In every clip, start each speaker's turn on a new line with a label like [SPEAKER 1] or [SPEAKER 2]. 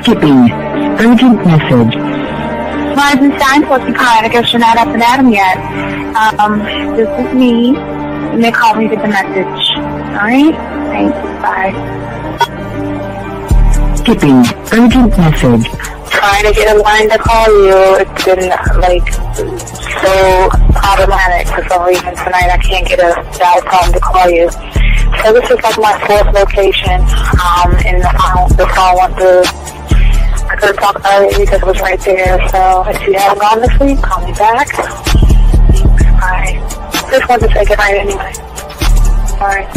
[SPEAKER 1] Skipping. Urgent message.
[SPEAKER 2] Rising sign, supposed to be calling. I guess you're not up and at 'em yet. This is me. You may call me with the message. Alright? Thanks. Bye.
[SPEAKER 1] Skipping. Urgent message.
[SPEAKER 2] Trying to get a line to call you. It's been, so problematic for some reason tonight. I can't get a dial phone to call you. So this is like my fourth location, and the phone went through. I couldn't talk about it because it was right there. So if you haven't gone this week, call me back. Thanks. Bye. Just wanted to say goodnight anyway. Alright,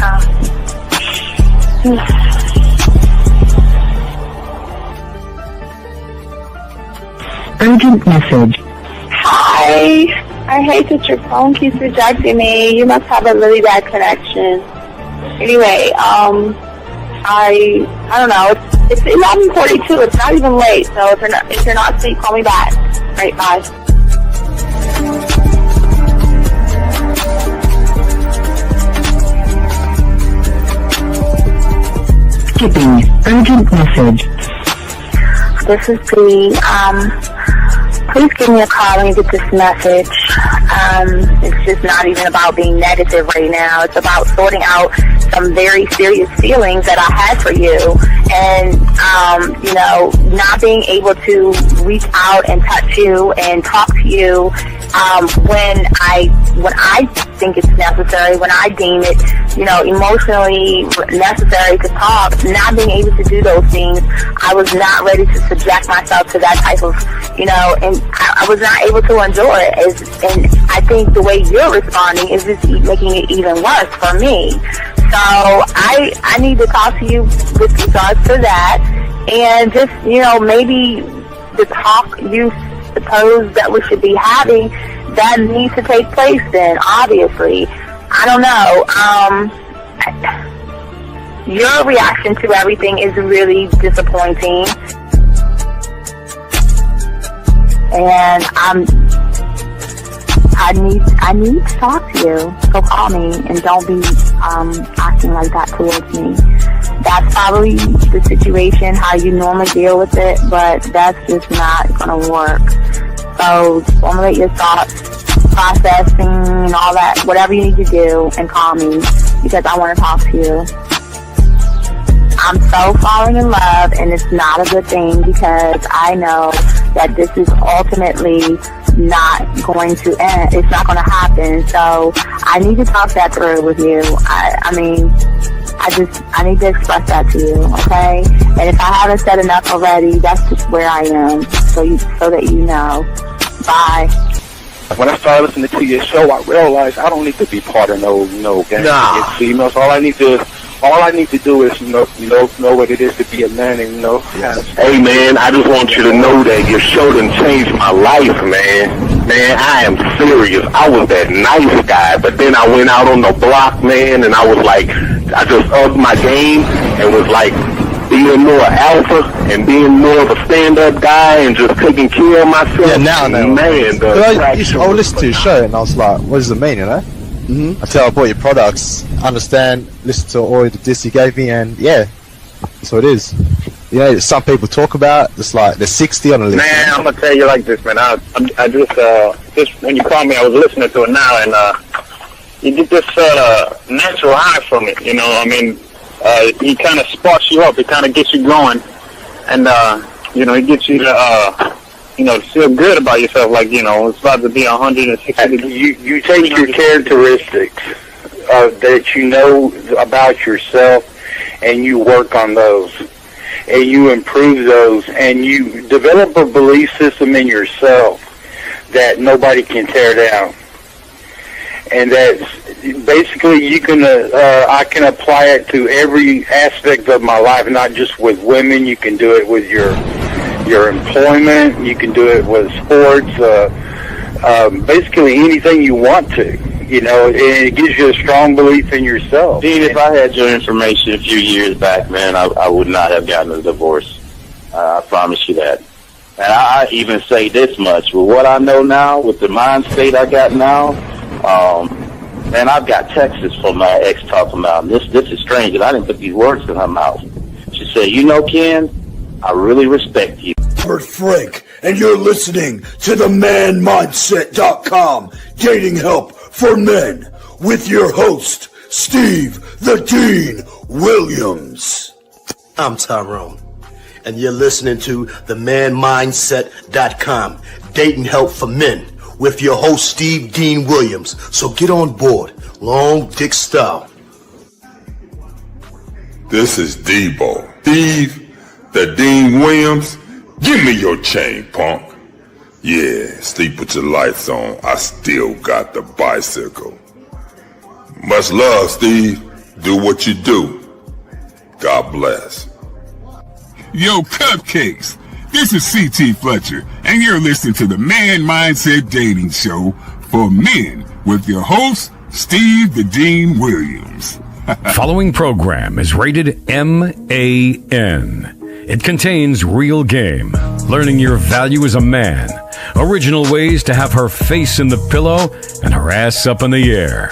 [SPEAKER 1] Urgent message.
[SPEAKER 2] Hi. I hate that your phone keeps rejecting me. You must have a really bad connection. Anyway, I don't know. It's 11:42. It's not even late. So if you're not asleep, call me back. Right, bye.
[SPEAKER 1] Skipping. Urgent message.
[SPEAKER 2] This is Bree. Please give me a call when you get this message. It's just not even about being negative right now. It's about sorting out some very serious feelings that I had for you. And, not being able to reach out and touch you and talk to you when I think it's necessary, when I deem it, emotionally necessary to talk. Not being able to do those things, I was not ready to subject myself to that type of, and I was not able to endure it. And I think the way you're responding is just making it even worse for me. So I need to talk to you with regards to that, and just, maybe the talk you suppose that we should be having, that needs to take place then, obviously. I don't know. Your reaction to everything is really disappointing. And I need to talk to you. So call me and don't be acting like that towards me. That's probably the situation, how you normally deal with it, but that's just not going to work. So formulate your thoughts, processing and all that, whatever you need to do, and call me because I want to talk to you. I'm so falling in love, and it's not a good thing because I know that this is ultimately not going to end. It's not going to happen. So I need to talk that through with you. I need to express that to you, okay? And if I haven't said enough already, that's just where I am, so that you know. Bye.
[SPEAKER 3] When I started listening to your show, I realized I don't need to be part of no gang against females. All I need to do is know what it is to be a man, and
[SPEAKER 4] Hey man, I just want you to know that your show done changed my life, man. Man, I am serious. I was that nice guy, but then I went out on the block, man, and I was like, I just upped my game and was like being more alpha and being more of a stand-up guy and just taking care of myself.
[SPEAKER 5] Yeah, now,
[SPEAKER 4] man.
[SPEAKER 5] I listened to your show and I was like, what does it mean, Mm-hmm. I tell I bought your products, understand, listen to all the diss you gave me, and yeah, that's what it is. Some people talk about it's like they're 60 on the list.
[SPEAKER 3] Man, I'm gonna tell you like this, man. I just when you called me, I was listening to it now, and you get this natural high from it. He kind of sparks you up. It kind of gets you going, and it gets you to feel good about yourself, it's about to be 160 degrees.
[SPEAKER 4] You take your characteristics that you know about yourself, and you work on those, and you improve those, and you develop a belief system in yourself that nobody can tear down. And that's basically I can apply it to every aspect of my life, not just with women. You can do it with your employment, you can do it with sports, basically anything you want to, and it gives you a strong belief in yourself.
[SPEAKER 6] Dean, if I had your information a few years back, man, I would not have gotten a divorce. I promise you that. And I even say this much, with what I know now, with the mind state I got now, man, I've got texts from my ex talking about, this is strange, and I didn't put these words in her mouth. She said, Ken, I really respect you.
[SPEAKER 7] Robert Frank, and you're listening to the manmindset.com dating help for men with your host, Steve the Dean Williams.
[SPEAKER 8] I'm Tyrone, and you're listening to the manmindset.com dating help for men with your host, Steve Dean Williams. So get on board, long dick style.
[SPEAKER 9] This is Debo. Steve the Dean Williams. Give me your chain, punk. Yeah, sleep with your lights on. I still got the bicycle. Much love, Steve. Do what you do. God bless.
[SPEAKER 10] Yo, cupcakes. This is C.T. Fletcher, and you're listening to the Man Mindset Dating Show for men with your host, Steve the Dean Williams.
[SPEAKER 11] Following program is rated MAN. It contains real game, learning your value as a man, original ways to have her face in the pillow and her ass up in the air.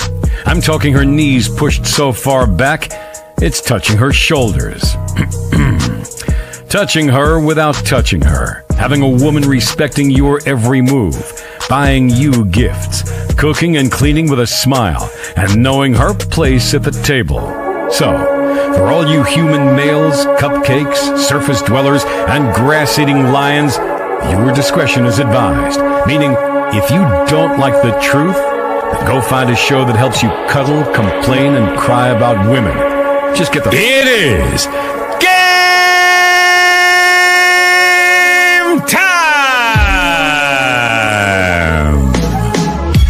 [SPEAKER 11] I'm talking her knees pushed so far back, it's touching her shoulders. Touching her without touching her. Having a woman respecting your every move. Buying you gifts. Cooking and cleaning with a smile. And knowing her place at the table. So, for all you human males, cupcakes, surface dwellers, and grass-eating lions, your discretion is advised. Meaning, if you don't like the truth, then go find a show that helps you cuddle, complain, and cry about women. Just get the... It is game time!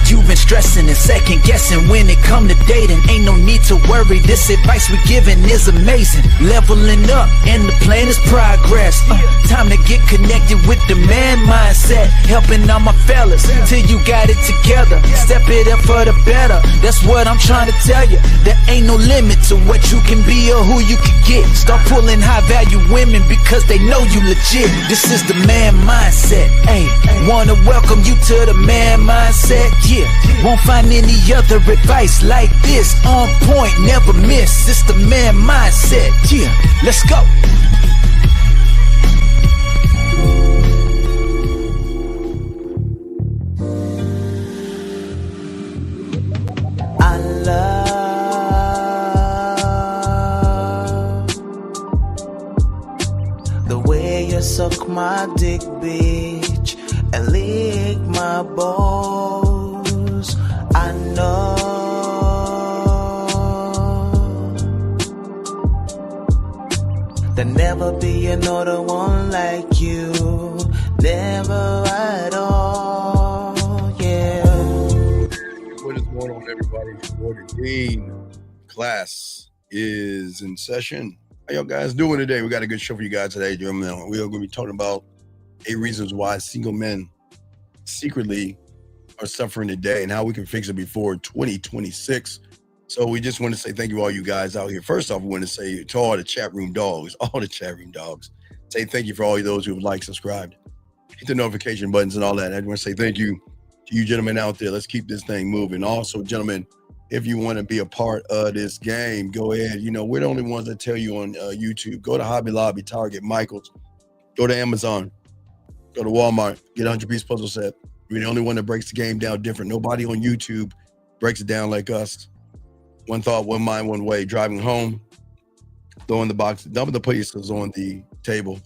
[SPEAKER 12] You've been stressing and second guessing when it come to dating. Ain't no need to worry, this advice we giving is amazing. Leveling up and the plan is progress. Time to get connected with the man mindset. Helping all my fellas till you got it together. Step it up for the better, that's what I'm trying to tell you. There ain't no limit to what you can be or who you can get. Start pulling high value women because they know you legit. This is the man mindset. Hey, wanna welcome you to the man mindset. Yeah, won't find any other advice like this. On point, never miss. It's the man mindset. Yeah, let's go.
[SPEAKER 13] I love the way you suck my dick, bitch, and lick my balls. I know there'll never be another one like you. Never at all, yeah.
[SPEAKER 14] What is going on, everybody? Gordon Dean. Class is in session. How y'all guys doing today? We got a good show for you guys today, gentlemen. We are going to be talking about 8 reasons why single men secretly are suffering today and how we can fix it before 2026. So we just want to say thank you all you guys out here. First off, we want to say to all the chat room dogs, say thank you for all of those who have liked, subscribed, hit the notification buttons and all that. I want to say thank you to you gentlemen out there. Let's keep this thing moving. Also, gentlemen, if you want to be a part of this game, go ahead. You know, we're the only ones that tell you on YouTube. Go to Hobby Lobby, Target, Michael's. Go to Amazon. Go to Walmart. Get a 100-piece puzzle set. We're the only one that breaks the game down different. Nobody on YouTube breaks it down like us. One thought, one mind, one way. Driving home, throwing the box, dumping the pieces on the table.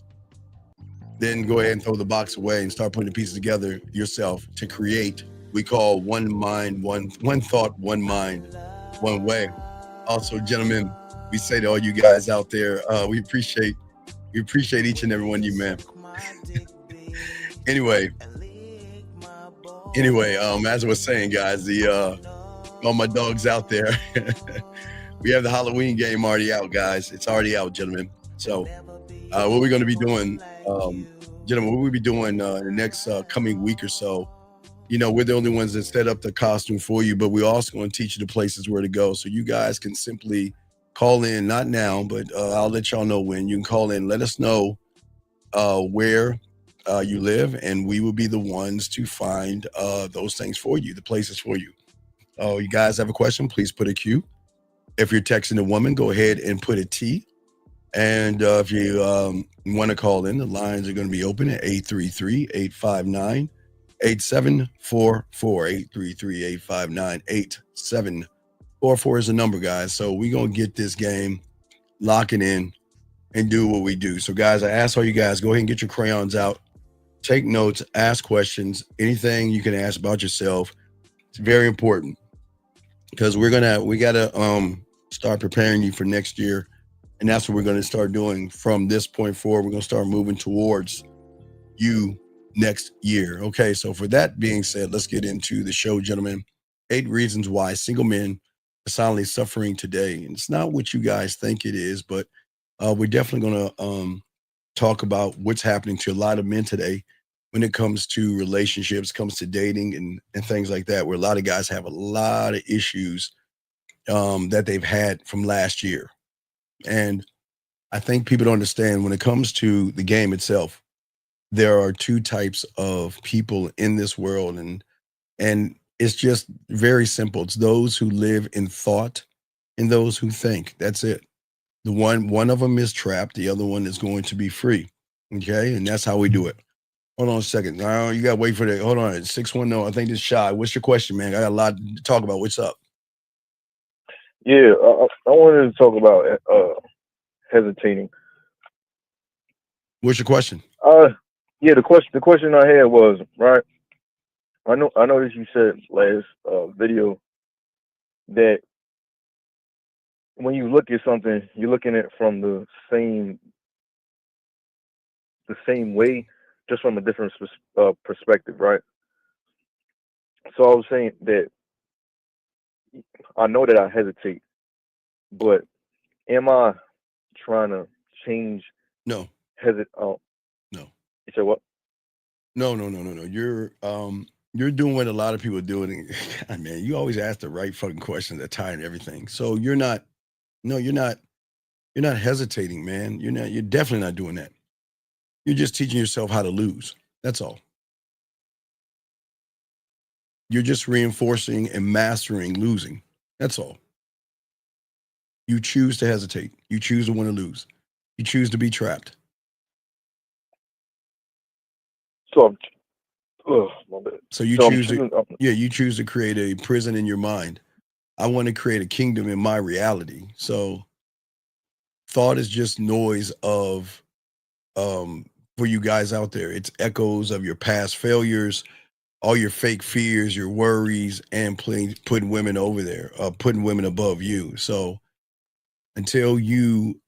[SPEAKER 14] Then go ahead and throw the box away and start putting the pieces together yourself to create. We call one mind, one thought, one mind, one way. Also, gentlemen, we say to all you guys out there, we appreciate each and every one of you, man. Anyway, as I was saying, guys, all my dogs out there, we have the Halloween game already out, guys. It's already out, gentlemen. So what we're going to be doing, gentlemen, what we'll be doing in the next coming week or so, you know, we're the only ones that set up the costume for you, but we're also going to teach you the places where to go. So you guys can simply call in, not now, but I'll let y'all know when. You can call in, let us know where you live, and we will be the ones to find those things for you, the places for you. Oh, you guys have a question? Please put a Q. If you're texting a woman, go ahead and put a T. And if you want to call in, the lines are going to be open at 833-859-8744, 833-859-8744 is the number, guys. So we're going to get this game, lock it in, and do what we do. So, guys, I ask all you guys, go ahead and get your crayons out, take notes, ask questions, anything you can ask about yourself. It's very important because we got to start preparing you for next year. And that's what we're going to start doing from this point forward. We're going to start moving towards you next year. Okay, so for that being said, let's get into the show, gentlemen. 8 reasons why single men are silently suffering today. And it's not what you guys think it is, but we're definitely going to talk about what's happening to a lot of men today when it comes to relationships, comes to dating and things like that, where a lot of guys have a lot of issues that they've had from last year. And I think people don't understand when it comes to the game itself, there are 2 types of people in this world. And it's just very simple. It's those who live in thought and those who think. That's it. The one of them is trapped. The other one is going to be free. Okay. And that's how we do it. Hold on a second. Now you got to wait for that. Hold on. 610. I think this is Shy. What's your question, man? I got a lot to talk about. What's up?
[SPEAKER 15] Yeah, I wanted to talk about hesitating.
[SPEAKER 14] What's your question?
[SPEAKER 15] Yeah, the question I had was, right. I noticed you said last video that when you look at something, you're looking at it from the same way, just from a different perspective, right? So I was saying that I know that I hesitate, but am I trying to change?
[SPEAKER 14] No.
[SPEAKER 15] Oh,
[SPEAKER 14] no.
[SPEAKER 15] You said what?
[SPEAKER 14] No. You're doing what a lot of people are doing. God, man, you always ask the right fucking questions that tie in everything. So you're not hesitating, man. You're definitely not doing that. You're just teaching yourself how to lose. That's all. You're just reinforcing and mastering losing. That's all. You choose to hesitate. You choose to want to lose. You choose to be trapped.
[SPEAKER 15] So my bad.
[SPEAKER 14] So you choose to create a prison in your mind. I want to create a kingdom in my reality. So thought is just noise of for you guys out there. It's echoes of your past failures, all your fake fears, your worries, and putting women over there, putting women above you. So until you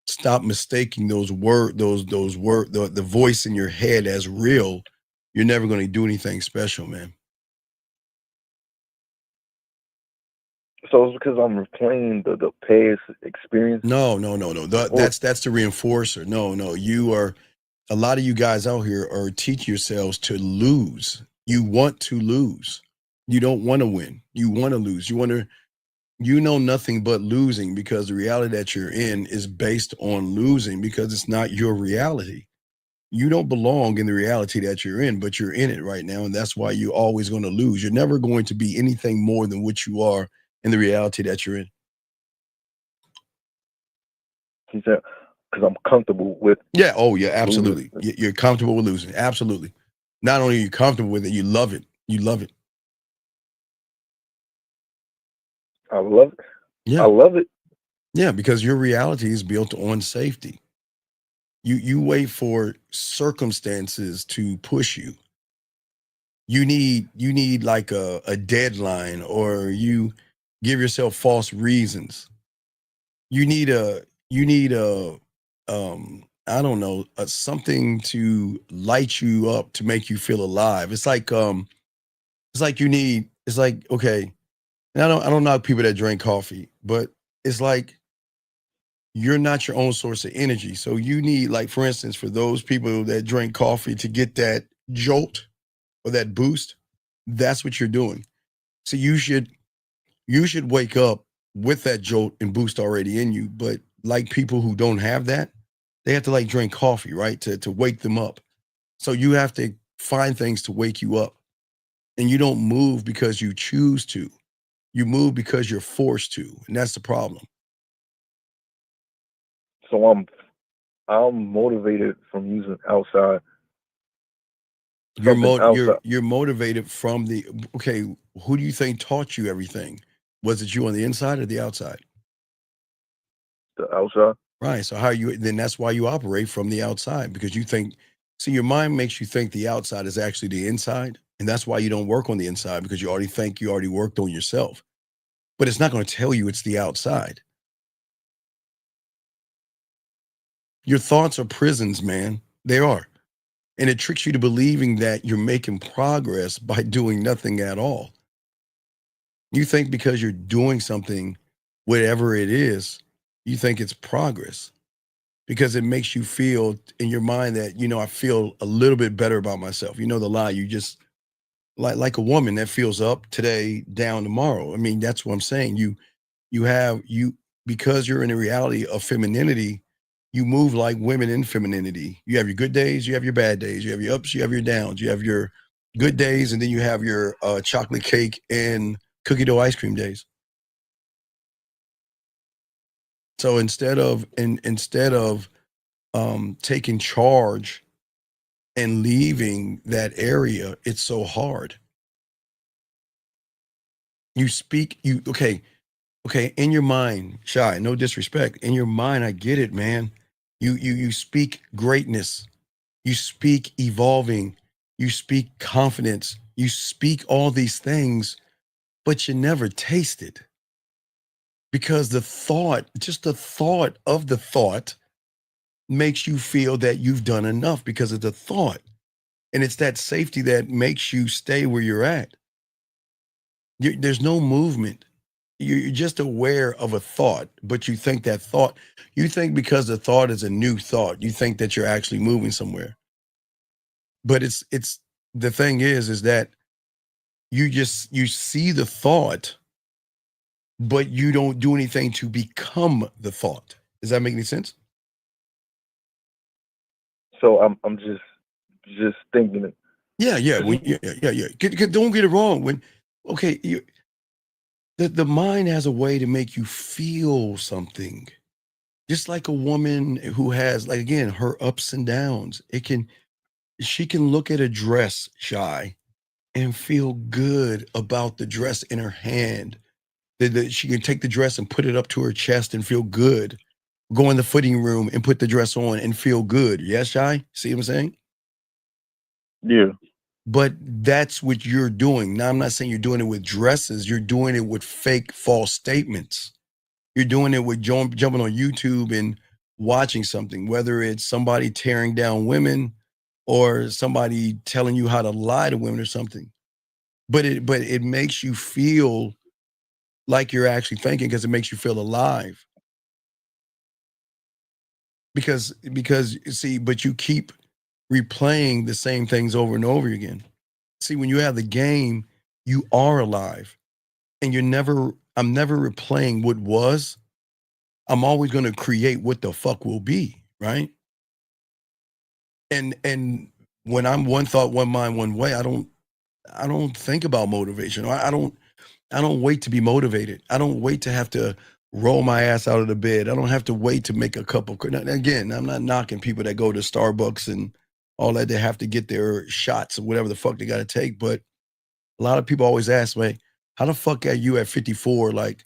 [SPEAKER 14] stop mistaking the voice in your head as real, you're never going to do anything special, man.
[SPEAKER 15] So it's because I'm replaying the past experience?
[SPEAKER 14] No. That's the reinforcer. No. You are, a lot of you guys out here are teaching yourselves to lose. You want to lose. You don't want to win. You want to lose. You know nothing but losing because the reality that you're in is based on losing because it's not your reality. You don't belong in the reality that you're in, but you're in it right now. And that's why you're always going to lose. You're never going to be anything more than what you are in the reality that you're in.
[SPEAKER 15] He said, because I'm comfortable with.
[SPEAKER 14] Yeah. Oh, yeah. Absolutely. You're comfortable with losing. Absolutely. Not only are you comfortable with it, you love it. You love it.
[SPEAKER 15] I love it.
[SPEAKER 14] Yeah.
[SPEAKER 15] I love it.
[SPEAKER 14] Yeah, because your reality is built on safety. You wait for circumstances to push you. You need like a deadline, or you give yourself false reasons. You need a I don't know, something to light you up to make you feel alive. It's like okay, and I don't know people that drink coffee, but it's like you're not your own source of energy. So you need, like, for instance, for those people that drink coffee to get that jolt or that boost, that's what you're doing. So you should wake up with that jolt and boost already in you. But like people who don't have that, they have to like drink coffee, right? To wake them up. So you have to find things to wake you up. And you don't move because you choose to. You move because you're forced to. And that's the problem.
[SPEAKER 15] So I'm motivated from using outside.
[SPEAKER 14] You're motivated from the okay. Who do you think taught you everything? Was it you on the inside or the outside?
[SPEAKER 15] The outside.
[SPEAKER 14] Right. So how you then that's why you operate from the outside because you think see your mind makes you think the outside is actually the inside. And that's why you don't work on the inside because you already think you already worked on yourself. But it's not going to tell you it's the outside. Your thoughts are prisons, man. They are. And it tricks you to believing that you're making progress by doing nothing at all. You think because you're doing something, whatever it is, you think it's progress because it makes you feel in your mind that, I feel a little bit better about myself. You know, the lie, you just like a woman that feels up today, down tomorrow. I mean, that's what I'm saying. Because you're in a reality of femininity, you move like women in femininity. You have your good days, you have your bad days, you have your ups, you have your downs, you have your good days, and then you have your chocolate cake and cookie dough ice cream days. So instead of taking charge and leaving that area, it's so hard. Okay, in your mind, Shy, no disrespect. In your mind, I get it, man. You speak greatness. You speak evolving. You speak confidence. You speak all these things, but you never taste it. Because just the thought of the thought makes you feel that you've done enough because of the thought. And it's that safety that makes you stay where you're at. There's no movement. You're just aware of a thought, but you think because the thought is a new thought, you think that you're actually moving somewhere. But it's the thing is that you see the thought, but you don't do anything to become the thought. Does that make any sense?
[SPEAKER 15] So I'm just thinking it.
[SPEAKER 14] Yeah. Don't get it wrong. The mind has a way to make you feel something. Just like a woman who has, like, again, her ups and downs. She can look at a dress, Shy, and feel good about the dress in her hand. She can take the dress and put it up to her chest and feel good. Go in the fitting room and put the dress on and feel good. Yes, Shy? See what I'm saying?
[SPEAKER 15] Yeah.
[SPEAKER 14] But that's what you're doing. Now, I'm not saying you're doing it with dresses. You're doing it with fake, false statements. You're doing it with jumping on YouTube and watching something, whether it's somebody tearing down women or somebody telling you how to lie to women or something. But it makes you feel like you're actually thinking because it makes you feel alive. Because see, but you keep replaying the same things over and over again. See, when you have the game, you are alive. And I'm never replaying what was. I'm always going to create what the fuck will be, right? And when I'm one thought, one mind, one way, I don't think about motivation. I don't wait to be motivated. I don't wait to have to roll my ass out of the bed. I don't have to wait to make a cup of coffee. Again, I'm not knocking people that go to Starbucks and all that. They have to get their shots or whatever the fuck they got to take. But a lot of people always ask me, how the fuck are you at 54, like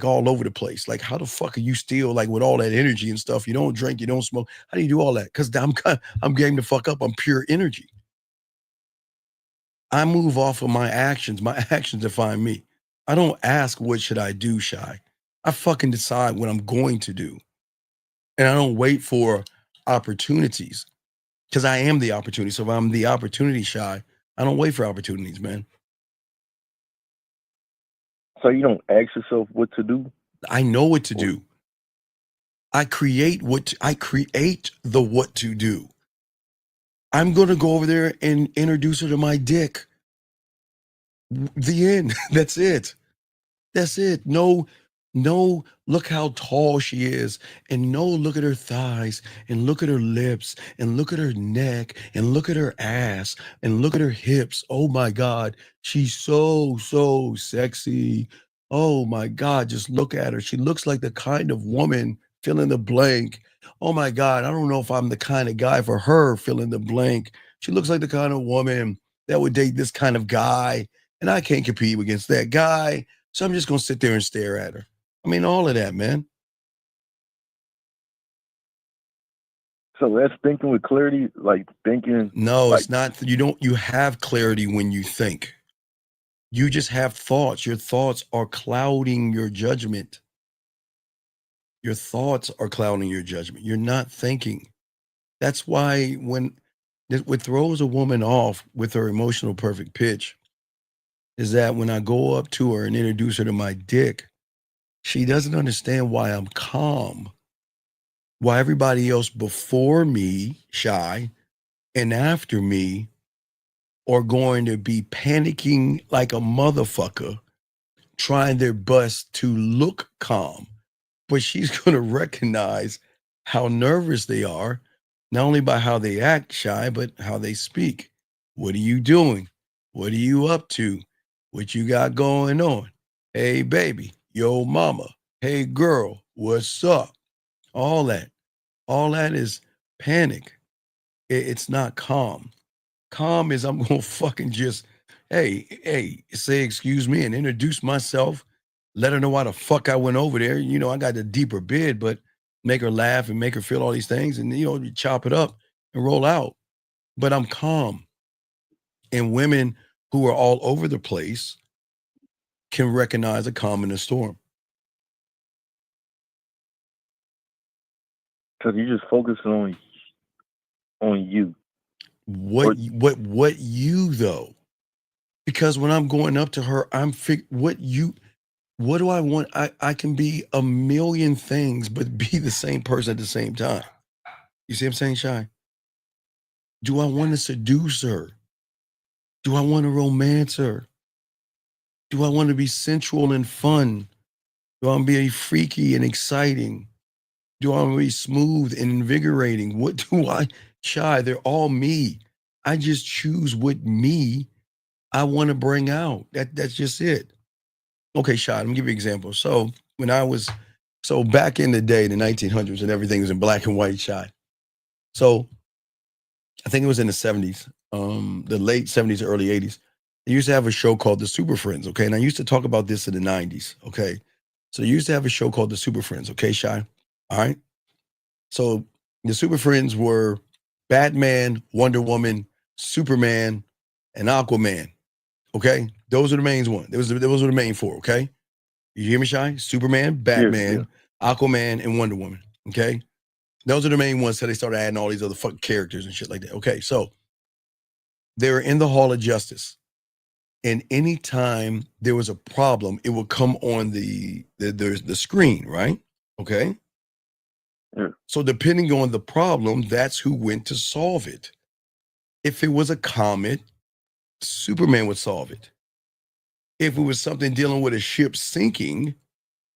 [SPEAKER 14] all over the place? Like, how the fuck are you still like with all that energy and stuff? You don't drink, you don't smoke. How do you do all that? Because I'm game to fuck up. I'm pure energy. I move off of my actions. My actions define me. I don't ask, what should I do, Shy? I fucking decide what I'm going to do. And I don't wait for opportunities because I am the opportunity. So if I'm the opportunity, Shy, I don't wait for opportunities, man.
[SPEAKER 15] So you don't ask yourself what to do?
[SPEAKER 14] I know what to do. I create the what to do. I'm going to go over there and introduce her to my dick. The end. That's it. That's it. No, look how tall she is. And no, look at her thighs. And look at her lips. And look at her neck. And look at her ass. And look at her hips. Oh my God. She's so sexy. Oh my God. Just look at her. She looks like the kind of woman fill in the blank. Oh my God, I don't know if I'm the kind of guy for her, fill in the blank. She looks like the kind of woman that would date this kind of guy, and I can't compete against that guy. So I'm just going to sit there and stare at her. I mean, all of that, man.
[SPEAKER 15] So that's thinking with clarity, like thinking.
[SPEAKER 14] No,
[SPEAKER 15] like,
[SPEAKER 14] it's not. You have clarity when you think. You just have thoughts. Your thoughts are clouding your judgment. Your thoughts are clouding your judgment. You're not thinking. That's why what throws a woman off with her emotional perfect pitch is that when I go up to her and introduce her to my dick, she doesn't understand why I'm calm. Why everybody else before me, shy, and after me are going to be panicking like a motherfucker, trying their best to look calm. But she's going to recognize how nervous they are, not only by how they act, shy, but how they speak. What are you doing? What are you up to? What you got going on? Hey, baby, yo, mama. Hey, girl, what's up? All that is panic. It's not calm. Calm is I'm going to fucking just, hey, say excuse me and introduce myself. Let her know why the fuck I went over there. You know, I got the deeper bid, but make her laugh and make her feel all these things and, you know, you chop it up and roll out. But I'm calm. And women who are all over the place can recognize a calm in a storm.
[SPEAKER 15] Because you just focusing on you.
[SPEAKER 14] What you though? Because when I'm going up to her, what do I want? I can be a million things, but be the same person at the same time. You see what I'm saying, Shy? Do I want to seduce her? Do I want to romance her? Do I want to be sensual and fun? Do I want to be freaky and exciting? Do I want to be smooth and invigorating? What do I, Shy? They're all me. I just choose what me I want to bring out. That's just it. Okay, Shy, let me give you an example. So back in the day, the 1900s, and everything was in black and white, Shy. So I think it was in the 70s, the late 70s, early 80s. They used to have a show called The Super Friends, okay? And I used to talk about this in the 90s, okay? So they used to have a show called The Super Friends, okay, Shy? All right? So the Super Friends were Batman, Wonder Woman, Superman, and Aquaman, okay? Those are the main ones. Those were the main four, okay? You hear me, Shy? Superman, Batman, Aquaman, and Wonder Woman, okay? Those are the main ones. So they started adding all these other fucking characters and shit like that. Okay, so they were in the Hall of Justice. And anytime there was a problem, it would come on the screen, right? Okay.
[SPEAKER 15] Yeah.
[SPEAKER 14] So depending on the problem, that's who went to solve it. If it was a comet, Superman would solve it. If it was something dealing with a ship sinking,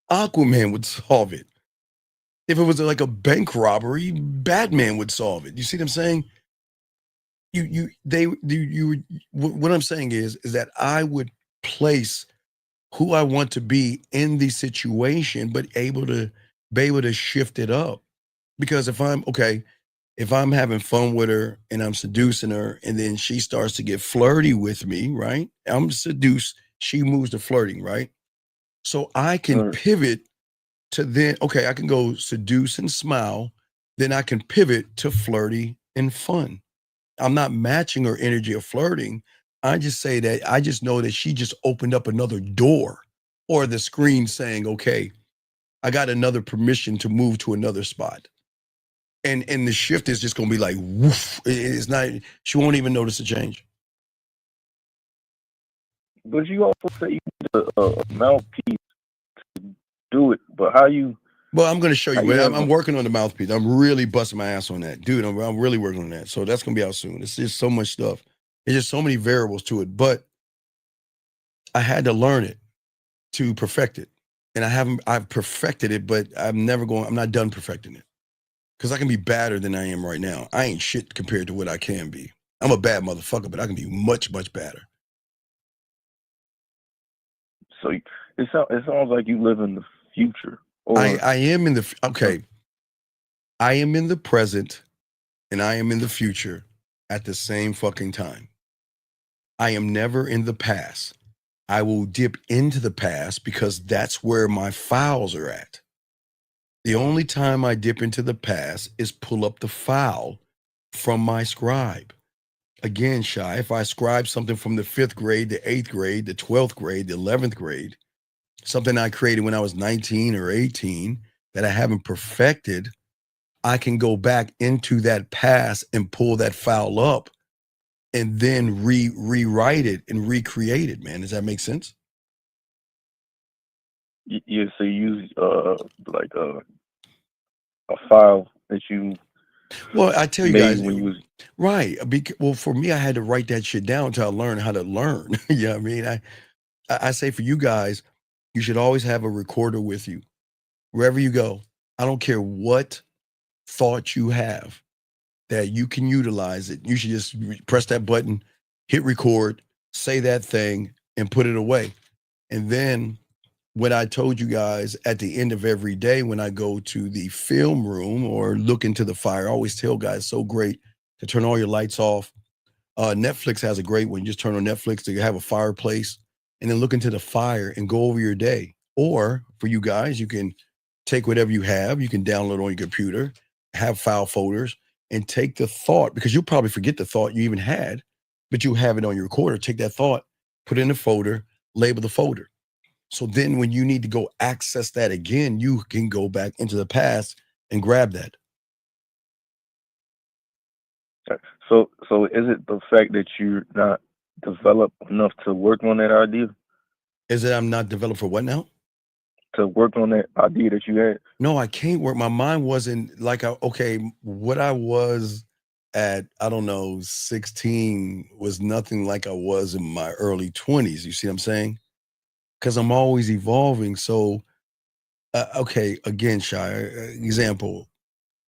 [SPEAKER 14] Aquaman would solve it. If it was like a bank robbery, Batman would solve it. You see what I'm saying? What I'm saying is that I would place who I want to be in the situation, but be able to shift it up. Because if I'm having fun with her and I'm seducing her, and then she starts to get flirty with me, right? I'm seduced, she moves to flirting, right? So I can pivot to then, I can go seduce and smile, then I can pivot to flirty and fun. I'm not matching her energy of flirting. I just say that I just know that she just opened up another door, or the screen saying, okay, I got another permission to move to another spot. And the shift is just going to be like, woof. It's not, she won't even notice the change.
[SPEAKER 15] But you also say you need a mouthpiece to do it. But how you?
[SPEAKER 14] Well, I'm going to show you. I'm working on the mouthpiece. I'm really busting my ass on that. Dude, I'm really working on that. So that's going to be out soon. It's just so much stuff. There's just so many variables to it. But I had to learn it to perfect it. And I've perfected it, but I'm not done perfecting it. Because I can be badder than I am right now. I ain't shit compared to what I can be. I'm a bad motherfucker, but I can be much, much badder.
[SPEAKER 15] So it sounds like you live in the future.
[SPEAKER 14] I am in the, okay. I am in the present and I am in the future at the same fucking time. I am never in the past. I will dip into the past because that's where my files are at. The only time I dip into the past is pull up the file from my scribe. Again, Shy, if I scribe something from the 5th grade, the 8th grade, the 12th grade, the 11th grade, something I created when I was 19 or 18 that I haven't perfected, I can go back into that past and pull that file up and then rewrite it and recreate it, man. Does that make sense?
[SPEAKER 15] Yeah, so you use like a file that you
[SPEAKER 14] Well, I tell you
[SPEAKER 15] made
[SPEAKER 14] guys,
[SPEAKER 15] when you was
[SPEAKER 14] right. Well, for me, I had to write that shit down until I learned how to learn. You know what I mean? I say for you guys, you should always have a recorder with you. Wherever you go, I don't care what thought you have that you can utilize it. You should just press that button, hit record, say that thing, and put it away. And then what I told you guys at the end of every day when I go to the film room or look into the fire, I always tell guys, so great to turn all your lights off. Netflix has a great one. You just turn on Netflix to have a fireplace and then look into the fire and go over your day. Or for you guys, you can take whatever you have, you can download on your computer, have file folders, and take the thought, because you'll probably forget the thought you even had, but you have it on your recorder. Take that thought, put it in a folder, label the folder. So then when you need to go access that again, you can go back into the past and grab that.
[SPEAKER 15] so is it the fact that you're not developed enough to work on that idea?
[SPEAKER 14] Is it I'm not developed for what now?
[SPEAKER 15] To work on that idea that you had?
[SPEAKER 14] No, I can't work. My mind wasn't like, what I was at, I don't know, 16 was nothing like I was in my early 20s. You see what I'm saying? Because I'm always evolving. So, okay, again, Shy, example.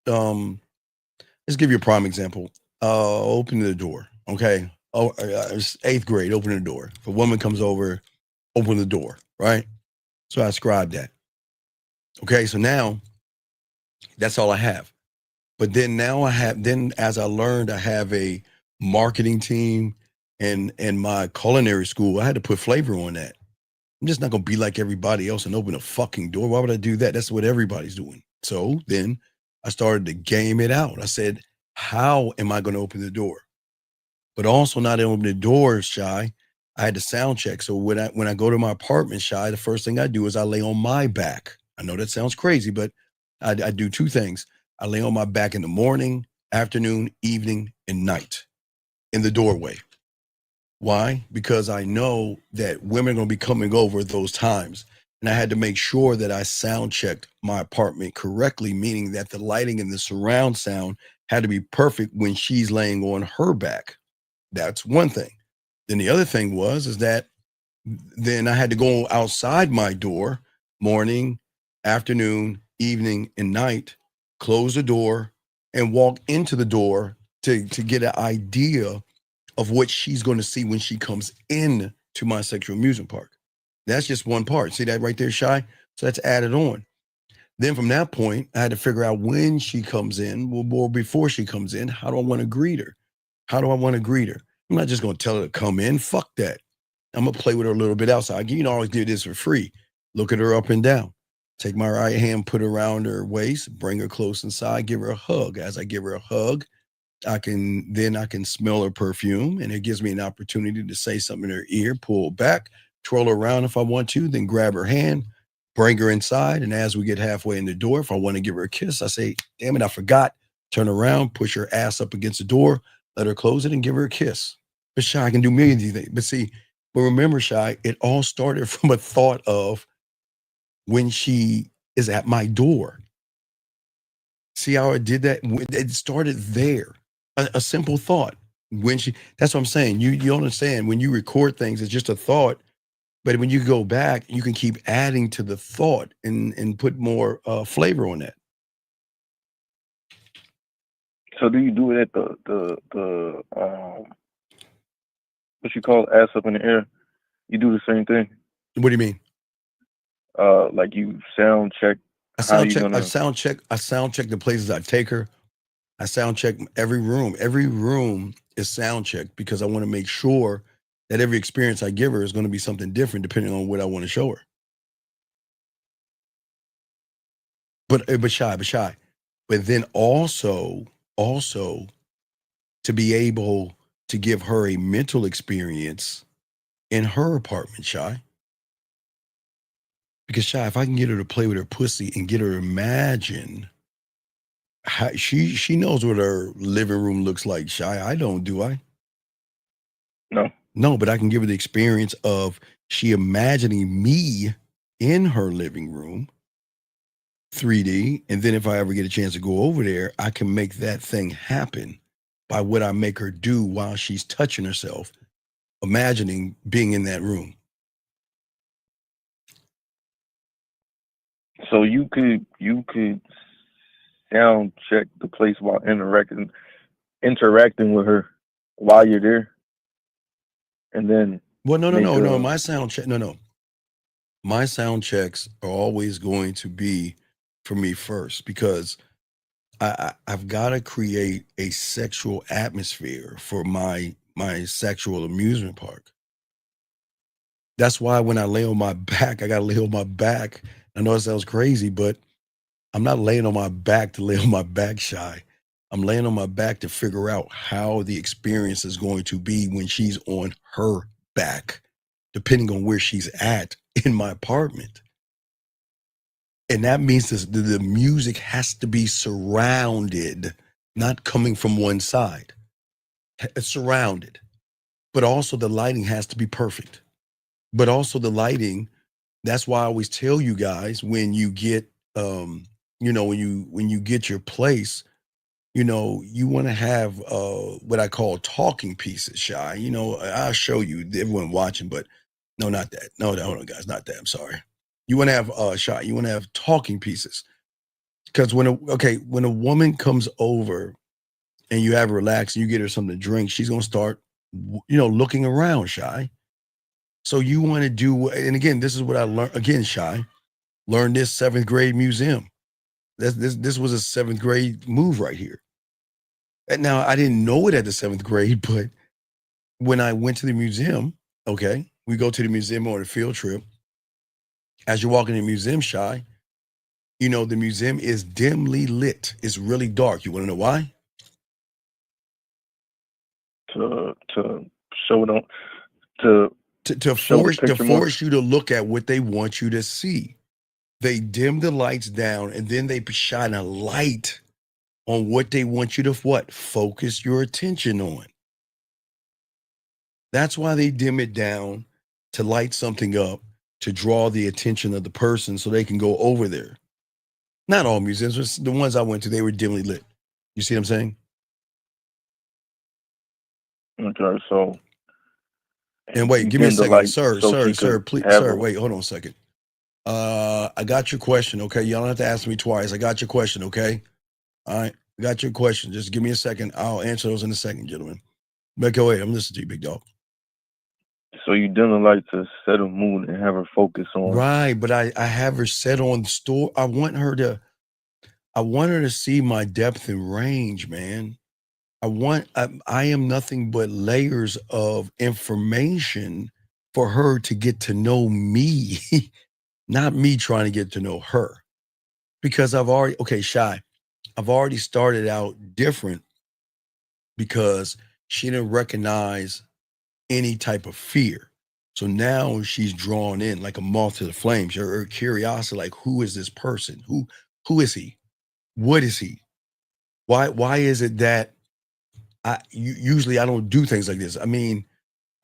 [SPEAKER 14] Let's give you a prime example. Open the door. Okay. Oh, it's 8th grade, open the door. If a woman comes over, open the door, right? So I scribe that. Okay, so now that's all I have. But then now as I learned, I have a marketing team and my culinary school. I had to put flavor on that. I'm just not gonna be like everybody else and open a fucking door. Why would I do that? That's what everybody's doing. So then I started to game it out. I said, how am I gonna open the door? But also not open the door, Shy. I had to sound check. So when I go to my apartment, Shy, the first thing I do is I lay on my back. I know that sounds crazy, but I do 2 things. I lay on my back in the morning, afternoon, evening, and night in the doorway. Why? Because I know that women are going to be coming over at those times. And I had to make sure that I sound checked my apartment correctly, meaning that the lighting and the surround sound had to be perfect when she's laying on her back. That's one thing. Then the other thing is that then I had to go outside my door morning, afternoon, evening, and night, close the door, and walk into the door to get an idea of what she's going to see when she comes in to my sexual amusement park. That's just one part. See that right there, Shy? So that's added on. Then from that point, I had to figure out when she comes in, or before she comes in, how do I want to greet her? How do I want to greet her? I'm not just going to tell her to come in. Fuck that. I'm going to play with her a little bit outside. You know, I always do this for free. Look at her up and down. Take my right hand, put it around her waist, bring her close inside, give her a hug. As I give her a hug, I can smell her perfume, and it gives me an opportunity to say something in her ear, pull back, twirl her around if I want to, then grab her hand, bring her inside. And as we get halfway in the door, if I want to give her a kiss, I say, damn it, I forgot. Turn around, push her ass up against the door, let her close it, and give her a kiss. But Shy, I can do millions of things. But remember, Shy, it all started from a thought of when she is at my door. See how I did that? It started there. A simple thought. That's what I'm saying. You understand, when you record things, it's just a thought. But when you go back, you can keep adding to the thought and put more flavor on that.
[SPEAKER 15] So do you do it at the what you call ass up in the air? You do the same thing?
[SPEAKER 14] What do you mean?
[SPEAKER 15] Like you sound check
[SPEAKER 14] I
[SPEAKER 15] How
[SPEAKER 14] sound
[SPEAKER 15] you
[SPEAKER 14] check.
[SPEAKER 15] gonna?
[SPEAKER 14] I sound check the places I take her. I sound check every room. Every room is sound checked because I want to make sure that every experience I give her is going to be something different depending on what I want to show her. But shy. But then also to be able to give her a mental experience in her apartment, shy. Because shy, if I can get her to play with her pussy and get her to imagine how she knows what her living room looks like, shy. I don't, do I?
[SPEAKER 15] No.
[SPEAKER 14] No, but I can give her the experience of she imagining me in her living room, 3D, and then if I ever get a chance to go over there, I can make that thing happen by what I make her do while she's touching herself, imagining being in that room.
[SPEAKER 15] So you could sound check the place while interacting with her while you're there, and then
[SPEAKER 14] Well, no.
[SPEAKER 15] make
[SPEAKER 14] My sound check, no. My sound checks are always going to be for me first because I've got to create a sexual atmosphere for my sexual amusement park. That's why when I lay on my back, I got to lay on my back. I know it sounds crazy, but I'm not laying on my back to lay on my back, shy. I'm laying on my back to figure out how the experience is going to be when she's on her back, depending on where she's at in my apartment. And that means the music has to be surrounded, not coming from one side. It's surrounded. But also the lighting has to be perfect. But also the lighting, that's why I always tell you guys when you get when you get your place, you want to have what I call talking pieces, shy. I'll show you everyone watching, but no, not that. No, hold on, guys, not that. I'm sorry. You want to have shy. You want to have talking pieces because when a woman comes over and you have her relax and you get her something to drink, she's gonna start, looking around, shy. So you want to do, and again, this is what I learned. Again, shy, learned this 7th grade museum. This was a 7th grade move right here. And now I didn't know it at the 7th grade, but when I went to the museum, okay, we go to the museum on a field trip. As you're walking in the museum, shy, the museum is dimly lit. It's really dark. You want to know why?
[SPEAKER 15] to show it on to show the picture more.
[SPEAKER 14] force you to look at what they want you to see. They dim the lights down and then they shine a light on what they want you to focus your attention on. That's why they dim it down, to light something up, to draw the attention of the person so they can go over there. Not all museums, the ones I went to, they were dimly lit. You see what I'm saying?
[SPEAKER 15] Okay, so.
[SPEAKER 14] And wait, give me a second, sir, please, sir, wait, hold on a second. I got your question, okay? Y'all don't have to ask me twice. I got your question, okay? All right, I got your question. Just give me a second. I'll answer those in a second, gentlemen. But go ahead, I'm listening to you, big dog.
[SPEAKER 15] So you didn't like to set a mood and have her focus on.
[SPEAKER 14] Right, but I have her set on the store. I want her to see my depth and range, man. I am nothing but layers of information for her to get to know me, not me trying to get to know her. Because I've already started out different because she didn't recognize any type of fear. So now she's drawn in like a moth to the flames. Her curiosity, like, who is this person? Who is he? What is he? Why is it that usually I don't do things like this? I mean,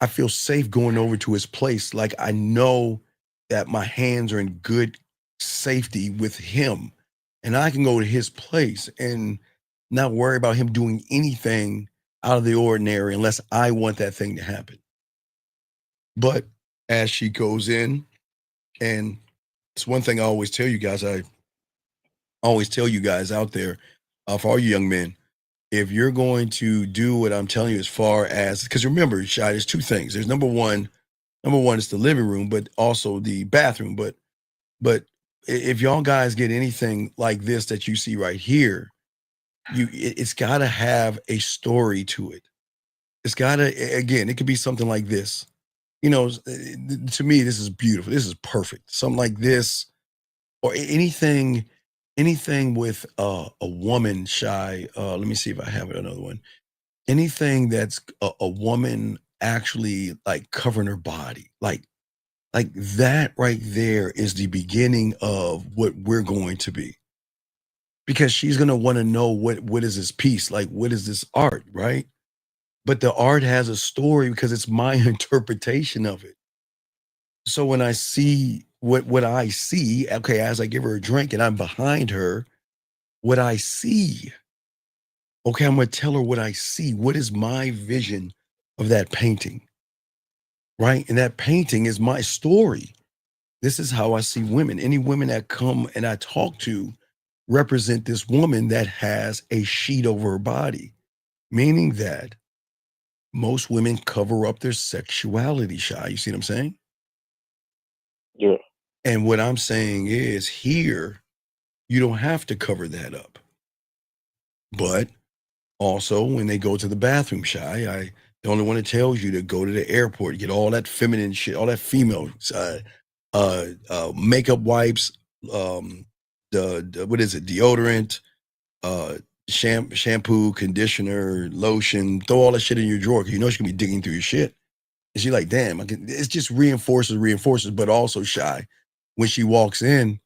[SPEAKER 14] I feel safe going over to his place. Like I know that my hands are in good safety with him, and I can go to his place and not worry about him doing anything out of the ordinary unless I want that thing to happen. But as she goes in, and it's one thing I always tell you guys, I always tell you guys out there, for all you young men, if you're going to do what I'm telling you as far as, because remember, Shai, there's two things. There's number one is the living room, but also the bathroom. But if y'all guys get anything like this that you see right here, it's got to have a story to it. It's got to, again, it could be something like this. You know, to me, this is beautiful. This is perfect. Something like this, or anything with a woman shy. Let me see if I have another one. Anything that's a woman actually like covering her body, like that right there is the beginning of what we're going to be. Because she's gonna want to know what is this piece, like what is this art, right? But the art has a story because it's my interpretation of it. So when I see what I see, okay, as I give her a drink and I'm behind her, what I see, okay, I'm gonna tell her what I see. What is my vision of that painting, right? And that painting is my story. This is how I see women. Any women that come and I talk to represent this woman that has a sheet over her body, meaning that most women cover up their sexuality, Shy. You see what I'm saying?
[SPEAKER 15] Yeah.
[SPEAKER 14] And what I'm saying is here, you don't have to cover that up. But also when they go to the bathroom, Shy, the only one that tells you to go to the airport, get all that feminine shit, all that female makeup wipes, the what is it, deodorant, shampoo, conditioner, lotion, throw all that shit in your drawer because you know she's gonna be digging through your shit. And she's like, damn, it's just reinforces, but also Shy. When she walks in,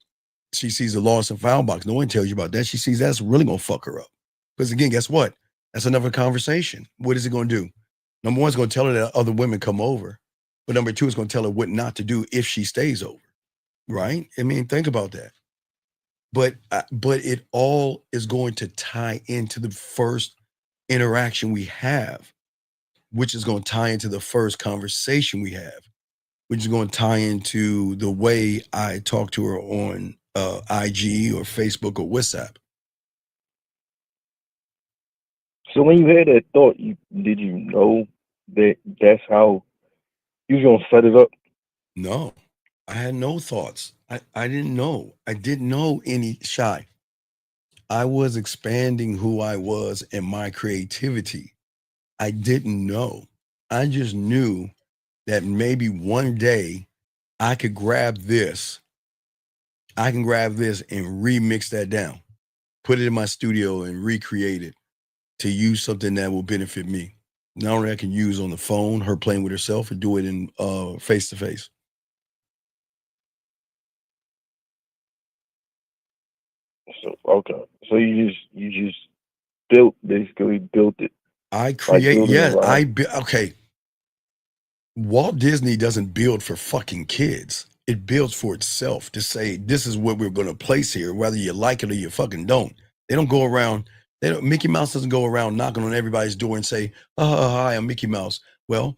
[SPEAKER 14] she sees the lost and found box. No one tells you about that. She sees that's really gonna fuck her up. Because again, guess what? That's another conversation. What is it gonna do? Number one, it's gonna tell her that other women come over. But number two, it's gonna tell her what not to do if she stays over. Right? I mean, think about that. But it all is going to tie into the first interaction we have, which is going to tie into the first conversation we have, which is going to tie into the way I talk to her on IG or Facebook or WhatsApp.
[SPEAKER 15] So when you had that thought, did you know that that's how you was gonna set it up?
[SPEAKER 14] No, I had no thoughts. I didn't know. I didn't know any Shy. I was expanding who I was and my creativity. I didn't know. I just knew that maybe one day I could grab this. I can grab this and remix that down, put it in my studio and recreate it to use something that will benefit me. Not only I can use on the phone, her playing with herself, and do it in face to face.
[SPEAKER 15] So okay, so you just basically built it.
[SPEAKER 14] I create,
[SPEAKER 15] yeah.
[SPEAKER 14] Okay. Walt Disney doesn't build for fucking kids. It builds for itself to say, this is what we're going to place here, whether you like it or you fucking don't. They don't go around, Mickey Mouse doesn't go around knocking on everybody's door and say, hi, I'm Mickey Mouse. Well,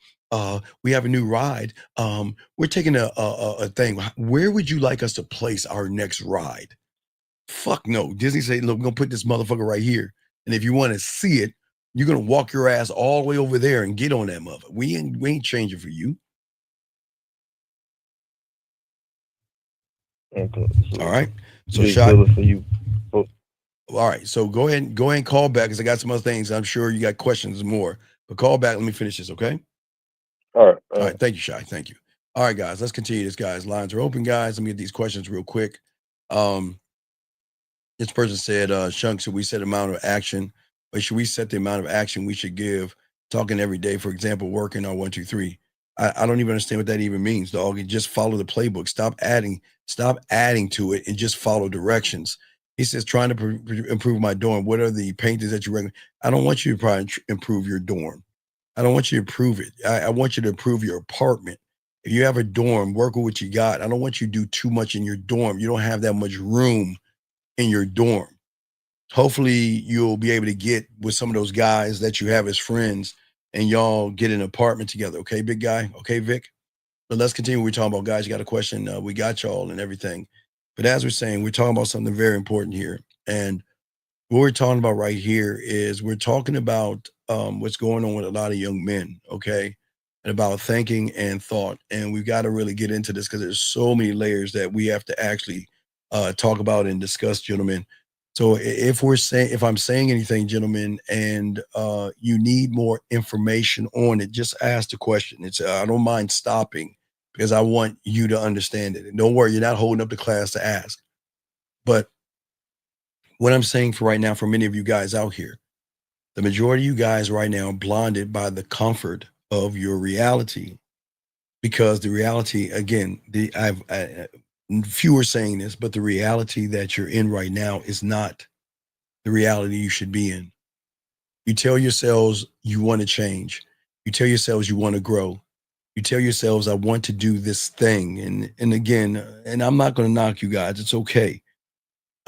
[SPEAKER 14] we have a new ride. We're taking a thing. Where would you like us to place our next ride? Fuck no. Disney say, look, we're going to put this motherfucker right here. And if you want to see it, you're going to walk your ass all the way over there and get on that mother. We ain't changing for you.
[SPEAKER 15] Okay.
[SPEAKER 14] All right. So
[SPEAKER 15] just
[SPEAKER 14] Shot.
[SPEAKER 15] build it for you.
[SPEAKER 14] All right. So go ahead and call back because I got some other things. I'm sure you got questions more. But call back. Let me finish this, okay?
[SPEAKER 15] All right.
[SPEAKER 14] All right. Thank you, Shy. Thank you. All right, guys. Let's continue this, guys. Lines are open, guys. Let me get these questions real quick. This person said, Shunk, should we set amount of action? Or should we set the amount of action we should give talking every day, for example, working on 1, 2, 3? I don't even understand what that even means, dog. You just follow the playbook. Stop adding to it and just follow directions. He says, trying to improve my dorm. What are the paintings that you recommend? I don't want you to probably improve your dorm. I don't want you to improve it. I want you to improve your apartment. If you have a dorm, work with what you got. I don't want you to do too much in your dorm. You don't have that much room in your dorm. Hopefully you'll be able to get with some of those guys that you have as friends and y'all get an apartment together. Okay, big guy. Okay, Vic. But let's continue. We're talking about, guys, you got a question. We got y'all and everything. But as we're saying, we're talking about something very important here. And what we're talking about right here is we're talking about what's going on with a lot of young men. Okay. And about thinking and thought. And we've got to really get into this because there's so many layers that we have to actually talk about and discuss, gentlemen. So if I'm saying anything, gentlemen, and you need more information on it, just ask the question. I don't mind stopping because I want you to understand it. And don't worry, you're not holding up the class to ask. But what I'm saying for right now, for many of you guys out here, the majority of you guys right now are blinded by the comfort of your reality, because the reality, again, few are saying this, but the reality that you're in right now is not the reality you should be in. You tell yourselves you want to change. You tell yourselves you want to grow. You tell yourselves, I want to do this thing. And again, and I'm not going to knock you guys. It's okay.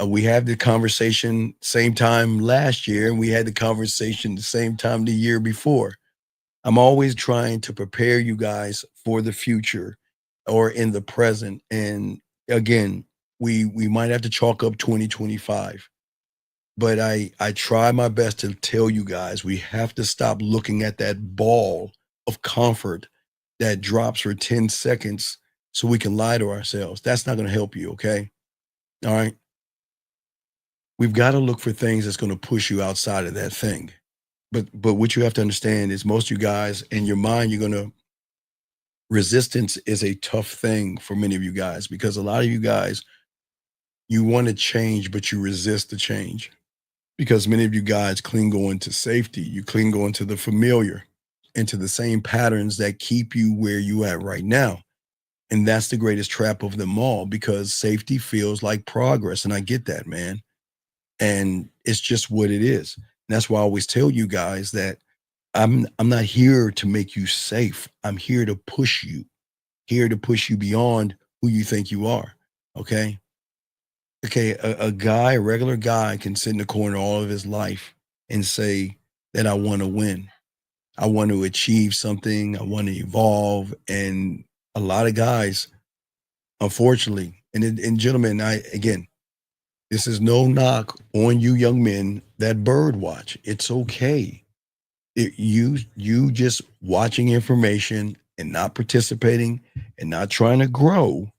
[SPEAKER 14] We had the conversation same time last year, and we had the conversation the same time the year before. I'm always trying to prepare you guys for the future or in the present. And again, we might have to chalk up 2025. But I try my best to tell you guys, we have to stop looking at that ball of comfort that drops for 10 seconds so we can lie to ourselves. That's not going to help you, okay? All right? We've got to look for things that's going to push you outside of that thing. But what you have to understand is most of you guys, in your mind, resistance is a tough thing for many of you guys, because a lot of you guys, you want to change, but you resist the change. Because many of you guys cling on to safety. You cling on to the familiar, into the same patterns that keep you where you at right now. And that's the greatest trap of them all, because safety feels like progress. And I get that, man. And it's just what it is. And that's why I always tell you guys that I'm not here to make you safe. I'm here to push you beyond who you think you are. Okay. Okay, a regular guy can sit in the corner all of his life and say that I want to win. I want to achieve something. I want to evolve. And a lot of guys, unfortunately, and gentlemen, again, this is no knock on you young men that bird watch. It's okay. You just watching information and not participating and not trying to grow,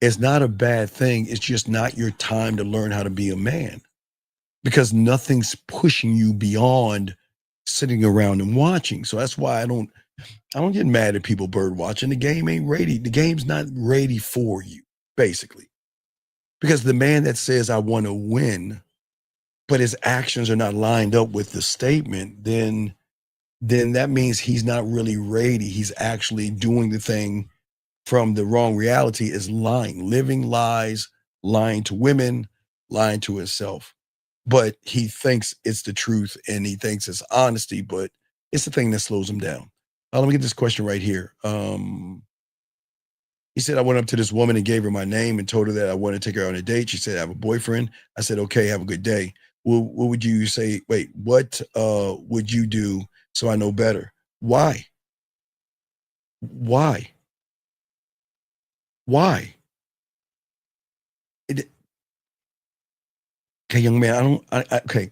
[SPEAKER 14] it's not a bad thing. It's just not your time to learn how to be a man, because nothing's pushing you beyond sitting around and watching. So that's why I don't get mad at people bird watching. The game ain't ready. The game's not ready for you, basically. Because the man that says I want to win, but his actions are not lined up with the statement, then that means he's not really ready. He's actually doing the thing from the wrong reality, is lying, living lies, lying to women, lying to himself. But he thinks it's the truth and he thinks it's honesty, but it's the thing that slows him down. Let me get this question right here. He said, I went up to this woman and gave her my name and told her that I want to take her on a date. She said, I have a boyfriend. I said, okay, have a good day. Well, what would you say? Wait, what would you do so I know better? Why? Why? Why? Okay, young man, okay.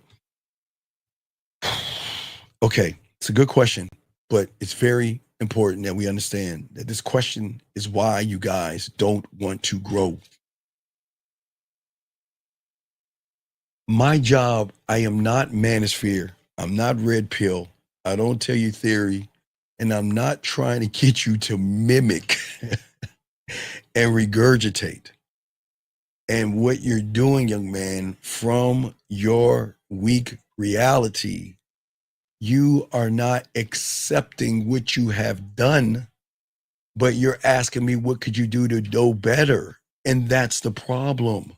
[SPEAKER 14] Okay, it's a good question, but it's very important that we understand that this question is why you guys don't want to grow. My job, I am not manosphere. I'm not red pill. I don't tell you theory, and I'm not trying to get you to mimic and regurgitate. And what you're doing, young man, from your weak reality, you are not accepting what you have done, but you're asking me, what could you do to know better? And that's the problem.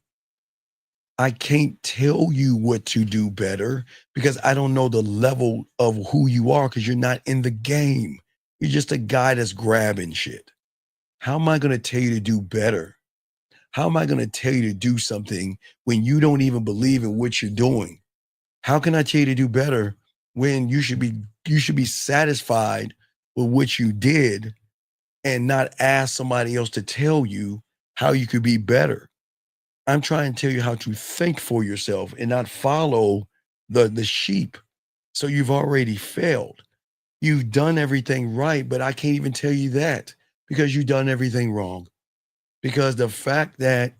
[SPEAKER 14] I can't tell you what to do better because I don't know the level of who you are, because you're not in the game. You're just a guy that's grabbing shit. How am I going to tell you to do better? How am I going to tell you to do something when you don't even believe in what you're doing? How can I tell you to do better when you should be satisfied with what you did and not ask somebody else to tell you how you could be better? I'm trying to tell you how to think for yourself and not follow the sheep. So you've already failed. You've done everything right, but I can't even tell you that because you've done everything wrong. Because the fact that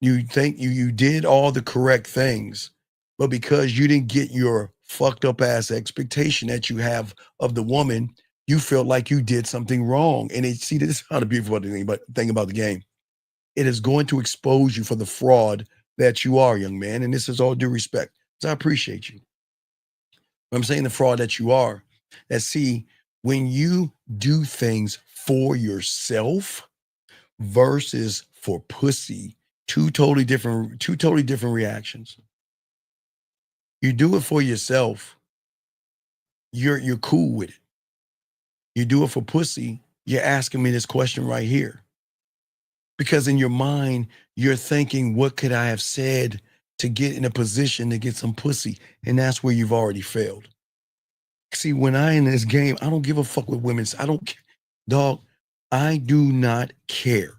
[SPEAKER 14] You think you did all the correct things, but because you didn't get your fucked up ass expectation that you have of the woman, you felt like you did something wrong. And see, this is how the beautiful thing about the game. It is going to expose you for the fraud that you are, young man. And this is all due respect. So I appreciate you. I'm saying the fraud that you are. That see, when you do things for yourself versus for pussy, two totally different reactions. You do it for yourself, you're cool with it. You do it for pussy, you're asking me this question right here. Because in your mind, you're thinking, what could I have said to get in a position to get some pussy? And that's where you've already failed. See, when I in this game, I don't give a fuck with women. Dog, I do not care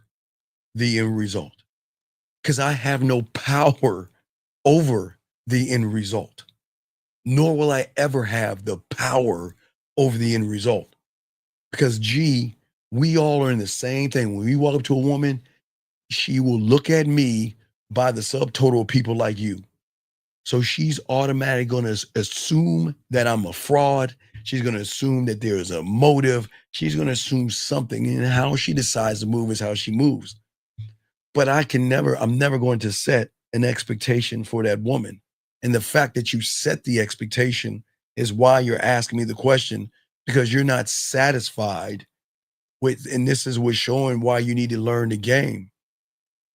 [SPEAKER 14] the end result. Because I have no power over the end result. Nor will I ever have the power over the end result. Because we all are in the same thing. When we walk up to a woman, she will look at me by the subtotal of people like you. So she's automatically going to assume that I'm a fraud. She's going to assume that there is a motive. She's going to assume something, and how she decides to move is how she moves. But I'm never going to set an expectation for that woman. And the fact that you set the expectation is why you're asking me the question, because you're not satisfied with, and this is what's showing why you need to learn the game.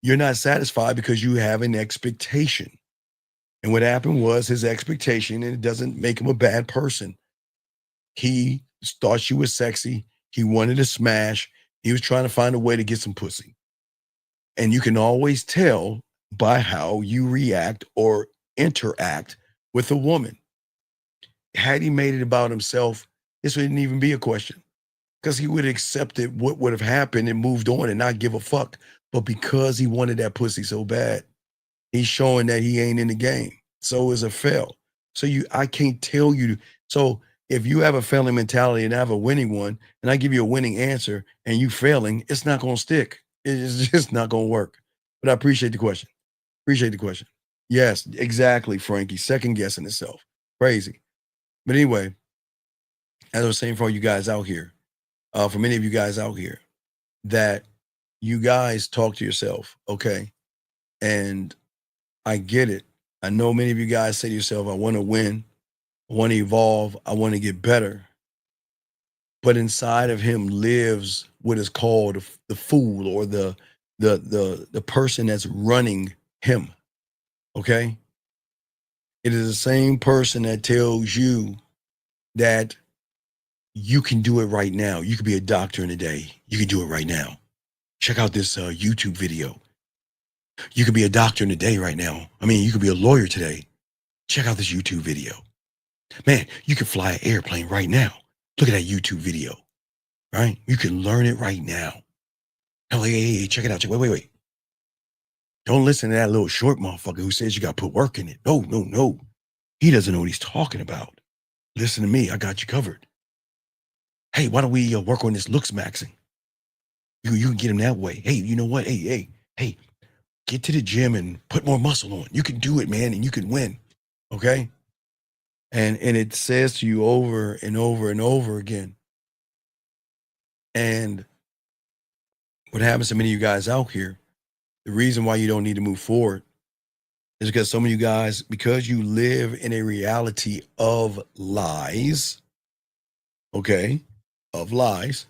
[SPEAKER 14] You're not satisfied because you have an expectation. And what happened was his expectation, and it doesn't make him a bad person. He thought she was sexy. He wanted to smash. He was trying to find a way to get some pussy. And you can always tell by how you react or interact with a woman. Had he made it about himself, this wouldn't even be a question, because he would have accepted what would have happened and moved on and not give a fuck. But because he wanted that pussy so bad, he's showing that he ain't in the game. So is a fail. So I can't tell you. So if you have a failing mentality and I have a winning one, and I give you a winning answer and you failing, it's not going to stick. It's just not going to work. But I appreciate the question. Yes, exactly, Frankie. Second guessing itself. Crazy. But anyway, as I was saying, for all you guys out here, for many of you guys out here, that you guys talk to yourself, okay? And I get it. I know many of you guys say to yourself, I want to win, I want to evolve, I want to get better. But inside of him lives what is called the fool, or the person that's running him. Okay? It is the same person that tells you that you can do it right now. You could be a doctor in a day. You can do it right now. Check out this YouTube video. You could be a doctor in a day right now. I mean, you could be a lawyer today. Check out this YouTube video. Man, you can fly an airplane right now. Look at that YouTube video, right? You can learn it right now. Hey, check it out. Wait. Don't listen to that little short motherfucker who says you got to put work in it. No. He doesn't know what he's talking about. Listen to me. I got you covered. Hey, why don't we work on this looks maxing? You can get him that way. Hey, you know what? Hey, get to the gym and put more muscle on. You can do it, man, and you can win. Okay? And it says to you over and over and over again. And what happens to many of you guys out here, the reason why you don't need to move forward is because some of you guys, because you live in a reality of lies, okay, of lies,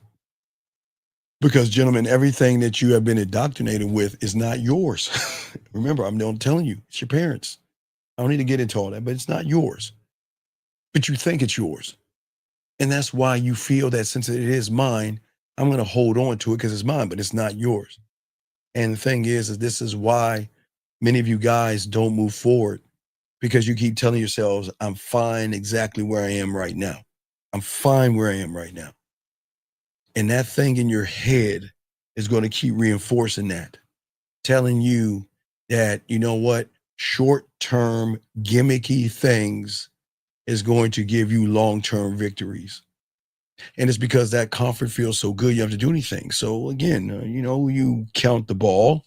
[SPEAKER 14] because, gentlemen, everything that you have been indoctrinated with is not yours. Remember, I'm telling you, it's your parents. I don't need to get into all that, but it's not yours. But you think it's yours. And that's why you feel that since it is mine, I'm going to hold on to it because it's mine, but it's not yours. And the thing is this is why many of you guys don't move forward, because you keep telling yourselves, I'm fine exactly where I am right now. I'm fine where I am right now. And that thing in your head is going to keep reinforcing that, telling you that, you know what, short-term gimmicky things is going to give you long-term victories. And it's because that comfort feels so good, you don't have to do anything. So again, you count the ball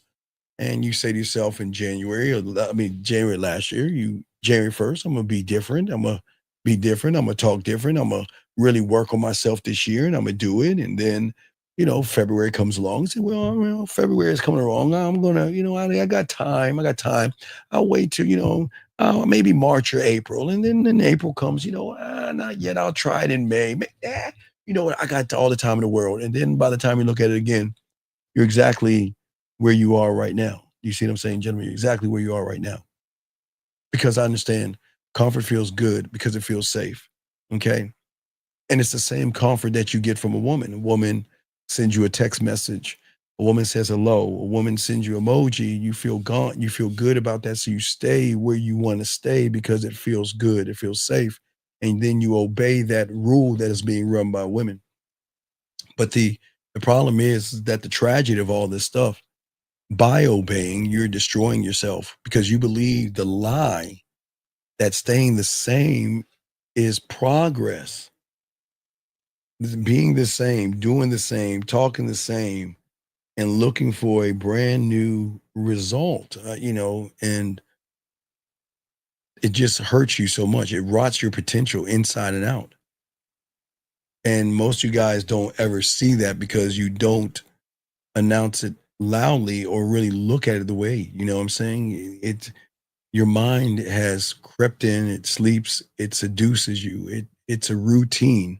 [SPEAKER 14] and you say to yourself in January last year, January 1st, I'm gonna be different. I'm gonna be different. I'm gonna talk different. I'm gonna really work on myself this year, and I'm gonna do it. And then, February comes along and say, well, February is coming along. I'm gonna, I got time. I got time. I'll wait till, maybe March or April. And then April comes, not yet. I'll try it in May. You know what? I got all the time in the world. And then by the time you look at it again, you're exactly where you are right now. You see what I'm saying, gentlemen? You're exactly where you are right now. Because I understand comfort feels good because it feels safe. Okay. And it's the same comfort that you get from a woman. A woman sends you a text message. A woman says hello. A woman sends you emoji. You feel gone. You feel good about that. So you stay where you want to stay because it feels good. It feels safe. And then you obey that rule that is being run by women. But the problem is that the tragedy of all this stuff, by obeying, you're destroying yourself because you believe the lie that staying the same is progress. Being the same, doing the same, talking the same, and looking for a brand new result, and it just hurts you so much. It rots your potential inside and out. And most of you guys don't ever see that because you don't announce it loudly or really look at it the way, you know what I'm saying? Your mind has crept in, it sleeps, it seduces you. It's a routine.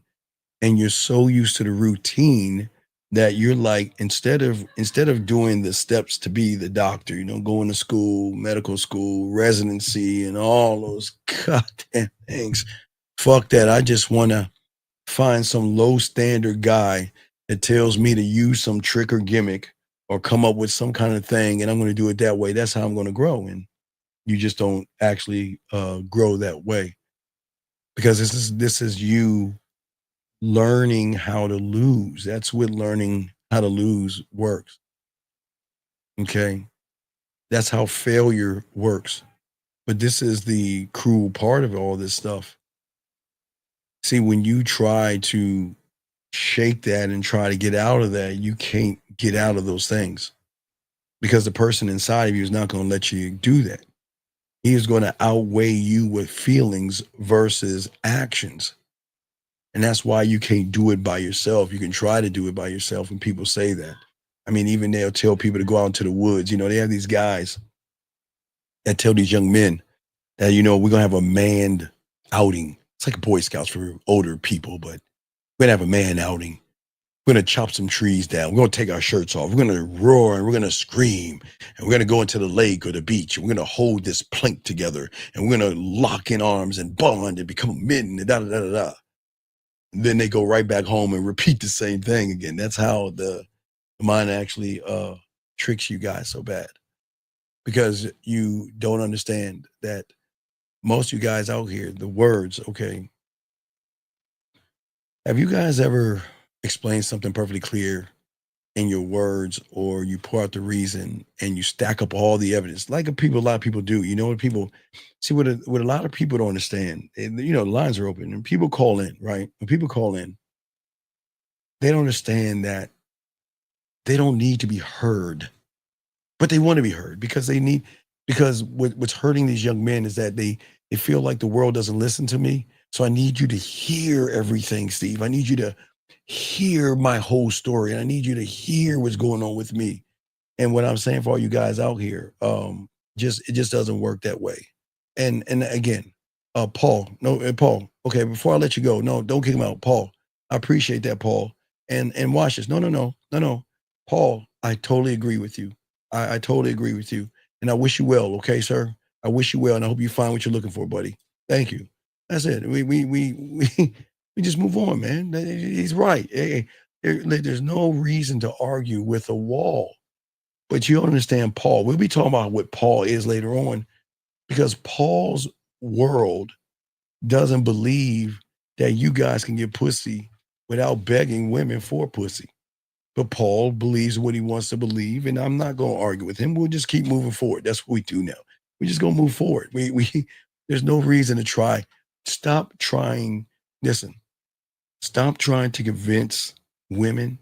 [SPEAKER 14] And you're so used to the routine that you're like, instead of doing the steps to be the doctor, going to school, medical school, residency, and all those goddamn things, fuck that. I just want to find some low standard guy that tells me to use some trick or gimmick or come up with some kind of thing, and I'm going to do it that way. That's how I'm going to grow. And you just don't actually grow that way, because this is you learning how to lose. That's what learning how to lose works. Okay. That's how failure works. But this is the cruel part of all this stuff. See, when you try to shake that and try to get out of that, you can't get out of those things, because the person inside of you is not going to let you do that. He is going to outweigh you with feelings versus actions. And that's why you can't do it by yourself. You can try to do it by yourself, and people say that. I mean, even they'll tell people to go out into the woods. They have these guys that tell these young men that, we're going to have a manned outing. It's like Boy Scouts for older people, but we're going to have a man outing. We're going to chop some trees down. We're going to take our shirts off. We're going to roar and we're going to scream. And we're going to go into the lake or the beach. And we're going to hold this plank together. And we're going to lock in arms and bond and become men and da-da-da-da-da. Then they go right back home and repeat the same thing again. That's how the mind actually tricks you guys so bad, because you don't understand that most of you guys out here, the words, okay. Have you guys ever explained something perfectly clear in your words, or you pour out the reason and you stack up all the evidence like a lot of people do? What people see, what a lot of people don't understand, and, the lines are open and people call in, right? When people call in, they don't understand that they don't need to be heard, but they want to be heard because what's hurting these young men is that they feel like the world doesn't listen to me. So I need you to hear everything, Steve. I need you to hear my whole story. And I need you to hear what's going on with me. And what I'm saying for all you guys out here, it just doesn't work that way. And again, Paul, Paul, okay, before I let you go, no, don't kick him out, Paul. I appreciate that, Paul. And watch this. No. Paul, I totally agree with you. I totally agree with you. And I wish you well, okay, sir? I wish you well, and I hope you find what you're looking for, buddy. Thank you. That's it. We just move on, man. He's right. There's no reason to argue with a wall. But you don't understand Paul. We'll be talking about what Paul is later on, because Paul's world doesn't believe that you guys can get pussy without begging women for pussy. But Paul believes what he wants to believe, and I'm not going to argue with him. We'll just keep moving forward. That's what we do now. We're just going to move forward. There's no reason to try. Stop trying. Listen, stop trying to convince women,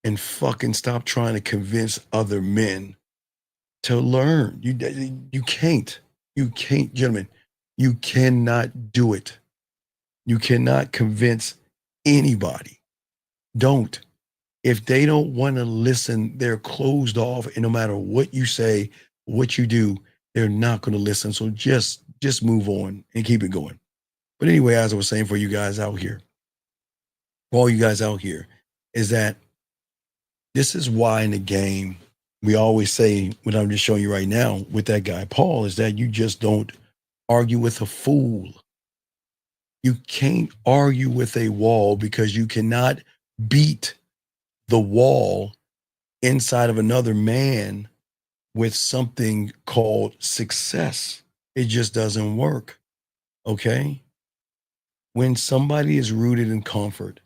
[SPEAKER 14] and fucking stop trying to convince other men to learn. You can't, gentlemen, you cannot do it. You cannot convince anybody. Don't. If they don't want to listen, they're closed off, and no matter what you say, what you do, they're not going to listen. So just move on and keep it going. But anyway, as I was saying, for you guys out here, for all you guys out here, is that this is why in the game we always say, what I'm just showing you right now with that guy Paul, is that you just don't argue with a fool. You can't argue with a wall, because you cannot beat the wall inside of another man with something called success. It just doesn't work. Okay? When somebody is rooted in comfort,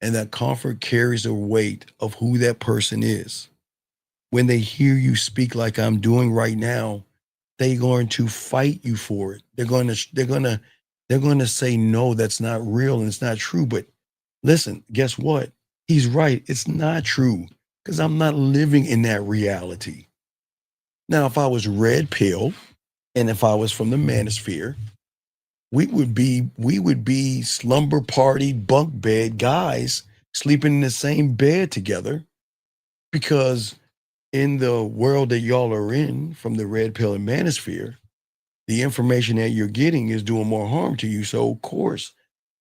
[SPEAKER 14] and that comfort carries the weight of who that person is, when they hear you speak like I'm doing right now, they're going to fight you for it. They're going to say, no, that's not real and it's not true. But listen, guess what? He's right. It's not true, because I'm not living in that reality. Now, if I was red pill, and if I was from the manosphere, we would be slumber party, bunk bed guys sleeping in the same bed together, because in the world that y'all are in, from the red pill and manosphere, the information that you're getting is doing more harm to you. So of course,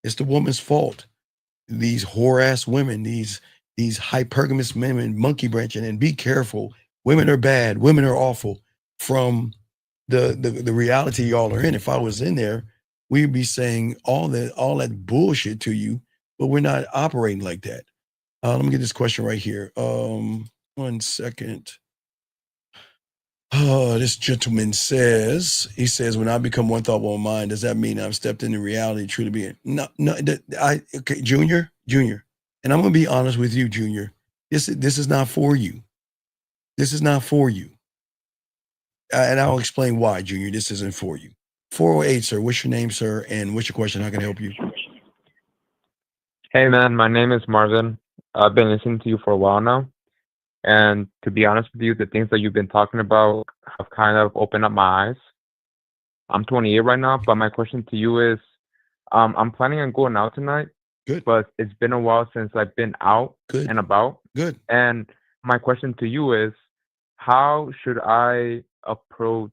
[SPEAKER 14] it's the woman's fault. These whore-ass women, these hypergamous women, monkey branching, and be careful. Women are bad. Women are awful. From the reality y'all are in. If I was in there, we'd be saying all that bullshit to you, but we're not operating like that. Let me get this question right here. 1 second. This gentleman says, when I become one thought, one mind, does that mean I've stepped into reality, truly being? No, okay, Junior, and I'm going to be honest with you, Junior. This is not for you. This is not for you. And I'll explain why, Junior, this isn't for you. 408, sir. What's your name, sir? And what's your question? How can I help you?
[SPEAKER 16] Hey, man, my name is Marvin. I've been listening to you for a while now. And to be honest with you, the things that you've been talking about have kind of opened up my eyes. I'm 28 right now, but my question to you is, I'm planning on going out tonight.
[SPEAKER 14] Good.
[SPEAKER 16] But it's been a while since I've been out and about.
[SPEAKER 14] Good.
[SPEAKER 16] And my question to you is, how should I approach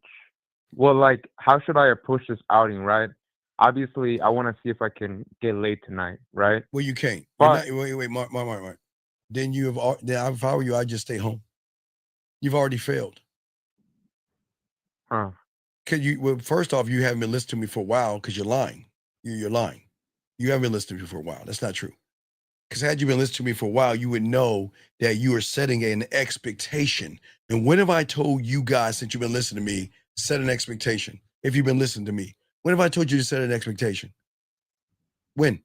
[SPEAKER 16] this outing, right? Obviously, I want to see if I can get laid tonight, right?
[SPEAKER 14] Well, you can't.
[SPEAKER 16] But,
[SPEAKER 14] wait, Mark. Then if I were you, I'd just stay home. You've already failed.
[SPEAKER 16] Huh.
[SPEAKER 14] First off, you haven't been listening to me for a while, because you're lying. You're lying. You haven't been listening to me for a while. That's not true. Because had you been listening to me for a while, you would know that you are setting an expectation. And when have I told you guys, since you've been listening to me, set an expectation? If you've been listening to me, when have I told you to set an expectation? When?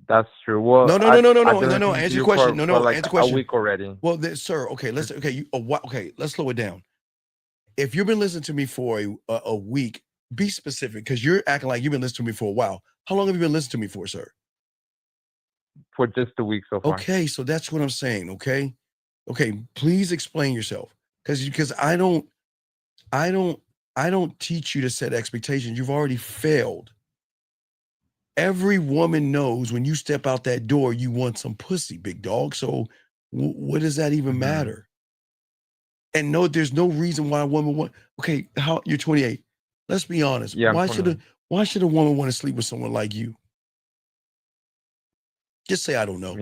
[SPEAKER 16] That's true. Well,
[SPEAKER 14] no. Answer your question. Answer the question.
[SPEAKER 16] A week already.
[SPEAKER 14] Well, sir. Okay, let's slow it down. If you've been listening to me for a week, be specific, because you're acting like you've been listening to me for a while. How long have you been listening to me for, sir?
[SPEAKER 16] For just a week so far.
[SPEAKER 14] Okay, so that's what I'm saying. Okay, please explain yourself, because I don't teach you to set expectations. You've already failed. Every woman knows when you step out that door, you want some pussy, big dog. So what does that even matter? And no, there's no reason why a woman want. Okay, how you're 28? Let's be honest.
[SPEAKER 16] Yeah,
[SPEAKER 14] why should a woman want to sleep with someone like you? Just say I don't know.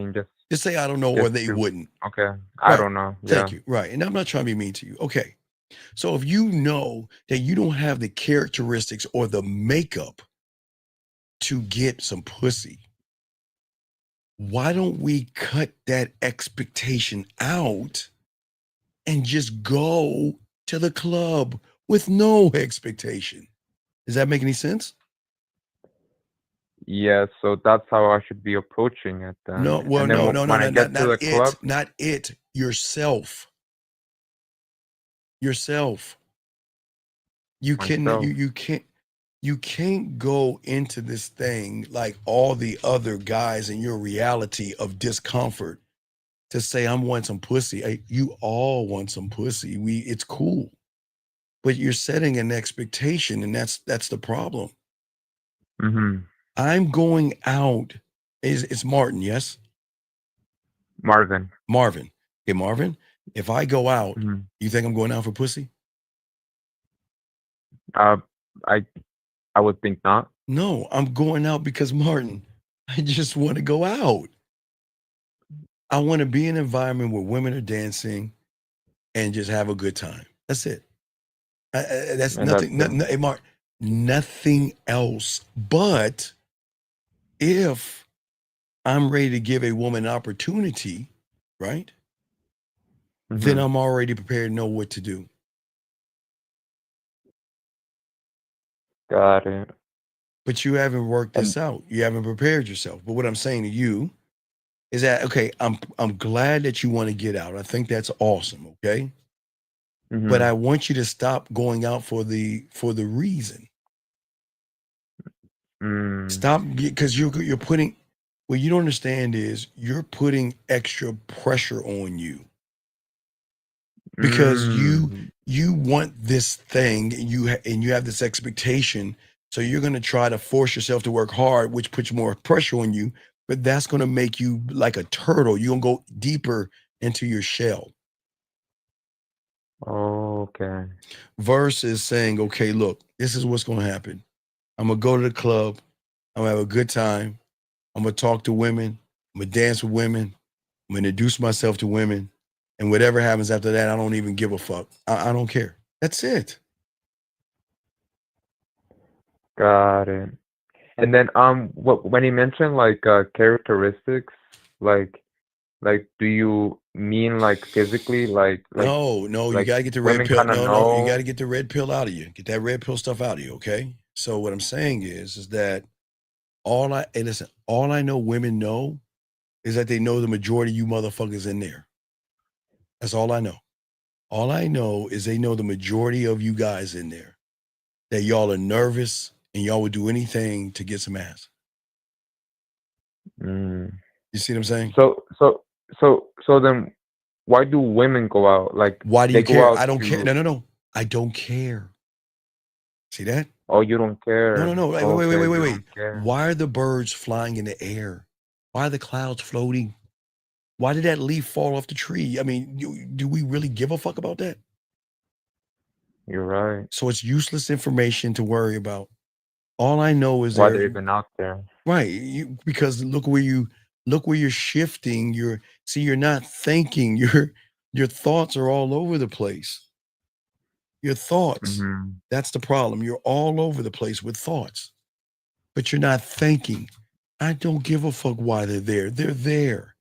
[SPEAKER 14] Just say I don't know, or they wouldn't.
[SPEAKER 16] Okay, I don't know.
[SPEAKER 14] Thank you. Right, and I'm not trying to be mean to you. Okay, so if you know that you don't have the characteristics or the makeup to get some pussy, why don't we cut that expectation out and just go to the club with no expectation? Does that make any sense?
[SPEAKER 16] Yeah, so that's how I should be approaching it then.
[SPEAKER 14] No, well, no, not it. Yourself. You can't go into this thing like all the other guys in your reality of discomfort to say I want some pussy. You all want some pussy. It's cool, but you're setting an expectation, and that's the problem.
[SPEAKER 16] Mm-hmm.
[SPEAKER 14] I'm going out. It's Martin, yes?
[SPEAKER 16] Marvin.
[SPEAKER 14] Hey, Marvin, if I go out, you think I'm going out for pussy?
[SPEAKER 16] I would think not.
[SPEAKER 14] No, I'm going out because, Martin, I just want to go out. I want to be in an environment where women are dancing and just have a good time. That's it. That's
[SPEAKER 16] And
[SPEAKER 14] nothing.
[SPEAKER 16] that's it.
[SPEAKER 14] Hey, Mark, nothing else. But if I'm ready to give a woman an opportunity, right? Then I'm already prepared to know what to do.
[SPEAKER 16] Got it.
[SPEAKER 14] But you haven't worked this out. You haven't prepared yourself. But what I'm saying to you is that, okay, I'm glad that you want to get out. I think that's awesome, okay? But I want you to stop going out for the reason. Stop, because you're putting, what you don't understand is you're putting extra pressure on you. Because you want this thing, and you have this expectation, so you're going to try to force yourself to work hard, which puts more pressure on you, but that's going to make you like a turtle. You're going to go deeper into your shell.
[SPEAKER 16] Okay.
[SPEAKER 14] Versus saying, okay, look, this is what's going to happen. I'm going to go to the club. I'm going to have a good time. I'm going to talk to women. I'm going to dance with women. I'm going to introduce myself to women. And whatever happens after that, I don't even give a fuck. I don't care. That's it.
[SPEAKER 16] Got it. And then when you mentioned like characteristics, like do you mean like physically, like
[SPEAKER 14] No,
[SPEAKER 16] like
[SPEAKER 14] you gotta get the red
[SPEAKER 16] women
[SPEAKER 14] pill.
[SPEAKER 16] kind of
[SPEAKER 14] No, you
[SPEAKER 16] know?
[SPEAKER 14] gotta get the red pill out of you. Get that red pill stuff out of you, okay? So what I'm saying is that all I know women know is that they know the majority of you motherfuckers in there. That's all I know. All I know is they know the majority of you guys in there, that y'all are nervous and y'all would do anything to get some ass. You see what I'm saying?
[SPEAKER 16] So then why do women go out? Like,
[SPEAKER 14] why do
[SPEAKER 16] they
[SPEAKER 14] you
[SPEAKER 16] go
[SPEAKER 14] care?
[SPEAKER 16] out
[SPEAKER 14] I don't care.
[SPEAKER 16] to-
[SPEAKER 14] No. I don't care. See that?
[SPEAKER 16] Oh, you don't care.
[SPEAKER 14] No. Wait,
[SPEAKER 16] Okay, you
[SPEAKER 14] wait.
[SPEAKER 16] don't care.
[SPEAKER 14] Why are the birds flying in the air? Why are the clouds floating? Why did that leaf fall off the tree? I mean, do we really give a fuck about that?
[SPEAKER 16] You're right.
[SPEAKER 14] So it's useless information to worry about. All I know is
[SPEAKER 16] Why they're even out there?
[SPEAKER 14] right, because look where you're shifting. You're not thinking. Your thoughts are all over the place. Your thoughts. That's the problem. You're all over the place with thoughts, but you're not thinking. I don't give a fuck why they're there. They're there.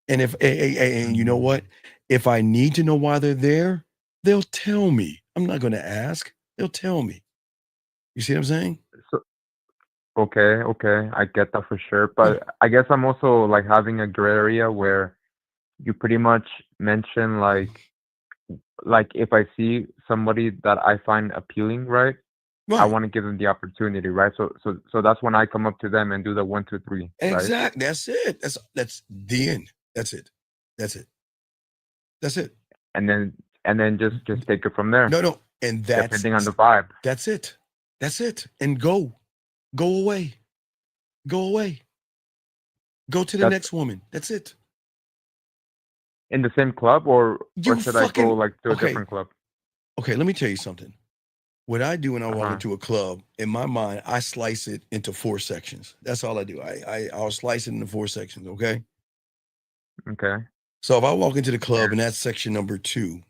[SPEAKER 14] And and you know what? If I need to know why they're there, they'll tell me. I'm not going to ask. They'll tell me. You see what I'm saying?
[SPEAKER 16] Okay, I get that for sure. But I guess I'm also like having a gray area where you pretty much mention like if I see somebody that I find appealing, right? I want to give them the opportunity, right? So that's when I come up to them and do the 1, 2, 3, right?
[SPEAKER 14] Exactly. That's it. That's the end. That's it.
[SPEAKER 16] And then just take it from there.
[SPEAKER 14] No. And that's
[SPEAKER 16] depending on the vibe.
[SPEAKER 14] That's it. And go away. Go to the next woman. That's it.
[SPEAKER 16] In the same club, or should I go like to a different club?
[SPEAKER 14] Okay, let me tell you something. What I do when I walk into a club, in my mind, I slice it into 4 sections. That's all I do. I'll slice it into 4 sections, okay?
[SPEAKER 16] Okay.
[SPEAKER 14] So if I walk into the club and that's section number 2,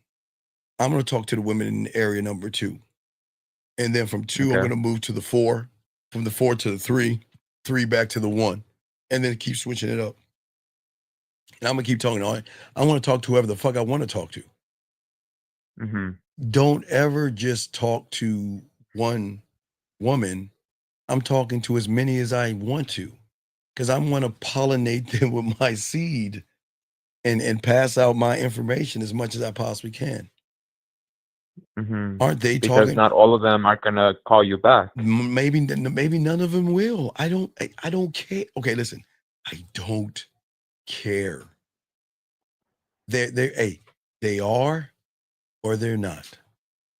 [SPEAKER 14] I'm going to talk to the women in area number 2. And then from 2, I'm going to move to the 4, from the 4 to the 3, 3 back to the 1, and then keep switching it up. And I'm going to keep talking on it. I want to talk to whoever the fuck I want to talk to. Don't ever just talk to one woman. I'm talking to as many as I want to, because I want to pollinate them with my seed and pass out my information as much as I possibly can. Aren't they
[SPEAKER 16] because
[SPEAKER 14] talking?
[SPEAKER 16] not all of them are gonna call you back.
[SPEAKER 14] Maybe none of them will. I don't care. Okay, listen, I don't care. They are or they're not.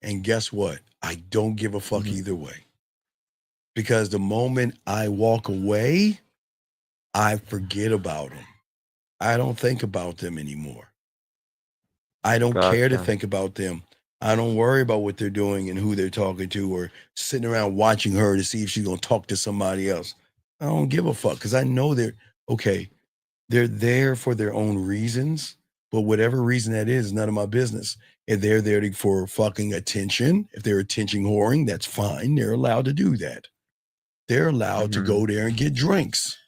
[SPEAKER 14] And guess what? I don't give a fuck either way. Because the moment I walk away, I forget about them. I don't think about them anymore. I don't care to think about them. I don't worry about what they're doing and who they're talking to or sitting around watching her to see if she's going to talk to somebody else. I don't give a fuck because I know they're there for their own reasons, but whatever reason that is none of my business. If they're there for fucking attention, if they're attention whoring, that's fine. They're allowed to do that. They're allowed to go there and get drinks.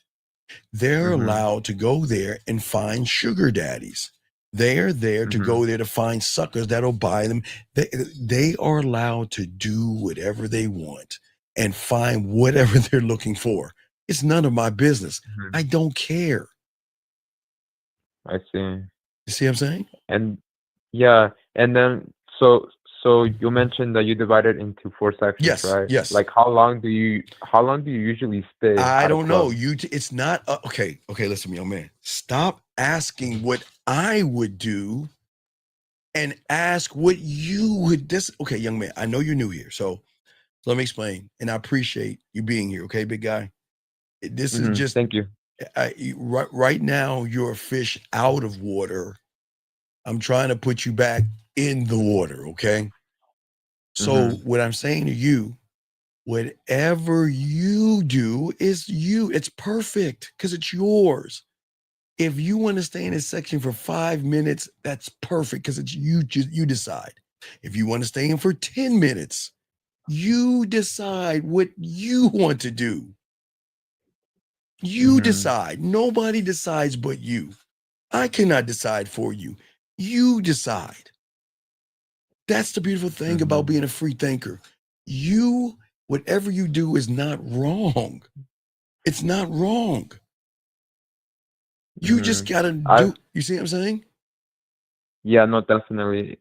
[SPEAKER 14] They're allowed to go there and find sugar daddies. They're there to go there to find suckers that'll buy them. They are allowed to do whatever they want and find whatever they're looking for. It's none of my business. I don't care.
[SPEAKER 16] I see.
[SPEAKER 14] You see what I'm saying?
[SPEAKER 16] And yeah, and then so you mentioned that you divided into 4 sections,
[SPEAKER 14] Yes,
[SPEAKER 16] right?
[SPEAKER 14] yes.
[SPEAKER 16] Like how long do you usually stay?
[SPEAKER 14] I
[SPEAKER 16] at a
[SPEAKER 14] don't know.
[SPEAKER 16] club?
[SPEAKER 14] It's not okay. Listen to me, young man. Stop asking what I would do, and ask what you would. Okay, young man. I know you're new here, so let me explain. And I appreciate you being here. Okay, big guy. This is just.
[SPEAKER 16] Thank you.
[SPEAKER 14] Right now, you're a fish out of water. I'm trying to put you back in the water. Okay. So what I'm saying to you. Whatever you do is you. It's perfect because it's yours. If you want to stay in this section for 5 minutes, that's perfect because it's you. You decide. If you want to stay in for 10 minutes, you decide what you want to do. You decide. Nobody decides but you. I cannot decide for you. You decide. That's the beautiful thing about being a free thinker. Whatever you do is not wrong. It's not wrong. You just gotta do. You see what I'm saying?
[SPEAKER 16] Yeah, no, definitely.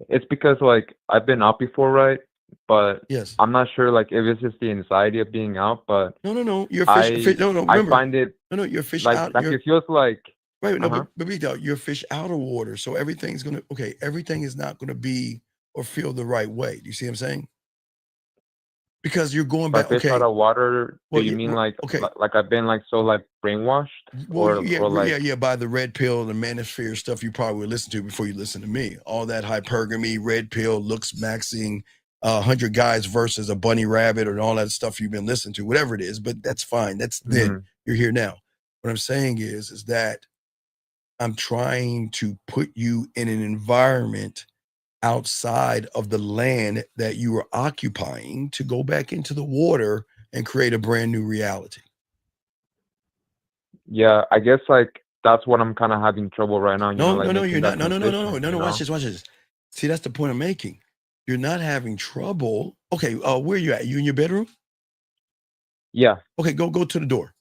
[SPEAKER 16] It's because like I've been out before, right? But
[SPEAKER 14] yes,
[SPEAKER 16] I'm not sure like if it's just the anxiety of being out. But
[SPEAKER 14] no, you're a fish. No,
[SPEAKER 16] I
[SPEAKER 14] remember,
[SPEAKER 16] find it
[SPEAKER 14] you're a fish
[SPEAKER 16] like
[SPEAKER 14] out.
[SPEAKER 16] it feels like
[SPEAKER 14] right. No, but you're a fish out of water. So everything's gonna everything is not gonna be or feel the right way. Do you see what I'm saying? Because you're going back.
[SPEAKER 16] Fish out of water. Do you mean like I've been like so like brainwashed?
[SPEAKER 14] Well, yeah, by the red pill, the manosphere stuff you probably would listen to before you listen to me. All that hypergamy, red pill, looks maxing, 100 guys versus a bunny rabbit, or all that stuff you've been listening to, whatever it is. But that's fine. That's then. You're here now. What I'm saying is that I'm trying to put you in an environment outside of the land that you are occupying to go back into the water and create a brand new reality.
[SPEAKER 16] Yeah, I guess like that's what I'm kind of having trouble right now.
[SPEAKER 14] No, you're not. No. Watch this. See, that's the point I'm making. You're not having trouble. Okay, where are you at? You in your bedroom?
[SPEAKER 16] Yeah.
[SPEAKER 14] Okay, go to the door.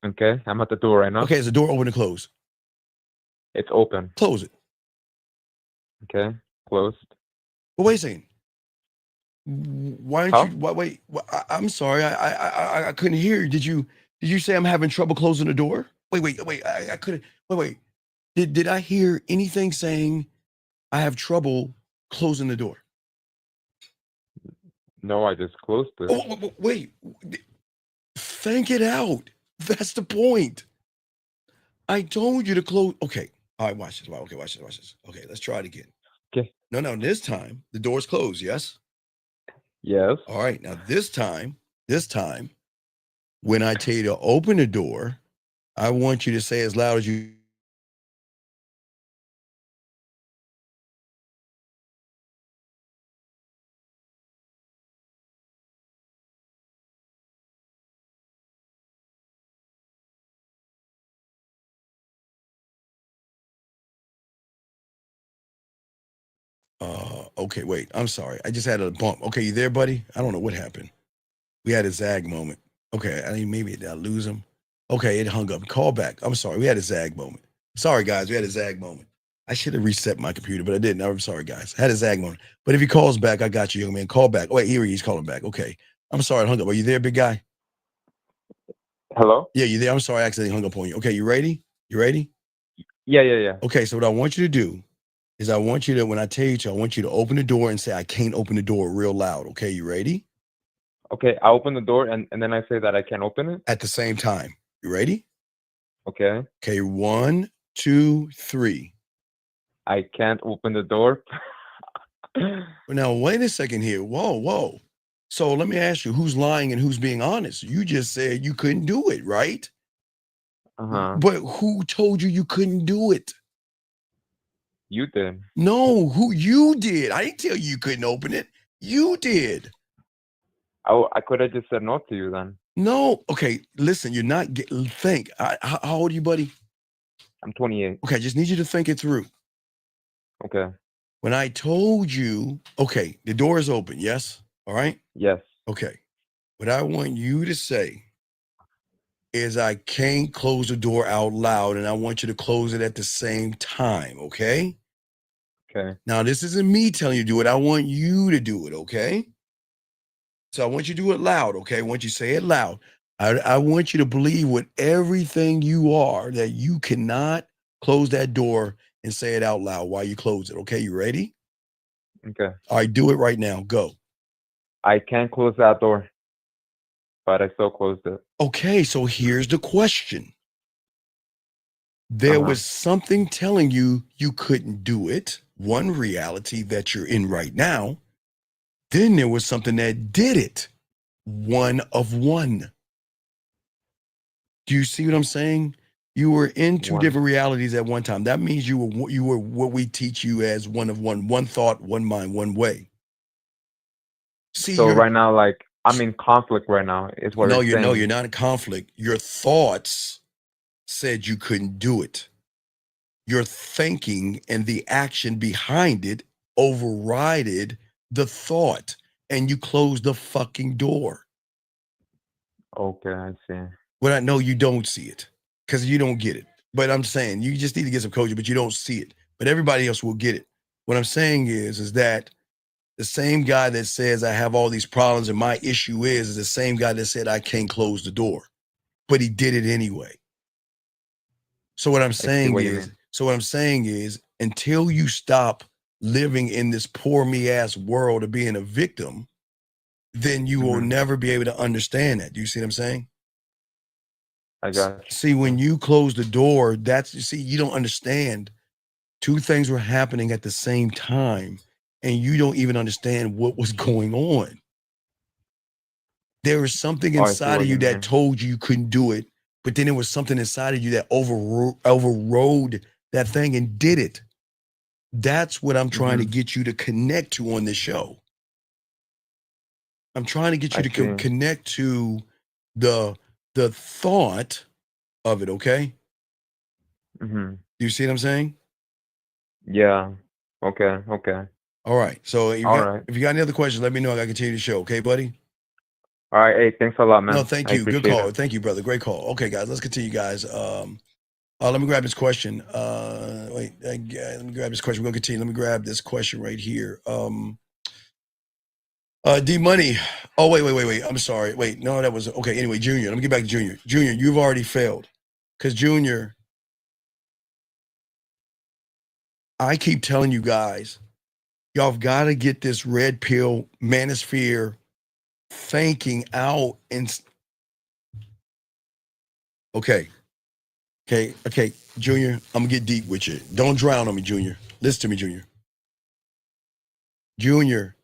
[SPEAKER 16] Okay, I'm at the door right now.
[SPEAKER 14] Okay, is the door open or closed?
[SPEAKER 16] It's open.
[SPEAKER 14] Close it.
[SPEAKER 16] Okay, closed.
[SPEAKER 14] But wait a second. Why aren't you? Wait. I'm sorry. I couldn't hear you. Did you say I'm having trouble closing the door? Wait. I couldn't. Wait. Did I hear anything saying I have trouble closing the door?
[SPEAKER 16] No, I just closed it.
[SPEAKER 14] Oh, wait. Think it out. That's the point. I told you to close. Okay. All right, watch this. Okay, watch this. Okay, let's try it again.
[SPEAKER 16] Okay.
[SPEAKER 14] No, this time the door's closed, yes?
[SPEAKER 16] Yes.
[SPEAKER 14] All right, now this time, when I tell you to open the door, I want you to say as loud as you. Okay, wait. I'm sorry. I just had a bump. Okay, you there, buddy? I don't know what happened. We had a zag moment. Okay, I think maybe did I lose him? Okay, it hung up. Call back. I'm sorry. We had a zag moment. Sorry, guys. We had a zag moment. I should have reset my computer, but I didn't. I'm sorry, guys. I had a zag moment. But if he calls back, I got you, young man. Call back. Oh, wait, here he's calling back. Okay. I'm sorry, I hung up. Are you there, big guy?
[SPEAKER 16] Hello?
[SPEAKER 14] Yeah, you there? I'm sorry, I accidentally hung up on you. Okay, you ready? You ready?
[SPEAKER 16] Yeah.
[SPEAKER 14] Okay, so what I want you to do is I want you to, when I tell you to, I want you to open the door and say, I can't open the door real loud. Okay, you ready?
[SPEAKER 16] Okay, I open the door and then I say that I can't open it.
[SPEAKER 14] At the same time. You ready?
[SPEAKER 16] Okay.
[SPEAKER 14] Okay, 1, 2, 3.
[SPEAKER 16] I can't open the door.
[SPEAKER 14] Now, wait a second here. Whoa. So let me ask you, who's lying and who's being honest? You just said you couldn't do it, right?
[SPEAKER 16] Uh-huh.
[SPEAKER 14] But who told you you couldn't do it?
[SPEAKER 16] You did.
[SPEAKER 14] No, who you did. I didn't tell you couldn't open it. You did.
[SPEAKER 16] I could have just said no to you then.
[SPEAKER 14] No. Okay, listen, you're not think. How old are you, buddy?
[SPEAKER 16] I'm 28.
[SPEAKER 14] Okay, I just need you to think it through.
[SPEAKER 16] Okay.
[SPEAKER 14] When I told you, okay, the door is open, yes? All right?
[SPEAKER 16] Yes.
[SPEAKER 14] Okay. What I want you to say is I can't close the door out loud, and I want you to close it at the same time, okay?
[SPEAKER 16] Okay.
[SPEAKER 14] Now, this isn't me telling you to do it. I want you to do it, okay? So I want you to do it loud, okay? Once you say it loud, I want you to believe with everything you are that you cannot close that door and say it out loud while you close it, okay? You ready?
[SPEAKER 16] Okay.
[SPEAKER 14] All right, do it right now. Go.
[SPEAKER 16] I can't close that door, but I still closed it.
[SPEAKER 14] Okay, so here's the question. There was something telling you you couldn't do it, one reality that you're in right now. Then there was something that did it, one of one. Do you see what I'm saying? You were in two different realities at one time. That means you were what we teach you as one of one thought, one mind, one way. See,
[SPEAKER 16] so right now, like I'm in conflict right now. Is what you're saying.
[SPEAKER 14] No, you're not in conflict. Your thoughts said you couldn't do it. Your thinking and the action behind it overrided the thought, and you closed the fucking door.
[SPEAKER 16] Okay, I see.
[SPEAKER 14] Well, I know you don't see it because you don't get it. But I'm saying you just need to get some coaching, but you don't see it. But everybody else will get it. What I'm saying is that the same guy that says I have all these problems and my issue is the same guy that said I can't close the door, but he did it anyway. So what I'm saying is, until you stop living in this poor me ass world of being a victim, then you will never be able to understand that. Do you see what I'm saying?
[SPEAKER 16] I got you.
[SPEAKER 14] See, when you close the door, you don't understand. Two things were happening at the same time, and you don't even understand what was going on. There was something inside of you that told you couldn't do it, but then there was something inside of you that overrode that thing and did it. That's what I'm trying to get you to connect to on this show. I'm trying to get you to connect to the thought of it, okay? Do you see what I'm saying?
[SPEAKER 16] Yeah. Okay.
[SPEAKER 14] All right. So if you got any other questions, let me know. I gotta continue the show, okay, buddy?
[SPEAKER 16] All right. Hey, thanks a lot, man.
[SPEAKER 14] No, thank you. Good call. Thank you, brother. Great call. Okay, guys, let's continue, guys. Let me grab this question. Let me grab this question. We're gonna continue. Let me grab this question right here. D Money. Oh, wait. I'm sorry. Wait, no, that was okay. Anyway, Junior. Let me get back to Junior. Junior, you've already failed. Because Junior, I keep telling you guys, y'all have got to get this red pill manosphere thinking out and okay, Junior, I'm gonna get deep with you. Don't drown on me, Junior. Listen to me, Junior. Junior,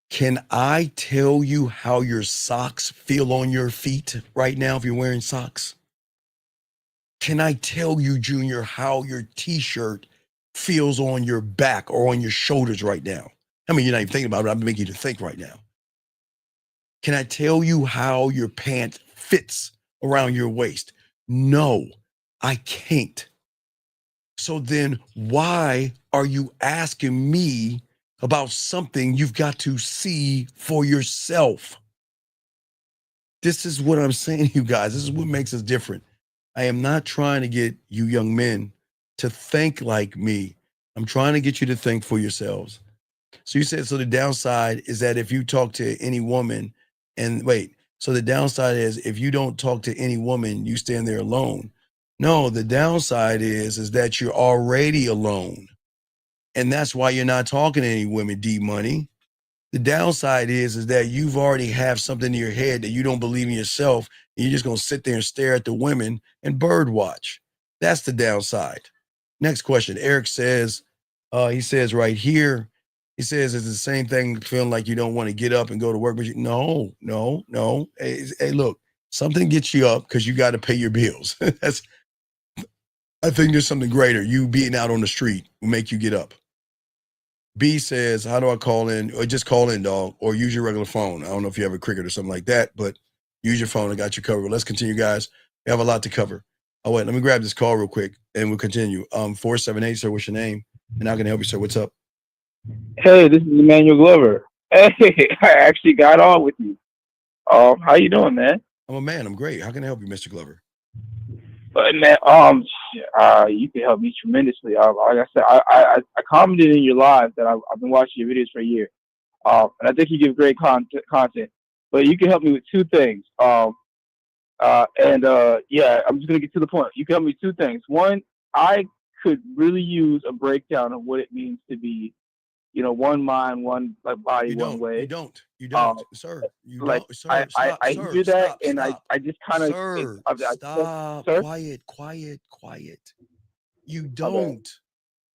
[SPEAKER 14] can I tell you how your socks feel on your feet right now if you're wearing socks? Can I tell you, Junior, how your t-shirt feels on your back or on your shoulders right now? I mean, you're not even thinking about it. I'm making you to think right now. Can I tell you how your pant fits around your waist? No, I can't. So then why are you asking me about something you've got to see for yourself? This is what I'm saying to you guys. This is what makes us different. I am not trying to get you young men to think like me. I'm trying to get you to think for yourselves. So you said, so the downside is that if you talk to any woman so the downside is if you don't talk to any woman, you stand there alone. No, the downside is that you're already alone. And that's why you're not talking to any women, D Money. The downside is that you've already have something in your head that you don't believe in yourself, and you're just gonna sit there and stare at the women and bird watch. That's the downside. Next question. Eric says, he says right here, he says it's the same thing feeling like you don't want to get up and go to work, but you no. Hey, look, something gets you up because you got to pay your bills. I think there's something greater. You being out on the street will make you get up. B says, how do I call in? Or just call in, dog, or use your regular phone. I don't know if you have a Cricket or something like that, but use your phone. I got you covered. Let's continue, guys. We have a lot to cover. Oh, wait, let me grab this call real quick and we'll continue. 478, sir, what's your name? And how can I help you, sir? What's up?
[SPEAKER 17] Hey, this is Emmanuel Glover. Hey, I actually got on with you. How you doing, man?
[SPEAKER 14] I'm a man. I'm great. How can I help you, Mr. Glover?
[SPEAKER 17] But man, you can help me tremendously. Like I said, I commented in your live that I've been watching your videos for a year, and I think you give great content. But you can help me with two things. Yeah, I'm just gonna get to the point. You can help me with two things. One, I could really use a breakdown of what it means to be, one mind, one body, one way.
[SPEAKER 14] You don't, sir. You
[SPEAKER 17] like
[SPEAKER 14] don't, sir.
[SPEAKER 17] I,
[SPEAKER 14] Stop,
[SPEAKER 17] I
[SPEAKER 14] sir.
[SPEAKER 17] hear that,
[SPEAKER 14] Stop,
[SPEAKER 17] and
[SPEAKER 14] stop.
[SPEAKER 17] I just kind of
[SPEAKER 14] Sir, stop.
[SPEAKER 17] sir?
[SPEAKER 14] Quiet. You don't.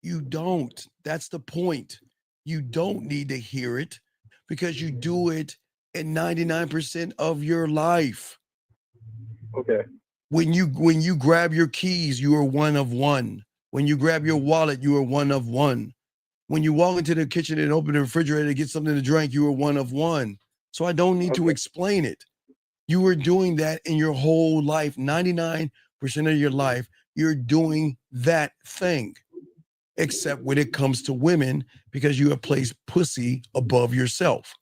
[SPEAKER 14] You don't. That's the point. You don't need to hear it because you do it in 99% of your life.
[SPEAKER 17] Okay.
[SPEAKER 14] When you grab your keys, you are one of one. When you grab your wallet, you are one of one. When you walk into the kitchen and open the refrigerator to get something to drink, you are one of one. So I don't need to explain it. You were doing that in your whole life. 99% of your life, you're doing that thing. Except when it comes to women, because you have placed pussy above yourself.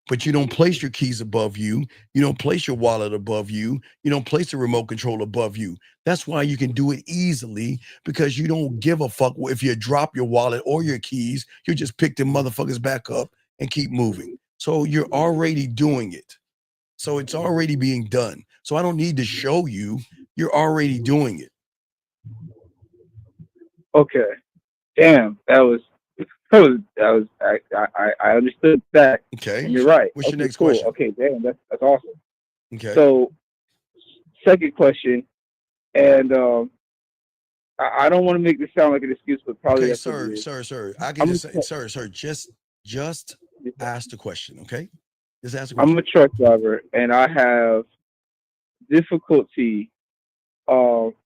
[SPEAKER 14] But you don't place your keys above you. You don't place your wallet above you. You don't place the remote control above you. That's why you can do it easily, because you don't give a fuck if you drop your wallet or your keys. You just pick them motherfuckers back up and keep moving. So you're already doing it. So it's already being done. So I don't need to show you. You're already doing it.
[SPEAKER 17] Okay. Damn, I understood that.
[SPEAKER 14] Okay.
[SPEAKER 17] And you're right.
[SPEAKER 14] What's your next question?
[SPEAKER 17] Okay, damn, that's awesome.
[SPEAKER 14] Okay.
[SPEAKER 17] So, second question, and I don't want to make this sound like an excuse, but probably
[SPEAKER 14] okay,
[SPEAKER 17] that's what it is.
[SPEAKER 14] sir. I can just say, sir, just ask the question, okay? Just ask the question.
[SPEAKER 17] I'm a truck driver, and I have difficulty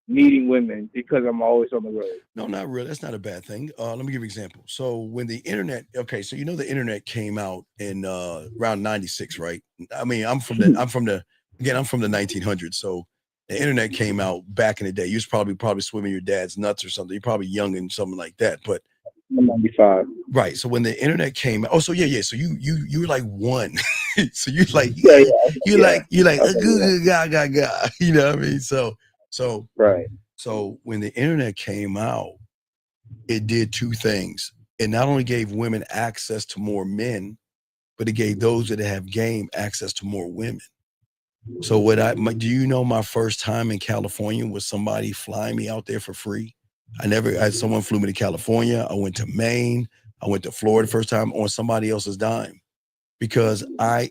[SPEAKER 17] meeting women because I'm always on the road.
[SPEAKER 14] No, not really. That's not a bad thing. Let me give you an example. So when the internet, so the internet came out in around 96, right? I mean, I'm from the 1900s. So the internet came out back in the day. You was probably swimming your dad's nuts or something. You're probably young and something like that. But
[SPEAKER 17] 95.
[SPEAKER 14] Right. So when the internet came out, so yeah. So you were like one. So you like gaga. You know what I mean? So
[SPEAKER 17] right.
[SPEAKER 14] So when the internet came out, it did two things. It not only gave women access to more men, but it gave those that have game access to more women. So do you know my first time in California was somebody flying me out there for free? Someone flew me to California. I went to Maine. I went to Florida first time on somebody else's dime because I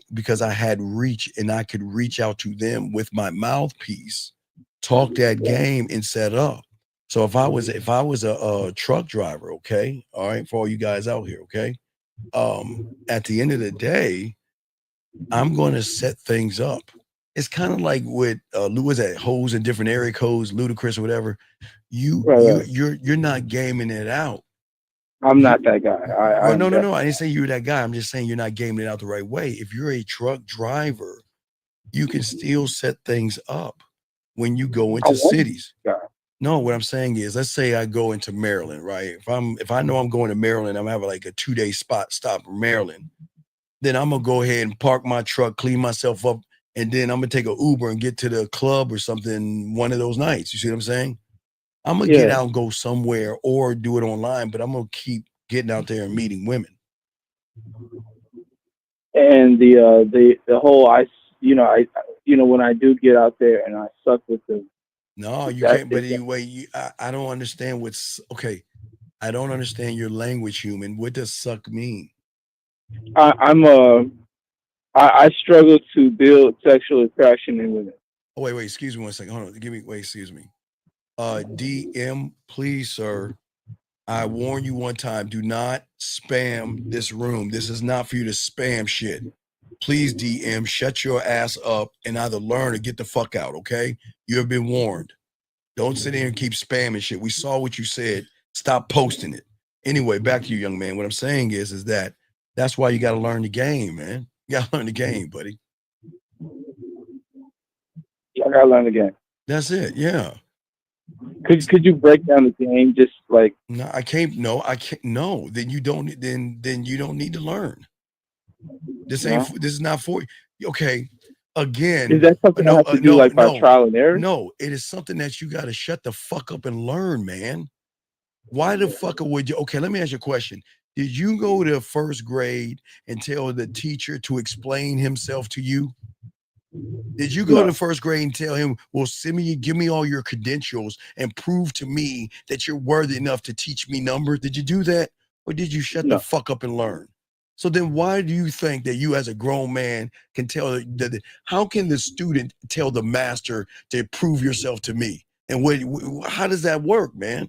[SPEAKER 14] had reach and I could reach out to them with my mouthpiece, talk that game and set up. So if I was a truck driver, okay, all right, for all you guys out here, okay, at the end of the day, I'm going to set things up. It's kind of like with was that hoes in different area codes, Ludacris or whatever. You're not gaming it out.
[SPEAKER 17] I'm not that guy.
[SPEAKER 14] No. I didn't say you're that guy. I'm just saying you're not gaming it out the right way. If you're a truck driver, you can still set things up when you go into cities. No, what I'm saying is, let's say I go into Maryland, right? If I know I'm going to Maryland, I'm having like a 2-day stop in Maryland, then I'm gonna go ahead and park my truck, clean myself up, and then I'm gonna take an Uber and get to the club or something one of those nights. You see what I'm saying? I'm gonna get out and go somewhere or do it online, but I'm gonna keep getting out there and meeting women.
[SPEAKER 17] And the whole when I do get out there and I suck with the
[SPEAKER 14] No, you can't. But anyway, I don't understand what's okay. I don't understand your language, human. What does suck mean?
[SPEAKER 17] I struggle to build sexual attraction in women.
[SPEAKER 14] Oh, wait, excuse me 1 second. Hold on. Excuse me. DM, please, sir. I warn you one time, do not spam this room. This is not for you to spam shit. Please, DM, shut your ass up and either learn or get the fuck out, okay? You have been warned. Don't sit here and keep spamming shit. We saw what you said. Stop posting it. Anyway, back to you, young man. What I'm saying is that's why you got to learn the game, man. You got to learn the game, buddy.
[SPEAKER 17] Yeah, I got to learn the game.
[SPEAKER 14] That's it, yeah.
[SPEAKER 17] Could you break down the game just like?
[SPEAKER 14] No, I can't. No, I can't. No, then you don't. Then you don't need to learn. This ain't. No. This is not for you. Okay. Again,
[SPEAKER 17] is that something I have to do by trial and error?
[SPEAKER 14] No, it is something that you got to shut the fuck up and learn, man. Why the fuck would you? Okay, let me ask you a question. Did you go to first grade and tell the teacher to explain himself to you? Did you go to first grade and tell him, well, give me all your credentials and prove to me that you're worthy enough to teach me numbers? Did you do that? Or did you shut the fuck up and learn? So then why do you think that you as a grown man can tell that? How can the student tell the master to prove yourself to me? And how does that work, man?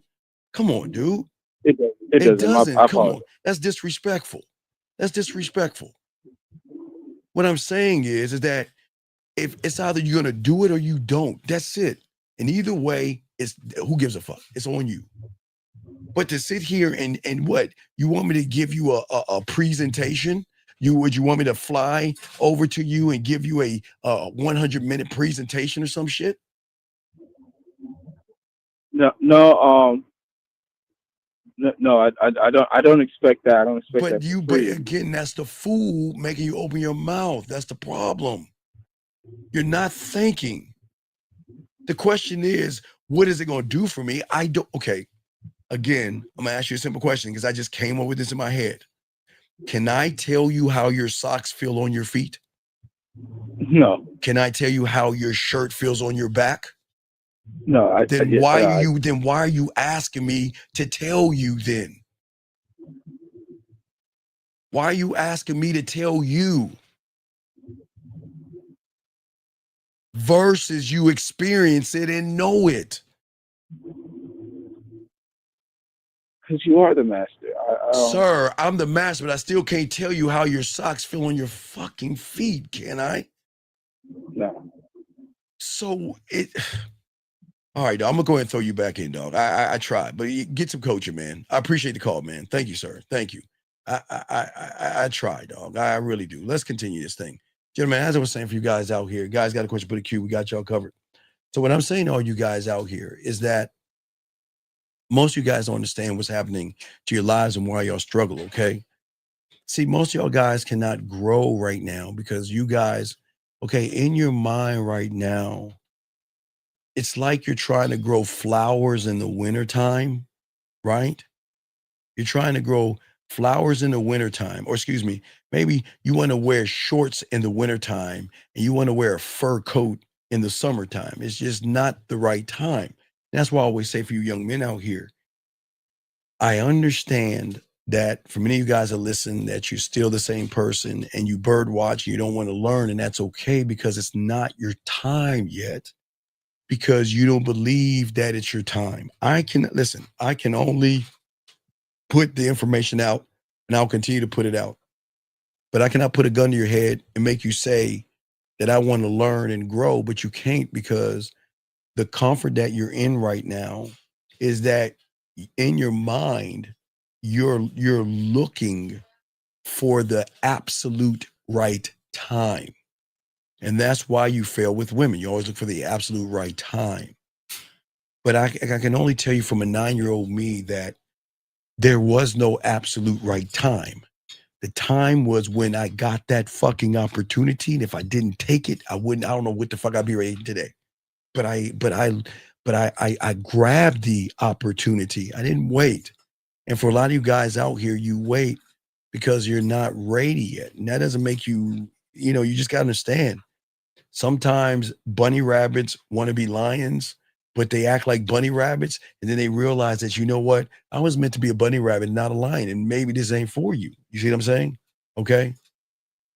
[SPEAKER 14] Come on, dude.
[SPEAKER 17] It doesn't.
[SPEAKER 14] Come on. That's disrespectful. That's disrespectful. What I'm saying is that if it's either you're going to do it or you don't, that's it. And either way, who gives a fuck? It's on you. But to sit here and what? You want me to give you a presentation? Would you want me to fly over to you and give you a 100-minute presentation or some shit?
[SPEAKER 17] No, I don't expect that. I don't expect that.
[SPEAKER 14] But again, that's the fool making you open your mouth. That's the problem. You're not thinking. The question is, what is it going to do for me? Okay. Again, I'm going to ask you a simple question because I just came up with this in my head. Can I tell you how your socks feel on your feet?
[SPEAKER 17] No.
[SPEAKER 14] Can I tell you how your shirt feels on your back?
[SPEAKER 17] No.
[SPEAKER 14] Why are you asking me to tell you then? Why are you asking me to tell you? Versus you experience it and know it.
[SPEAKER 17] Because you are the master.
[SPEAKER 14] Sir, I'm the master, but I still can't tell you how your socks feel on your fucking feet, can I?
[SPEAKER 17] No.
[SPEAKER 14] So all right, dog, I'm gonna go ahead and throw you back in, dog. I tried, but get some coaching, man. I appreciate the call, man. Thank you, sir. Thank you. I tried, dog. I really do. Let's continue this thing. Gentlemen, as I was saying for you guys out here, guys got a question, put a Q, we got y'all covered. So what I'm saying to all you guys out here is that most of you guys don't understand what's happening to your lives and why y'all struggle, okay? See, most of y'all guys cannot grow right now because you guys, okay, in your mind right now, it's like you're trying to grow flowers in the wintertime, right? You're trying to grow flowers in the wintertime, or excuse me, maybe you want to wear shorts in the wintertime and you want to wear a fur coat in the summertime. It's just not the right time. That's why I always say for you young men out here, I understand that for many of you guys that listen, that you're still the same person and you bird watch, you don't want to learn, and that's okay because it's not your time yet because you don't believe that it's your time. I can only put the information out and I'll continue to put it out. But I cannot put a gun to your head and make you say that I want to learn and grow, but you can't because the comfort that you're in right now is that in your mind, you're looking for the absolute right time. And that's why you fail with women. You always look for the absolute right time. But I can only tell you from a 9-year-old me that there was no absolute right time. The time was when I got that fucking opportunity. And if I didn't take it, I don't know what the fuck I'd be raising today. But I grabbed the opportunity. I didn't wait. And for a lot of you guys out here, you wait because you're not ready yet. And that doesn't make you, you just got to understand. Sometimes bunny rabbits want to be lions but they act like bunny rabbits, and then they realize that, you know what, I was meant to be a bunny rabbit, not a lion, and maybe this ain't for you. You see what I'm saying? Okay,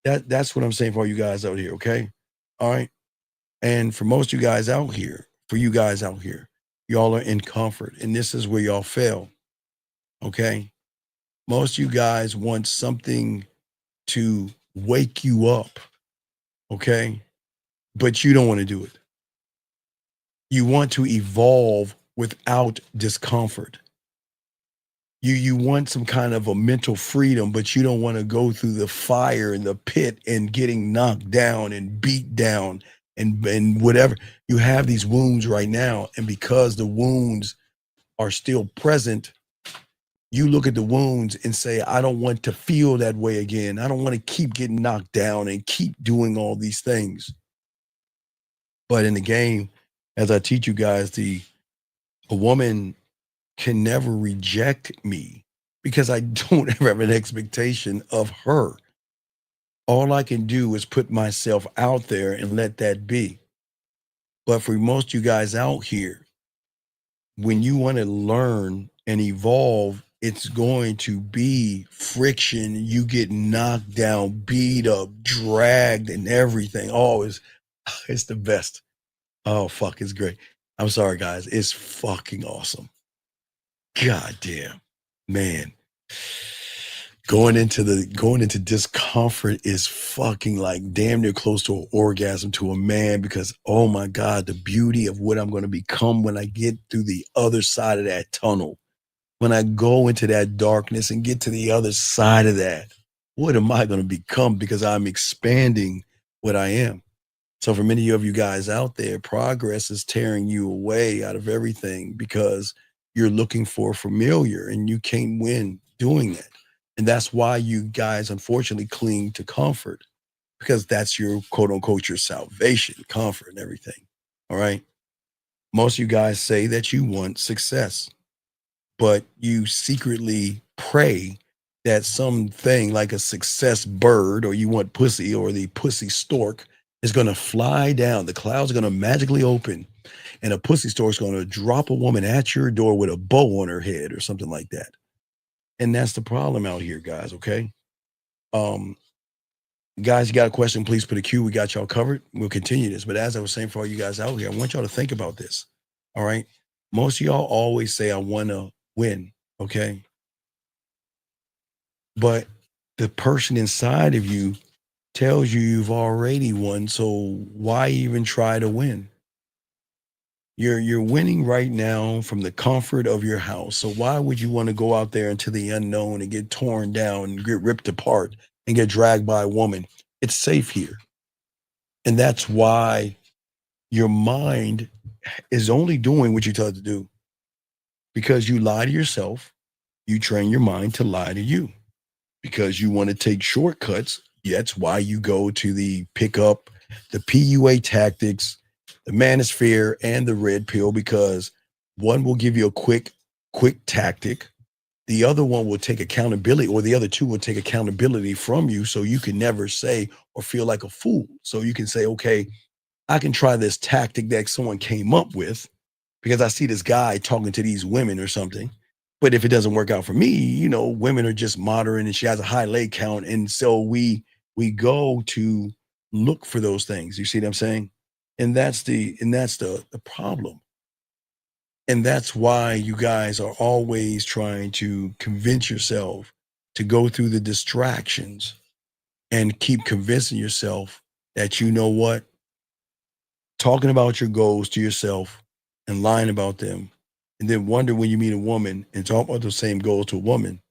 [SPEAKER 14] that's what I'm saying for all you guys out here. Okay, all right, and for most of you guys out here, y'all are in comfort, and this is where y'all fail. Okay, most of you guys want something to wake you up. Okay, but you don't want to do it. You want to evolve without discomfort. You want some kind of a mental freedom, but you don't want to go through the fire and the pit and getting knocked down and beat down and whatever. You have these wounds right now, and because the wounds are still present, you look at the wounds and say, I don't want to feel that way again. I don't want to keep getting knocked down and keep doing all these things. But in the game, as I teach you guys, a woman can never reject me because I don't ever have an expectation of her. All I can do is put myself out there and let that be. But for most of you guys out here, when you want to learn and evolve, it's going to be friction. You get knocked down, beat up, dragged, and everything. Oh, it's the best. Oh, fuck, it's great. I'm sorry, guys. It's fucking awesome. God damn, man. Going into discomfort is fucking like damn near close to an orgasm to a man, because oh my God, the beauty of what I'm going to become when I get through the other side of that tunnel. When I go into that darkness and get to the other side of that, what am I going to become? Because I'm expanding what I am. So for many of you guys out there, progress is tearing you away out of everything because you're looking for familiar and you can't win doing that. And that's why you guys unfortunately cling to comfort, because that's your quote unquote, your salvation, comfort and everything. All right. Most of you guys say that you want success, but you secretly pray that something like a success bird, or you want pussy, or the pussy stork is going to fly down. The clouds are going to magically open and a pussy stork is going to drop a woman at your door with a bow on her head or something like that. And that's the problem out here, guys. Okay. Guys, you got a question, please put a Q. We got y'all covered. We'll continue this. But as I was saying, for all you guys out here, I want y'all to think about this. All right. Most of y'all always say, I want to win. Okay. But the person inside of you tells you you've already won. So why even try to win? You're winning right now from the comfort of your house. So why would you want to go out there into the unknown and get torn down and get ripped apart and get dragged by a woman? It's safe here. And that's why your mind is only doing what you tell it to do, because you lie to yourself. You train your mind to lie to you because you want to take shortcuts. That's why you go to the pickup, the PUA tactics, the manosphere, and the red pill, because one will give you a quick tactic. The other one will take accountability, or the other two will take accountability from you, so you can never say or feel like a fool. So you can say, okay, I can try this tactic that someone came up with because I see this guy talking to these women or something. But if it doesn't work out for me, you know, women are just modern and she has a high leg count. And so we go to look for those things. You see what I'm saying? And that's the problem. And that's why you guys are always trying to convince yourself to go through the distractions and keep convincing yourself that, you know what, talking about your goals to yourself and lying about them, and then wonder when you meet a woman and talk about the same goals to a woman,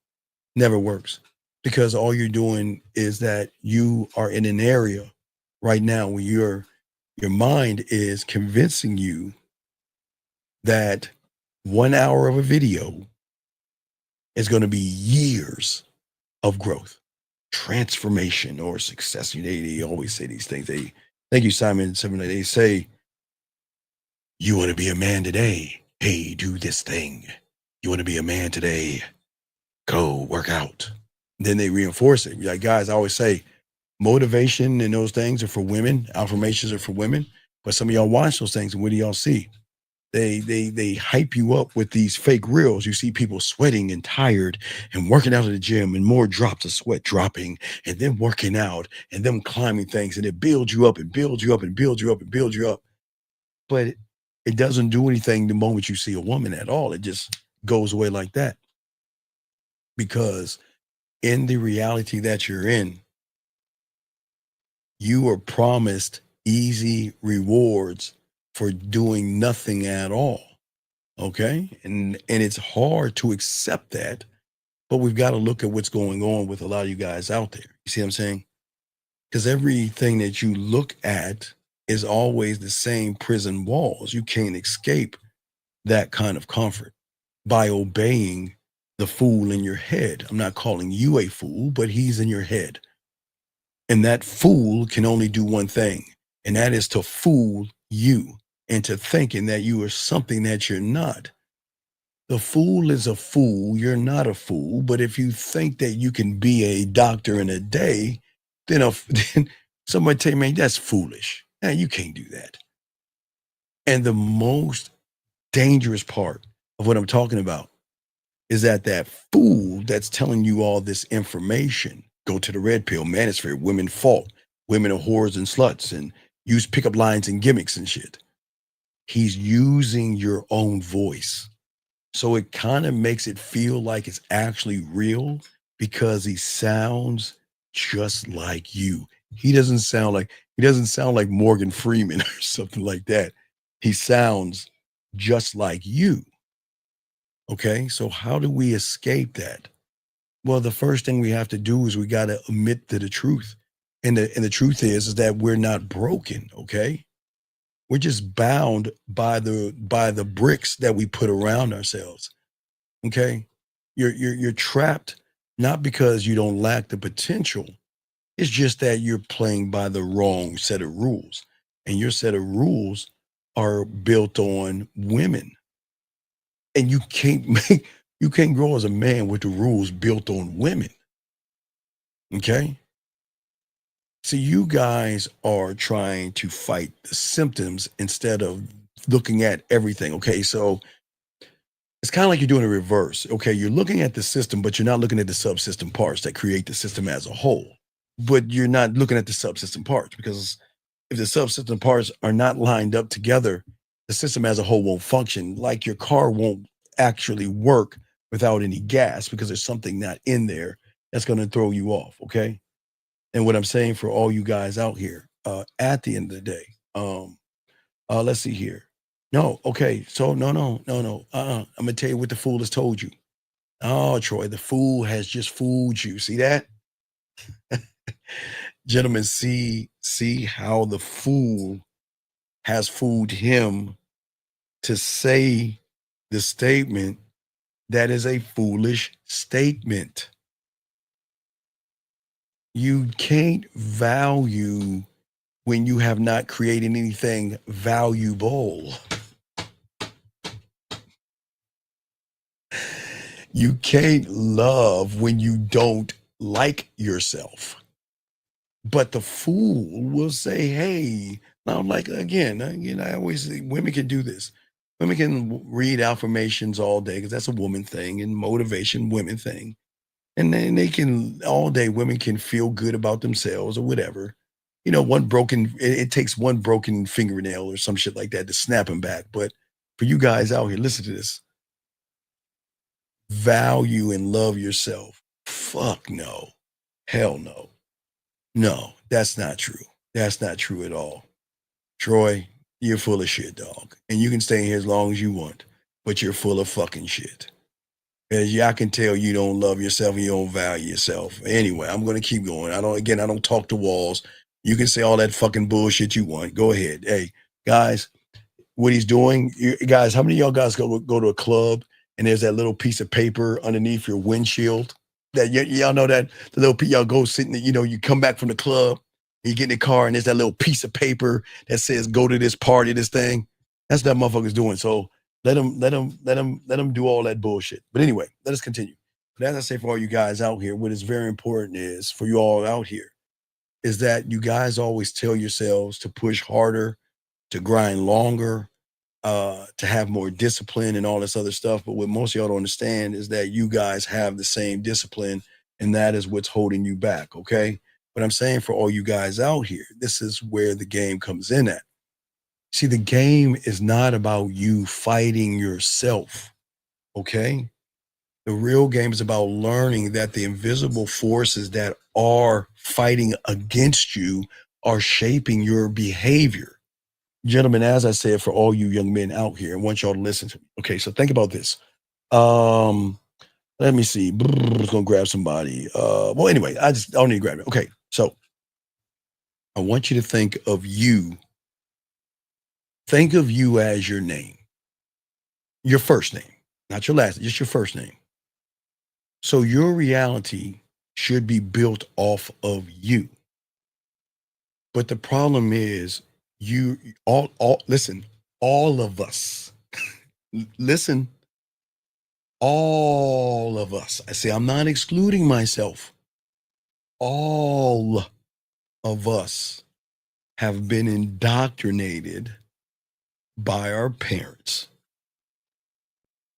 [SPEAKER 14] never works. Because all you're doing is that you are in an area right now where your mind is convincing you that 1 hour of a video is going to be years of growth, transformation, or success. They always say these things. Thank you, Simon. They say, you want to be a man today? Hey, do this thing. You want to be a man today? Go work out. Then they reinforce it. Like, guys, I always say motivation and those things are for women. Affirmations are for women. But some of y'all watch those things and what do y'all see? They hype you up with these fake reels. You see people sweating and tired and working out at the gym and more drops of sweat dropping and then working out and them climbing things, and it builds you up and builds you up and builds you up and builds you up. But it doesn't do anything the moment you see a woman at all. It just goes away like that. Because in the reality that you're in, you are promised easy rewards for doing nothing at all. Okay. And it's hard to accept that, but we've got to look at what's going on with a lot of you guys out there. You see what I'm saying? Because everything that you look at is always the same prison walls. You can't escape that kind of comfort by obeying the fool in your head. I'm not calling you a fool, but he's in your head. And that fool can only do one thing, and that is to fool you into thinking that you are something that you're not. The fool is a fool. You're not a fool. But if you think that you can be a doctor in a day, then somebody tell you, man, that's foolish. Now, you can't do that. And the most dangerous part of what I'm talking about is that fool that's telling you all this information, go to the red pill, manosphere, women fault, women are whores and sluts, and use pickup lines and gimmicks and shit. He's using your own voice. So it kind of makes it feel like it's actually real because he sounds just like you. He doesn't sound like Morgan Freeman or something like that. He sounds just like you. Okay, so how do we escape that? Well, the first thing we have to do is we got to admit to the truth. And the truth is that we're not broken, okay? We're just bound by the bricks that we put around ourselves. Okay? You're trapped not because you don't lack the potential. It's just that you're playing by the wrong set of rules. And your set of rules are built on women. And you can't grow as a man with the rules built on women. Okay? So you guys are trying to fight the symptoms instead of looking at everything. Okay, so it's kind of like you're doing a reverse. Okay, you're looking at the system, but you're not looking at the subsystem parts that create the system as a whole. But you're not looking at the subsystem parts, because if the subsystem parts are not lined up together, the system as a whole won't function. Like your car won't actually work without any gas because there's something not in there that's going to throw you off. Okay. And what I'm saying for all you guys out here, at the end of the day, let's see here. No, okay. So no. I'm gonna tell you what the fool has told you. Oh, Troy, the fool has just fooled you. See that? Gentlemen, see how the fool has fooled him to say the statement that is a foolish statement. You can't value when you have not created anything valuable. You can't love when you don't like yourself. But the fool will say, hey, now, like, again, I always say women can do this. Women can read affirmations all day because that's a woman thing, and motivation, women thing. And then they can, all day, women can feel good about themselves or whatever. You know, it takes one broken fingernail or some shit like that to snap them back. But for you guys out here, listen to this. Value and love yourself. Fuck no. Hell no. No, that's not true. That's not true at all. Troy, you're full of shit, dog. And you can stay in here as long as you want, but you're full of fucking shit. As I can tell you don't love yourself and you don't value yourself. Anyway, I'm going to keep going. I don't talk to walls. You can say all that fucking bullshit you want. Go ahead. Hey, guys, what he's doing, guys, how many of y'all guys go to a club and there's that little piece of paper underneath your windshield? That y'all know that the little y'all go sitting, you come back from the club, you get in the car and there's that little piece of paper that says go to this party, this thing. That's what that motherfucker's doing. So let him do all that bullshit. But anyway, let us continue. But as I say, for all you guys out here, what is very important is for you all out here is that you guys always tell yourselves to push harder, to grind longer, to have more discipline and all this other stuff. But what most of y'all don't understand is that you guys have the same discipline, and that is what's holding you back. Okay. But I'm saying for all you guys out here, this is where the game comes in at. See, the game is not about you fighting yourself. Okay. The real game is about learning that the invisible forces that are fighting against you are shaping your behavior. Gentlemen, as I said, for all you young men out here, I want y'all to listen to me. Okay, so think about this. Let me see. I was gonna grab somebody. Well, anyway, I don't need to grab it. Okay, so I want you to think of you. Think of you as your name, your first name, not your last, just your first name. So your reality should be built off of you. But the problem is you all listen, all of us, listen, all of us. I say I'm not excluding myself. All of us have been indoctrinated by our parents.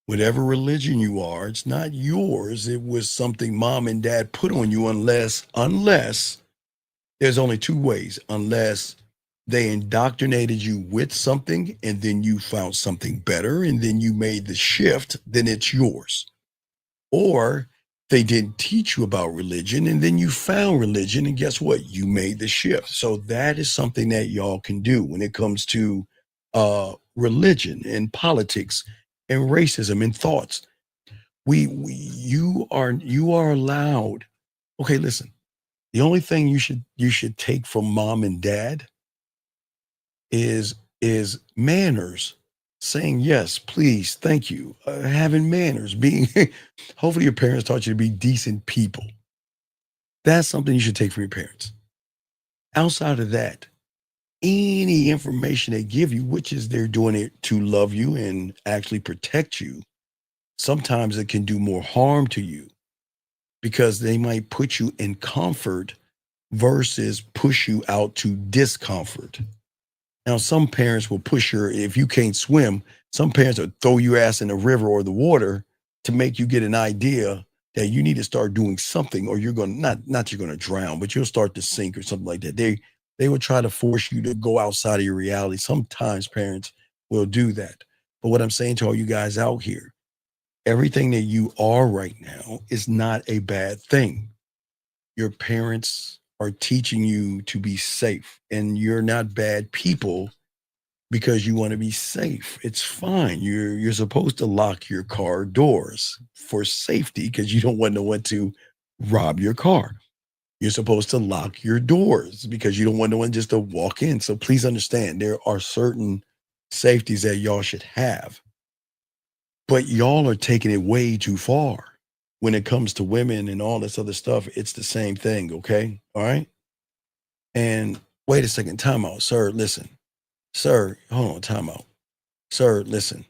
[SPEAKER 14] Whatever religion you are, it's not yours. It was something mom and dad put on you unless there's only two ways, unless they indoctrinated you with something and then you found something better and then you made the shift, then it's yours. Or they didn't teach you about religion and then you found religion and guess what? You made the shift. So that is something that y'all can do when it comes to religion and politics and racism and thoughts. You are allowed. Okay, listen. The only thing you should take from mom and dad is manners, saying yes, please, thank you, having manners, being. Hopefully, your parents taught you to be decent people. That's something you should take from your parents. Outside of that, any information they give you, which is they're doing it to love you and actually protect you, sometimes it can do more harm to you because they might put you in comfort versus push you out to discomfort. Now, some parents will push you, if you can't swim, some parents will throw your ass in the river or the water to make you get an idea that you need to start doing something or you're going to, not you're going to drown, but you'll start to sink or something like that. They will try to force you to go outside of your reality. Sometimes parents will do that. But what I'm saying to all you guys out here, everything that you are right now is not a bad thing. Your parents are teaching you to be safe, and you're not bad people because you want to be safe. It's fine. You're supposed to lock your car doors for safety because you don't want no one to rob your car. You're supposed to lock your doors because you don't want no one just to walk in. So please understand, there are certain safeties that y'all should have. But y'all are taking it way too far. When it comes to women and all this other stuff, it's the same thing, okay? All right? And wait a second, time out. Sir, listen. Sir, hold on, time out. Sir, listen.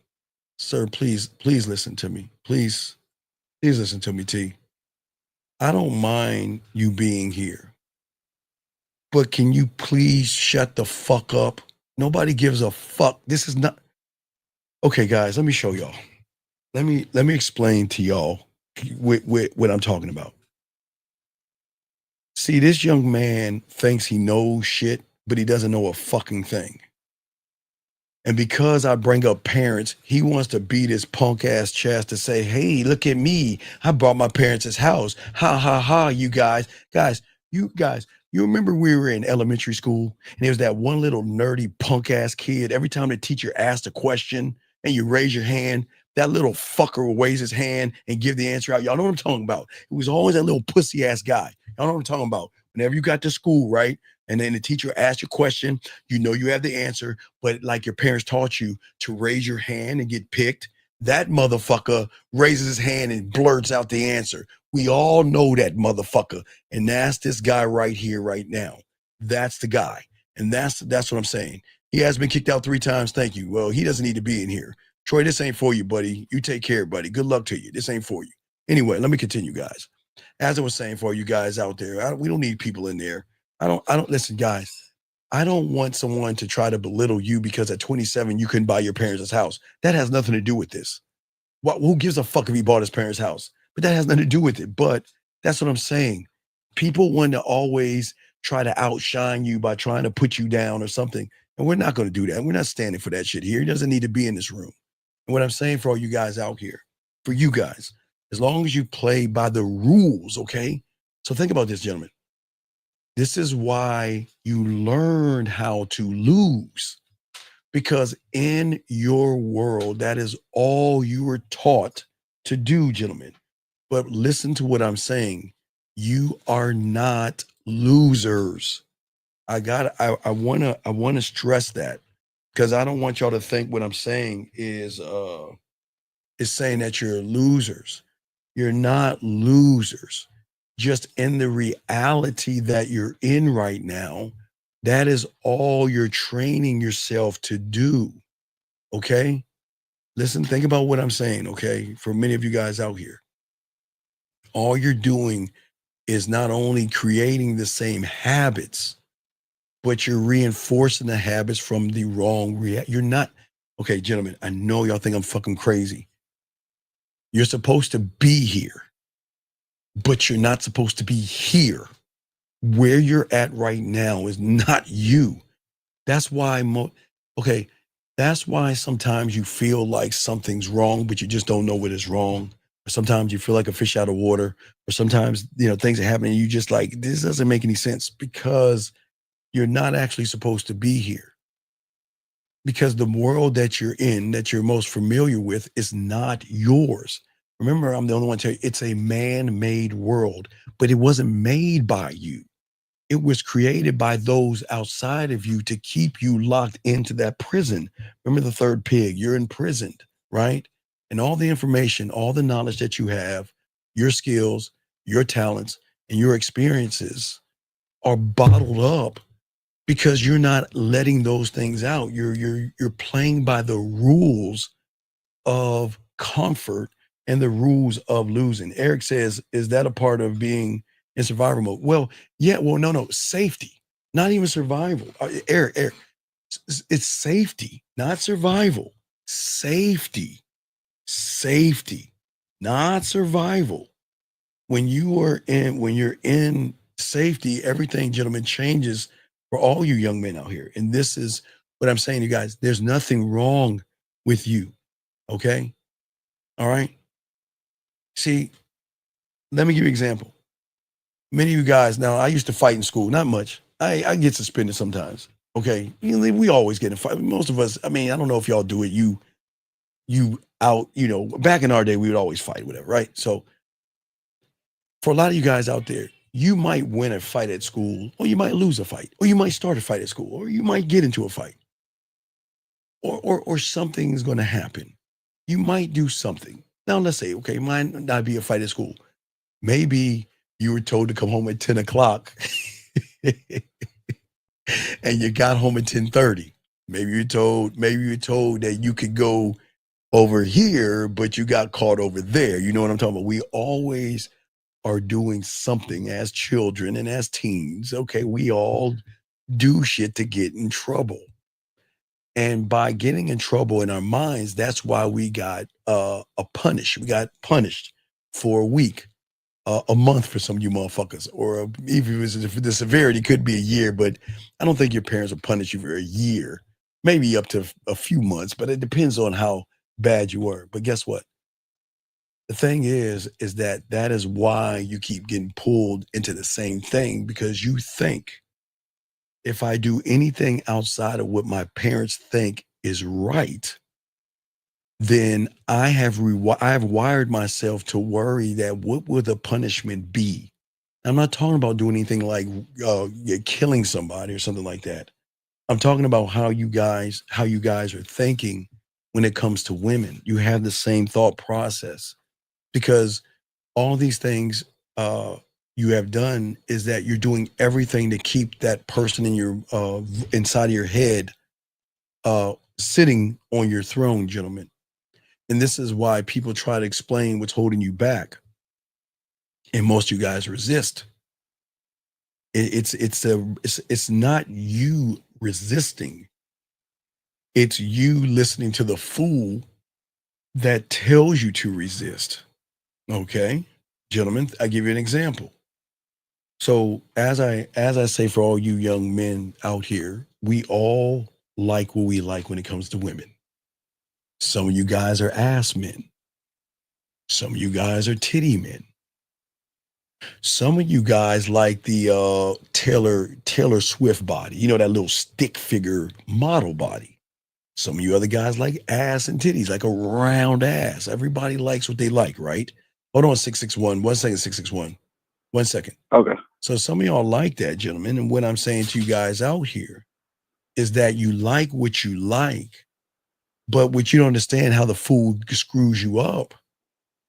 [SPEAKER 14] Sir, please listen to me. Please listen to me, T. I don't mind you being here. But can you please shut the fuck up? Nobody gives a fuck. This is not... Okay, guys, let me show y'all. Let me explain to y'all what I'm talking about. See, this young man thinks he knows shit, but he doesn't know a fucking thing. And because I bring up parents, he wants to beat his punk ass chest to say, hey, look at me. I brought my parents' house. Ha, ha, ha, you guys. You remember we were in elementary school and there was that one little nerdy punk ass kid. Every time the teacher asked a question and you raise your hand, that little fucker will raise his hand and give the answer out. Y'all know what I'm talking about. It was always that little pussy ass guy. Y'all know what I'm talking about. Whenever you got to school, right? And then the teacher asked you a question, you know you have the answer, but like your parents taught you to raise your hand and get picked, that motherfucker raises his hand and blurts out the answer. We all know that motherfucker. And that's this guy right here, right now. That's the guy. And that's what I'm saying. He has been kicked out 3 times. Thank you. Well, he doesn't need to be in here. Troy, this ain't for you, buddy. You take care, buddy. Good luck to you. This ain't for you. Anyway, let me continue, guys. As I was saying for you guys out there, we don't need people in there. I don't listen, guys. I don't want someone to try to belittle you because at 27 you couldn't buy your parents' house. That has nothing to do with this. Who gives a fuck if he bought his parents' house? But that has nothing to do with it. But that's what I'm saying. People want to always try to outshine you by trying to put you down or something. And we're not going to do that. We're not standing for that shit here. It doesn't need to be in this room. And what I'm saying for all you guys out here, for you guys, as long as you play by the rules, okay? So think about this, gentlemen. This is why you learned how to lose. Because in your world, that is all you were taught to do, gentlemen. But listen to what I'm saying. You are not losers. I wanna stress that, because I don't want y'all to think what I'm saying is saying that you're losers. You're not losers. Just in the reality that you're in right now, that is all you're training yourself to do. Okay? Listen, think about what I'm saying, okay? For many of you guys out here, all you're doing is not only creating the same habits, but you're reinforcing the habits from the wrong you're not, okay, gentlemen, I know y'all think I'm fucking crazy. You're supposed to be here, but you're not supposed to be here. Where you're at right now is not you. That's why, that's why sometimes you feel like something's wrong, but you just don't know what is wrong. Or sometimes you feel like a fish out of water, or sometimes, things are happening and you just like, this doesn't make any sense, because you're not actually supposed to be here. Because the world that you're in, that you're most familiar with, is not yours. Remember, I'm the only one to tell you, it's a man-made world, but it wasn't made by you. It was created by those outside of you to keep you locked into that prison. Remember the third pig, you're imprisoned, right? And all the information, all the knowledge that you have, your skills, your talents, and your experiences are bottled up because you're not letting those things out. You're playing by the rules of comfort and the rules of losing. Eric says, is that a part of being in survival mode? Well, yeah, no, safety, not even survival. Eric, it's safety, not survival. Safety, not survival. When you're in safety, everything, gentlemen, changes for all you young men out here. And this is what I'm saying to you guys. There's nothing wrong with you. Okay? All right? See, let me give you an example. Many of you guys, now I used to fight in school, not much. I get suspended sometimes. Okay. We always get in a fight. Most of us, I don't know if y'all do it. You out, back in our day, we would always fight, whatever, right? So for a lot of you guys out there, you might win a fight at school, or you might lose a fight, or you might start a fight at school, or you might get into a fight, or something's going to happen. You might do something. Now, let's say, okay, might not be a fight at school. Maybe you were told to come home at 10 o'clock and you got home at 10:30. Maybe you're told that you could go over here, but you got caught over there. You know what I'm talking about? We always are doing something as children and as teens. Okay, we all do shit to get in trouble. And by getting in trouble in our minds, that's why we got punished. We got punished for a week, a month for some of you motherfuckers, or even if the severity could be a year, but I don't think your parents will punish you for a year, maybe up to a few months, but it depends on how bad you were. But guess what? The thing is that is why you keep getting pulled into the same thing, because you think, if I do anything outside of what my parents think is right, then I have wired myself to worry that what will the punishment be? I'm not talking about doing anything like killing somebody or something like that. I'm talking about how you guys are thinking when it comes to women. You have the same thought process, because all these things you have done is that you're doing everything to keep that person in your inside of your head sitting on your throne, gentlemen. And this is why people try to explain what's holding you back. And most of you guys resist. It's not you resisting. It's you listening to the fool that tells you to resist. Okay, gentlemen, I give you an example. So as I say for all you young men out here, we all like what we like when it comes to women. Some of you guys are ass men. Some of you guys are titty men. Some of you guys like the Taylor Swift body, you know, that little stick figure model body. Some of you other guys like ass and titties, like a round ass. Everybody likes what they like, right? Hold on, 661. 1 second, 661. 1 second.
[SPEAKER 17] Okay.
[SPEAKER 14] So some of y'all like that, gentlemen. And what I'm saying to you guys out here is that you like what you like, but what you don't understand how the food screws you up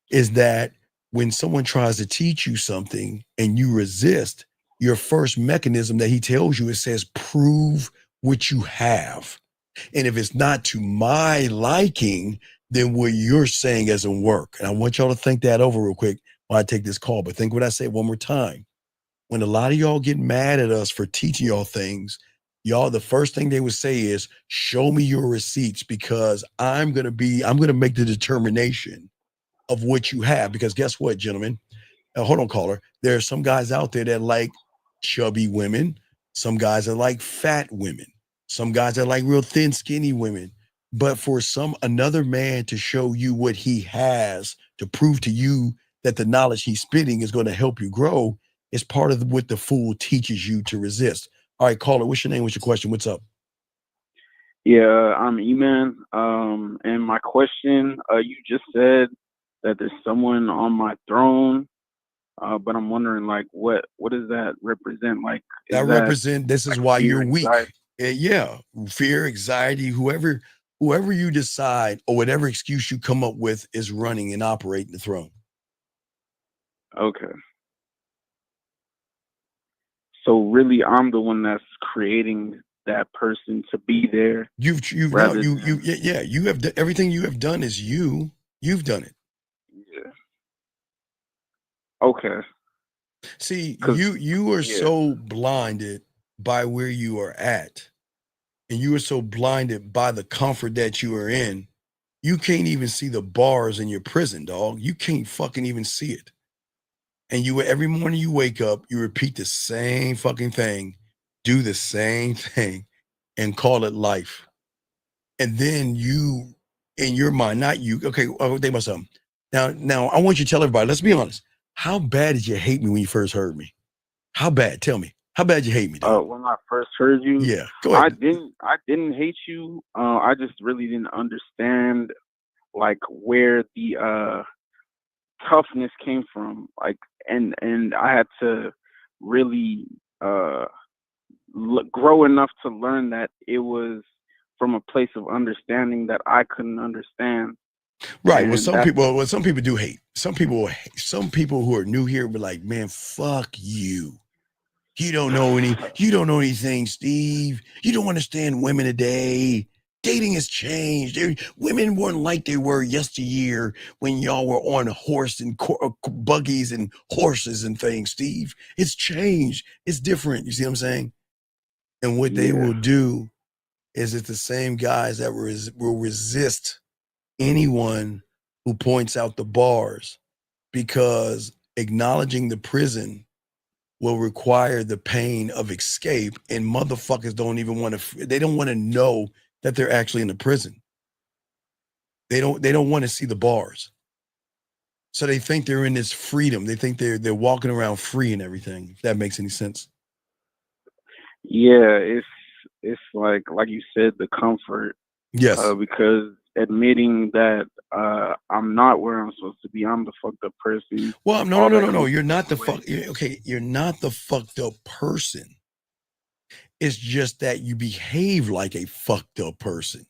[SPEAKER 14] is that when someone tries to teach you something and you resist, your first mechanism that he tells you, it says, prove what you have. And if it's not to my liking, then what you're saying doesn't work. And I want y'all to think that over real quick while I take this call. But think what I say one more time. When a lot of y'all get mad at us for teaching y'all things, y'all, the first thing they would say is, show me your receipts, because I'm going to make the determination of what you have. Because guess what, gentlemen? Hold on, caller. There are some guys out there that like chubby women. Some guys that like fat women. Some guys that like real thin, skinny women. But for another man to show you what he has, to prove to you that the knowledge he's spitting is going to help you grow, is part of what the fool teaches you to resist. All right, caller, what's your name? What's your question? What's up?
[SPEAKER 18] Yeah, I'm E-Man. And my question, you just said that there's someone on my throne, but I'm wondering, like, what does that represent? Like,
[SPEAKER 14] This is
[SPEAKER 18] like
[SPEAKER 14] why
[SPEAKER 18] fear,
[SPEAKER 14] you're weak.
[SPEAKER 18] anxiety?
[SPEAKER 14] Yeah, fear, anxiety, whoever you decide or whatever excuse you come up with is running and operating the throne.
[SPEAKER 18] Okay. So really, I'm the one that's creating that person to be there.
[SPEAKER 14] You have everything you have done is you've done it.
[SPEAKER 18] Yeah. Okay.
[SPEAKER 14] See, you are so blinded by where you are at, and you are so blinded by the comfort that you are in, you can't even see the bars in your prison, dog. You can't fucking even see it. And every morning you wake up, you repeat the same fucking thing, do the same thing, and call it life. And then you, in your mind, not you, okay, I'll think about something. Now I want you to tell everybody, let's be honest. How bad did you hate me when you first heard me? How bad? Tell me. How bad you hate me, dog?
[SPEAKER 18] When I first heard you,
[SPEAKER 14] Yeah, go ahead.
[SPEAKER 18] I didn't hate you. I just really didn't understand, like, where the toughness came from. Like, and I had to really grow enough to learn that it was from a place of understanding that I couldn't understand.
[SPEAKER 14] Right.
[SPEAKER 18] And
[SPEAKER 14] Well, some people do hate. Some people who are new here be like, man, fuck you. You don't know anything, Steve. You don't understand women today. Dating has changed. Women weren't like they were yesteryear when y'all were on horse and buggies and horses and things, Steve. It's changed. It's different. You see what I'm saying? And what they will do is it's the same guys that will resist anyone who points out the bars, because acknowledging the prison will require the pain of escape, and motherfuckers don't even want to, they don't want to know that they're actually in the prison. They don't want to see the bars. So they think they're in this freedom. They think they're walking around free and everything, if that makes any sense.
[SPEAKER 18] Yeah, it's like you said, the comfort.
[SPEAKER 14] Yes.
[SPEAKER 18] Because admitting that I'm not where I'm supposed to be, I'm the fucked up person.
[SPEAKER 14] Well, no. You're not the you're not the fucked up person. It's just that you behave like a fucked up person.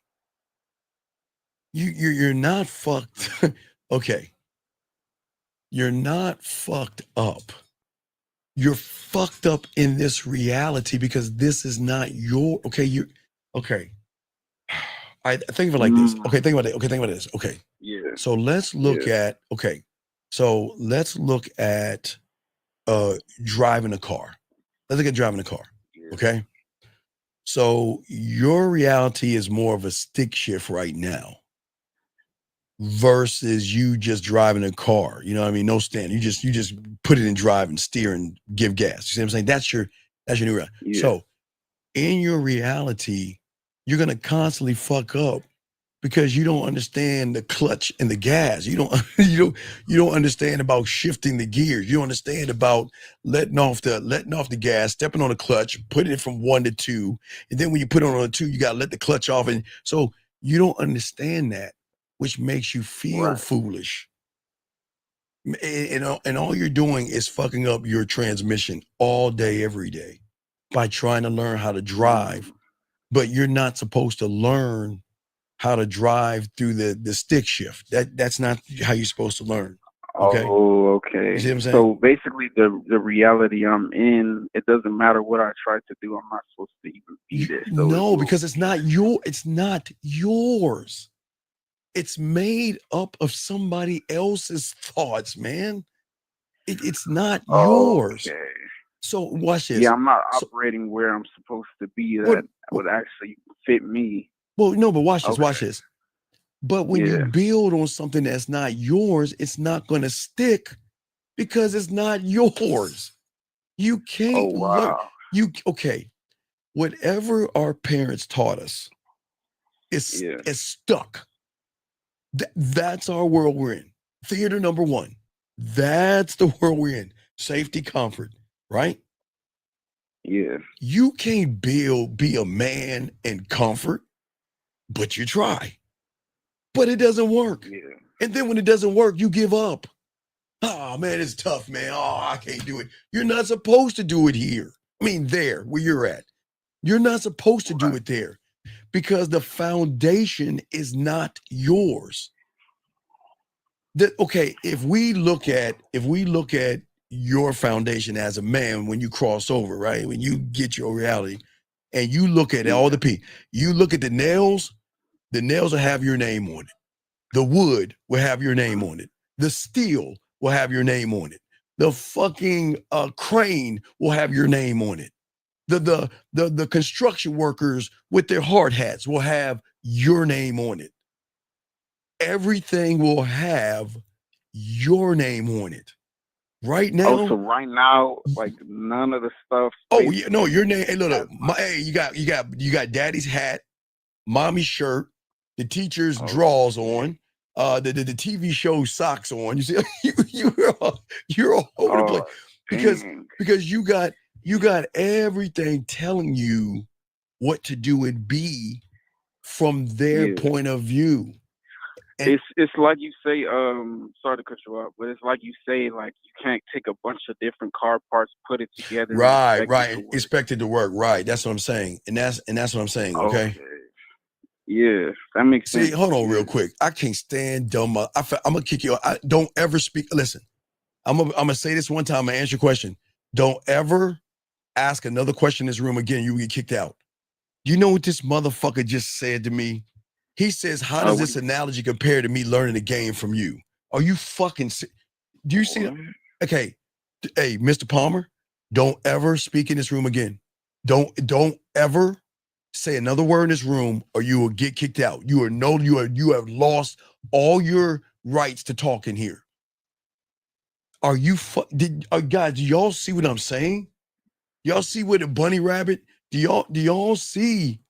[SPEAKER 14] You're not fucked. Okay. You're not fucked up. You're fucked up in this reality because this is not your, okay. I think of it like this. Okay, think about it. Okay, think about this. Okay.
[SPEAKER 18] Yeah.
[SPEAKER 14] So let's look at driving a car. Let's look at driving a car. Okay. So your reality is more of a stick shift right now versus you just driving a car. You know what I mean? No stand. You just put it in drive and steer and give gas. You see what I'm saying? That's your new reality.
[SPEAKER 18] Yeah.
[SPEAKER 14] So in your reality, you're gonna constantly fuck up because you don't understand the clutch and the gas. You don't you don't understand about shifting the gears. You don't understand about letting off the gas, stepping on the clutch, putting it from 1 to 2, and then when you put it on 2, you gotta let the clutch off, and so you don't understand that, which makes you feel foolish. And all you're doing is fucking up your transmission all day, every day by trying to learn how to drive, but you're not supposed to learn how to drive through the stick shift. That's not how you're supposed to learn. Okay.
[SPEAKER 18] Oh, okay.
[SPEAKER 14] You see what I'm saying?
[SPEAKER 18] So basically, the reality I'm in, it doesn't matter what I try to do. I'm not supposed to even be there. So
[SPEAKER 14] No, because it's not yours. It's made up of somebody else's thoughts, man. It's not yours.
[SPEAKER 18] Okay.
[SPEAKER 14] So watch this.
[SPEAKER 18] Yeah, I'm not operating where I'm supposed to be. That would actually fit me.
[SPEAKER 14] Well, no, but watch this.
[SPEAKER 18] Okay.
[SPEAKER 14] Watch this. But when you build on something that's not yours, it's not going to stick because it's not yours. You can't learn. Okay. Whatever our parents taught us is stuck. That's our world we're in. Theater number 1. That's the world we're in. Safety, comfort, right?
[SPEAKER 18] Yeah.
[SPEAKER 14] You can't be a man in comfort, but you try. But it doesn't work.
[SPEAKER 18] Yeah.
[SPEAKER 14] And then when it doesn't work, you give up. Oh, man, it's tough, man. Oh, I can't do it. You're not supposed to do it here. I mean, there, where you're at. You're not supposed to do it there because the foundation is not yours. Okay, if we look at your foundation as a man when you cross over, right? When you get your reality and you look at all the people, you look at the nails will have your name on it. The wood will have your name on it. The steel will have your name on it. The fucking crane will have your name on it. The construction workers with their hard hats will have your name on it. Everything will have your name on it. Right now.
[SPEAKER 18] Oh, so right now, like none of the stuff.
[SPEAKER 14] Oh yeah, no, your name. Hey, look, you got daddy's hat, mommy's shirt, the teacher's drawers on, the TV show socks on. You see, you're all over the place because you got everything telling you what to do and be from their point of view.
[SPEAKER 18] And it's like you say, sorry to cut you off, but it's like you say, like you can't take a bunch of different car parts, put it together.
[SPEAKER 14] Right. Expect it to work. Right. That's what I'm saying. And that's what I'm saying. Okay.
[SPEAKER 18] Yeah, that makes sense.
[SPEAKER 14] See, hold on real quick. I can't stand dumb. I'm gonna kick you out. Don't ever speak. Listen, I'm gonna say this one time. I'm gonna answer your question. Don't ever ask another question in this room again. You will get kicked out. You know what this motherfucker just said to me? He says, how does this analogy compare to me learning the game from you? Are you fucking do you see that? Okay. Hey, Mr. Palmer, don't ever speak in this room again. Don't ever say another word in this room or you will get kicked out. You have lost all your rights to talk in here. Are you guys, do y'all see what I'm saying? Y'all see what a bunny rabbit? Do y'all see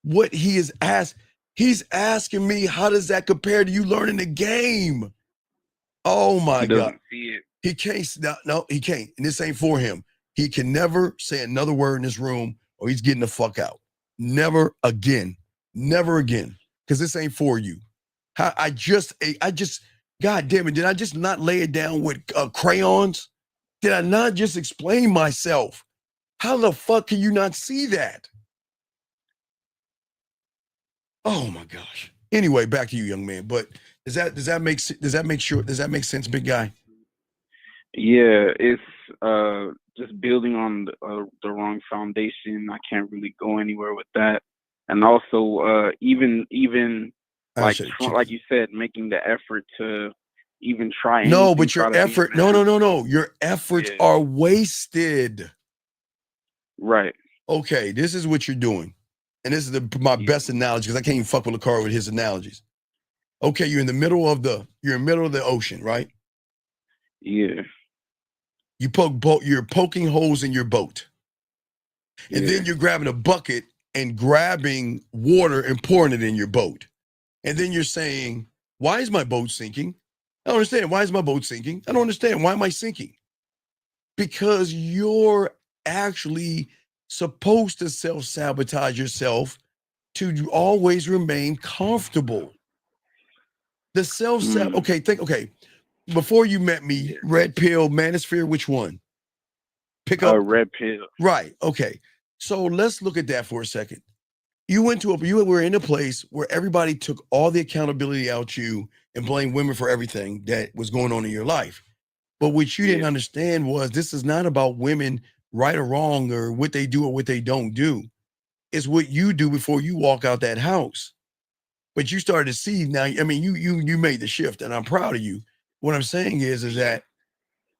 [SPEAKER 14] what he is asked? He's asking me, how does that compare to you learning the game? Oh my God.
[SPEAKER 18] See it.
[SPEAKER 14] He can't. No, he can't. And this ain't for him. He can never say another word in this room or he's getting the fuck out. Never again. Never again. Because this ain't for you. I just, God damn it. Did I just not lay it down with crayons? Did I not just explain myself? How the fuck can you not see that? Oh my gosh. Anyway, back to you, young man. But does that make sense, big guy?
[SPEAKER 18] Yeah, it's just building on the wrong foundation. I can't really go anywhere with that. And also, even like you said, making the effort to even try.
[SPEAKER 14] No, but your effort. No. Your efforts are wasted.
[SPEAKER 18] Right.
[SPEAKER 14] Okay, this is what you're doing. And this is my best analogy because I can't even fuck with Lakar with his analogies. Okay, you're in the middle of the ocean, right?
[SPEAKER 18] Yeah.
[SPEAKER 14] You're poking holes in your boat. And then you're grabbing a bucket and grabbing water and pouring it in your boat. And then you're saying, why is my boat sinking? I don't understand. Why is my boat sinking? I don't understand. Why am I sinking? Because you're actually supposed to self-sabotage yourself to always remain comfortable. The okay, before you met me, red pill, manosphere, which one? Pick up
[SPEAKER 18] red pill.
[SPEAKER 14] Right. Okay. So let's look at that for a second. You were in a place where everybody took all the accountability out you and blamed women for everything that was going on in your life. But what you didn't understand was this is not about women right or wrong or what they do or what they don't do. It's what you do before you walk out that house. But you started to see now, I mean, you made the shift and I'm proud of you. What I'm saying is that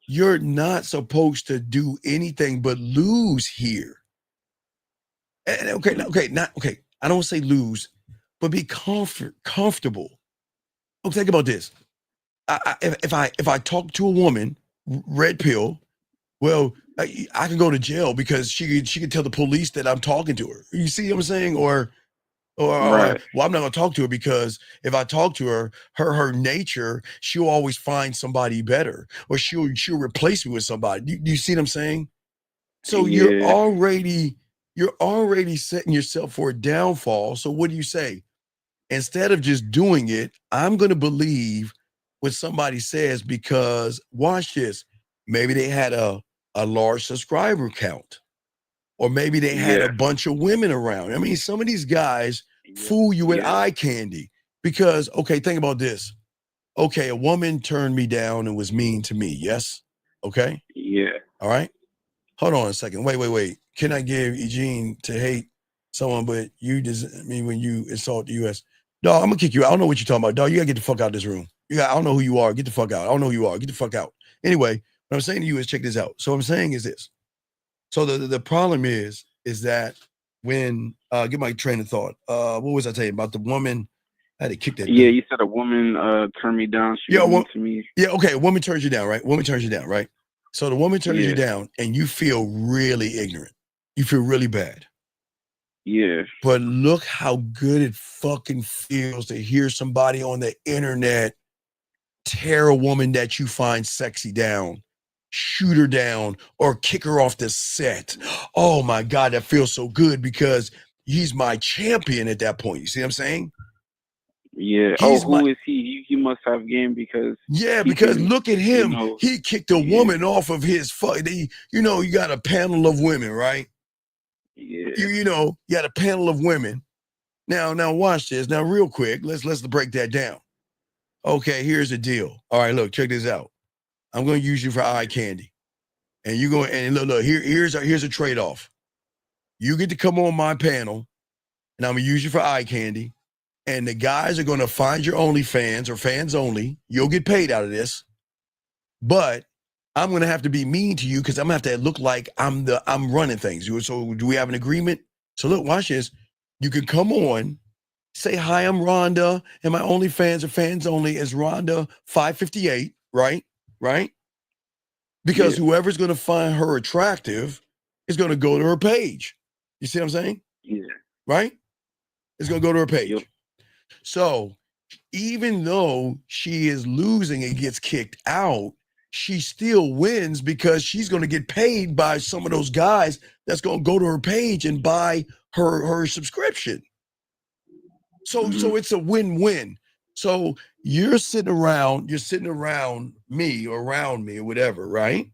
[SPEAKER 14] you're not supposed to do anything but lose here. And I don't say lose, but be comfortable. Oh, think about this. If I talk to a woman, red pill, well, I can go to jail because she can tell the police that I'm talking to her. You see what I'm saying? Or well, I'm not gonna talk to her because if I talk to her, her nature, she'll always find somebody better, or she'll replace me with somebody. Do you see what I'm saying? So you're already setting yourself for a downfall. So what do you say? Instead of just doing it, I'm gonna believe what somebody says because watch this. Maybe they had a large subscriber count, or maybe they had a bunch of women around. I mean, some of these guys fool you with eye candy because, okay, think about this. Okay, a woman turned me down and was mean to me. Yes. Okay.
[SPEAKER 18] Yeah.
[SPEAKER 14] All right. Hold on a second. Wait. Can I give Eugene to hate someone, but when you insult the U.S.? Dog, I'm gonna kick you out. I don't know what you're talking about. Dog, you gotta get the fuck out of this room. I don't know who you are. Get the fuck out. I don't know who you are. Get the fuck out. Anyway, what I'm saying to you is check this out. So what I'm saying is this. So the problem is that when get my train of thought. What was I telling you about the woman? I had to kick that.
[SPEAKER 18] Yeah, you said a woman turned me down. She was mean to me.
[SPEAKER 14] Yeah, okay. A woman turns you down, right? Woman turns you down, right? So the woman turns you down, and you feel really ignorant. You feel really bad.
[SPEAKER 18] Yeah.
[SPEAKER 14] But look how good it fucking feels to hear somebody on the internet tear a woman that you find sexy down, shoot her down, or kick her off the set. Oh my God, that feels so good because he's my champion at that point. You see what I'm saying?
[SPEAKER 18] Yeah. Who is he? He must have game because.
[SPEAKER 14] Yeah, because look at him. He kicked a woman off of his fuck. You got a panel of women, right?
[SPEAKER 18] Yeah.
[SPEAKER 14] You got a panel of women. Now watch this. Now, real quick, let's break that down. Okay, here's the deal. All right, look, check this out. I'm going to use you for eye candy, and you go and look. Here's a trade-off. You get to come on my panel, and I'm gonna use you for eye candy, and the guys are going to find your OnlyFans or fans only. You'll get paid out of this, but I'm going to have to be mean to you because I'm going to have to look like I'm running things. So do we have an agreement? So look, watch this. You can come on, say, hi, I'm Rhonda, and my OnlyFans or fans only is Rhonda 558, right? Right? Because whoever's going to find her attractive is going to go to her page. You see what I'm saying?
[SPEAKER 18] Yeah.
[SPEAKER 14] Right? It's going to go to her page. Yep. So even though she is losing and gets kicked out, she still wins because she's going to get paid by some of those guys that's going to go to her page and buy her subscription. So it's a win-win. So you're sitting around me or around me or whatever, right?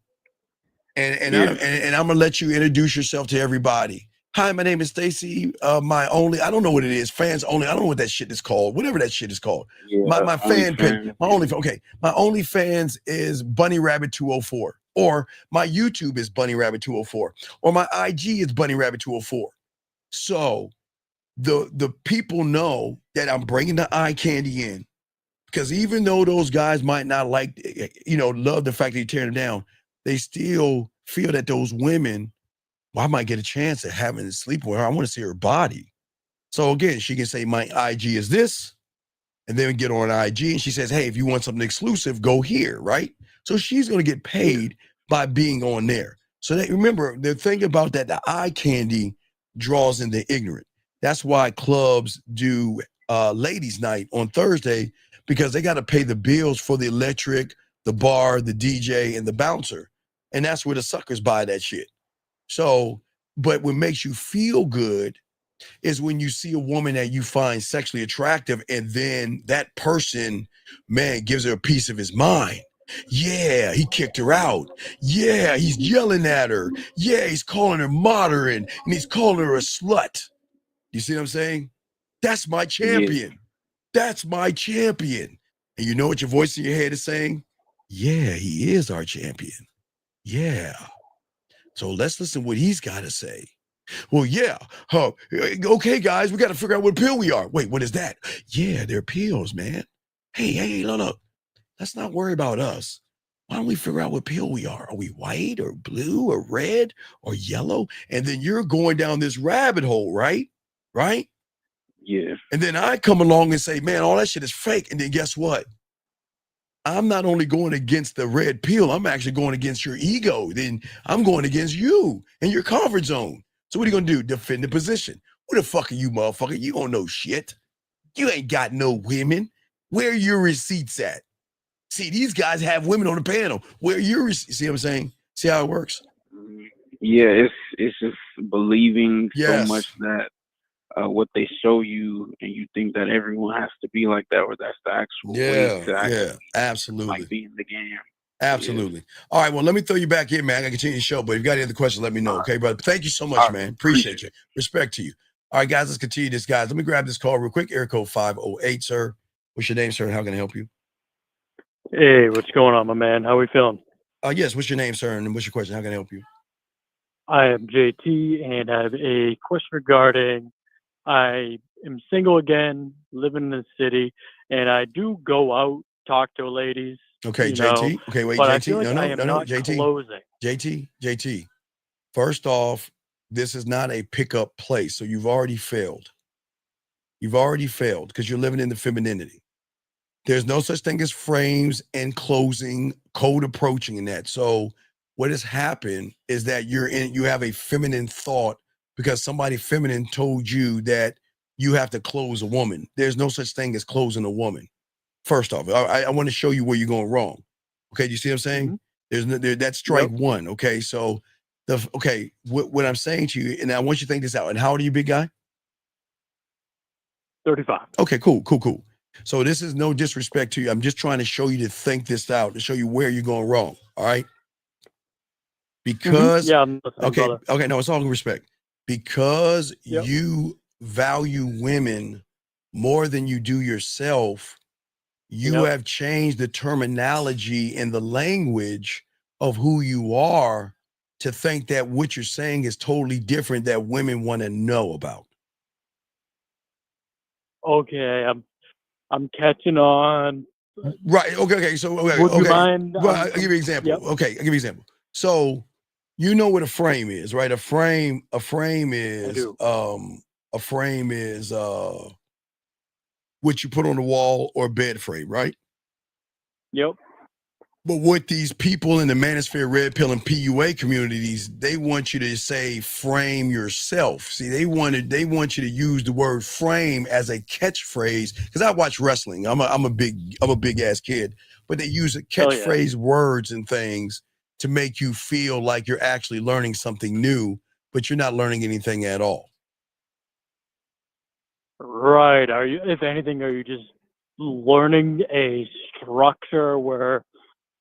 [SPEAKER 14] And I'm gonna let you introduce yourself to everybody. Hi, my name is Stacy. I don't know what it is. Fans only. I don't know what that shit is called. Whatever that shit is called.
[SPEAKER 18] Yeah,
[SPEAKER 14] my fan page. My OnlyFans is Bunny Rabbit 204, or my YouTube is Bunny Rabbit 204, or my IG is Bunny Rabbit 204. So the people know that I'm bringing the eye candy in, because even though those guys might not love the fact that you're tearing them down, they still feel that those women well, I might get a chance at having to sleep with her. I want to see her body. So again, she can say my IG is this, and then get on IG and she says, hey, if you want something exclusive, go here, right? So she's going to get paid by being on there. So that, remember, the thing about that, the eye candy draws in the ignorant. That's why clubs do ladies' night on Thursday, because they got to pay the bills for the electric, the bar, the DJ, and the bouncer. And that's where the suckers buy that shit. So, but what makes you feel good is when you see a woman that you find sexually attractive, and then that person, man, gives her a piece of his mind. Yeah, he kicked her out. Yeah, he's yelling at her. Yeah, he's calling her modern, and he's calling her a slut. You see what I'm saying? That's my champion. That's my champion. And you know what your voice in your head is saying? Yeah, he is our champion. Yeah. So let's listen to what he's got to say. Well, yeah. Okay, guys, we got to figure out what pill we are. Wait, what is that? Yeah, they're pills, man. Hey, look. Let's not worry about us. Why don't we figure out what pill we are? Are we white or blue or red or yellow? And then you're going down this rabbit hole, right? Right?
[SPEAKER 18] Yeah.
[SPEAKER 14] And then I come along and say, man, all that shit is fake. And then guess what? I'm not only going against the red pill, I'm actually going against your ego. Then I'm going against you and your comfort zone. So what are you going to do? Defend the position. Who the fuck are you, motherfucker? You don't know shit. You ain't got no women. Where are your receipts at? See, these guys have women on the panel. Where are your receipts? See what I'm saying? See how it works?
[SPEAKER 18] Yeah, it's just believing
[SPEAKER 14] Yes.
[SPEAKER 18] so much that what they show you, and you think that everyone has to be like that, or that's the actual way to actually
[SPEAKER 14] absolutely.
[SPEAKER 18] like be in the game.
[SPEAKER 14] Absolutely. All right, well, let me throw you back in, man. I can continue the show, but if you got any other questions, let me know. Okay, brother? Thank you so much, man. Appreciate you. Respect to you. All right, guys, let's continue this, guys. Let me grab this call real quick. Area code 508, sir. What's your name, sir? How can I help you?
[SPEAKER 19] Hey, what's going on, my man? How we feeling?
[SPEAKER 14] Yes, what's your name, sir? And what's your question? How can I help you?
[SPEAKER 19] I am JT, and I have a question regarding I am single again, living in the city, and I do go out, talk to ladies.
[SPEAKER 14] Okay,
[SPEAKER 19] you
[SPEAKER 14] JT.
[SPEAKER 19] know,
[SPEAKER 14] Okay, wait,
[SPEAKER 19] but I
[SPEAKER 14] JT.
[SPEAKER 19] feel like I am not
[SPEAKER 14] JT.
[SPEAKER 19] closing.
[SPEAKER 14] JT. First off, this is not a pickup place, so you've already failed. You've already failed because you're living in the femininity. There's no such thing as frames and closing, code approaching, and that. So what has happened is that you have a feminine thought because somebody feminine told you that you have to close a woman. There's no such thing as closing a woman. First off, I want to show you where you're going wrong. Okay, do you see what I'm saying? That's strike one. Okay, so what I'm saying to you, and I want you to think this out. And how old are you, big guy?
[SPEAKER 19] 35.
[SPEAKER 14] Okay, cool. So this is no disrespect to you. I'm just trying to show you to think this out, to show you where you're going wrong. All right. Because
[SPEAKER 19] Yeah, I'm listening, brother.
[SPEAKER 14] okay, no, it's all respect. Because you value women more than you do yourself, you have changed the terminology and the language of who you are to think that what you're saying is totally different that women want to know about.
[SPEAKER 19] Okay, I'm catching on.
[SPEAKER 14] Right. Okay. So
[SPEAKER 19] Would you mind?
[SPEAKER 14] Well, I'll give you an example. Okay, I'll give you an example. So you know what a frame is, right? A frame is what you put on the wall or bed frame, right?
[SPEAKER 19] Yep.
[SPEAKER 14] But what these people in the Manosphere, Red Pill, and PUA communities, they want you to say frame yourself. See, they want you to use the word frame as a catchphrase. Because I watch wrestling. I'm a big ass kid, but they use a catchphrase words and things to make you feel like you're actually learning something new, but you're not learning anything at all.
[SPEAKER 19] Right. Are you, if anything, are you just learning a structure where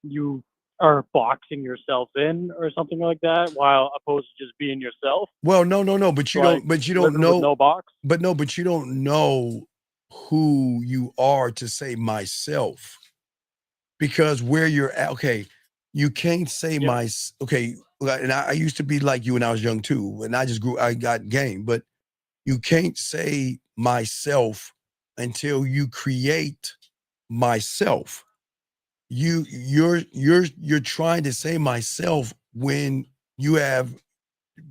[SPEAKER 19] you are boxing yourself in or something like that, while opposed to just being yourself?
[SPEAKER 14] Well, no, but you don't know.
[SPEAKER 19] With no box.
[SPEAKER 14] But you don't know who you are to say myself, because where you're at. Okay, you can't say and I used to be like you when I was young too, and I got game, but you can't say myself until you create myself. You're trying to say myself when you have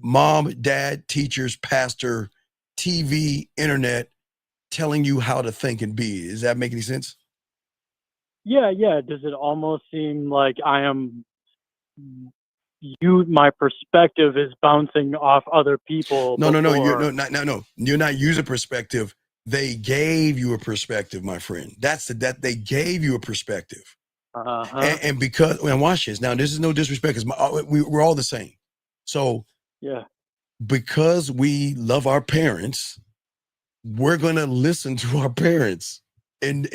[SPEAKER 14] mom, dad, teachers, pastor, TV, internet telling you how to think and be. Does that make any sense?
[SPEAKER 19] Yeah. Does it almost seem like my perspective is bouncing off other people?
[SPEAKER 14] No. You're not using perspective. They gave you a perspective, my friend. That they gave you a perspective. And because, and watch this. Now, this is no disrespect, because we're all the same. So,
[SPEAKER 19] yeah,
[SPEAKER 14] because we love our parents, we're gonna listen to our parents, and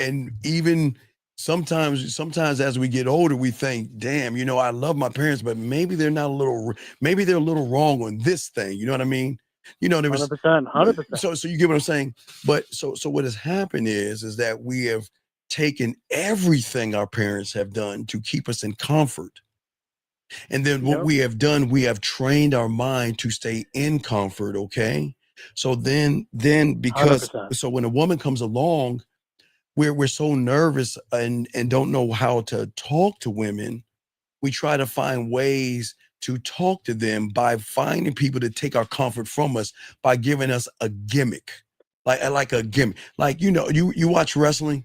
[SPEAKER 14] even sometimes as we get older, we think, damn, I love my parents, but maybe they're a little wrong on this thing. You know what I mean? There was
[SPEAKER 19] 100%.
[SPEAKER 14] So you get what I'm saying? But so what has happened is that we have taken everything our parents have done to keep us in comfort. And then what we have done, we have trained our mind to stay in comfort, okay? So then because
[SPEAKER 19] 100%.
[SPEAKER 14] so when a woman comes along, we're so nervous and don't know how to talk to women, we try to find ways to talk to them by finding people to take our comfort from us by giving us a gimmick. Like a gimmick. Like, you watch wrestling?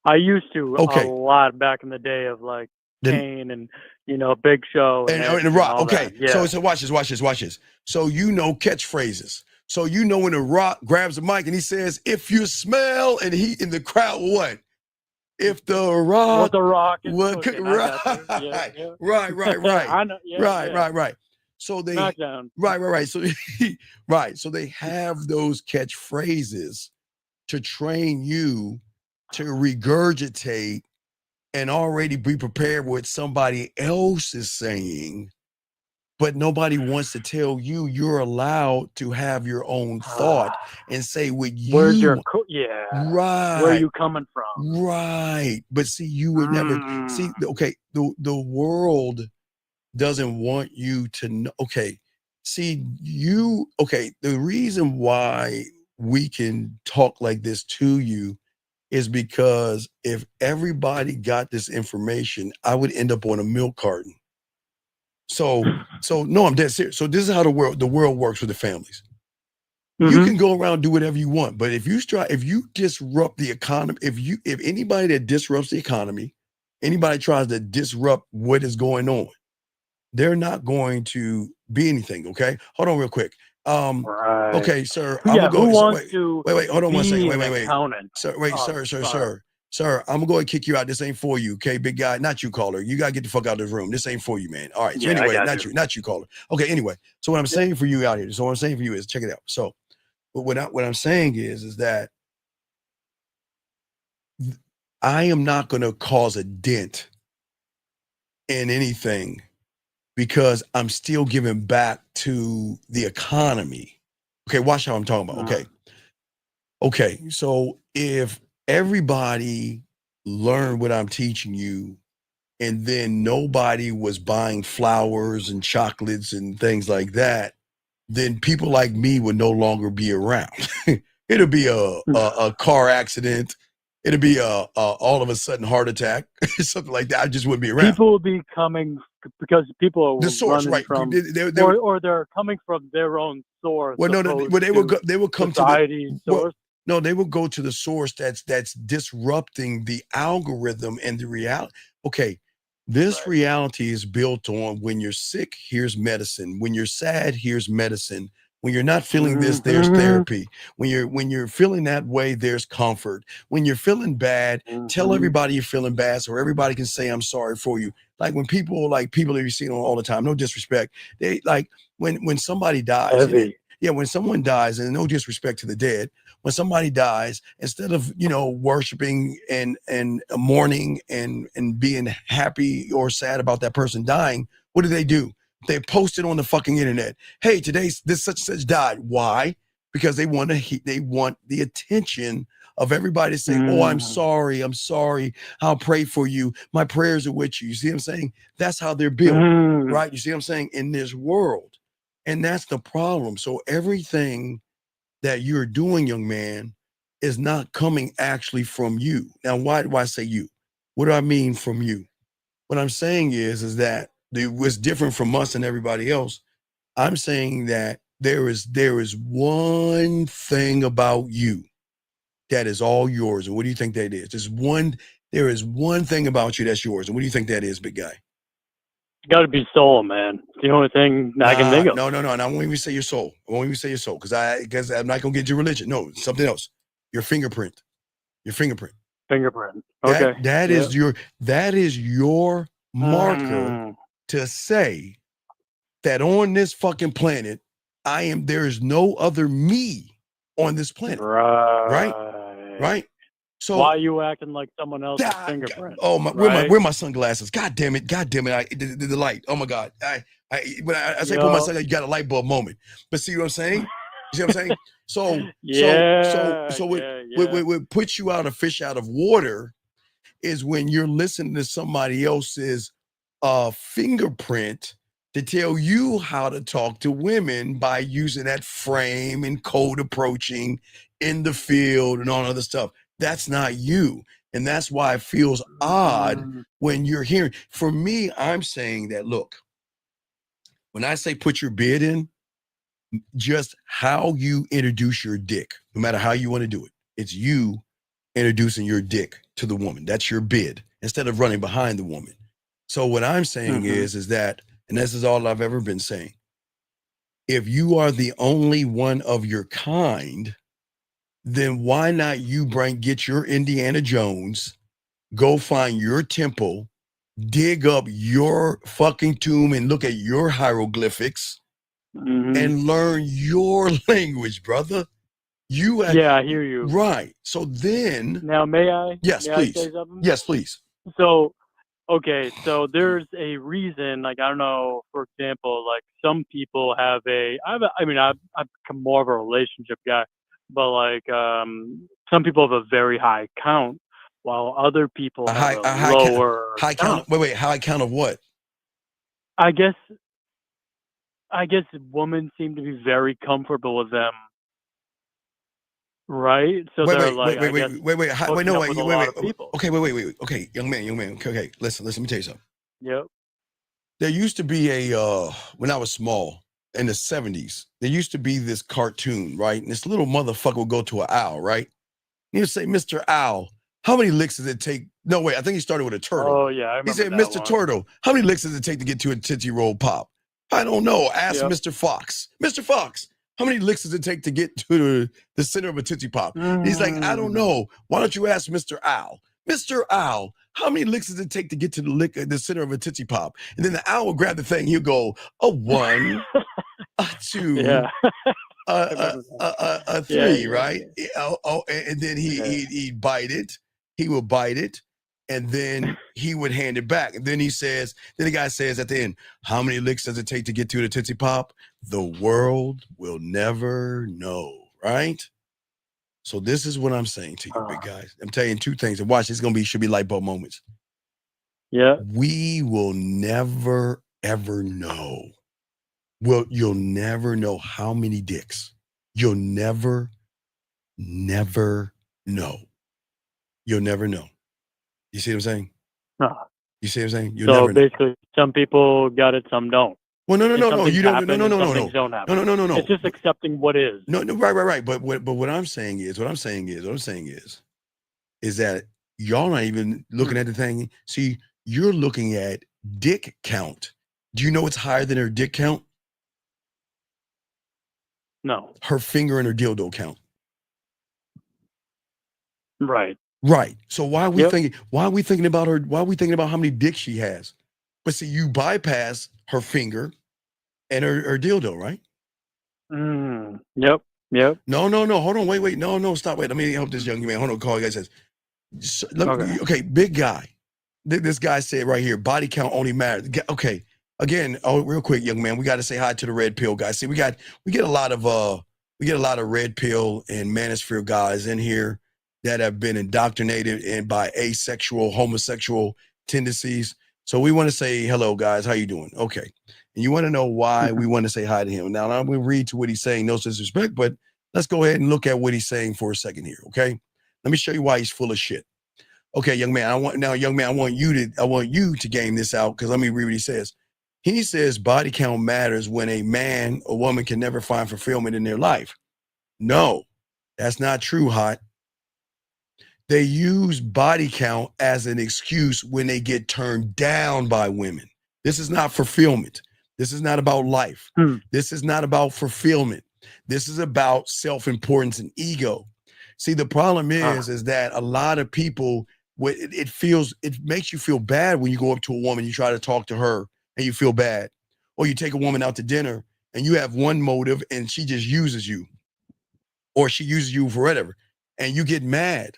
[SPEAKER 19] I used to
[SPEAKER 14] Okay.
[SPEAKER 19] a lot back in the day of like Kane and Big Show and
[SPEAKER 14] The Rock.
[SPEAKER 19] all
[SPEAKER 14] Okay.
[SPEAKER 19] that. Yeah.
[SPEAKER 14] So watch this. So catchphrases. So when The Rock grabs the mic and he says, "If you smell," and he in the crowd, what? If The Rock,
[SPEAKER 19] What The Rock is
[SPEAKER 14] what?
[SPEAKER 19] cooking,
[SPEAKER 14] Right. Right.
[SPEAKER 19] I know. Yeah,
[SPEAKER 14] Right. So they
[SPEAKER 19] SmackDown.
[SPEAKER 14] Right. So So they have those catchphrases to train you to regurgitate and already be prepared with what somebody else is saying, but nobody wants to tell you you're allowed to have your own thought and say what
[SPEAKER 19] Where's
[SPEAKER 14] you
[SPEAKER 19] your
[SPEAKER 14] want.
[SPEAKER 19] right? Where are you coming from?
[SPEAKER 14] Right. But see, you would never see. Okay, the world doesn't want you to know. Okay, see you. Okay, the reason why we can talk like this to you is because if everybody got this information, I would end up on a milk carton. So no, I'm dead serious. So this is how the world works with the families. You can go around and do whatever you want, but if you disrupt the economy, if anybody that disrupts the economy, anybody tries to disrupt what is going on, they're not going to be anything. Okay, hold on real quick.
[SPEAKER 19] Right.
[SPEAKER 14] Okay, sir.
[SPEAKER 19] Who wants to
[SPEAKER 14] Wait. Hold on one second.
[SPEAKER 19] be an
[SPEAKER 14] Wait.
[SPEAKER 19] accountant?
[SPEAKER 14] Sir. I'm gonna go and kick you out. This ain't for you, okay, big guy. Not you, caller. You gotta get the fuck out of this room. This ain't for you, man. All right. So anyway, not you, caller. Okay. Anyway, so what I'm saying for you out here. So what I'm saying for you is, check it out. So, what I'm saying is that I am not gonna cause a dent in anything because I'm still giving back to the economy. Okay, watch how I'm talking about. Okay. So if everybody learned what I'm teaching you, and then nobody was buying flowers and chocolates and things like that, then people like me would no longer be around. It'll be a car accident. It'll be a all of a sudden heart attack, something like that. I just wouldn't be around.
[SPEAKER 19] People will be coming because people are
[SPEAKER 14] the source,
[SPEAKER 19] running
[SPEAKER 14] right?
[SPEAKER 19] From, or they're coming from their own source.
[SPEAKER 14] Well, they will come
[SPEAKER 19] society
[SPEAKER 14] to the
[SPEAKER 19] source.
[SPEAKER 14] No, they will go to the source that's disrupting the algorithm and the reality. Okay, this reality is built on when you're sick, here's medicine. When you're sad, here's medicine. When you're not feeling this, there's therapy. When you're feeling that way, there's comfort. When you're feeling bad, tell everybody you're feeling bad so everybody can say I'm sorry for you. Like when people that you see on all the time, no disrespect. They like when somebody dies. When someone dies, and no disrespect to the dead, when somebody dies, instead of worshiping and mourning and being happy or sad about that person dying, what do? They post it on the fucking internet. Hey, today's this such and such died. Why? Because they want the attention of everybody saying, "Oh, I'm sorry. I'll pray for you. My prayers are with you." You see what I'm saying? That's how they're built, right? You see what I'm saying? In this world. And that's the problem. So everything that you're doing, young man, is not coming actually from you. Now, why do I say you? What do I mean from you? What I'm saying is that what's different from us and everybody else. I'm saying that there is one thing about you that is all yours. And what do you think that is? There is one thing about you that's yours. And what do you think that is, big guy?
[SPEAKER 19] It's got to be soul, man. It's the only thing I can think of.
[SPEAKER 14] No. And I won't even say your soul. I won't even say your soul because I'm not gonna get your religion. No, something else. Your fingerprint. Your fingerprint.
[SPEAKER 19] Fingerprint. Okay.
[SPEAKER 14] That is your marker to say that on this fucking planet, there is no other me on this planet. Right. So
[SPEAKER 19] why are you acting like someone else's fingerprint?
[SPEAKER 14] Oh my, where my sunglasses? God damn it. The light. Oh my God. When I say put my sunglasses, you got a light bulb moment. But see what I'm saying? You see what I'm saying? So what puts you out a fish out of water is when you're listening to somebody else's fingerprint to tell you how to talk to women by using that frame and code approaching in the field and all other stuff. That's not you. And that's why it feels odd when you're hearing. For me, I'm saying that, look, when I say put your bid in, just how you introduce your dick, no matter how you want to do it. It's you introducing your dick to the woman. That's your bid instead of running behind the woman. So what I'm saying is that, and this is all I've ever been saying, if you are the only one of your kind, then why not get your Indiana Jones, go find your temple, dig up your fucking tomb and look at your hieroglyphics and learn your language, brother.
[SPEAKER 19] I hear you.
[SPEAKER 14] Right. So then.
[SPEAKER 19] Now, may I?
[SPEAKER 14] Yes, please.
[SPEAKER 19] I say something?
[SPEAKER 14] Yes, please.
[SPEAKER 19] So, okay, so there's a reason, like, I don't know, for example, like some people have I've become more of a relationship guy, but like some people have a very high count while other people have a lower
[SPEAKER 14] high count. Wait, high count of what?
[SPEAKER 19] I guess women seem to be very comfortable with them. Right? So
[SPEAKER 14] wait,
[SPEAKER 19] they're
[SPEAKER 14] wait,
[SPEAKER 19] like,
[SPEAKER 14] wait. Okay, wait. Okay, young man. Okay, listen, let me tell you something.
[SPEAKER 19] Yep.
[SPEAKER 14] There used to be when I was small, in the 70s, there used to be this cartoon, right? And this little motherfucker would go to an owl, right? He would say, Mr. Owl, how many licks does it take? No, wait, I think he started with a turtle.
[SPEAKER 19] Oh, yeah, I remember.
[SPEAKER 14] He said,
[SPEAKER 19] that
[SPEAKER 14] Mr.
[SPEAKER 19] one.
[SPEAKER 14] Turtle, how many licks does it take to get to a Tootsie Roll Pop? I don't know. Ask Mr. Fox. Mr. Fox, how many licks does it take to get to the center of a Tootsie Pop? He's like, I don't know. Why don't you ask Mr. Owl? Mr. Owl, how many licks does it take to get to the center of a Tootsie Pop? And then the owl will grab the thing. He'll go, a 1, a 2, a 3, right? And then he'd bite it. He would bite it. And then he would hand it back. And then the guy says at the end, how many licks does it take to get to the Tootsie Pop? The world will never know, right? So this is what I'm saying to you, big guys. I'm telling you 2 things. And watch, should be light bulb moments.
[SPEAKER 19] Yeah.
[SPEAKER 14] We will never, ever know. Well, you'll never know how many dicks. You'll never know. You'll never know. You see what I'm saying? You see what I'm saying? You'll never know.
[SPEAKER 19] Basically, some people got it, some don't.
[SPEAKER 14] Well, no. You don't. No.
[SPEAKER 19] It's just accepting what is.
[SPEAKER 14] No. Right. But what I'm saying is that y'all not even looking at the thing. See, you're looking at dick count. Do you know it's higher than her dick count?
[SPEAKER 19] No.
[SPEAKER 14] Her finger and her dildo count.
[SPEAKER 19] Right.
[SPEAKER 14] Right. So why are we thinking? Why are we thinking about her? Why are we thinking about how many dicks she has? But see, you bypass her finger and her dildo, right?
[SPEAKER 19] Yep.
[SPEAKER 14] No. Hold on. Wait. No. Stop. Wait. Let me help this young man. Hold on. Call. Guy says, okay, big guy. This guy said right here, body count only matters. Okay. Again, real quick, young man, we got to say hi to the red pill guys. See, we get a lot of red pill and manosphere guys in here that have been indoctrinated by asexual, homosexual tendencies. So we want to say hello, guys. How you doing? Okay. And you want to know why we want to say hi to him. Now, I'm going to read to what he's saying, no disrespect, but let's go ahead and look at what he's saying for a second here, okay? Let me show you why he's full of shit. Okay, young man, I want you to game this out because let me read what he says. He says body count matters when a man or woman can never find fulfillment in their life. No, that's not true, Hot. They use body count as an excuse when they get turned down by women. This is not fulfillment. This is not about life. This is not about fulfillment. This is about self-importance and ego. See, the problem is that a lot of people, it makes you feel bad when you go up to a woman, you try to talk to her and you feel bad. Or you take a woman out to dinner and you have one motive and she just uses you. Or she uses you for whatever. And you get mad.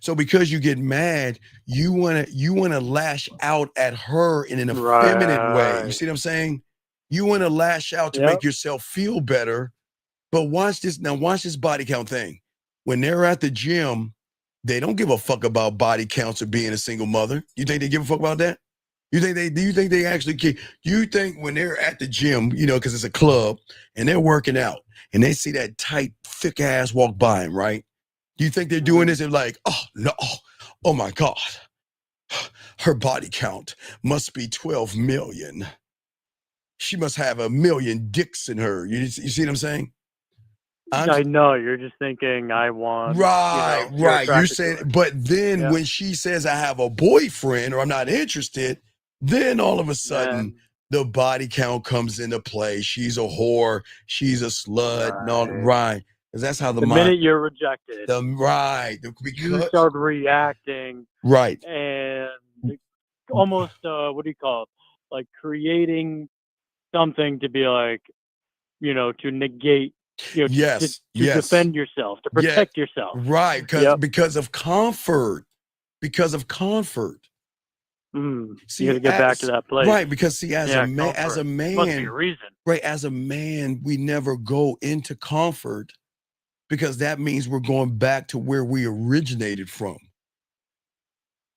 [SPEAKER 14] So because you get mad, you wanna lash out at her in an effeminate way. You see what I'm saying? You want to lash out to make yourself feel better. But watch this now. Watch this body count thing. When they're at the gym, they don't give a fuck about body counts or being a single mother. You think they give a fuck about that? Do you think they actually care? You think when they're at the gym, because it's a club and they're working out and they see that tight, thick ass walk by them, right? Do you think they're doing this? They're like, oh no, oh my God, her body count must be 12 million. She must have 1 million dicks in her. You see what I'm saying?
[SPEAKER 19] I know. You're just thinking, I want.
[SPEAKER 14] Right. You're saying, but then when she says I have a boyfriend or I'm not interested, then all of a sudden the body count comes into play. She's a whore. She's a slut. Right. Because that's how the
[SPEAKER 19] minute you're rejected,
[SPEAKER 14] you
[SPEAKER 19] start reacting.
[SPEAKER 14] Right.
[SPEAKER 19] And almost, what do you call it? Like creating something to be like, to negate, to defend yourself, to protect yourself.
[SPEAKER 14] Right. Because of comfort. Because of comfort.
[SPEAKER 19] See, you got to get back to that place.
[SPEAKER 14] Right. Because as a man,
[SPEAKER 19] must be a reason.
[SPEAKER 14] Right. As a man, we never go into comfort because that means we're going back to where we originated from.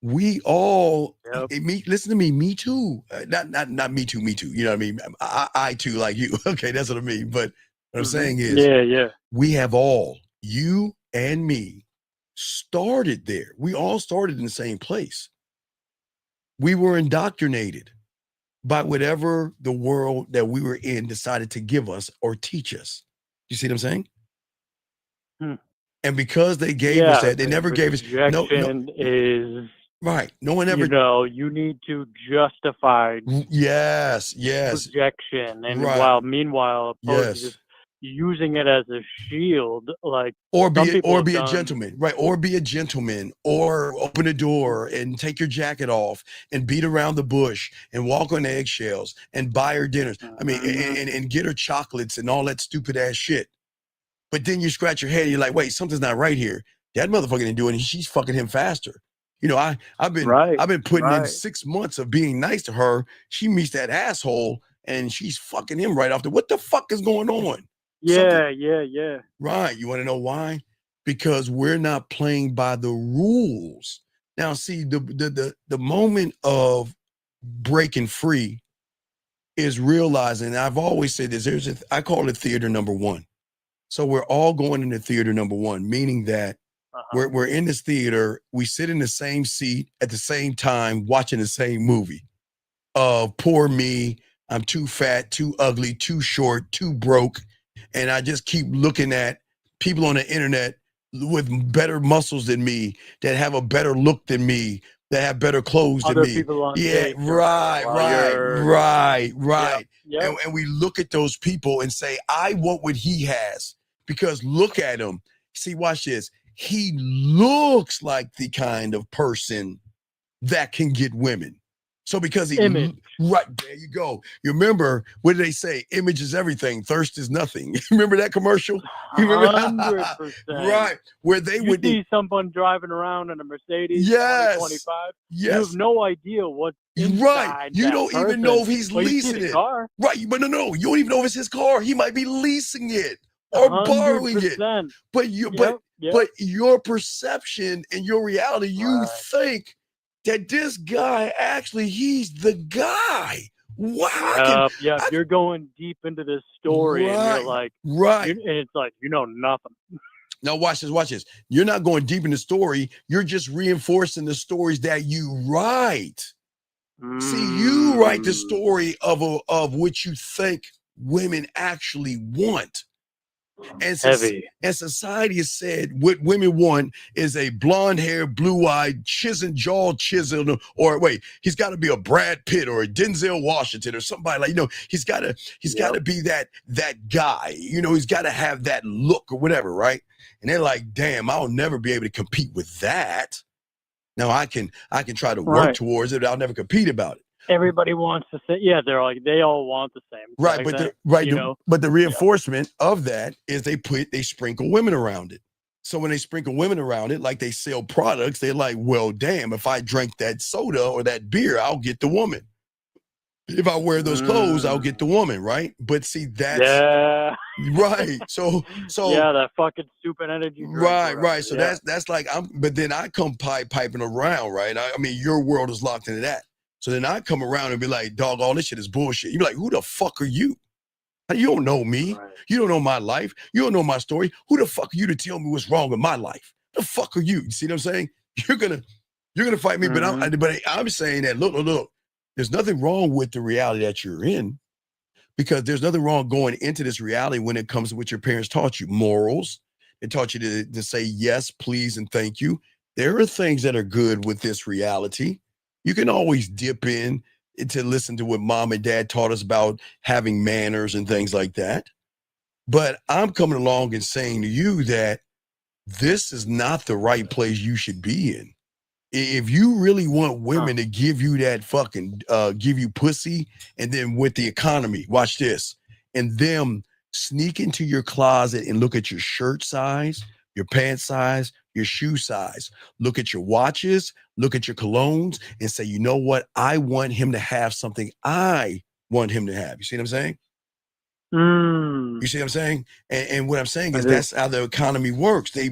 [SPEAKER 14] We all, listen to me, me too. Not me too, me too. You know what I mean? I too, like you. Okay, that's what I mean. But what I'm saying is, we have all, you and me, started there. We all started in the same place. We were indoctrinated by whatever the world that we were in decided to give us or teach us. You see what I'm saying? And because they gave us that, they never gave us.
[SPEAKER 19] Rejection is.
[SPEAKER 14] Right. No one ever.
[SPEAKER 19] You need to justify.
[SPEAKER 14] Yes.
[SPEAKER 19] Rejection, and meanwhile, opposed to just using it as a shield, like
[SPEAKER 14] or be a gentleman, right? Or be a gentleman, or open a door and take your jacket off and beat around the bush and walk on eggshells and buy her dinners. I mean, and get her chocolates and all that stupid ass shit. But then you scratch your head and you're like, wait, something's not right here. That motherfucker didn't do it. She's fucking him faster. I've been putting in 6 months of being nice to her. She meets that asshole and she's fucking him right off what the fuck is going on?
[SPEAKER 19] Yeah.
[SPEAKER 14] Right. You want to know why? Because we're not playing by the rules. Now, see, the moment of breaking free is realizing, I've always said this, I call it theater number one. So we're all going into theater number one, meaning that we're in this theater, we sit in the same seat at the same time watching the same movie. Poor me, I'm too fat, too ugly, too short, too broke. And I just keep looking at people on the internet with better muscles than me, that have a better look than me, that have better clothes than me. Right. Yep. And we look at those people and say, I want what he has. Because look at him. See, watch this. He looks like the kind of person that can get women. So because right, there you go. You remember, what did they say? Image is everything. Thirst is nothing. Remember that commercial? You remember?
[SPEAKER 19] 100%.
[SPEAKER 14] Right. Where they would
[SPEAKER 19] see someone driving around in a Mercedes 25.
[SPEAKER 14] Yes.
[SPEAKER 19] You have no idea what's inside.
[SPEAKER 14] Right. You don't even know if he's leasing it.
[SPEAKER 19] Car.
[SPEAKER 14] Right. But no. You don't even know if it's his car. He might be leasing it or 100%. Borrowing it. But your perception and your reality, you think that this guy he's the guy. Wow.
[SPEAKER 19] You're going deep into this story and you're like, and it's like, nothing.
[SPEAKER 14] Now watch this. You're not going deep in the story. You're just reinforcing the stories that you write. See, you write the story of what you think women actually want. And,
[SPEAKER 19] Heavy.
[SPEAKER 14] and society has said what women want is a blonde hair, blue eyed, chiseled jaw, chiseled, or wait, he's got to be a Brad Pitt or a Denzel Washington or somebody like, he's got to be that guy, he's got to have that look or whatever, right? And they're like, damn, I'll never be able to compete with that. Now I can try to work towards it, but I'll never compete about it.
[SPEAKER 19] Everybody wants to say, they're like, they all want the same.
[SPEAKER 14] Right, but the reinforcement of that is they sprinkle women around it. So when they sprinkle women around it, like they sell products, they're like, well, damn, if I drink that soda or that beer, I'll get the woman. If I wear those clothes, I'll get the woman, right? But see, that's right. So
[SPEAKER 19] that fucking stupid energy drink.
[SPEAKER 14] Right. So that's like but then I come piping around, right? I mean, your world is locked into that. So then I come around and be like, dog, all this shit is bullshit. You be like, who the fuck are you? You don't know me. Right. You don't know my life. You don't know my story. Who the fuck are you to tell me what's wrong with my life? Who the fuck are you? You see what I'm saying? You're gonna fight me, but I'm saying that look, there's nothing wrong with the reality that you're in, because there's nothing wrong going into this reality when it comes to what your parents taught you. Morals. They taught you to say yes, please, and thank you. There are things that are good with this reality. You can always dip in to listen to what mom and dad taught us about having manners and things like that. But I'm coming along and saying to you that this is not the right place you should be in. If you really want women to give you that fucking, give you pussy, and then with the economy, watch this, and them sneak into your closet and look at your shirt size, your pants size, your shoe size, look at your watches, look at your colognes, and say, you know what? I want him to have something I want him to have. You see what I'm saying? You see what I'm saying? And what I'm saying is that's how the economy works. They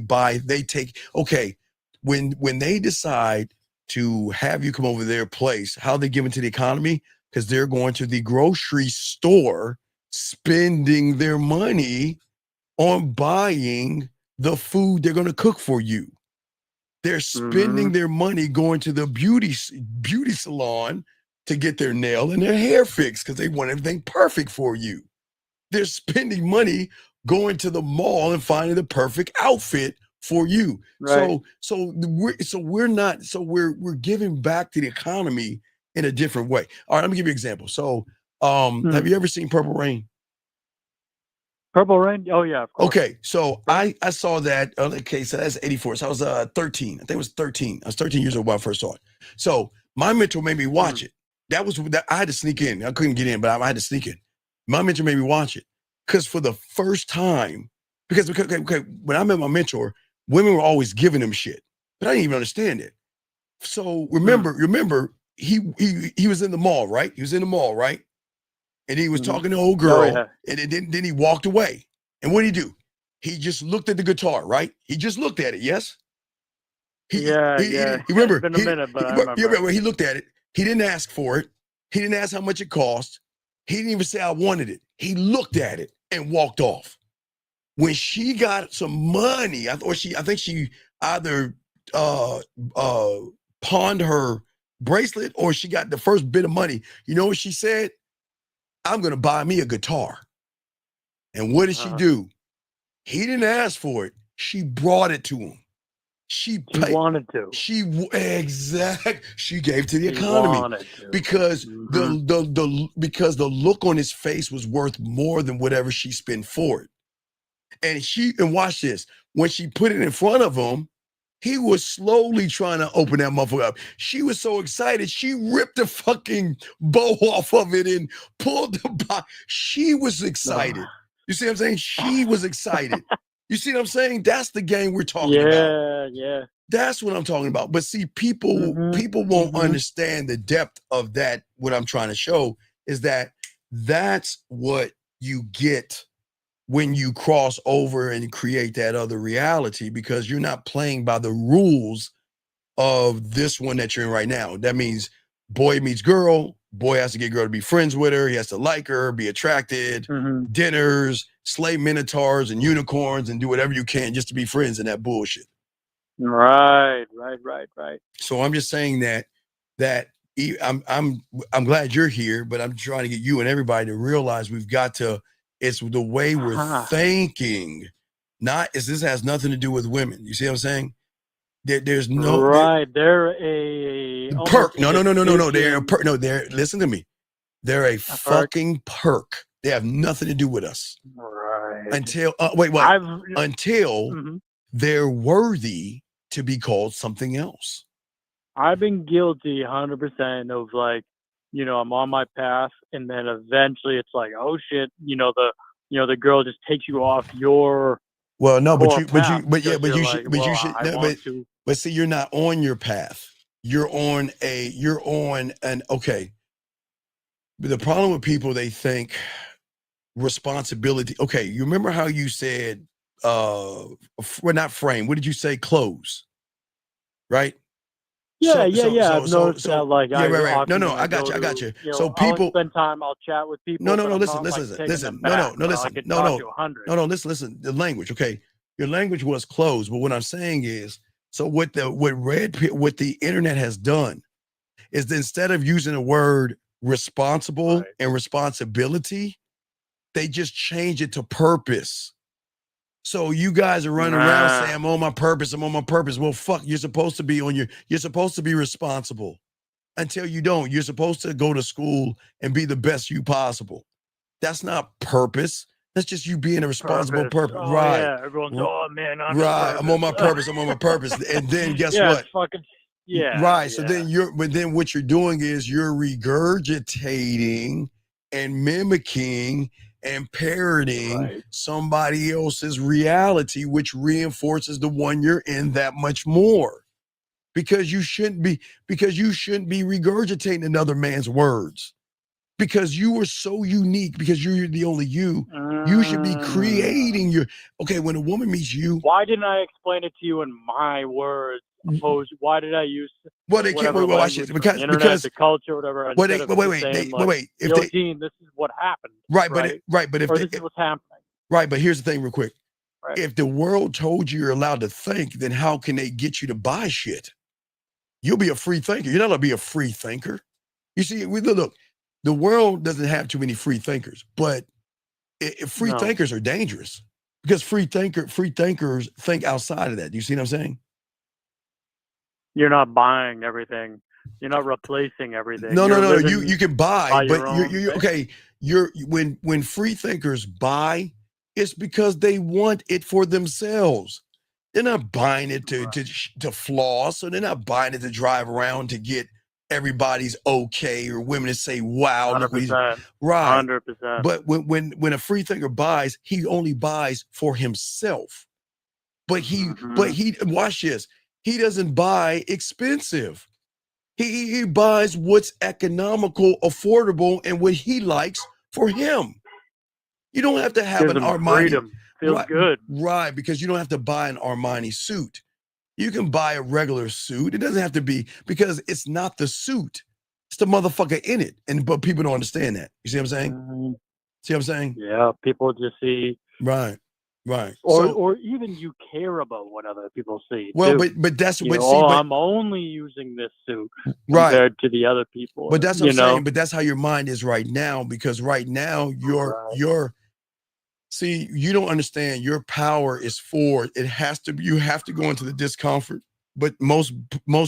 [SPEAKER 14] take, okay, when they decide to have you come over their place, how they give into the economy? Because they're going to the grocery store, spending their money on buying the food they're going to cook for you. They're spending their money going to the beauty salon to get their nail and their hair fixed because they want everything perfect for you. They're spending money going to the mall and finding the perfect outfit for you. Right. We're giving back to the economy in a different way. All right, let me give you an example. So, have you ever seen Purple Rain?
[SPEAKER 19] Purple Rain? Oh yeah. Of course.
[SPEAKER 14] Okay, so I saw that. Okay, so that's 84. So I was 13. I think it was 13. I was 13 years old when I first saw it. So my mentor made me watch it. I had to sneak in. I couldn't get in, but I had to sneak in. My mentor made me watch it because for the first time, because when I met my mentor, women were always giving him shit, but I didn't even understand it. So remember, he was in the mall, right? He was in the mall, right? And he was talking to an old girl, and then he walked away. And what did he do? He just looked at the guitar, right? He just looked at it, yes? He remember,
[SPEAKER 19] it's been a minute, but I remember.
[SPEAKER 14] He looked at it. He didn't ask for it. He didn't ask how much it cost. He didn't even say I wanted it. He looked at it and walked off. When she got some money, I think she either pawned her bracelet or she got the first bit of money. You know what she said? I'm going to buy me a guitar. And what did she do? He didn't ask for it. She brought it to him. She
[SPEAKER 19] wanted to.
[SPEAKER 14] She gave to the economy because because the look on his face was worth more than whatever she spent for it. And watch this. When she put it in front of him, he was slowly trying to open that motherfucker up. She was so excited, she ripped the fucking bow off of it and pulled the box. She was excited. You see what I'm saying? She was excited. You see what I'm saying? That's the game we're talking about.
[SPEAKER 19] Yeah.
[SPEAKER 14] That's what I'm talking about. But see, people won't understand the depth of that. What I'm trying to show is that that's what you get when you cross over and create that other reality, because you're not playing by the rules of this one that you're in right now. That means boy meets girl, boy has to get girl to be friends with her, he has to like her, be attracted, dinners, slay minotaurs and unicorns, and do whatever you can just to be friends in that bullshit.
[SPEAKER 19] Right.
[SPEAKER 14] So I'm just saying that I'm glad you're here, but I'm trying to get you and everybody to realize we've got to. It's the way we're thinking. This has nothing to do with women. You see what I'm saying? There's no
[SPEAKER 19] They're a
[SPEAKER 14] perk.
[SPEAKER 19] almost
[SPEAKER 14] No. They're a
[SPEAKER 19] addition.
[SPEAKER 14] perk. No, listen to me. They're a fucking perk. They have nothing to do with us.
[SPEAKER 19] Right.
[SPEAKER 14] Until until they're worthy to be called something else.
[SPEAKER 19] I've been guilty 100% of like, I'm on my path, and then eventually it's like, oh shit, the girl just takes you off your.
[SPEAKER 14] Well, no, but see, you're not on your path. You're on an okay. But the problem with people, they think responsibility. Okay, you remember how you said, not frame. What did you say? Clothes, right?
[SPEAKER 19] Yeah. I've noticed that. Like,
[SPEAKER 14] right. No, I got you. So people
[SPEAKER 19] I'll spend time. I'll chat with people.
[SPEAKER 14] No,
[SPEAKER 19] listen.
[SPEAKER 14] Listen. The language. Okay, your language was closed, but what I'm saying is, so what the internet has done is that instead of using the word responsible and responsibility, they just change it to purpose. So you guys are running around saying, I'm on my purpose. Well, fuck, you're supposed to be responsible until you don't. You're supposed to go to school and be the best you possible. That's not purpose. That's just you being a responsible person.
[SPEAKER 19] Oh,
[SPEAKER 14] right.
[SPEAKER 19] Yeah. Everyone's, oh man, I'm
[SPEAKER 14] I'm on my purpose. And then guess what?
[SPEAKER 19] It's fucking, yeah.
[SPEAKER 14] Right. So then what you're doing is you're regurgitating and mimicking and parroting somebody else's reality, which reinforces the one you're in that much more. Because you shouldn't be regurgitating another man's words. Because you are so unique, because you're the only you. You should be creating when a woman meets you.
[SPEAKER 19] Why didn't I explain it to you in my words? Why did I use
[SPEAKER 14] they can't
[SPEAKER 19] because the culture, whatever?
[SPEAKER 14] Wait.
[SPEAKER 19] Dean, this is what happened.
[SPEAKER 14] Right, but
[SPEAKER 19] this is what's happening.
[SPEAKER 14] Right, but here's the thing, real quick.
[SPEAKER 19] Right.
[SPEAKER 14] If the world told you you're allowed to think, then how can they get you to buy shit? You'll be a free thinker. You're not gonna be a free thinker. You see, look. The world doesn't have too many free thinkers, but free thinkers are dangerous because free thinkers think outside of that. Do you see what I'm saying?
[SPEAKER 19] You're not buying everything. You're not replacing everything.
[SPEAKER 14] No. You can buy, but you're okay. When free thinkers buy, it's because they want it for themselves. They're not buying it to floss, or they're not buying it to drive around to get everybody's okay or women to say, wow,
[SPEAKER 19] 100%.
[SPEAKER 14] Right.
[SPEAKER 19] 100%.
[SPEAKER 14] But when a free thinker buys, he only buys for himself. But he watch this. He doesn't buy expensive. He buys what's economical, affordable, and what he likes for him. You don't have to have an Armani.
[SPEAKER 19] Freedom. Feels good.
[SPEAKER 14] Right, because you don't have to buy an Armani suit. You can buy a regular suit. It doesn't have to be, because it's not the suit. It's the motherfucker in it. But people don't understand that. You see what I'm saying? See what I'm saying?
[SPEAKER 19] Yeah, people just see.
[SPEAKER 14] Right.
[SPEAKER 19] Or even you care about what other people see.
[SPEAKER 14] Well,
[SPEAKER 19] too.
[SPEAKER 14] but that's what.
[SPEAKER 19] I'm only using this suit compared to the other people.
[SPEAKER 14] But that's what I'm saying. But that's how your mind is right now, because right now you're. See, you don't understand. Your power is forward. You have to go into the discomfort. But most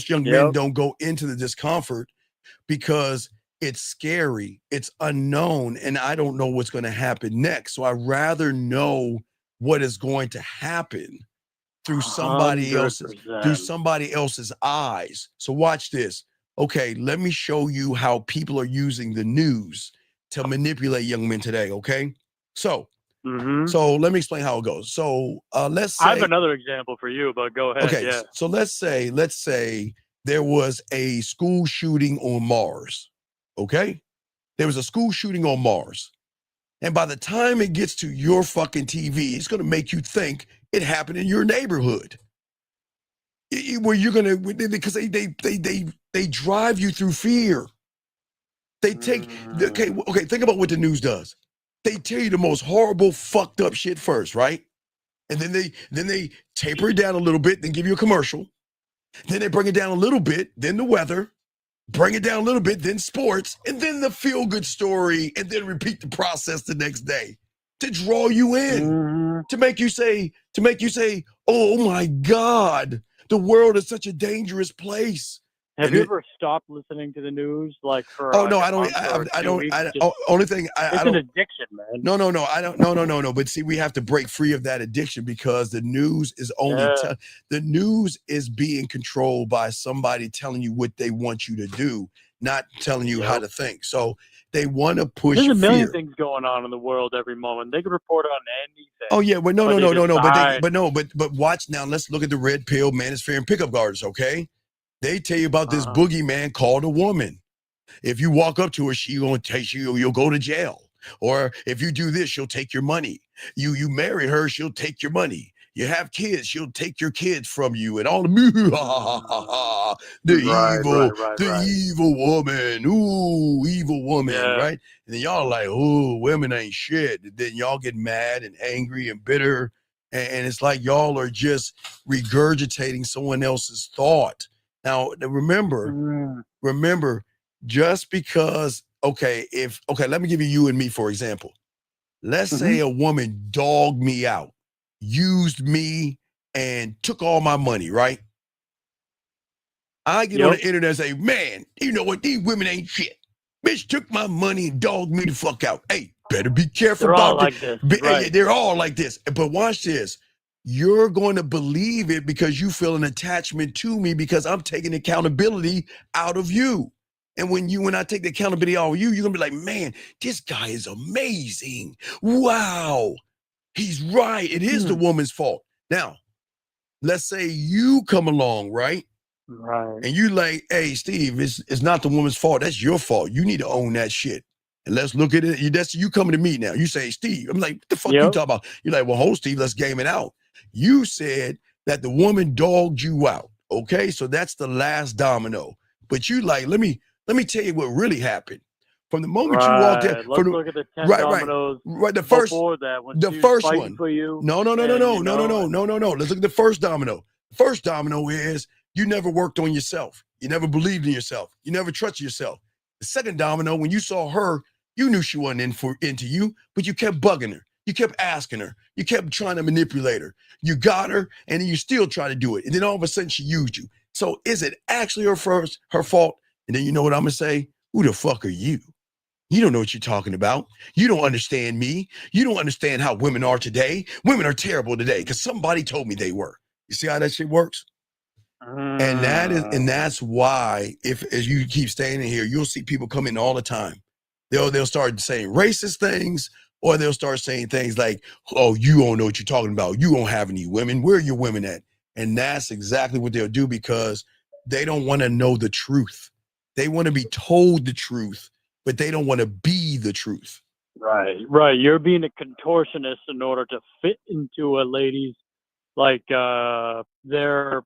[SPEAKER 14] young men don't go into the discomfort because it's scary, it's unknown, and I don't know what's going to happen next. So I'd rather know what is going to happen through somebody else's eyes. So watch this. Okay, let me show you how people are using the news to manipulate young men today. Okay, so let me explain how it goes. So let's say
[SPEAKER 19] I have another example for you, but go ahead.
[SPEAKER 14] Okay, so let's say there was a school shooting on Mars. Okay, there was a school shooting on Mars. And by the time it gets to your fucking TV, it's going to make you think it happened in your neighborhood. Where you're going to, because they drive you through fear. They take, okay, think about what the news does. They tell you the most horrible, fucked up shit first, right? And then they taper it down a little bit, then give you a commercial. Then they bring it down a little bit, then the weather. bring it down a little bit, then sports, and then the feel-good story, and then repeat the process the next day to draw you in, to make you say, oh my God, the world is such a dangerous place.
[SPEAKER 19] Have you ever stopped listening to the news like for
[SPEAKER 14] Oh no,
[SPEAKER 19] like
[SPEAKER 14] I
[SPEAKER 19] a
[SPEAKER 14] don't.
[SPEAKER 19] month or
[SPEAKER 14] I
[SPEAKER 19] 2
[SPEAKER 14] don't.
[SPEAKER 19] weeks?
[SPEAKER 14] Only thing I
[SPEAKER 19] It's
[SPEAKER 14] don't.
[SPEAKER 19] an addiction, man.
[SPEAKER 14] No, I don't. No. But see, we have to break free of that addiction because the news is only the news is being controlled by somebody telling you what they want you to do, not telling you how to think. So they want to push
[SPEAKER 19] There's a million
[SPEAKER 14] fear.
[SPEAKER 19] things going on in the world every moment. They could report on anything.
[SPEAKER 14] Oh yeah, but no.
[SPEAKER 19] decide-
[SPEAKER 14] But watch now. Let's look at the red pill manosphere and pickup artists. Okay, they tell you about this boogeyman called a woman. If you walk up to her, she gonna take you. You'll go to jail. Or if you do this, she'll take your money. You marry her, she'll take your money. You have kids, she'll take your kids from you, and all the evil woman, ooh, evil woman, right? And then y'all like, ooh, women ain't shit. And then y'all get mad and angry and bitter, and it's like y'all are just regurgitating someone else's thought. Now, remember, just because, let me give you and me, for example. Let's say a woman dogged me out, used me, and took all my money, right? I get on the internet and say, man, you know what? These women ain't shit. Bitch took my money and dogged me the fuck out. Hey, better be careful
[SPEAKER 19] They're all
[SPEAKER 14] about
[SPEAKER 19] like this. Right.
[SPEAKER 14] They're all like this. But watch this. You're going to believe it because you feel an attachment to me because I'm taking accountability out of you. And when I take the accountability out of you, you're going to be like, man, this guy is amazing. Wow. He's right. It is the woman's fault. Now, let's say you come along, right?
[SPEAKER 19] Right.
[SPEAKER 14] And you like, hey, Steve, it's not the woman's fault. That's your fault. You need to own that shit. And let's look at it. That's you coming to me now. You say, Steve. I'm like, what the fuck you talking about? You're like, well, hold, Steve, let's game it out. You said that the woman dogged you out. Okay, so that's the last domino. But you like, let me tell you what really happened. From the moment you walked in,
[SPEAKER 19] Let's look at the 10 dominoes
[SPEAKER 14] the first,
[SPEAKER 19] before that. When
[SPEAKER 14] the
[SPEAKER 19] she was
[SPEAKER 14] first
[SPEAKER 19] fighting
[SPEAKER 14] one.
[SPEAKER 19] for you.
[SPEAKER 14] No. Let's look at the first domino. The first domino is you never worked on yourself. You never believed in yourself. You never trusted yourself. The second domino, when you saw her, you knew she wasn't into you, but you kept bugging her. You kept asking her. You kept trying to manipulate her. You got her, and then you still try to do it. And then all of a sudden, she used you. So is it actually her fault? And then you know what I'm going to say? Who the fuck are you? You don't know what you're talking about. You don't understand me. You don't understand how women are today. Women are terrible today because somebody told me they were. You see how that shit works? And that's why, as you keep staying in here, you'll see people come in all the time. They'll start saying racist things, or they'll start saying things like, oh, you don't know what you're talking about. You don't have any women. Where are your women at? And that's exactly what they'll do because they don't want to know the truth. They want to be told the truth, but they don't want to be the truth.
[SPEAKER 19] Right. You're being a contortionist in order to fit into a lady's, like, they're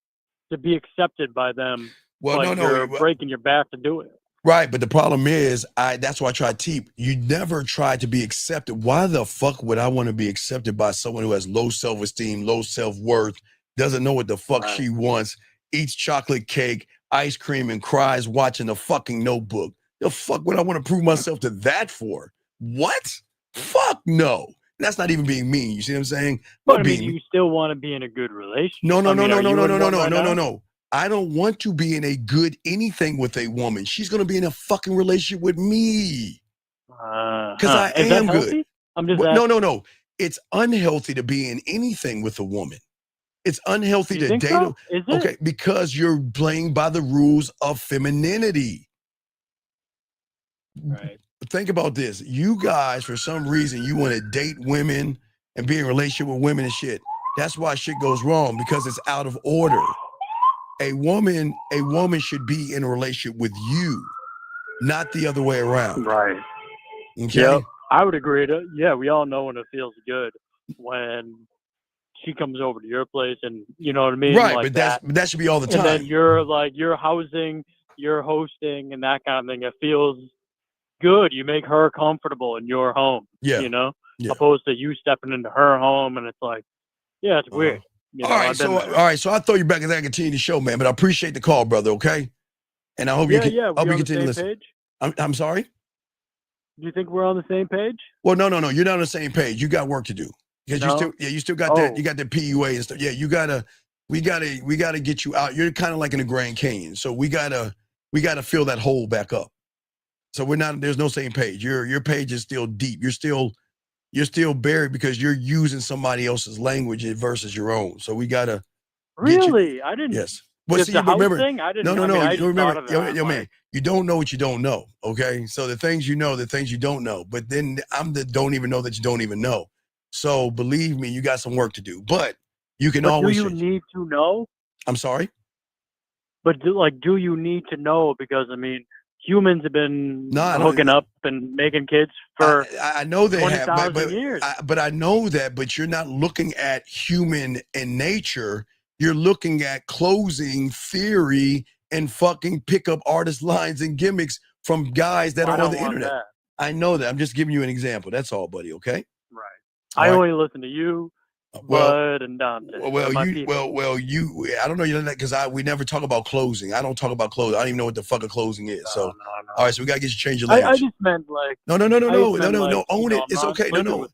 [SPEAKER 19] to be accepted by them.
[SPEAKER 14] Well,
[SPEAKER 19] but you're breaking your back to do it.
[SPEAKER 14] Right, but the problem is, that's why I try to teach. You never try to be accepted. Why the fuck would I want to be accepted by someone who has low self-esteem, low self-worth, doesn't know what the fuck she wants, eats chocolate cake, ice cream, and cries watching the fucking Notebook? The fuck would I want to prove myself to that for? What? Fuck no. That's not even being mean. You see what I'm saying?
[SPEAKER 19] But I mean, you still want to be in a good relationship.
[SPEAKER 14] No. I don't want to be in a good anything with a woman. She's going to be in a fucking relationship with me. Because I am good.
[SPEAKER 19] I'm just
[SPEAKER 14] no. It's unhealthy to be in anything with a woman. It's unhealthy to date.
[SPEAKER 19] So? Is it?
[SPEAKER 14] Okay, because you're playing by the rules of femininity.
[SPEAKER 19] Right.
[SPEAKER 14] Think about this. You guys, for some reason, you want to date women and be in a relationship with women and shit. That's why shit goes wrong, because it's out of order. A woman should be in a relationship with you, not the other way around.
[SPEAKER 19] Right.
[SPEAKER 14] Okay?
[SPEAKER 19] Yep. I would agree. We all know when it feels good when she comes over to your place, and you know what I mean?
[SPEAKER 14] Right,
[SPEAKER 19] like
[SPEAKER 14] but that should be all the time.
[SPEAKER 19] And then you're housing, you're hosting, and that kind of thing. It feels good. You make her comfortable in your home.
[SPEAKER 14] Yeah.
[SPEAKER 19] You know?
[SPEAKER 14] Yeah.
[SPEAKER 19] Opposed to you stepping into her home, and it's like, yeah, it's weird. You know,
[SPEAKER 14] all right, so I throw you back as I continue the show, man. But I appreciate the call, brother. Okay. And I hope
[SPEAKER 19] Yeah,
[SPEAKER 14] you
[SPEAKER 19] we're on the
[SPEAKER 14] continue to
[SPEAKER 19] same
[SPEAKER 14] listen.
[SPEAKER 19] page.
[SPEAKER 14] I'm sorry?
[SPEAKER 19] Do you think we're on the same page?
[SPEAKER 14] Well, no. You're not on the same page. You got work to do. Because
[SPEAKER 19] No?
[SPEAKER 14] you still got that, you got the PUA and stuff. Yeah, we gotta get you out. You're kind of like in the Grand Canyon. So we gotta fill that hole back up. So there's no same page. Your page is still deep. You're still buried because you're using somebody else's language versus your own. So we gotta
[SPEAKER 19] Really? I didn't.
[SPEAKER 14] Yes. Well, see,
[SPEAKER 19] The house
[SPEAKER 14] remember,
[SPEAKER 19] thing? I didn't.
[SPEAKER 14] no.
[SPEAKER 19] I mean, I
[SPEAKER 14] You
[SPEAKER 19] just
[SPEAKER 14] remember,
[SPEAKER 19] thought of that.
[SPEAKER 14] yo, man, you don't know what you don't know. Okay, so the things you know, the things you don't know. But then I'm the don't even know that you don't even know. So believe me, you got some work to do. But you can always.
[SPEAKER 19] Do you need to know?
[SPEAKER 14] I'm sorry.
[SPEAKER 19] But do you need to know? Because I mean, humans have been hooking up and making kids for
[SPEAKER 14] I know they have,
[SPEAKER 19] 20,000 years.
[SPEAKER 14] But I know that. But you're not looking at human in nature. You're looking at closing theory and fucking pickup artist lines and gimmicks from guys that are on the internet.
[SPEAKER 19] That.
[SPEAKER 14] I know that. I'm just giving you an example. That's all, buddy. Okay.
[SPEAKER 19] Right. I only listen to you, Bud, and Dante.
[SPEAKER 14] I don't know you know that because we never talk about closing. I don't talk about closing. I don't even know what the fuck a closing is. All right, so we gotta get you change your language.
[SPEAKER 19] I just meant like
[SPEAKER 14] no. Own it. It's okay. No.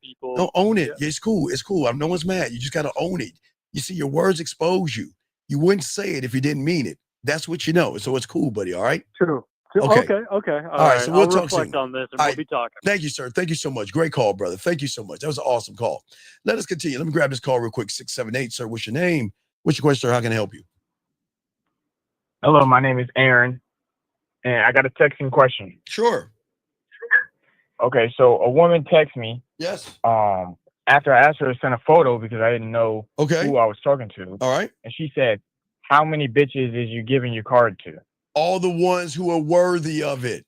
[SPEAKER 14] Own it. Yeah. It's cool. No one's mad. You just gotta own it. You see, your words expose you. You wouldn't say it if you didn't mean it. That's what you know. So it's cool, buddy. All right.
[SPEAKER 19] True.
[SPEAKER 14] Okay.
[SPEAKER 19] All
[SPEAKER 14] right. So we'll talk
[SPEAKER 19] reflect
[SPEAKER 14] soon.
[SPEAKER 19] on this and we'll be talking.
[SPEAKER 14] Thank you, sir. Thank you so much. Great call, brother. Thank you so much. That was an awesome call. Let us continue. Let me grab this call real quick. 678, sir. What's your name? What's your question, sir? How can I help you?
[SPEAKER 20] Hello, my name is Aaron, and I got a texting question.
[SPEAKER 14] Sure.
[SPEAKER 20] Okay, so a woman texts me.
[SPEAKER 14] Yes.
[SPEAKER 20] After I asked her to send a photo because I didn't know who I was talking to.
[SPEAKER 14] All right.
[SPEAKER 20] And she said, "How many bitches is you giving your card to?"
[SPEAKER 14] All the ones who are worthy of it.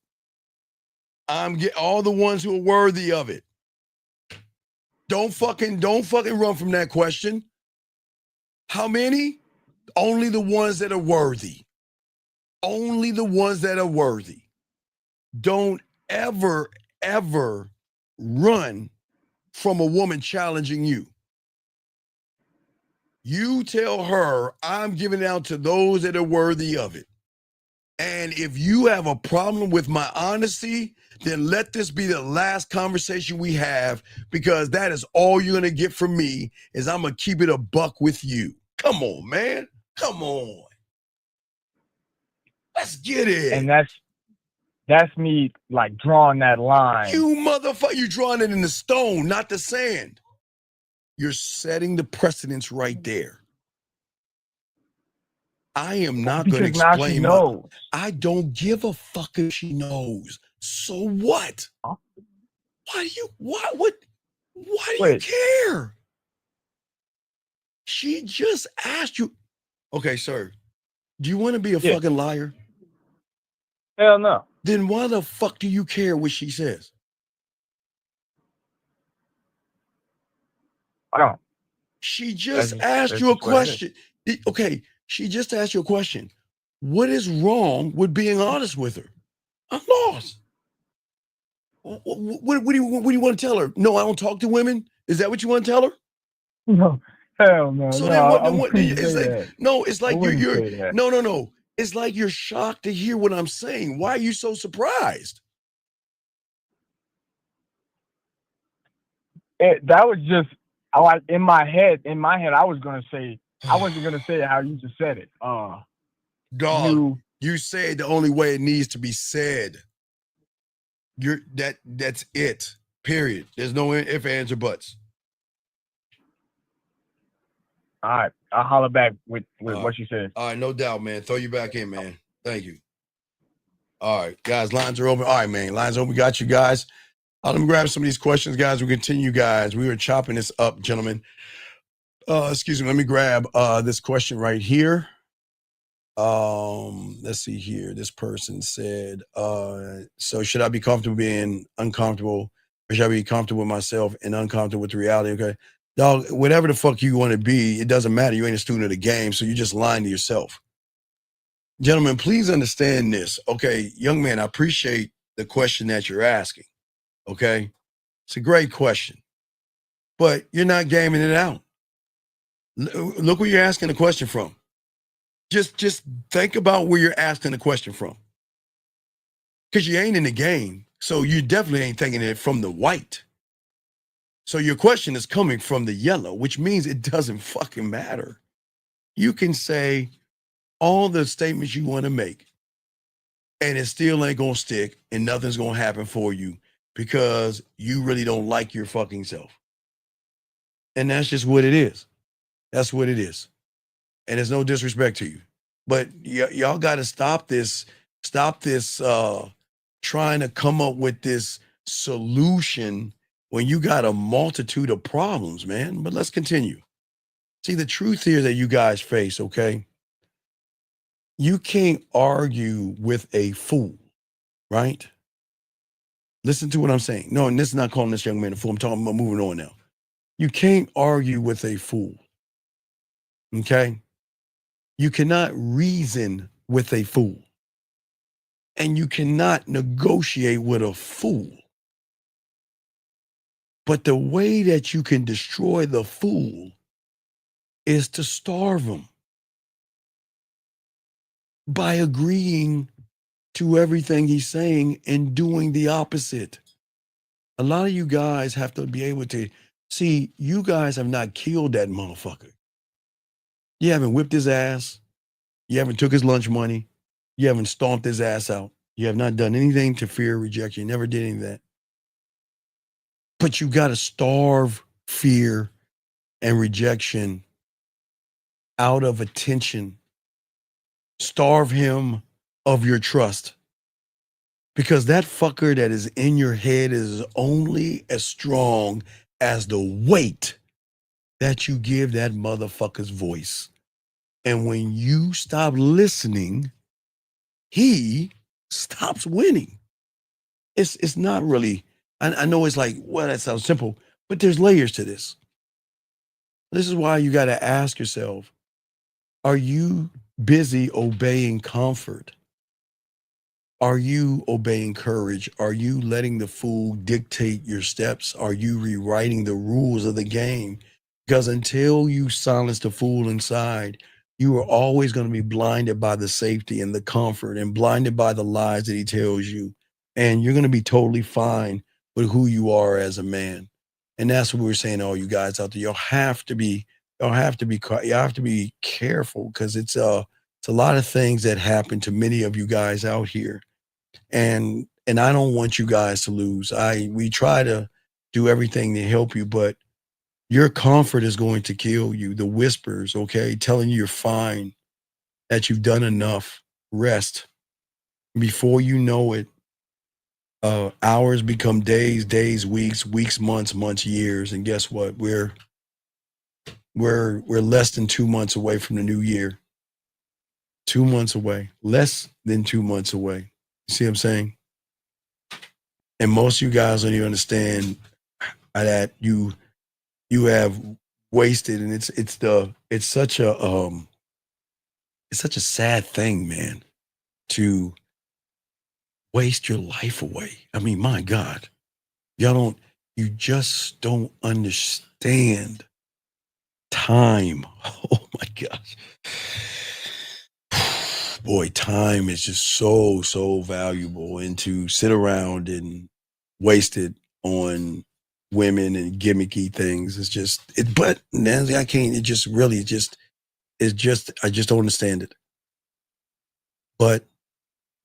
[SPEAKER 14] All the ones who are worthy of it. Don't fucking run from that question. How many? Only the ones that are worthy. Only the ones that are worthy. Don't ever run from a woman challenging you. You tell her, I'm giving it out to those that are worthy of it. And if you have a problem with my honesty, then let this be the last conversation we have, because that is all you're going to get from me is I'm going to keep it a buck with you. Come on, man. Come on. Let's get it.
[SPEAKER 20] And that's me like drawing that line.
[SPEAKER 14] You motherfucker, you drawing it in the stone, not the sand. You're setting the precedence right there. I am not going to explain. I don't give a fuck if she knows. So what? Why do you care? She just asked you. Okay, sir. Do you want to be a fucking liar?
[SPEAKER 20] Hell no.
[SPEAKER 14] Then why the fuck do you care what she says?
[SPEAKER 20] I don't.
[SPEAKER 14] She just asked you a question. Okay, she just asked you a question. What is wrong with being honest with her? I'm lost. What do you want to tell her? No, I don't talk to women. Is that what you want to tell her?
[SPEAKER 20] No, hell no.
[SPEAKER 14] So
[SPEAKER 20] no,
[SPEAKER 14] it's like you're no. It's like you're shocked to hear what I'm saying. Why are you so surprised?
[SPEAKER 20] That was just like in my head. I was gonna say. I wasn't gonna say it how you just said it.
[SPEAKER 14] Dog, you say the only way it needs to be said. That's it. Period. There's no ifs, ands, or buts.
[SPEAKER 20] All right, I'll holler back with what you said.
[SPEAKER 14] All right, no doubt, man. Throw you back in, man. Thank you. All right, guys, lines are open. All right, man, lines open. We got you guys. Let me grab some of these questions, guys. We continue, guys. We were chopping this up, gentlemen. Excuse me. Let me grab this question right here. Let's see here. This person said, so should I be comfortable being uncomfortable, or should I be comfortable with myself and uncomfortable with the reality? Okay. Dog, whatever the fuck you want to be, it doesn't matter. You ain't a student of the game, so you're just lying to yourself. Gentlemen, please understand this. Okay, young man, I appreciate the question that you're asking. Okay. It's a great question, but you're not gaming it out. Look where you're asking the question from. Just think about where you're asking the question from. because you ain't in the game. So you definitely ain't thinking it from the white. So your question is coming from the yellow, which means it doesn't fucking matter. You can say all the statements you want to make, and it still ain't gonna stick, and nothing's gonna happen for you because you really don't like your fucking self. And that's just what it is. That's what it is. And there's no disrespect to you. But y'all got to stop this trying to come up with this solution when you got a multitude of problems, man. But let's continue. See, the truth here that you guys face, okay? You can't argue with a fool, right? Listen to what I'm saying. No, and this is not calling this young man a fool. I'm talking about moving on now. You can't argue with a fool, okay? You cannot reason with a fool. And you cannot negotiate with a fool. But the way that you can destroy the fool is to starve him by agreeing to everything he's saying and doing the opposite. A lot of you guys have to be able to see, you guys have not killed that motherfucker. You haven't whipped his ass. You haven't took his lunch money. You haven't stomped his ass out. You have not done anything to fear rejection. You never did any of that. But you got to starve fear and rejection out of attention. Starve him of your trust. Because that fucker that is in your head is only as strong as the weight that you give that motherfucker's voice. And when you stop listening, he stops winning. It's not really, I know it's like, well, that sounds simple, but there's layers to this. This is why you got to ask yourself, are you busy obeying comfort? Are you obeying courage? Are you letting the fool dictate your steps? Are you rewriting the rules of the game? Because until you silence the fool inside, you are always going to be blinded by the safety and the comfort and blinded by the lies that he tells you. And you're going to be totally fine with who you are as a man. And that's what we're saying to all you guys out there. You have to be careful, because it's a lot of things that happen to many of you guys out here. And I don't want you guys to lose. We try to do everything to help you, but your comfort is going to kill you. The whispers, okay, telling you you're fine, that you've done enough. Rest. Before you know it, hours become days, weeks, months, years. And guess what? We're less than 2 months away from the new year. 2 months away. Less than 2 months away. You see what I'm saying? And most of you guys don't even understand that you have wasted, and it's such a sad thing, man, to waste your life away. I mean, my God, you just don't understand time. Oh my gosh. Boy, time is just so valuable, and to sit around and waste it on women and gimmicky things is just it. But Nancy, I can't. I just don't understand it. But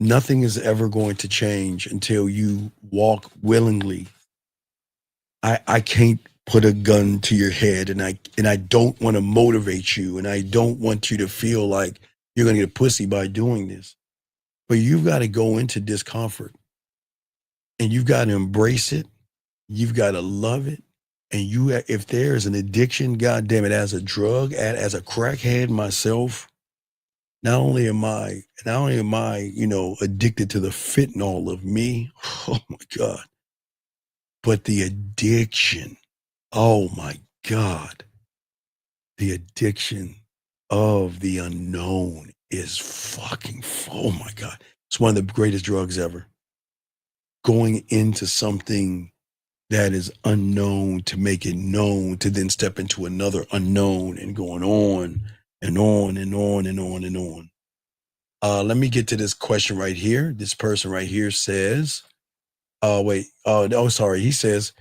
[SPEAKER 14] nothing is ever going to change until you walk willingly. I can't put a gun to your head, and I don't want to motivate you, and I don't want you to feel like you're going to get pussy by doing this. But you've got to go into discomfort, and you've got to embrace it. You've got to love it. And if there's an addiction, God damn it, as a drug, as a crackhead myself, not only am I, addicted to the fentanyl of me, oh my God, but the addiction, oh my God, the addiction of the unknown is fucking, oh my God. It's one of the greatest drugs ever. Going into something that is unknown to make it known, to then step into another unknown, and going on and on and on and on and on. Let me get to this question right here. This person right here says, sorry. He says,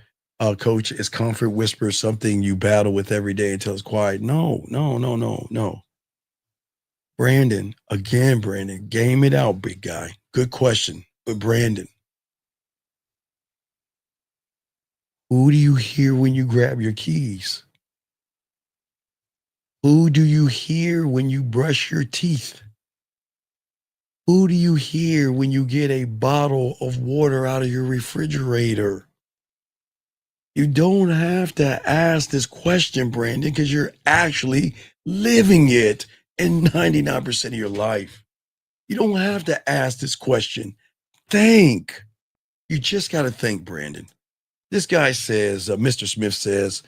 [SPEAKER 14] Coach, is comfort whisper something you battle with every day until it's quiet? No. Brandon, game it out, big guy. Good question. But Brandon, who do you hear when you grab your keys? Who do you hear when you brush your teeth? Who do you hear when you get a bottle of water out of your refrigerator? You don't have to ask this question, Brandon, because you're actually living it in 99% of your life. You don't have to ask this question. Think. You just got to think, Brandon. This guy says, Mr. Smith says,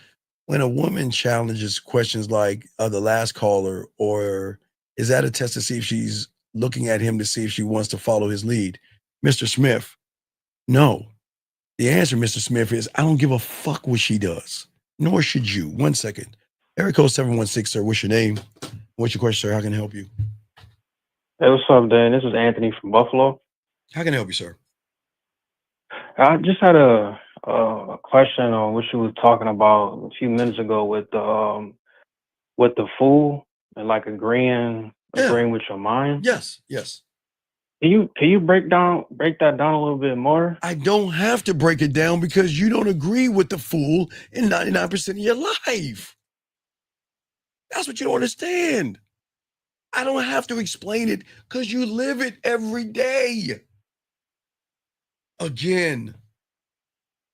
[SPEAKER 14] when a woman challenges questions like the last caller, or is that a test to see if she's looking at him to see if she wants to follow his lead? Mr. Smith, no. The answer, Mr. Smith, is I don't give a fuck what she does, nor should you. 1 second. Eric code 716, sir. What's your name? What's your question, sir? How can I help you?
[SPEAKER 2] Hey, what's up, Dan? This is Anthony from Buffalo.
[SPEAKER 14] How can I help you, sir?
[SPEAKER 2] I just had a question on what you were talking about a few minutes ago with the fool and like agreeing with your mind.
[SPEAKER 14] Yes.
[SPEAKER 2] Can you break that down a little bit more?
[SPEAKER 14] I don't have to break it down because you don't agree with the fool in 99% of your life. That's what you don't understand. I don't have to explain it because you live it every day. Again,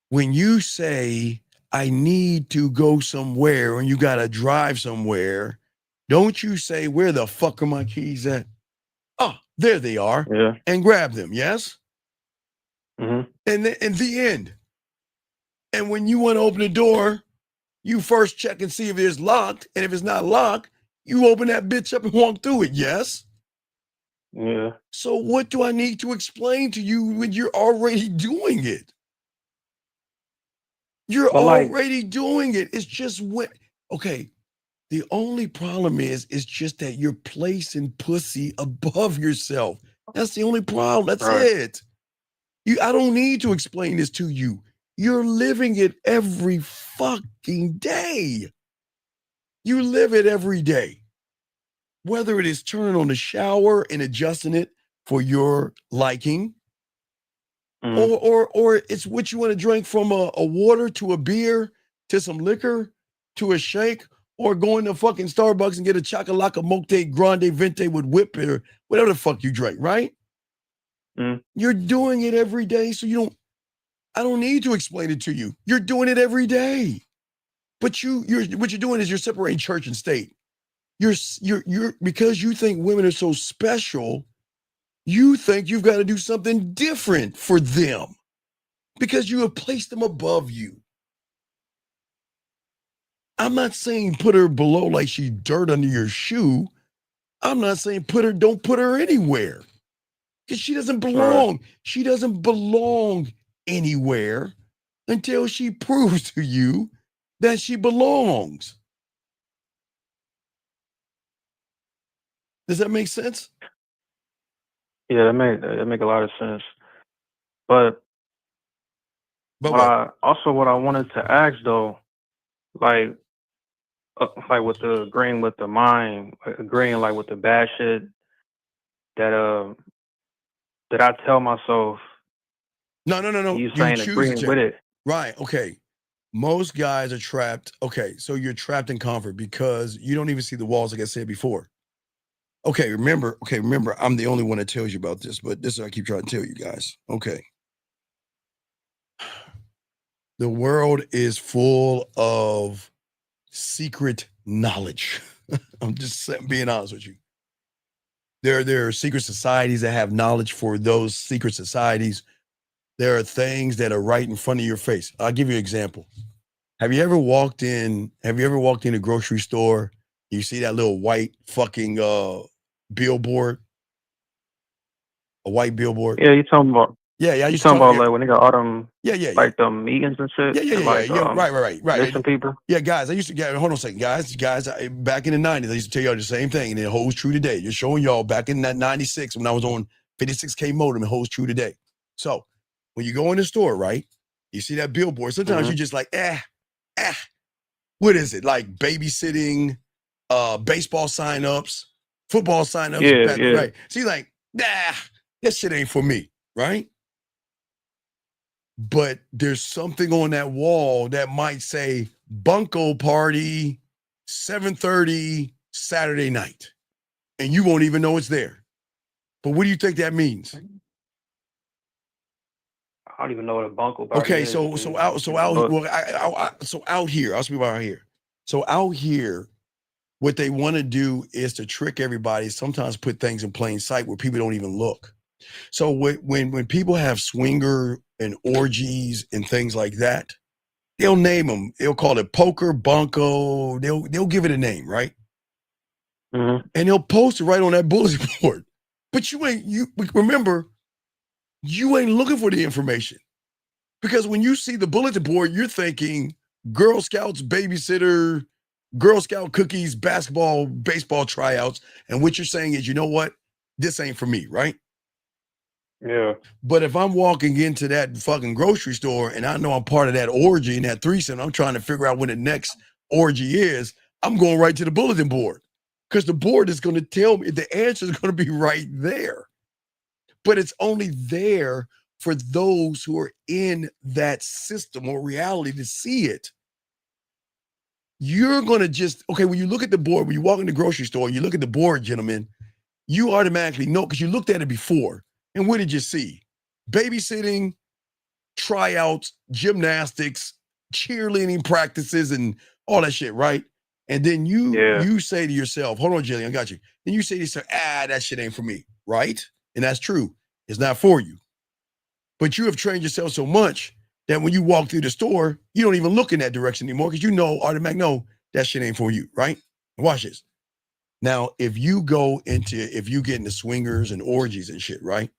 [SPEAKER 14] when you say, I need to go somewhere and you got to drive somewhere, don't you say, where the fuck are my keys at? Oh, there they are.
[SPEAKER 2] Yeah.
[SPEAKER 14] And grab them, yes?
[SPEAKER 2] Mm-hmm.
[SPEAKER 14] And in the end. And when you want to open the door, you first check and see if it's locked. And if it's not locked, you open that bitch up and walk through it, yes?
[SPEAKER 2] Yeah.
[SPEAKER 14] So what do I need to explain to you when you're already doing it? You're already doing it. It's just okay. The only problem is just that you're placing pussy above yourself. That's the only problem. That's it. I don't need to explain this to you. You're living it every fucking day. You live it every day. Whether it is turning on the shower and adjusting it for your liking, or it's what you want to drink, from a water to a beer to some liquor to a shake, or going to fucking Starbucks and get a Chocolaca Mote Grande Vente with whip or whatever the fuck you drink, right? You're doing it every day, so I don't need to explain it to you. You're doing it every day. But what you're doing is you're separating church and state. You're because you think women are so special, you think you've got to do something different for them because you have placed them above you. I'm not saying put her below like she's dirt under your shoe. I'm not saying don't put her anywhere, because she doesn't belong. She doesn't belong anywhere until she proves to you that she belongs. Does that make sense?
[SPEAKER 2] Yeah, that make a lot of sense. But what I wanted to ask though, like with the agreeing with the mind, agreeing like with the bad shit that I tell myself.
[SPEAKER 14] No.
[SPEAKER 2] You saying agreeing with it.
[SPEAKER 14] Right. Okay. Most guys are trapped. Okay. So you're trapped in comfort because you don't even see the walls, like I said before. Okay. Remember, I'm the only one that tells you about this, but this is what I keep trying to tell you guys. Okay. The world is full of secret knowledge. I'm just being honest with you. There are secret societies that have knowledge for those secret societies. There are things that are right in front of your face. I'll give you an example. Have you ever walked in a grocery store? You see that little white fucking billboard? A white billboard?
[SPEAKER 2] Yeah, you talking about
[SPEAKER 14] Yeah, I
[SPEAKER 2] You
[SPEAKER 14] used to
[SPEAKER 2] talking
[SPEAKER 14] talk.
[SPEAKER 2] about
[SPEAKER 14] Yeah,
[SPEAKER 2] like when they got all them
[SPEAKER 14] yeah.
[SPEAKER 2] like them meetings and shit? And like
[SPEAKER 14] Right.
[SPEAKER 2] missing people?
[SPEAKER 14] Yeah, guys, I used to get, hold on a second, guys, back in the 90s, I used to tell y'all the same thing, and it holds true today. Just showing y'all back in that 96 when I was on 56K modem, it holds true today. So when you go in the store, right, you see that billboard, sometimes you're just like, what is it? Like babysitting, baseball signups, football signups,
[SPEAKER 2] Yeah.
[SPEAKER 14] right? So you're like, that shit ain't for me, right? But there's something on that wall that might say bunko party 7:30 Saturday night, and you won't even know it's there. But what do you think that means?
[SPEAKER 2] I don't even know what a bunko party
[SPEAKER 14] Okay,
[SPEAKER 2] is.
[SPEAKER 14] so out here, I'll speak about out here. So out here, what they want to do is to trick everybody, sometimes put things in plain sight where people don't even look. So when people have swinger and orgies and things like that, they'll name them. They'll call it poker, bunko. They'll give it a name, right? And they'll post it right on that bulletin board. But remember, you ain't looking for the information. Because when you see the bulletin board, you're thinking Girl Scouts, babysitter, Girl Scout cookies, basketball, baseball tryouts. And what you're saying is, you know what? This ain't for me, right?
[SPEAKER 2] Yeah.
[SPEAKER 14] But if I'm walking into that fucking grocery store and I know I'm part of that orgy and that threesome, I'm trying to figure out when the next orgy is, I'm going right to the bulletin board because the board is going to tell me the answer is going to be right there. But it's only there for those who are in that system or reality to see it. You're going to when you look at the board, when you walk in the grocery store, you look at the board, gentlemen, you automatically know because you looked at it before. And what did you see? Babysitting, tryouts, gymnastics, cheerleading practices, and all that shit, right? And then you say to yourself, hold on, Jillian, I got you. Then you say to yourself, that shit ain't for me, right? And that's true. It's not for you. But you have trained yourself so much that when you walk through the store, you don't even look in that direction anymore because you know, automatically know that shit ain't for you, right? Watch this. Now, if you get into swingers and orgies and shit, right?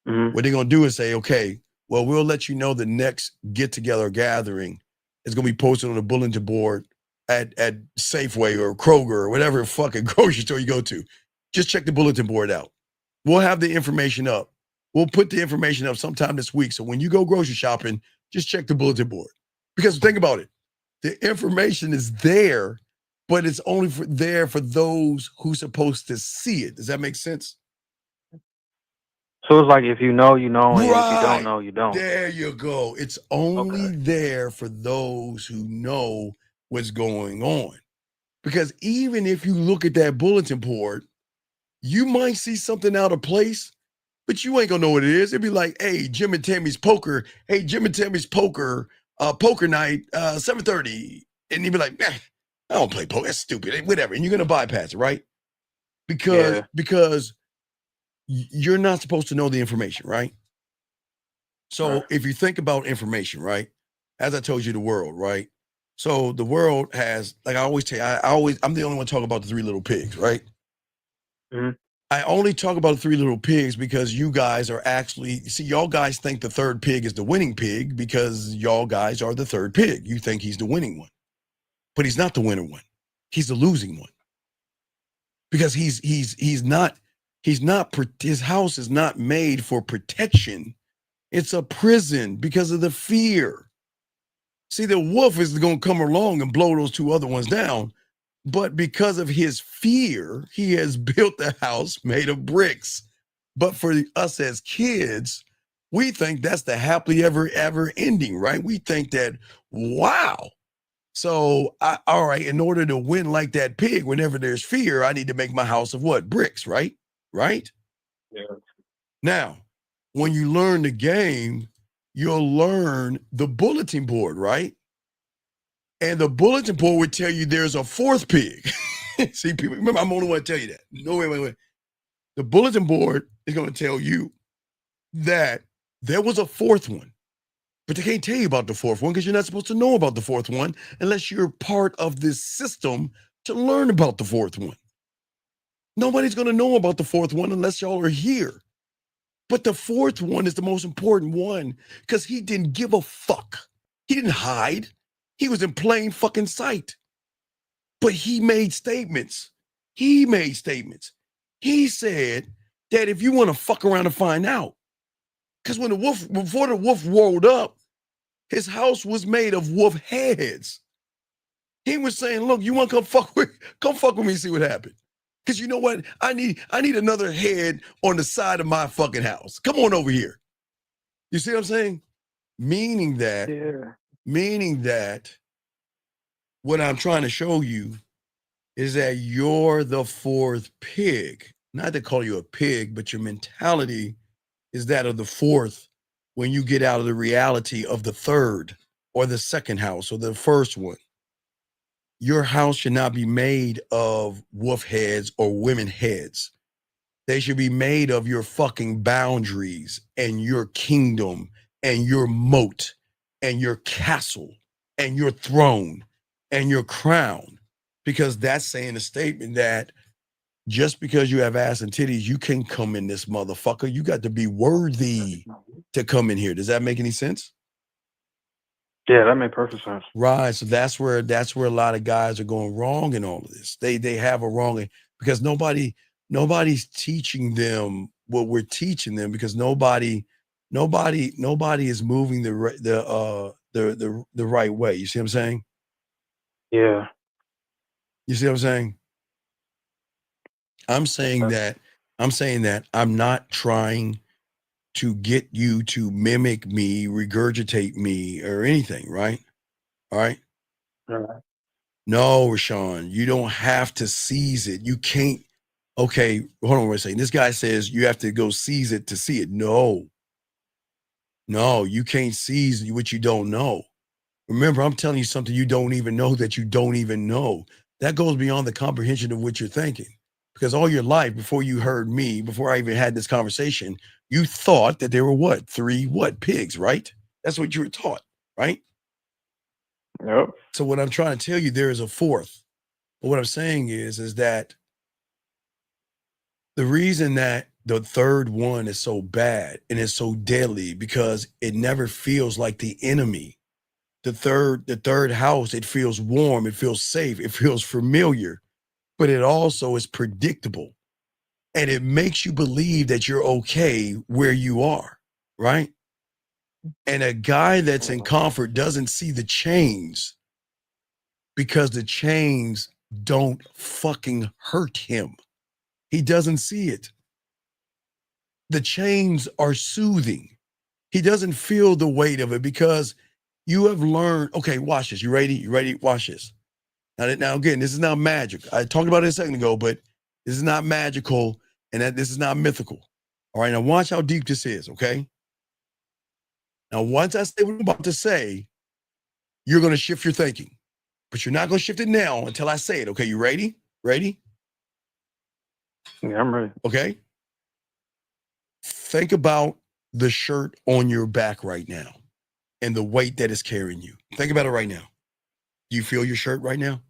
[SPEAKER 14] What they're going to do is say, okay, well, we'll let you know the next get-together gathering is going to be posted on the bulletin board at Safeway or Kroger or whatever fucking grocery store you go to. Just check the bulletin board out. We'll have the information up. We'll put the information up sometime this week. So when you go grocery shopping, just check the bulletin board. Because think about it. The information is there, but it's only there for those who's supposed to see it. Does that make sense?
[SPEAKER 2] So it's like if you know, you know, and if you don't know, you don't.
[SPEAKER 14] There you go. It's only there for those who know what's going on. Because even if you look at that bulletin board, you might see something out of place, but you ain't gonna know what it is. It'd be like, hey, Jim and Tammy's poker. Hey, Jim and Tammy's poker night, 7:30. And you'd be like, man, I don't play poker. That's stupid. Whatever. And you're gonna bypass it, right? Because you're not supposed to know the information, right? So if you think about information, right? As I told you, the world, right? So the world has, like I always tell you, I'm the only one talking about the three little pigs, right? I only talk about the three little pigs because you guys are y'all guys think the third pig is the winning pig because y'all guys are the third pig. You think he's the winning one, but he's not the winner one. He's the losing one because his house is not made for protection. It's a prison because of the fear. See, the wolf is going to come along and blow those two other ones down. But because of his fear, he has built the house made of bricks. But for us as kids, we think that's the happily ever ending, right? We think that, wow. So, all right, in order to win like that pig, whenever there's fear, I need to make my house of what? Bricks, right? Right?
[SPEAKER 2] Yeah.
[SPEAKER 14] Now, when you learn the game, you'll learn the bulletin board, right? And the bulletin board would tell you there's a fourth pig. See, people, remember, I'm the only one to tell you that. No, wait. The bulletin board is going to tell you that there was a fourth one, but they can't tell you about the fourth one because you're not supposed to know about the fourth one unless you're part of this system to learn about the fourth one. Nobody's going to know about the fourth one unless y'all are here. But the fourth one is the most important one because he didn't give a fuck. He didn't hide. He was in plain fucking sight. But he made statements. He said that if you want to fuck around and find out, because before the wolf rolled up, his house was made of wolf heads. He was saying, look, you want to come fuck with me and see what happened. Because you know what? I need another head on the side of my fucking house. Come on over here. You see what I'm saying? Meaning that what I'm trying to show you is that you're the fourth pig. Not to call you a pig, but your mentality is that of the fourth when you get out of the reality of the third or the second house or the first one. Your house should not be made of wolf heads or women heads. They should be made of your fucking boundaries and your kingdom and your moat and your castle and your throne and your crown. Because that's saying a statement that just because you have ass and titties, you can't come in this motherfucker. You got to be worthy to come in here. Does that make any sense?
[SPEAKER 2] Yeah, that made perfect sense.
[SPEAKER 14] Right. So that's where a lot of guys are going wrong in all of this. They have a wrong because nobody's teaching them what we're teaching them because nobody is moving the right way. You see what I'm saying?
[SPEAKER 2] Yeah.
[SPEAKER 14] You see what I'm saying? I'm saying that I'm not trying to get you to mimic me, regurgitate me, or anything, right? All right.
[SPEAKER 2] All right.
[SPEAKER 14] No, Rashawn, you don't have to seize it. You can't. Okay, hold on one second. This guy says you have to go seize it to see it. No, you can't seize what you don't know. Remember, I'm telling you something you don't even know that you don't even know. That goes beyond the comprehension of what you're thinking. Because all your life, before you heard me, before I even had this conversation, you thought that there were three pigs, right? That's what you were taught, right?
[SPEAKER 2] Yep.
[SPEAKER 14] So what I'm trying to tell you, there is a fourth. But what I'm saying is that the reason that the third one is so bad and is so deadly because it never feels like the enemy. The third house, it feels warm, it feels safe, it feels familiar, but it also is predictable. And it makes you believe that you're okay where you are, right? And a guy that's in comfort doesn't see the chains because the chains don't fucking hurt him. He doesn't see it. The chains are soothing. He doesn't feel the weight of it because you have learned, okay, watch this. You ready? You ready? Watch this. Now again, this is not magic. I talked about it a second ago, but this is not magical and that this is not mythical. All right, now watch how deep this is, okay? Now, once I say what I'm about to say, you're going to shift your thinking. But you're not going to shift it now until I say it, okay? You ready? Ready?
[SPEAKER 2] Yeah, I'm ready.
[SPEAKER 14] Okay? Think about the shirt on your back right now and the weight that is carrying you. Think about it right now. Do you feel your shirt right now?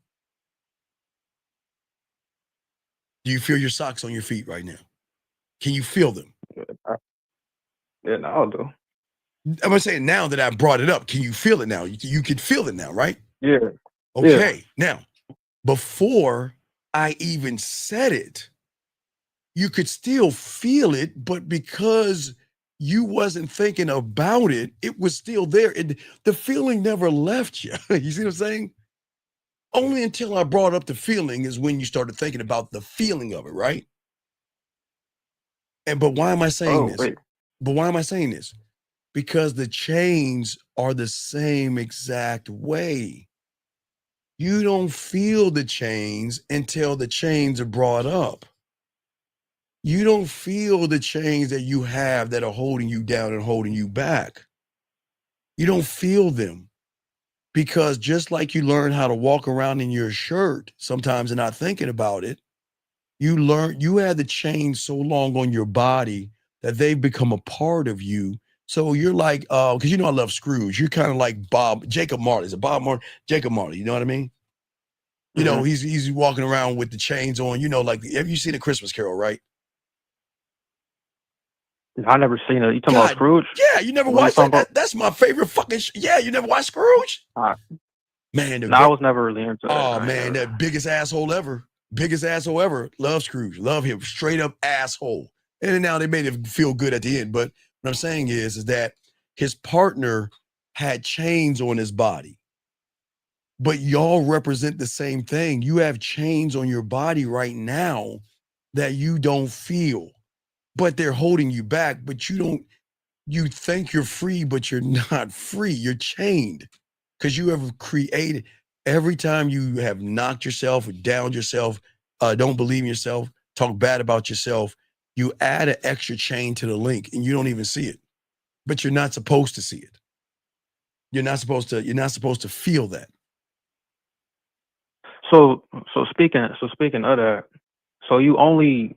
[SPEAKER 14] Do you feel your socks on your feet right now? Can you feel them?
[SPEAKER 2] Yeah, no, I'll do.
[SPEAKER 14] I'm going to say now that I brought it up. Can you feel it now? You can feel it now, right?
[SPEAKER 2] Yeah.
[SPEAKER 14] Okay. Yeah. Now, before I even said it, you could still feel it, but because you wasn't thinking about it, it was still there. The feeling never left you. You see what I'm saying? Only until I brought up the feeling is when you started thinking about the feeling of it, right? But why am I saying this?
[SPEAKER 2] Wait.
[SPEAKER 14] But why am I saying this? Because the chains are the same exact way. You don't feel the chains until the chains are brought up. You don't feel the chains that you have that are holding you down and holding you back. You don't feel them because just like you learn how to walk around in your shirt sometimes and not thinking about it, you had the chains so long on your body that they've become a part of you. So you're like, because you know I love Scrooge. You're kind of like Jacob Marley. Is it Bob Marley? Jacob Marley. You know what I mean? You know, he's walking around with the chains on. You know, like have you seen A Christmas Carol, right?
[SPEAKER 16] I never seen it. You talking
[SPEAKER 14] God,
[SPEAKER 16] about Scrooge?
[SPEAKER 14] yeah, you never
[SPEAKER 16] What you
[SPEAKER 14] watched
[SPEAKER 16] talking
[SPEAKER 14] that? That's my favorite fucking. Yeah, you never watched Scrooge? Man,
[SPEAKER 16] No, I was never really into that.
[SPEAKER 14] oh man, that biggest asshole ever. Biggest asshole ever. Love Scrooge. Love him. Straight up asshole. And then now they made it feel good at the end. But what I'm saying is that his partner had chains on his body. But y'all represent the same thing. You have chains on your body right now that you don't feel, but they're holding you back. But you think you're free, but you're not free. You're chained because you have created, every time you have knocked yourself or downed yourself, don't believe in yourself, talk bad about yourself, you add an extra chain to the link and you don't even see it, but you're not supposed to see it. You're not supposed to feel that.
[SPEAKER 16] So speaking of that, so you only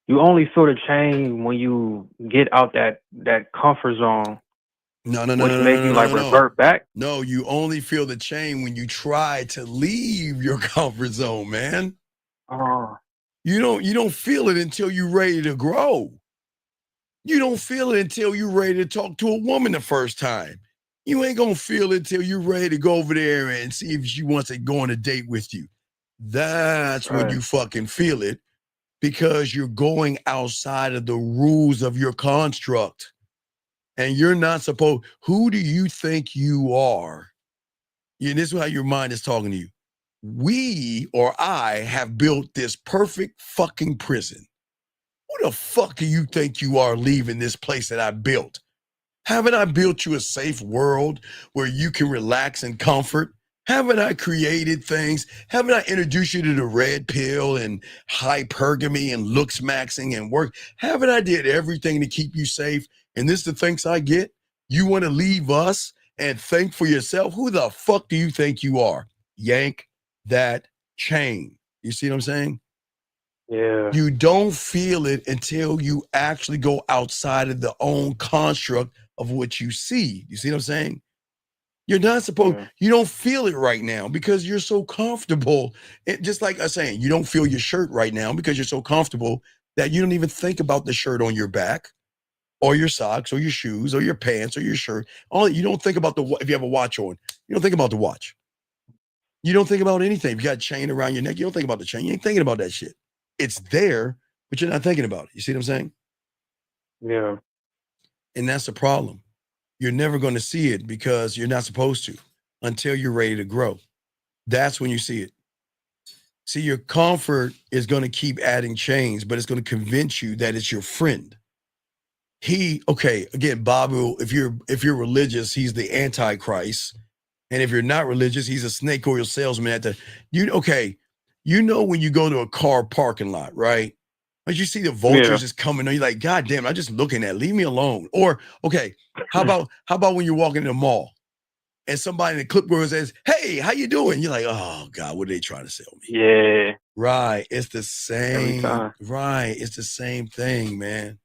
[SPEAKER 16] feel the change when you get out that comfort zone.
[SPEAKER 14] No,
[SPEAKER 16] which make you like revert back.
[SPEAKER 14] No, you only feel the chain when you try to leave your comfort zone, man. You don't feel it until you're ready to grow. You don't feel it until you're ready to talk to a woman the first time. You ain't gonna feel it until you're ready to go over there and see if she wants to go on a date with you. That's when you fucking feel it, because you're going outside of the rules of your construct. And you're not supposed, who do you think you are? Yeah, this is how your mind is talking to you. We, or I, have built this perfect fucking prison. Who the fuck do you think you are leaving this place that I built? Haven't I built you a safe world where you can relax and comfort? Haven't I created things? Haven't I introduced you to the red pill and hypergamy and looks maxing and work? Haven't I did everything to keep you safe? And this is the thanks I get? You want to leave us and think for yourself? Who the fuck do you think you are? Yank that chain. You see what I'm saying?
[SPEAKER 16] Yeah.
[SPEAKER 14] You don't feel it until you actually go outside of the own construct of what you see. You see what I'm saying? You're not supposed, you don't feel it right now because you're so comfortable. Just like I was saying, you don't feel your shirt right now because you're so comfortable that you don't even think about the shirt on your back or your socks or your shoes or your pants or your shirt. You don't think about if you have a watch on, you don't think about the watch. You don't think about anything. If you got a chain around your neck, you don't think about the chain. You ain't thinking about that shit. It's there, but you're not thinking about it. You see what I'm saying?
[SPEAKER 16] Yeah.
[SPEAKER 14] And that's the problem. You're never going to see it because you're not supposed to until you're ready to grow. That's when you see it. See, your comfort is going to keep adding chains, but it's going to convince you that it's your friend. Again, Babu, if you're religious, he's the Antichrist. And if you're not religious, he's a snake oil salesman you know when you go to a car parking lot, right? Like you see the vultures just coming on, you're like, God damn, I'm just looking at it. Leave me alone. Or, how about when you're walking in the mall and somebody in the clipboard says, hey, how you doing? You're like, oh God, what are they trying to sell me?
[SPEAKER 16] Yeah.
[SPEAKER 14] Right. It's the same.
[SPEAKER 16] Every time.
[SPEAKER 14] Right. It's the same thing, man.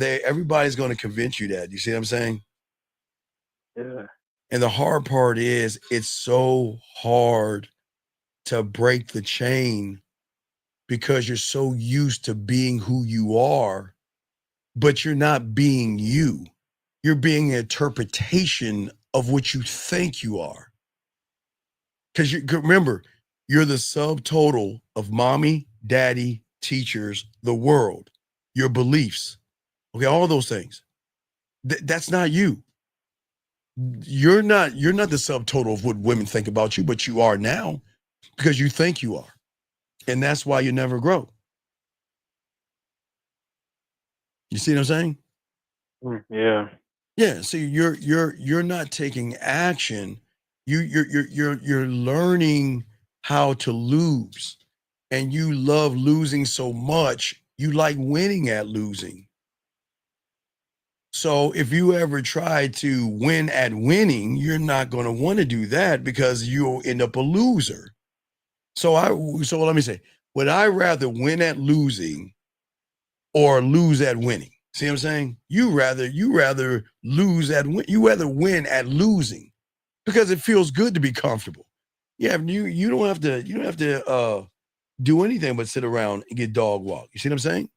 [SPEAKER 14] Everybody's going to convince you that. You see what I'm saying?
[SPEAKER 16] Yeah.
[SPEAKER 14] And the hard part is it's so hard to break the chain because you're so used to being who you are, but you're not being you. You're being an interpretation of what you think you are. Because remember, you're the subtotal of mommy, daddy, teachers, the world, your beliefs. Okay, all those things. That's not you. You're not the subtotal of what women think about you, but you are now because you think you are. And that's why you never grow. You see what I'm saying?
[SPEAKER 16] Yeah.
[SPEAKER 14] Yeah. See, you're not taking action. You're learning how to lose, and you love losing so much. You like winning at losing. So if you ever try to win at winning, you're not going to want to do that because you'll end up a loser. So let me say, would I rather win at losing or lose at winning? See what I'm saying? You rather lose at you rather win at losing because it feels good to be comfortable. Yeah, you don't have to do anything but sit around and get dog walked. You see what I'm saying?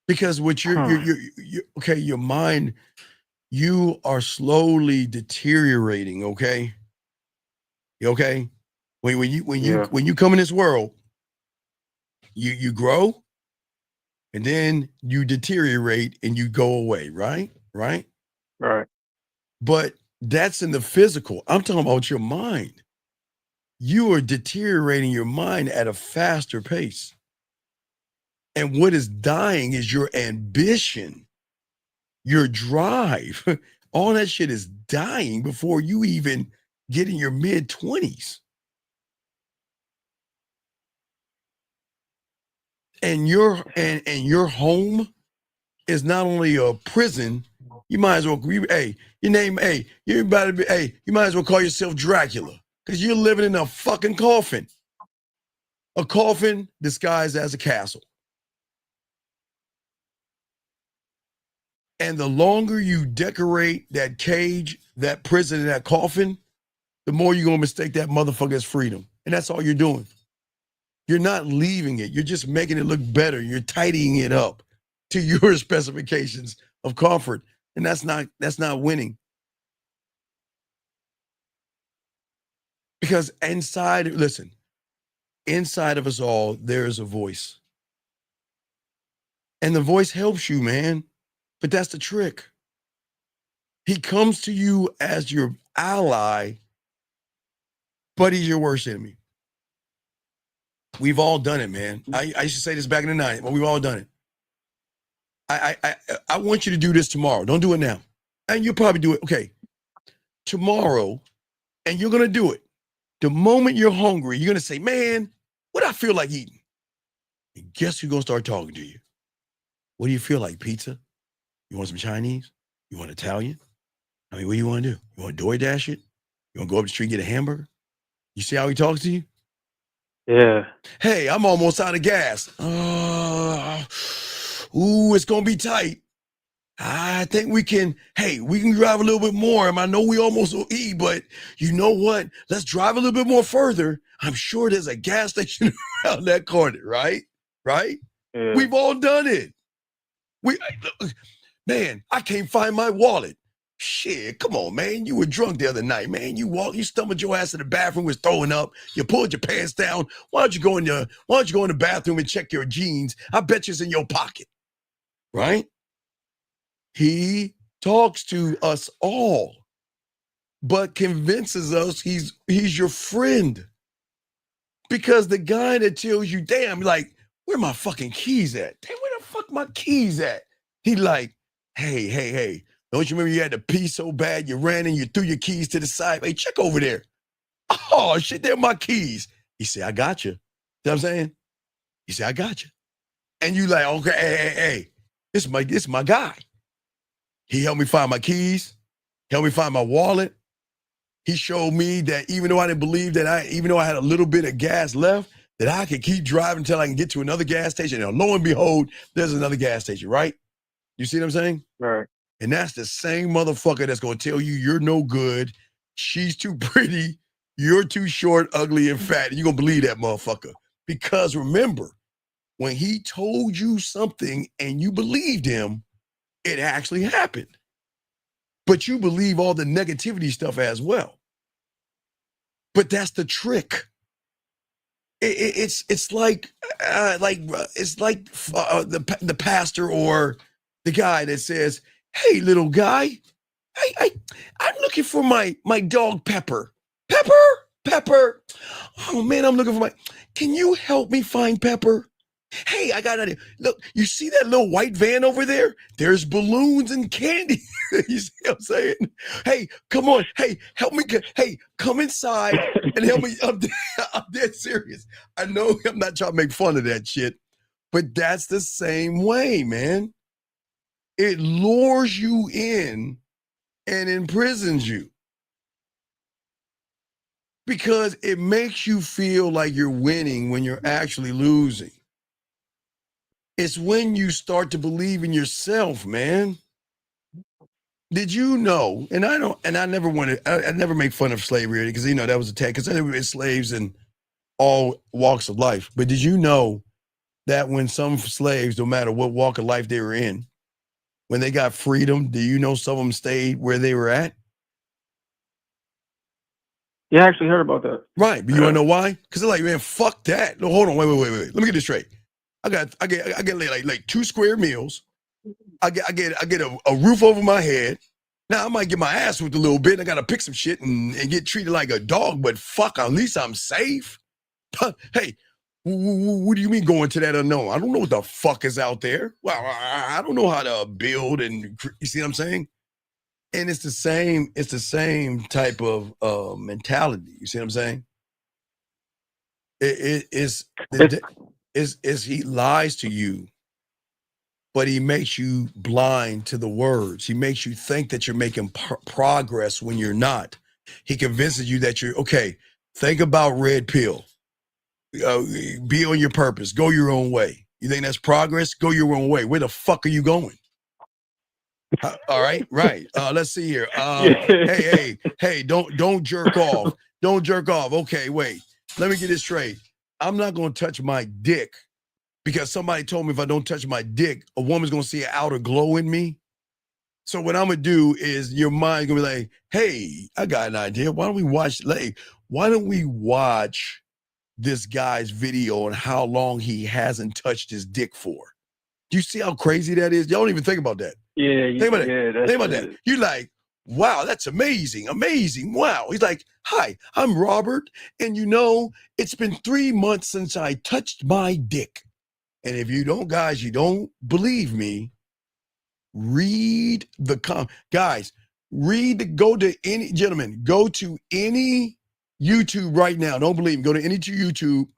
[SPEAKER 14] Because what you're okay, your mind, you are slowly deteriorating. Okay, okay. When you come in this world, you grow, and then you deteriorate and you go away. Right. But that's in the physical. I'm talking about your mind. You are deteriorating your mind at a faster pace. And what is dying is your ambition, your drive. All that shit is dying before you even get in your mid-20s. And your home is not only a prison, you might as well you might as well call yourself Dracula, because you're living in a fucking coffin. A coffin disguised as a castle. And the longer you decorate that cage, that prison, that coffin, the more you're going to mistake that motherfucker as freedom. And that's all you're doing. You're not leaving it. You're just making it look better. You're tidying it up to your specifications of comfort. And that's not winning. Because inside of us all, there is a voice. And the voice helps you, man. But that's the trick. He comes to you as your ally, but he's your worst enemy. We've all done it, man. I used to say this back in the 90s, but we've all done it. I want you to do this tomorrow. Don't do it now. And you'll probably do it, okay, tomorrow, and you're going to do it. The moment you're hungry, you're going to say, man, what do I feel like eating? And guess who's going to start talking to you? What do you feel like, pizza? You want some Chinese? You want Italian? I mean, what do you want to do? You want to DoorDash it? You want to go up the street and get a hamburger? You see how he talks to you?
[SPEAKER 19] Yeah.
[SPEAKER 14] Hey, I'm almost out of gas. It's going to be tight. I think we can drive a little bit more. I know we almost will eat, but you know what? Let's drive a little bit more further. I'm sure there's a gas station around that corner, right? Right?
[SPEAKER 19] Yeah.
[SPEAKER 14] We've all done it. Man, I can't find my wallet. Shit, come on, man. You were drunk the other night, man. You stumbled your ass in the bathroom, was throwing up. You pulled your pants down. Why don't you go in the bathroom and check your jeans? I bet you it's in your pocket. Right? He talks to us all, but convinces us he's your friend. Because the guy that tells you, damn, like, where my fucking keys at? Damn, where the fuck my keys at? He like, hey, don't you remember you had to pee so bad you ran and you threw your keys to the side? Hey, check over there. Oh, shit, they're my keys. He said, I got you. You know what I'm saying? He said, I got you. And you like, okay, hey, this is my guy. He helped me find my keys, helped me find my wallet. He showed me that even though I didn't believe that even though I had a little bit of gas left, that I could keep driving until I can get to another gas station. And lo and behold, there's another gas station, right? You see what I'm saying?
[SPEAKER 19] Right.
[SPEAKER 14] And that's the same motherfucker that's going to tell you you're no good, she's too pretty, you're too short, ugly, and fat. And you're going to believe that motherfucker. Because remember, when he told you something and you believed him, it actually happened. But you believe all the negativity stuff as well. But that's the trick. It's like the pastor or the guy that says, "Hey, little guy, I'm looking for my dog Pepper. Pepper. Oh man, I'm looking for Can you help me find Pepper? Hey, I got an idea. Look, you see that little white van over there? There's balloons and candy." You see what I'm saying? Hey, come on. Hey, help me. Hey, come inside and help me. I'm dead serious. I know I'm not trying to make fun of that shit, but that's the same way, man. It lures you in and imprisons you because it makes you feel like you're winning when you're actually losing. It's when you start to believe in yourself, man. Did you know? And I never make fun of slavery because that was a tag because there were slaves in all walks of life. But did you know that when some slaves, no matter what walk of life they were in, when they got freedom, do you know some of them stayed where they were at?
[SPEAKER 17] Yeah, I actually heard about that.
[SPEAKER 14] Right, but you want to know why? Because they're like, man, fuck that. No, hold on, wait. Let me get this straight. I get like 2 square meals. I get a roof over my head. Now I might get my ass whipped a little bit. I gotta pick some shit and get treated like a dog, but fuck, at least I'm safe. Hey, what do you mean going to that unknown? I don't know what the fuck is out there. Well, I don't know how to build, and you see what I'm saying? And it's the same type of mentality. You see what I'm saying? It's he lies to you, but he makes you blind to the words. He makes you think that you're making progress when you're not. He convinces you that you're okay. Think about red pill. Be on your purpose. Go your own way. You think that's progress? Go your own way. Where the fuck are you going? All right, right. Let's see here. Hey, don't jerk off. Don't jerk off. Okay, wait. Let me get this straight. I'm not going to touch my dick because somebody told me if I don't touch my dick, a woman's going to see an outer glow in me. So what I'm going to do is your mind's going to be like, hey, I got an idea. Why don't we watch this guy's video on how long he hasn't touched his dick for? Do you see how crazy that is? Y'all don't even think about that.
[SPEAKER 17] Yeah,
[SPEAKER 14] think about
[SPEAKER 17] yeah,
[SPEAKER 14] that. Think about that. You're like, wow, that's amazing. Wow. He's like, hi, I'm Robert, and it's been 3 months since I touched my dick. And if you don't believe me, read guys, go to any YouTube right now. Don't believe me. Go to any YouTube,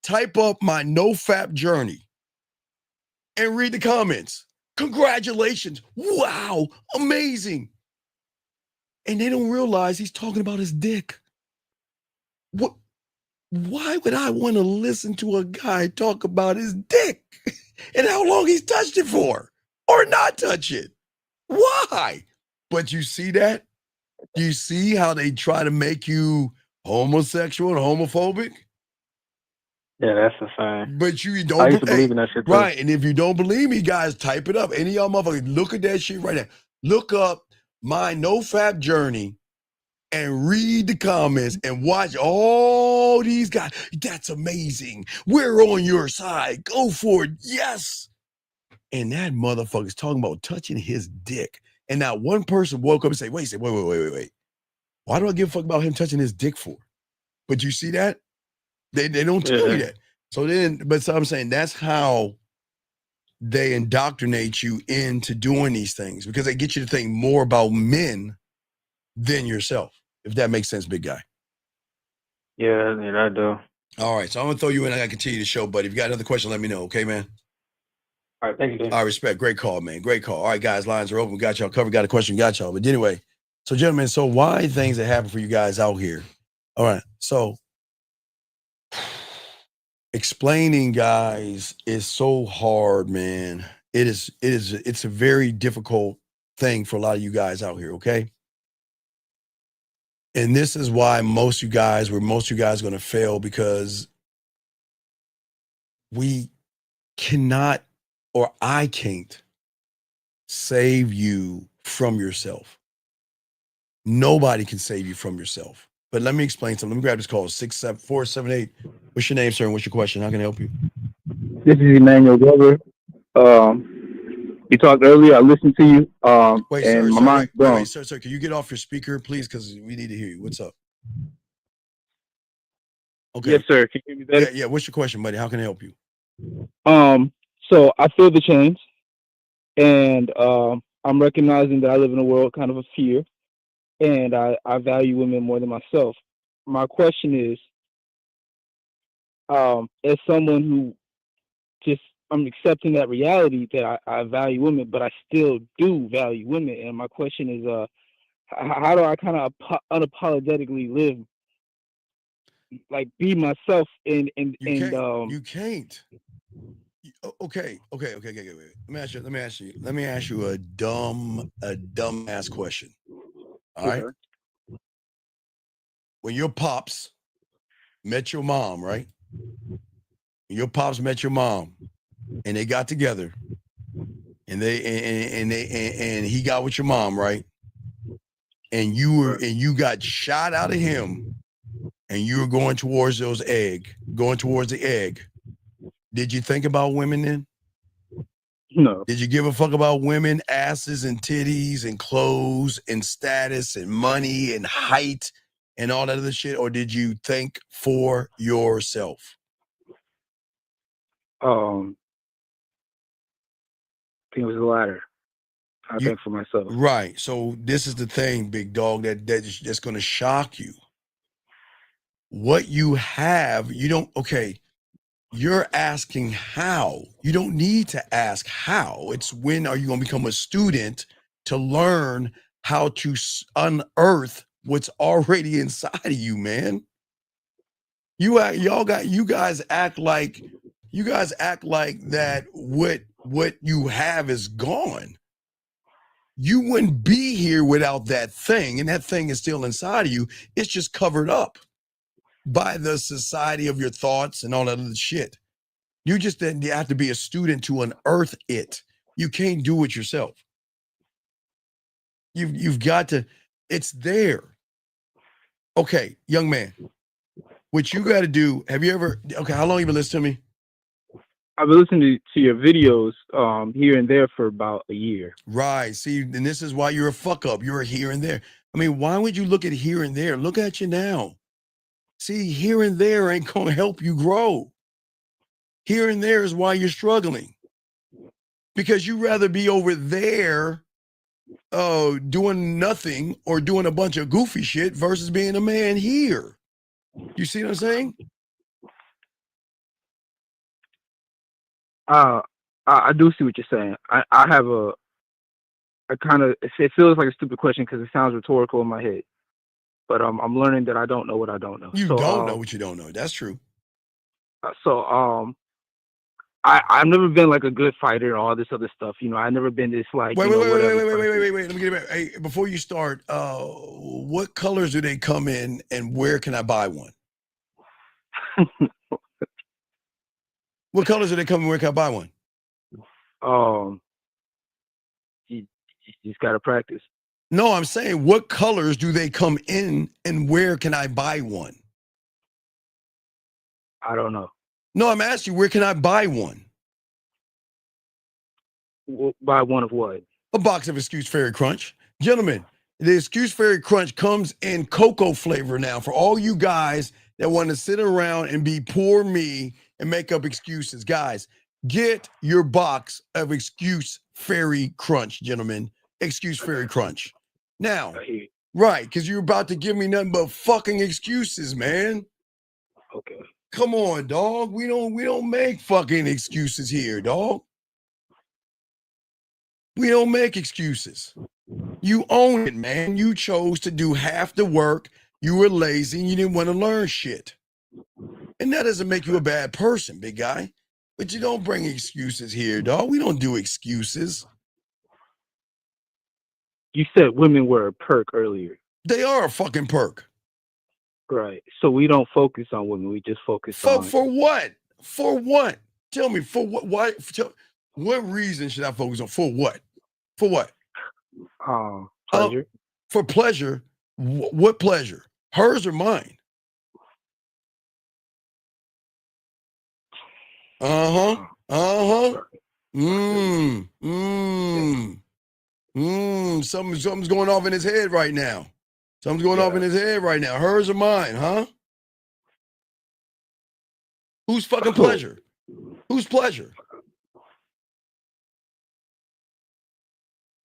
[SPEAKER 14] type up my no-fap journey, and read the comments. Congratulations. Wow. Amazing. And they don't realize he's talking about his dick. What? Why would I want to listen to a guy talk about his dick and how long he's touched it for or not touch it? Why? But you see that? You see how they try to make you homosexual and homophobic?
[SPEAKER 17] Yeah, that's insane.
[SPEAKER 14] But you don't.
[SPEAKER 17] I used to believe in that shit too.
[SPEAKER 14] Right, and if you don't believe me, guys, type it up. Any of y'all motherfuckers, look at that shit right now. Look up my no-fap journey and read the comments and watch all these guys. That's amazing. We're on your side. Go for it. Yes. And that motherfucker's talking about touching his dick. And now one person woke up and said, wait. Why do I give a fuck about him touching his dick for? But you see that? They don't tell you that. So I'm saying that's how they indoctrinate you into doing these things, because they get you to think more about men than yourself, if that makes sense, big guy.
[SPEAKER 17] Yeah, I do.
[SPEAKER 14] All right, so I'm gonna throw you in. I gotta continue the show, but if you got another question, let me know, okay, man?
[SPEAKER 17] All right, thank you, Dave.
[SPEAKER 14] All right, respect. Great call, man. Great call. All right, guys, lines are open. We got y'all covered. Got a question, got y'all. But anyway, so gentlemen, so why things that happen for you guys out here? All right, so explaining, guys, is so hard, man. It's a very difficult thing for a lot of you guys out here, okay? And this is why most of you guys are going to fail, because we cannot, or I can't, save you from yourself. Nobody can save you from yourself. But let me explain something. Let me grab this call. 67478. What's your name, sir? And what's your question? How can I help you?
[SPEAKER 17] This is Emmanuel Glover. You talked earlier. I listened to you.
[SPEAKER 14] Wait,
[SPEAKER 17] and
[SPEAKER 14] sir,
[SPEAKER 17] my
[SPEAKER 14] sir,
[SPEAKER 17] mind's blown.
[SPEAKER 14] wait, sir, can you get off your speaker, please? Because we need to hear you. What's up? Okay.
[SPEAKER 17] Yes, sir. Can you hear me better?
[SPEAKER 14] Yeah. What's your question, buddy? How can I help you?
[SPEAKER 17] So I feel the change, and I'm recognizing that I live in a world kind of of fear, and I value women more than myself. My question is, as someone who I'm accepting that reality that I value women, but I still do value women. And my question is, how do I kind of unapologetically live, like be myself?
[SPEAKER 14] You can't. Okay. Wait. Let me ask you a dumb ass question. All right. When your pops met your mom, right? Your pops met your mom, and they got together, and he got with your mom, right? And you got shot out of him, and you were going towards the egg. Did you think about women then?
[SPEAKER 17] No.
[SPEAKER 14] Did you give a fuck about women, asses and titties and clothes and status and money and height and all that other shit? Or did you think for yourself?
[SPEAKER 17] I think it was the latter. I think for myself.
[SPEAKER 14] Right. So this is the thing, big dog, that's going to shock you. What you have, you're asking how. You don't need to ask how. It's when are you going to become a student to learn how to unearth what's already inside of you, man. You guys act like that what you have is gone. You wouldn't be here without that thing, and that thing is still inside of you. It's just covered up by the society of your thoughts and all that other shit. You just then have to be a student to unearth it. You can't do it yourself. You've got to, it's there. Okay, young man, what you got to do, how long you been listening to me?
[SPEAKER 17] I've been listening to your videos here and there for about a year.
[SPEAKER 14] Right. See, and this is why you're a fuck up. You're a here and there. I mean, why would you look at here and there? Look at you now. See, here and there ain't going to help you grow. Here and there is why you're struggling. Because you'd rather be over there doing nothing or doing a bunch of goofy shit versus being a man here. You see what I'm saying?
[SPEAKER 17] I do see what you're saying. I have it feels like a stupid question because it sounds rhetorical in my head. But I'm learning that I don't know what I don't know.
[SPEAKER 14] You don't know what you don't know. That's true.
[SPEAKER 17] I've never been like a good fighter and all this other stuff. I've never been this like.
[SPEAKER 14] Wait. Let me get it back. Hey, before you start, what colors do they come in, and where can I buy one? What colors do they come in? Where can I buy one?
[SPEAKER 17] You just gotta practice.
[SPEAKER 14] No, I'm saying, what colors do they come in, and where can I buy one?
[SPEAKER 17] I don't know.
[SPEAKER 14] No, I'm asking you, where can I buy one?
[SPEAKER 17] Buy one of what?
[SPEAKER 14] A box of Excuse Fairy Crunch. Gentlemen, the Excuse Fairy Crunch comes in cocoa flavor now for all you guys that want to sit around and be poor me and make up excuses. Guys, get your box of Excuse Fairy Crunch, gentlemen. Excuse Fairy Crunch. Now, right, because you're about to give me nothing but fucking excuses, man.
[SPEAKER 17] Okay.
[SPEAKER 14] Come on, dog. We don't make fucking excuses here, dog. We don't make excuses. You own it, man. You chose to do half the work. You were lazy and you didn't want to learn shit. And that doesn't make you a bad person, big guy. But you don't bring excuses here, dog. We don't do excuses.
[SPEAKER 17] You said women were a perk earlier.
[SPEAKER 14] They are a fucking perk.
[SPEAKER 17] Right. So we don't focus on women. We just focus on.
[SPEAKER 14] For what? For what? Tell me, for what? Why? What reason should I focus on? For what? For what?
[SPEAKER 17] Pleasure.
[SPEAKER 14] For pleasure? What pleasure? Hers or mine? Something's going off in his head right now. Something's going off in his head right now. Hers or mine, huh? Whose fucking pleasure? Whose pleasure?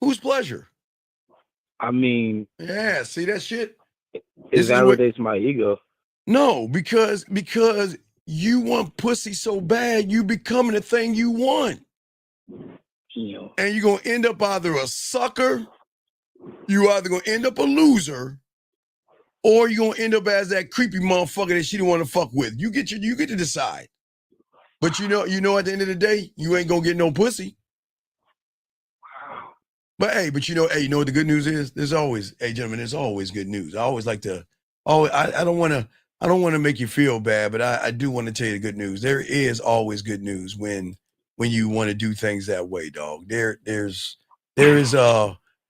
[SPEAKER 14] Whose pleasure?
[SPEAKER 17] I mean,
[SPEAKER 14] yeah, see that shit?
[SPEAKER 17] It validates my ego.
[SPEAKER 14] No, because you want pussy so bad, you becoming the thing you want. And you're going to end up either a sucker, you either going to end up a loser, or you're going to end up as that creepy motherfucker that she don't want to fuck with. You get to decide. But you know, at the end of the day, you ain't going to get no pussy. But hey, you know what the good news is? There's always, hey gentlemen, there's always good news. I always like to, I don't want to I don't want to make you feel bad, but I do want to tell you the good news. There is always good news when you want to do things that way, dog. There is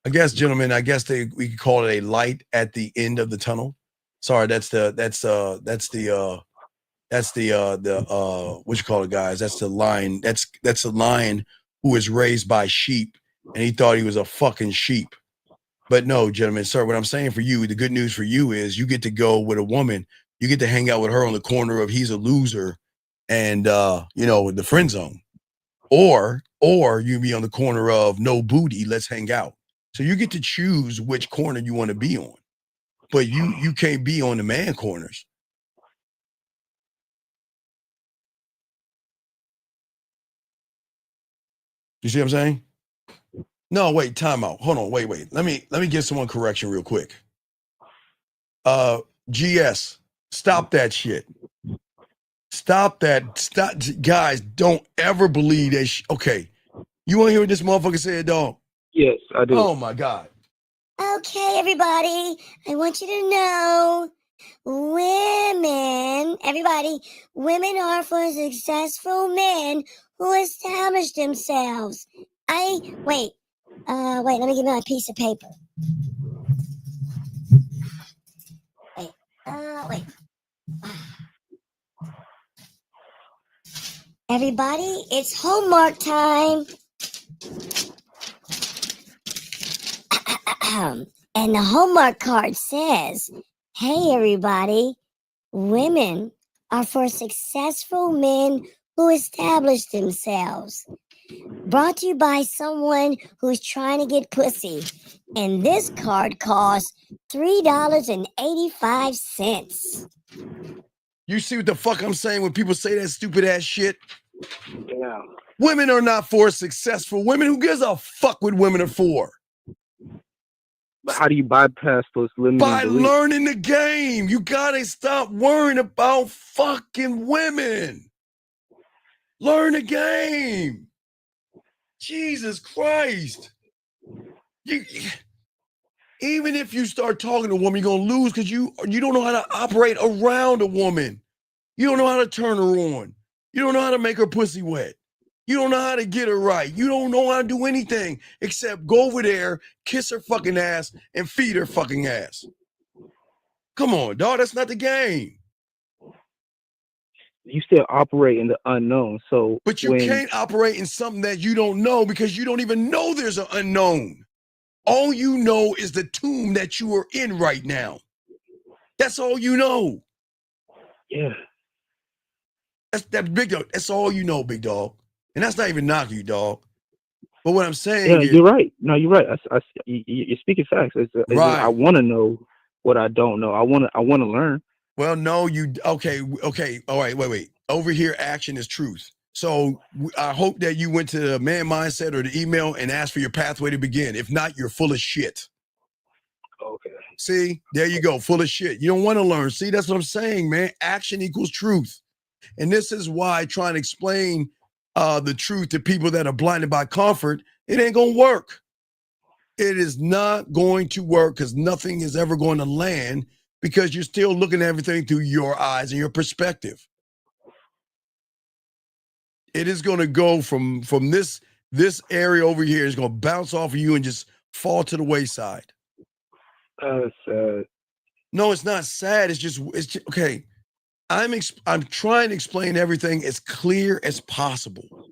[SPEAKER 14] I guess, gentlemen, I guess we could call it a light at the end of the tunnel. Sorry, that's the what you call it, guys? That's the lion. That's a lion who was raised by sheep, and he thought he was a fucking sheep. But no, gentlemen, sir, what I'm saying for you, the good news for you is you get to go with a woman. You get to hang out with her on the corner of he's a loser and the friend zone. Or you be on the corner of no booty, let's hang out. So you get to choose which corner you want to be on. But you can't be on the man corners. You see what I'm saying? No, wait, time out. Hold on, wait. Let me get someone correction real quick. GS, stop that shit. Stop that. Stop, guys, don't ever believe that okay. You want to hear what this motherfucker said, dog?
[SPEAKER 17] Yes, I do.
[SPEAKER 14] Oh my God.
[SPEAKER 2] Okay, everybody, I want you to know women are for successful men who establish themselves. Wait, let me give you my piece of paper. Wait. Everybody, it's homework time. And the homework card says, hey, everybody, women are for successful men who establish themselves. Brought to you by someone who's trying to get pussy. And this card costs $3.85.
[SPEAKER 14] You see what the fuck I'm saying when people say that stupid ass shit?
[SPEAKER 17] Yeah.
[SPEAKER 14] Women are not for successful women. Who gives a fuck what women are for?
[SPEAKER 17] But how do you bypass those limiting
[SPEAKER 14] By
[SPEAKER 17] beliefs?
[SPEAKER 14] learning the game. You gotta stop worrying about fucking women. Learn the game. Jesus Christ. Even if you start talking to a woman, you're gonna lose because you don't know how to operate around a woman. You don't know how to turn her on. You don't know how to make her pussy wet. You don't know how to get her right. You don't know how to do anything except go over there, kiss her fucking ass, and feed her fucking ass. Come on, dog. That's not the game.
[SPEAKER 17] You still operate in the unknown.
[SPEAKER 14] But you can't operate in something that you don't know because you don't even know there's an unknown. All you know is the tomb that you are in right now. That's all you know.
[SPEAKER 17] Yeah.
[SPEAKER 14] That's big dog. That's all you know, big dog. And that's not even knocking you, dog. But what I'm saying is,
[SPEAKER 17] you're right. No, you're right. You're speaking facts.
[SPEAKER 14] Right.
[SPEAKER 17] I want to know what I don't know. I want to learn.
[SPEAKER 14] Well, no, okay. All right, wait. Over here, action is truth. So I hope that you went to the Man Mindset or the email and asked for your pathway to begin. If not, you're full of shit.
[SPEAKER 17] Okay.
[SPEAKER 14] See, there you go, full of shit. You don't want to learn. See, that's what I'm saying, man. Action equals truth. And this is why trying to explain the truth to people that are blinded by comfort, it ain't going to work. It is not going to work because nothing is ever going to land because you're still looking at everything through your eyes and your perspective. It is going to go from this area over here is going to bounce off of you and just fall to the wayside.
[SPEAKER 17] Sad.
[SPEAKER 14] No, it's not sad. It's just okay. I'm trying to explain everything as clear as possible.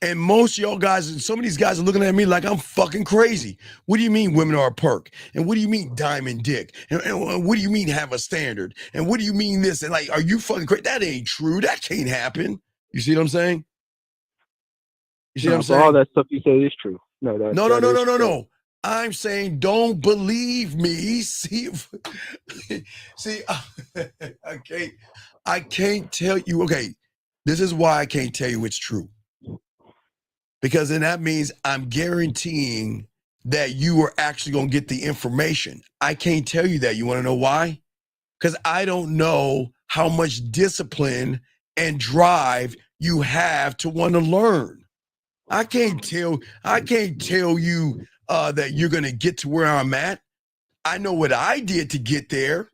[SPEAKER 14] And most of y'all guys, and some of these guys are looking at me like I'm fucking crazy. What do you mean women are a perk? And what do you mean diamond dick? And what do you mean have a standard? And what do you mean this? And like, are you fucking crazy? That ain't true. That can't happen. You see what I'm saying? You see what I'm saying?
[SPEAKER 17] All that stuff you say is true. No.
[SPEAKER 14] I'm saying don't believe me. See, I can't tell you. Okay, this is why I can't tell you it's true. Because then that means I'm guaranteeing that you are actually going to get the information. I can't tell you that. You want to know why? Because I don't know how much discipline and drive you have to want to learn. I can't tell you that you're going to get to where I'm at. I know what I did to get there,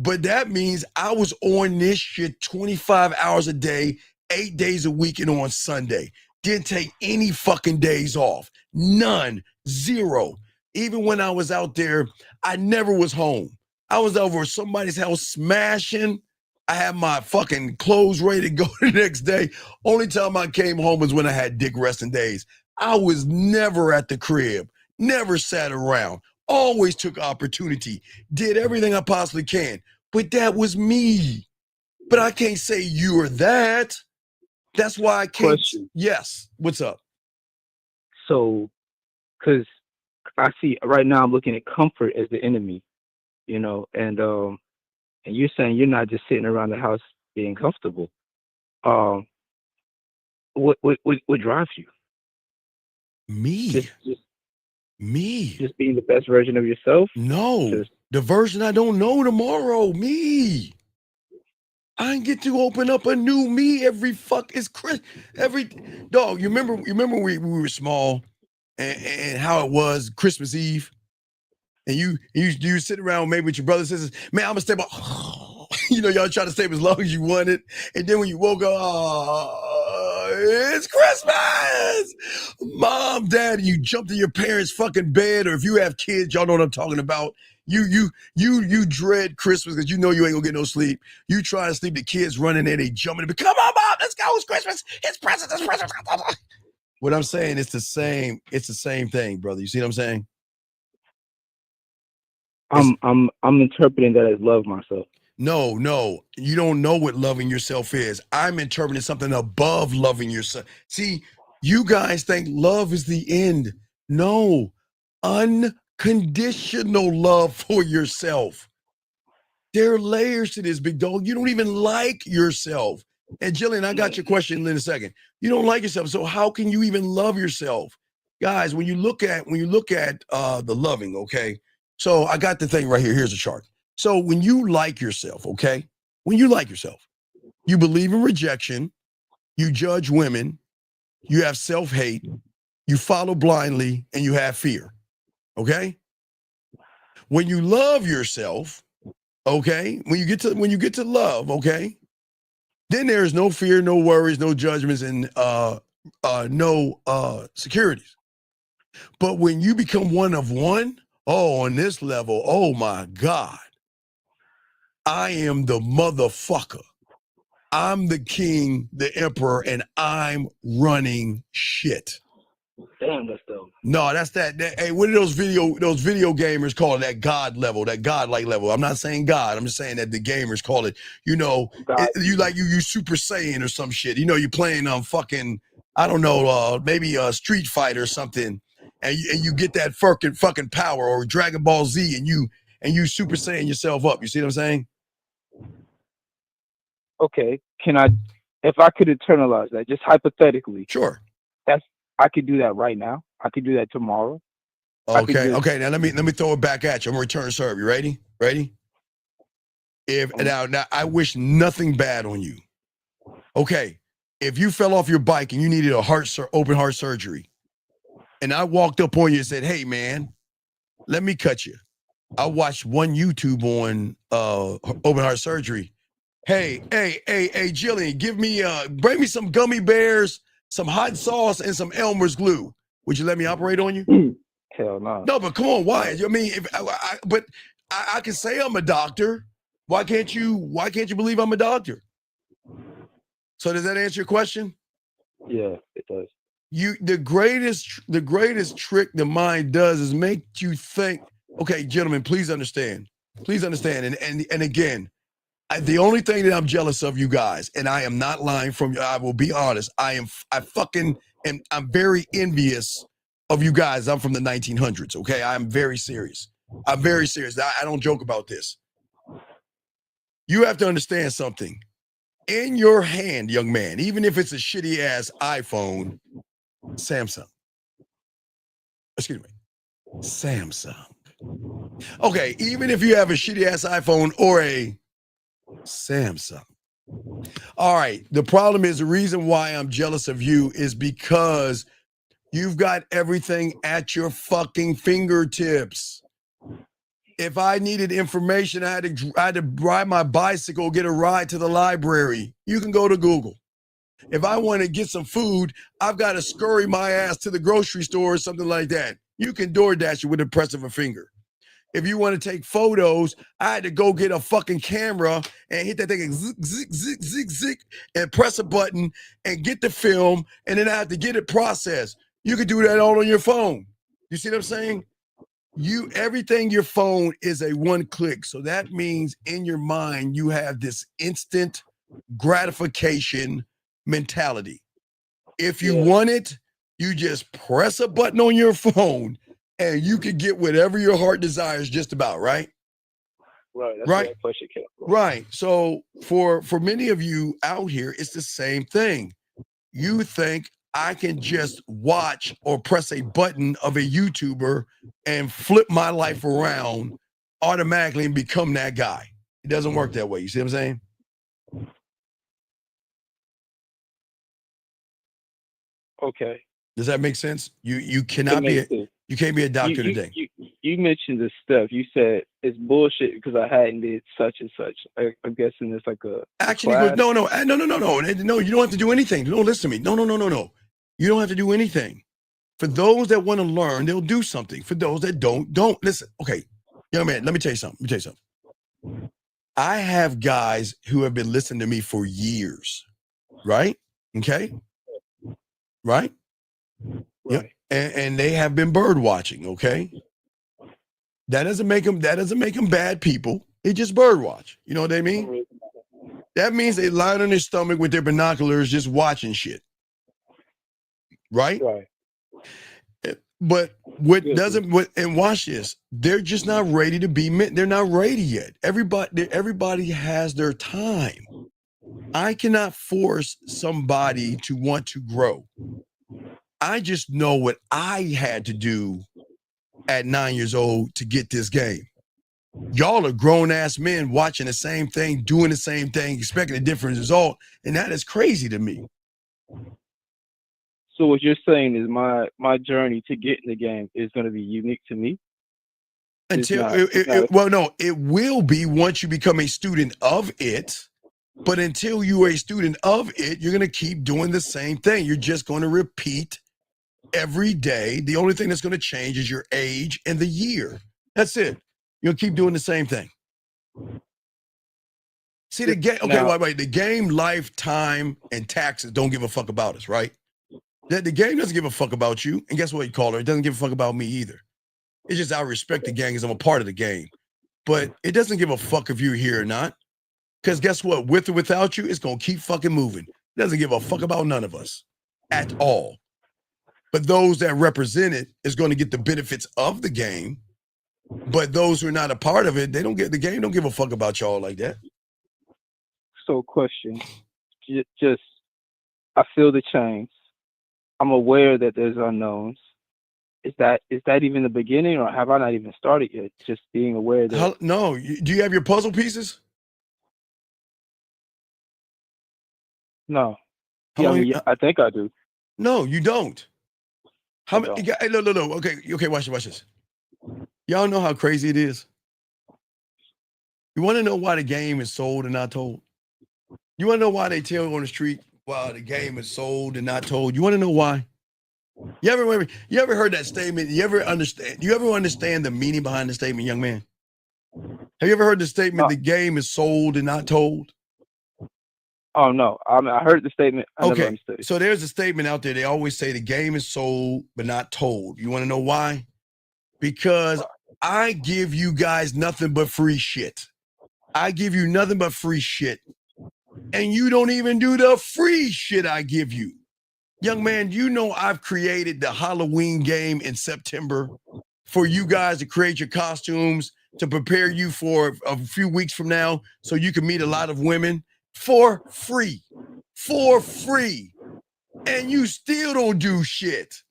[SPEAKER 14] But that means I was on this shit 25 hours a day, 8 days a week, and on Sunday. Didn't take any fucking days off. None. Zero. Even when I was out there, I never was home. I was over at somebody's house smashing. I had my fucking clothes ready to go the next day. Only time I came home was when I had dick resting days. I was never at the crib. Never sat around. Always took opportunity. Did everything I possibly can. But that was me. But I can't say you're that. That's why I can't.
[SPEAKER 17] Question.
[SPEAKER 14] Yes. What's up?
[SPEAKER 17] So, because I see right now, I'm looking at comfort as the enemy, you know, and you're saying you're not just sitting around the house being comfortable. What drives you?
[SPEAKER 14] Me. Me.
[SPEAKER 17] Just being the best version of yourself?
[SPEAKER 14] No. The version I don't know tomorrow. Me. I get to open up a new me every every dog. You remember we were small and how it was Christmas Eve, and you sit around maybe with your brothers and sisters. Man, I'm gonna stay about. You know, y'all try to stay as long as you wanted, and then when you woke up, it's Christmas, Mom, Dad, and you jumped in your parents' fucking bed, or if you have kids, y'all know what I'm talking about. You dread Christmas because you know you ain't gonna get no sleep. You try to sleep, the kids running there, they jumping. Come on, Mom, let's go. It's Christmas. It's presents. It's presents. What I'm saying, it's the same thing, brother. You see what I'm saying?
[SPEAKER 17] I'm interpreting that as love myself.
[SPEAKER 14] No, you don't know what loving yourself is. I'm interpreting something above loving yourself. See, you guys think love is the end. No, unconditional love for yourself. There are layers to this, big dog. You don't even like yourself. And Jillian, I got your question in a second. You don't like yourself, so how can you even love yourself? Guys, when you look at the loving, okay? So I got the thing right here. Here's a chart. So when you like yourself, okay? When you like yourself, you believe in rejection, you judge women, you have self-hate, you follow blindly, and you have fear. Okay? When you love yourself, okay, when you get to love, okay, then there's no fear, no worries, no judgments, and no securities. But when you become one of one, on this level, oh my God, I am the motherfucker. I'm the king, the emperor, and I'm running shit.
[SPEAKER 17] Damn, that's dope.
[SPEAKER 14] No, that's that. Hey, what are those video gamers call it? That God level, that godlike level. I'm not saying God. I'm just saying that the gamers call it. You know, you Super Saiyan or some shit. You know, you're playing fucking, I don't know, maybe a Street Fighter or something, and you get that fucking power, or Dragon Ball Z, and you Super Saiyan yourself up. You see what I'm saying?
[SPEAKER 17] Okay, if I could internalize that, just hypothetically.
[SPEAKER 14] Sure.
[SPEAKER 17] I could do that right now. I could do that tomorrow.
[SPEAKER 14] Okay. Now let me throw it back at you. I'm gonna return serve. You ready? Now I wish nothing bad on you. Okay, if you fell off your bike and you needed a open heart surgery, and I walked up on you and said, "Hey man, let me cut you." I watched one YouTube on open heart surgery. Hey, Jillian, bring me some gummy bears, some hot sauce, and some Elmer's glue. Would you let me operate on you?
[SPEAKER 17] Hell no.
[SPEAKER 14] No, but come on, why? I mean, I can say I'm a doctor. Why can't you believe I'm a doctor? So does that answer your question?
[SPEAKER 17] Yeah, it does.
[SPEAKER 14] The greatest trick the mind does is make you think. Okay, gentlemen, please understand. And again, the only thing that I'm jealous of you guys, and I am not lying from you, I will be honest. I'm very envious of you guys. I'm from the 1900s, okay? I'm very serious. I don't joke about this. You have to understand something. In your hand, young man, even if it's a shitty ass iPhone, Samsung. Okay, even if you have a shitty ass iPhone or a Samsung. All right. The problem is, the reason why I'm jealous of you is because you've got everything at your fucking fingertips. If I needed information, I had to ride my bicycle, get a ride to the library. You can go to Google. If I want to get some food, I've got to scurry my ass to the grocery store or something like that. You can DoorDash it with the press of a finger. If you want to take photos, I had to go get a fucking camera and hit that thing and zik, zik, zik, zik, zik, and press a button and get the film, and then I have to get it processed. You can do that all on your phone. You see what I'm saying? Everything your phone is a one click. So that means in your mind, you have this instant gratification mentality. If you want it, you just press a button on your phone and you can get whatever your heart desires just about, right?
[SPEAKER 17] Right. That's
[SPEAKER 14] Right.
[SPEAKER 17] where that question came from.
[SPEAKER 14] Right. So for many of you out here, it's the same thing. You think I can just watch or press a button of a YouTuber and flip my life around automatically and become that guy. It doesn't work that way. You see what I'm saying?
[SPEAKER 17] Okay.
[SPEAKER 14] Does that make sense? You cannot be you can't be a doctor today.
[SPEAKER 17] You mentioned this stuff. You said it's bullshit because I hadn't did such and such. I'm guessing it's like a
[SPEAKER 14] Actually,
[SPEAKER 17] class.
[SPEAKER 14] no. No, you don't have to do anything. No, listen to me. No. You don't have to do anything. For those that want to learn, they'll do something. For those that don't. Listen. Okay, young man, let me tell you something. I have guys who have been listening to me for years, right? Okay? Right? Yeah. And they have been bird watching, okay? That doesn't make them bad people. They just bird watch. You know what I mean? That means they lie on their stomach with their binoculars just watching shit. Right?
[SPEAKER 17] Right.
[SPEAKER 14] But and watch this, they're just not ready to be met. They're not ready yet. Everybody has their time. I cannot force somebody to want to grow. I just know what I had to do at 9 years old to get this game. Y'all are grown-ass men watching the same thing, doing the same thing, expecting a different result, and that is crazy to me.
[SPEAKER 17] So what you're saying is my journey to get in the game is going to be unique to me?
[SPEAKER 14] It will be once you become a student of it, but until you are a student of it, you're going to keep doing the same thing. You're just going to repeat every day. The only thing that's going to change is your age and the year. That's it. You'll keep doing the same thing. See, the game, wait. The game, life, time, and taxes don't give a fuck about us, right? The game doesn't give a fuck about you. And guess what you call her? It doesn't give a fuck about me either. It's just I respect the game because I'm a part of the game. But it doesn't give a fuck if you're here or not. Because guess what? With or without you, it's going to keep fucking moving. It doesn't give a fuck about none of us at all. But those that represent it is going to get the benefits of the game. But those who are not a part of it, the game don't give a fuck about y'all like that.
[SPEAKER 17] So question, just I feel the change. I'm aware that there's unknowns. Is that even the beginning, or have I not even started yet? Just being aware that.
[SPEAKER 14] No. Do you have your puzzle pieces?
[SPEAKER 17] No. I think I do.
[SPEAKER 14] No, you don't. How many? Hey, look. Okay. Watch this. Y'all know how crazy it is. You want to know why the game is sold and not told? You want to know why they tell you on the street, "Wow, the game is sold and not told"? You want to know why? You ever heard that statement? You ever understand the meaning behind the statement, young man? Have you ever heard the statement, "The game is sold and not told"?
[SPEAKER 17] Oh no, I heard the statement. I never
[SPEAKER 14] Okay,
[SPEAKER 17] understood it.
[SPEAKER 14] so there's a statement out there. They always say the game is sold but not told. You want to know why? Because I give you guys nothing but free shit. I give you nothing but free shit. And you don't even do the free shit I give you. Young man, you know I've created the Halloween game in September for you guys to create your costumes, to prepare you for a few weeks from now so you can meet a lot of women for free. For free. And you still don't do shit.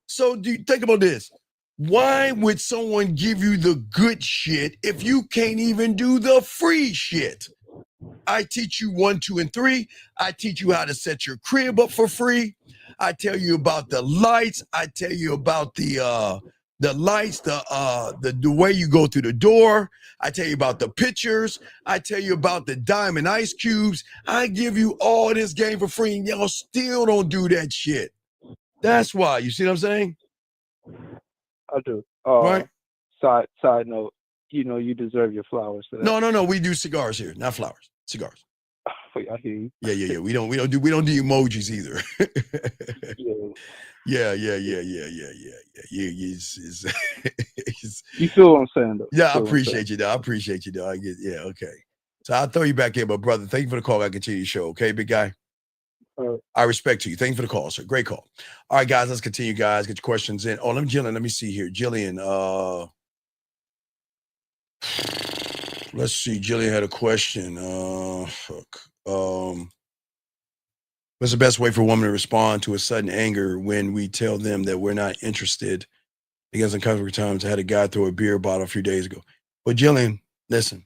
[SPEAKER 14] So think about this. Why would someone give you the good shit if you can't even do the free shit? I teach you 1, 2, and 3. I teach you how to set your crib up for free. I tell you about the lights. I tell you about the The lights, the way you go through the door. I tell you about the pictures. I tell you about the diamond ice cubes. I give you all this game for free, and y'all still don't do that shit. That's why. You see what I'm saying?
[SPEAKER 17] I do.
[SPEAKER 14] Right?
[SPEAKER 17] Side note, you deserve your flowers for that.
[SPEAKER 14] No. We do cigars here, not flowers. Cigars.
[SPEAKER 17] I hear you.
[SPEAKER 14] Yeah. We don't do emojis either.
[SPEAKER 17] Yeah.
[SPEAKER 14] You
[SPEAKER 17] feel what I'm saying, though.
[SPEAKER 14] Yeah, I appreciate you, though. Okay. So I'll throw you back in, but brother, thank you for the call. I continue the show. Okay, big guy. I respect you. Thank you for the call, sir. Great call. All right, guys, let's continue, guys. Get your questions in. Oh, let me see here. Jillian, let's see. Jillian had a question. What's the best way for a woman to respond to a sudden anger when we tell them that we're not interested? Because in couple of times I had a guy throw a beer bottle a few days ago. But Jillian, listen.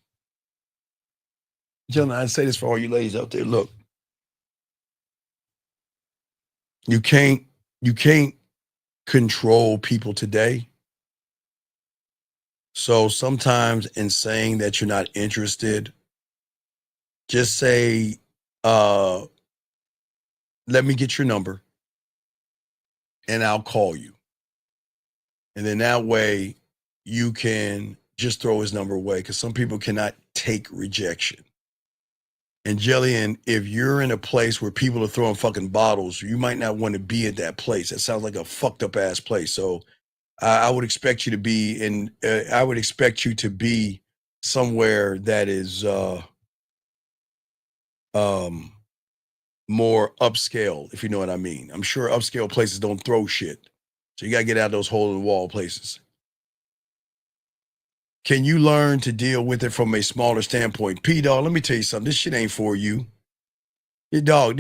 [SPEAKER 14] Jillian, I'd say this for all you ladies out there. Look, you can't control people today. So sometimes in saying that you're not interested, just say, let me get your number and I'll call you. And then that way you can just throw his number away, because some people cannot take rejection. And Jillian, if you're in a place where people are throwing fucking bottles, you might not want to be at that place. That sounds like a fucked up ass place. So I would expect you to be somewhere that is more upscale, if you know what I mean. I'm sure upscale places don't throw shit. So you got to get out of those hole in the wall places. Can you learn to deal with it from a smaller standpoint? P-Dog, let me tell you something. This shit ain't for you. Dog,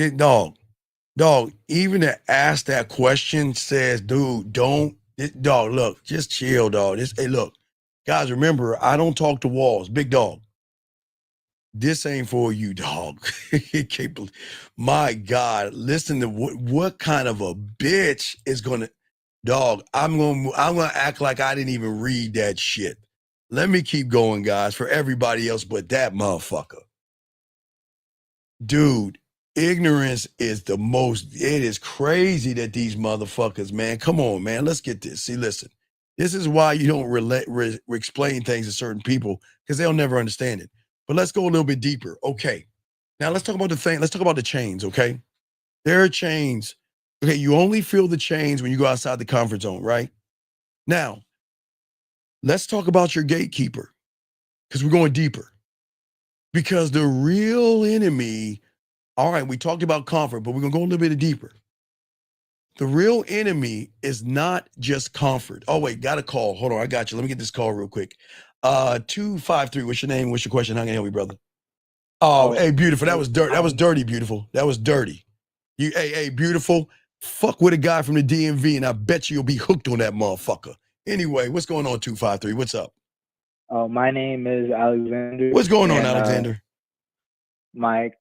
[SPEAKER 14] even to ask that question says, dude, dog, look, just chill, dog. Hey, look, guys, remember, I don't talk to walls. Big dog. This ain't for you, dog. My God, listen to what kind of a bitch is gonna, dog. I'm gonna act like I didn't even read that shit. Let me keep going, guys, for everybody else but that motherfucker. Dude, ignorance is it is crazy that these motherfuckers, man, come on, man, let's get this. See, listen, this is why you don't explain things to certain people, because they'll never understand it. But let's go a little bit deeper. Okay, now let's talk about the chains, okay? There are chains. Okay, you only feel the chains when you go outside the comfort zone, right? Now, let's talk about your gatekeeper, because we're going deeper. Because the real enemy, all right, we talked about comfort, but we're going to go a little bit deeper. The real enemy is not just comfort. Oh, wait, got a call. Hold on, I got you. Let me get this call real quick. 253, what's your name? What's your question? How can I help you, brother? Oh, hey, beautiful. That was dirty. That was dirty, beautiful. That was dirty. Hey, beautiful. Fuck with a guy from the DMV, and I bet you'll be hooked on that motherfucker. Anyway, what's going on, 253? What's up?
[SPEAKER 2] Oh, my name is Alexander.
[SPEAKER 14] What's going on, Alexander?
[SPEAKER 2] My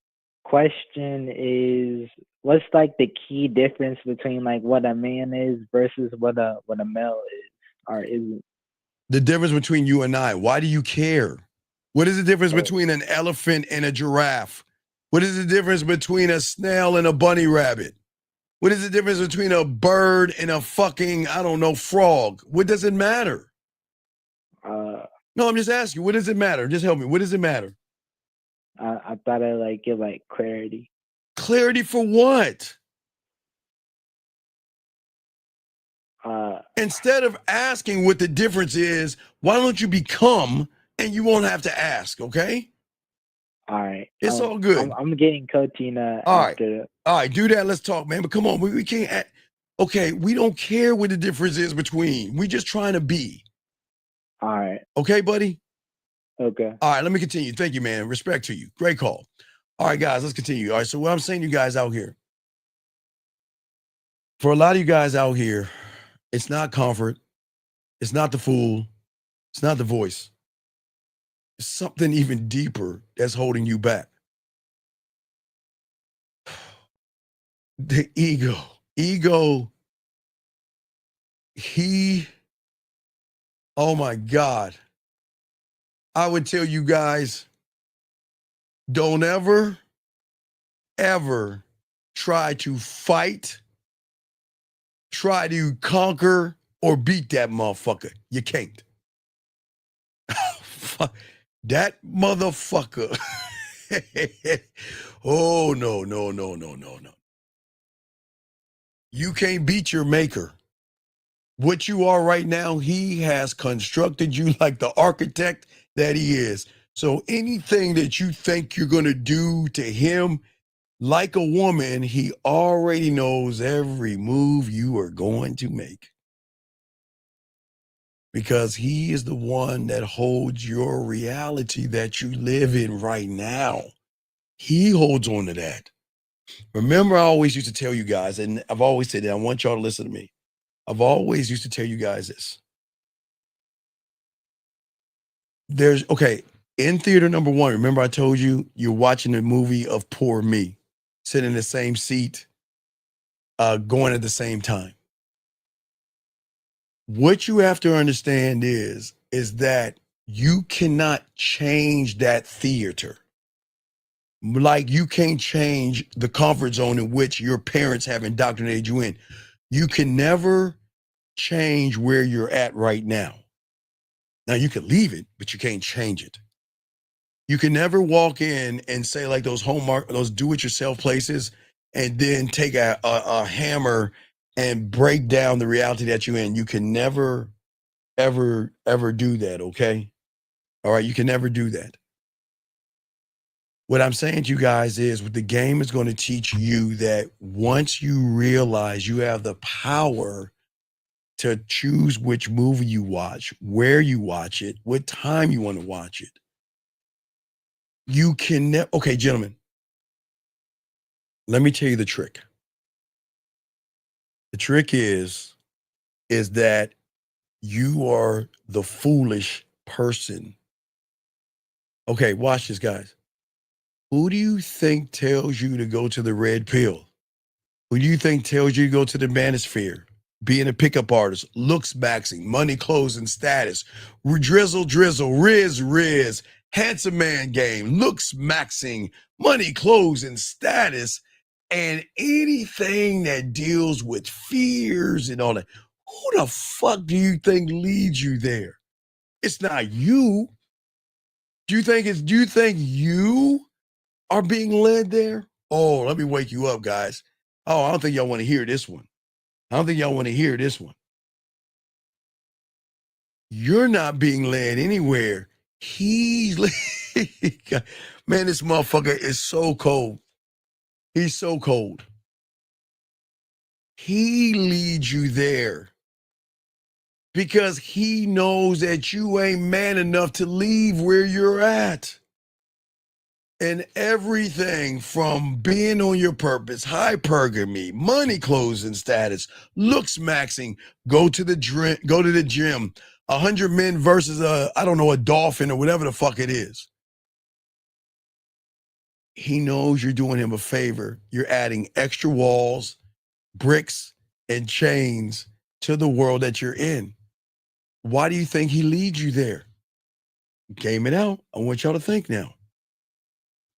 [SPEAKER 2] question is, what's like the key difference between like what a man is versus what a male is or isn't?
[SPEAKER 14] The difference between you and I. Why do you care? What is the difference between an elephant and a giraffe? What is the difference between a snail and a bunny rabbit? What is the difference between a bird and a fucking, I don't know, frog? What does it matter? No, I'm just asking, what does it matter? Just help me. What does it matter?
[SPEAKER 2] I thought I'd like give like clarity.
[SPEAKER 14] Clarity for what? Instead of asking what the difference is, why don't you become and you won't have to ask, okay?
[SPEAKER 2] All right.
[SPEAKER 14] It's all good.
[SPEAKER 2] I'm getting coaching after that.
[SPEAKER 14] All right, do that. Let's talk, man. But come on, we can't. Okay, we don't care what the difference is between. We just trying to be.
[SPEAKER 2] All right.
[SPEAKER 14] Okay, buddy?
[SPEAKER 2] Okay.
[SPEAKER 14] All right, let me continue. Thank you, man. Respect to you. Great call. All right, guys, let's continue. All right, so what I'm saying to you guys out here, for a lot of you guys out here, it's not comfort. It's not the fool. It's not the voice. It's something even deeper that's holding you back. The ego. Ego, he Oh my God. I would tell you guys, don't ever try to fight, try to conquer, or beat that motherfucker. You can't. That motherfucker. Oh, no. You can't beat your maker. What you are right now, he has constructed you like the architect that he is. So anything that you think you're going to do to him, like a woman, he already knows every move you are going to make. Because he is the one that holds your reality that you live in right now. He holds on to that. Remember, I always used to tell you guys, and I've always said that, I want y'all to listen to me. I've always used to tell you guys this. Okay, in theater number one, remember I told you, you're watching the movie of Poor Me, sitting in the same seat, going at the same time. What you have to understand is that you cannot change that theater. Like you can't change the comfort zone in which your parents have indoctrinated you in. You can never change where you're at right now. Now you can leave it, but you can't change it. You can never walk in and say like those those do-it-yourself places and then take a hammer and break down the reality that you're in. You can never, ever do that, okay? All right, you can never do that. What I'm saying to you guys is the game is going to teach you that once you realize you have the power to choose which movie you watch, where you watch it, what time you want to watch it, you can never, okay, gentlemen, let me tell you the trick. The trick is that you are the foolish person. Okay, watch this, guys. Who do you think tells you to go to the red pill? Who do you think tells you to go to the manosphere? Being a pickup artist, looks maxing, money, clothes, and status, drizzle, riz, handsome man game, looks maxing, money, clothes, and status, and anything that deals with fears and all that. Who the fuck do you think leads you there? It's not you. Do you think you are being led there? Oh, let me wake you up, guys. Oh, I don't think y'all want to hear this one. You're not being led anywhere. He's man, this motherfucker is so cold. He's so cold. He leads you there because he knows that you ain't man enough to leave where you're at. And everything from being on your purpose, hypergamy, money, clothes, and status, looks maxing, go to the gym, 100 men versus a dolphin or whatever the fuck it is. He knows you're doing him a favor. You're adding extra walls, bricks, and chains to the world that you're in. Why do you think he leads you there? Game it out. I want y'all to think now.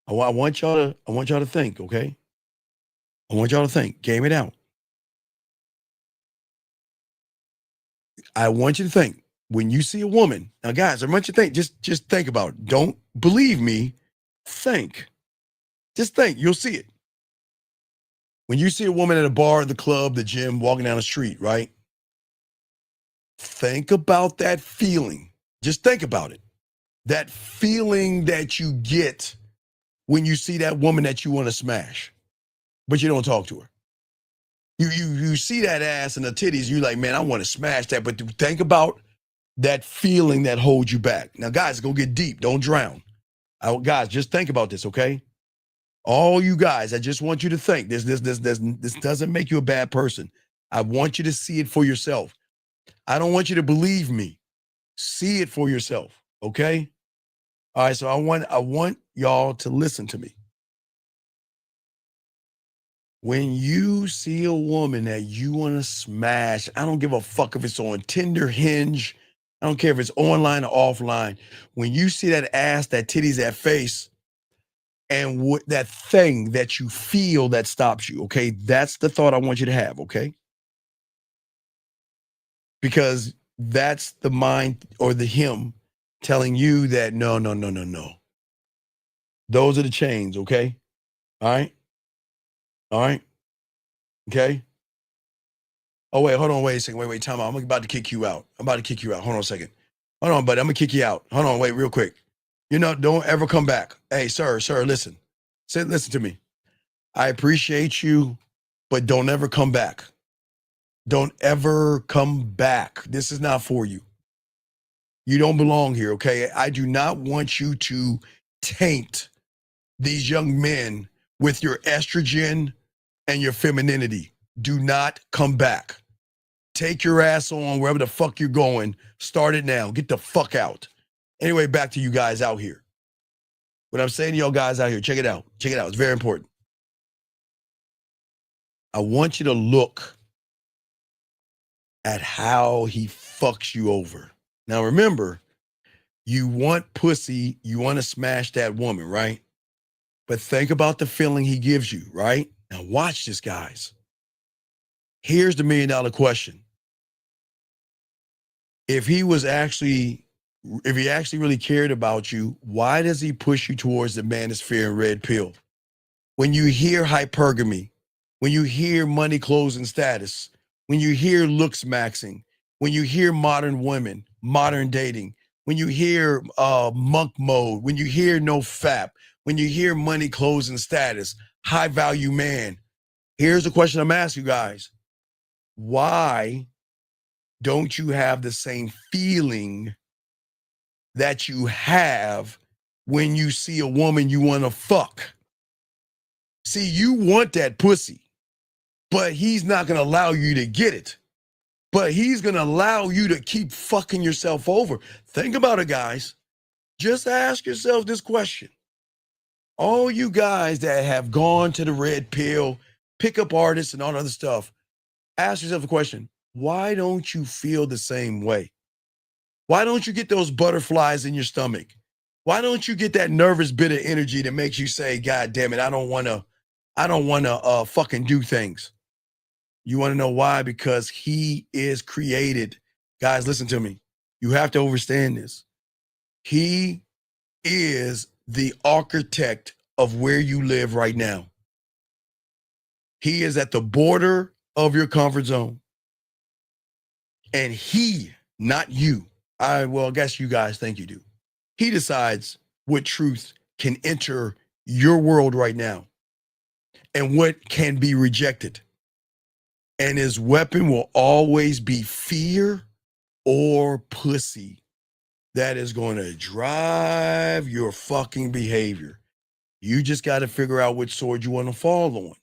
[SPEAKER 14] I want y'all to think, okay? I want y'all to think. Game it out. I want you to think. When you see a woman, now guys, I want you to think. Just think about it. Don't believe me. Think. Just think. You'll see it. When you see a woman at a bar, the club, the gym, walking down the street, right? Think about that feeling. Just think about it. That feeling that you get when you see that woman that you want to smash, but you don't talk to her. You see that ass and the titties, you're like, man, I want to smash that. But think about that feeling that holds you back. Now, guys, go get deep. Don't drown. Guys, just think about this, okay? All you guys, I just want you to think. This doesn't make you a bad person. I want you to see it for yourself. I don't want you to believe me. See it for yourself, okay? All right, so I want y'all to listen to me. When you see a woman that you want to smash, I don't give a fuck if it's on Tinder, Hinge, I don't care if it's online or offline. When you see that ass, that titties, that face, and what that thing that you feel that stops you, okay? That's the thought I want you to have, okay? Because that's the mind or the him telling you that no. Those are the chains, okay? All right? All right? Okay? Oh, wait, hold on, wait a second. Wait, time out. I'm about to kick you out. Hold on a second. Hold on, buddy. I'm gonna kick you out. Hold on, wait, real quick. Don't ever come back. Hey, sir, listen. Listen to me. I appreciate you, but don't ever come back. Don't ever come back. This is not for you. You don't belong here, okay? I do not want you to taint these young men with your estrogen and your femininity. Do not come back. Take your ass on wherever the fuck you're going. Start it now. Get the fuck out. Anyway, back to you guys out here. What I'm saying to y'all guys out here, check it out. Check it out. It's very important. I want you to look at how he fucks you over. Now remember, you want pussy, you want to smash that woman, right? But think about the feeling he gives you, right? Now watch this, guys. Here's the $1 million question. If he actually really cared about you, why does he push you towards the manosphere and red pill? When you hear hypergamy, when you hear money, clothes, and status, when you hear looks maxing, when you hear modern women, modern dating, when you hear monk mode, when you hear no fap, when you hear money, clothes, and status, high value man, here's the question I'm asking you guys. Why don't you have the same feeling that you have when you see a woman you want to fuck? See, you want that pussy, but he's not going to allow you to get it. But he's going to allow you to keep fucking yourself over. Think about it, guys. Just ask yourself this question. All you guys that have gone to the red pill, pickup artists and all other stuff, ask yourself the question, why don't you feel the same way? Why don't you get those butterflies in your stomach? Why don't you get that nervous bit of energy that makes you say, God damn it, I don't want to fucking do things. You want to know why? Because he is created. Guys, listen to me. You have to understand this. He is the architect of where you live right now. He is at the border of your comfort zone. And he, not you, I guess you guys think you do. He decides what truth can enter your world right now and what can be rejected. And his weapon will always be fear or pussy. That is going to drive your fucking behavior. You just got to figure out which sword you want to fall on.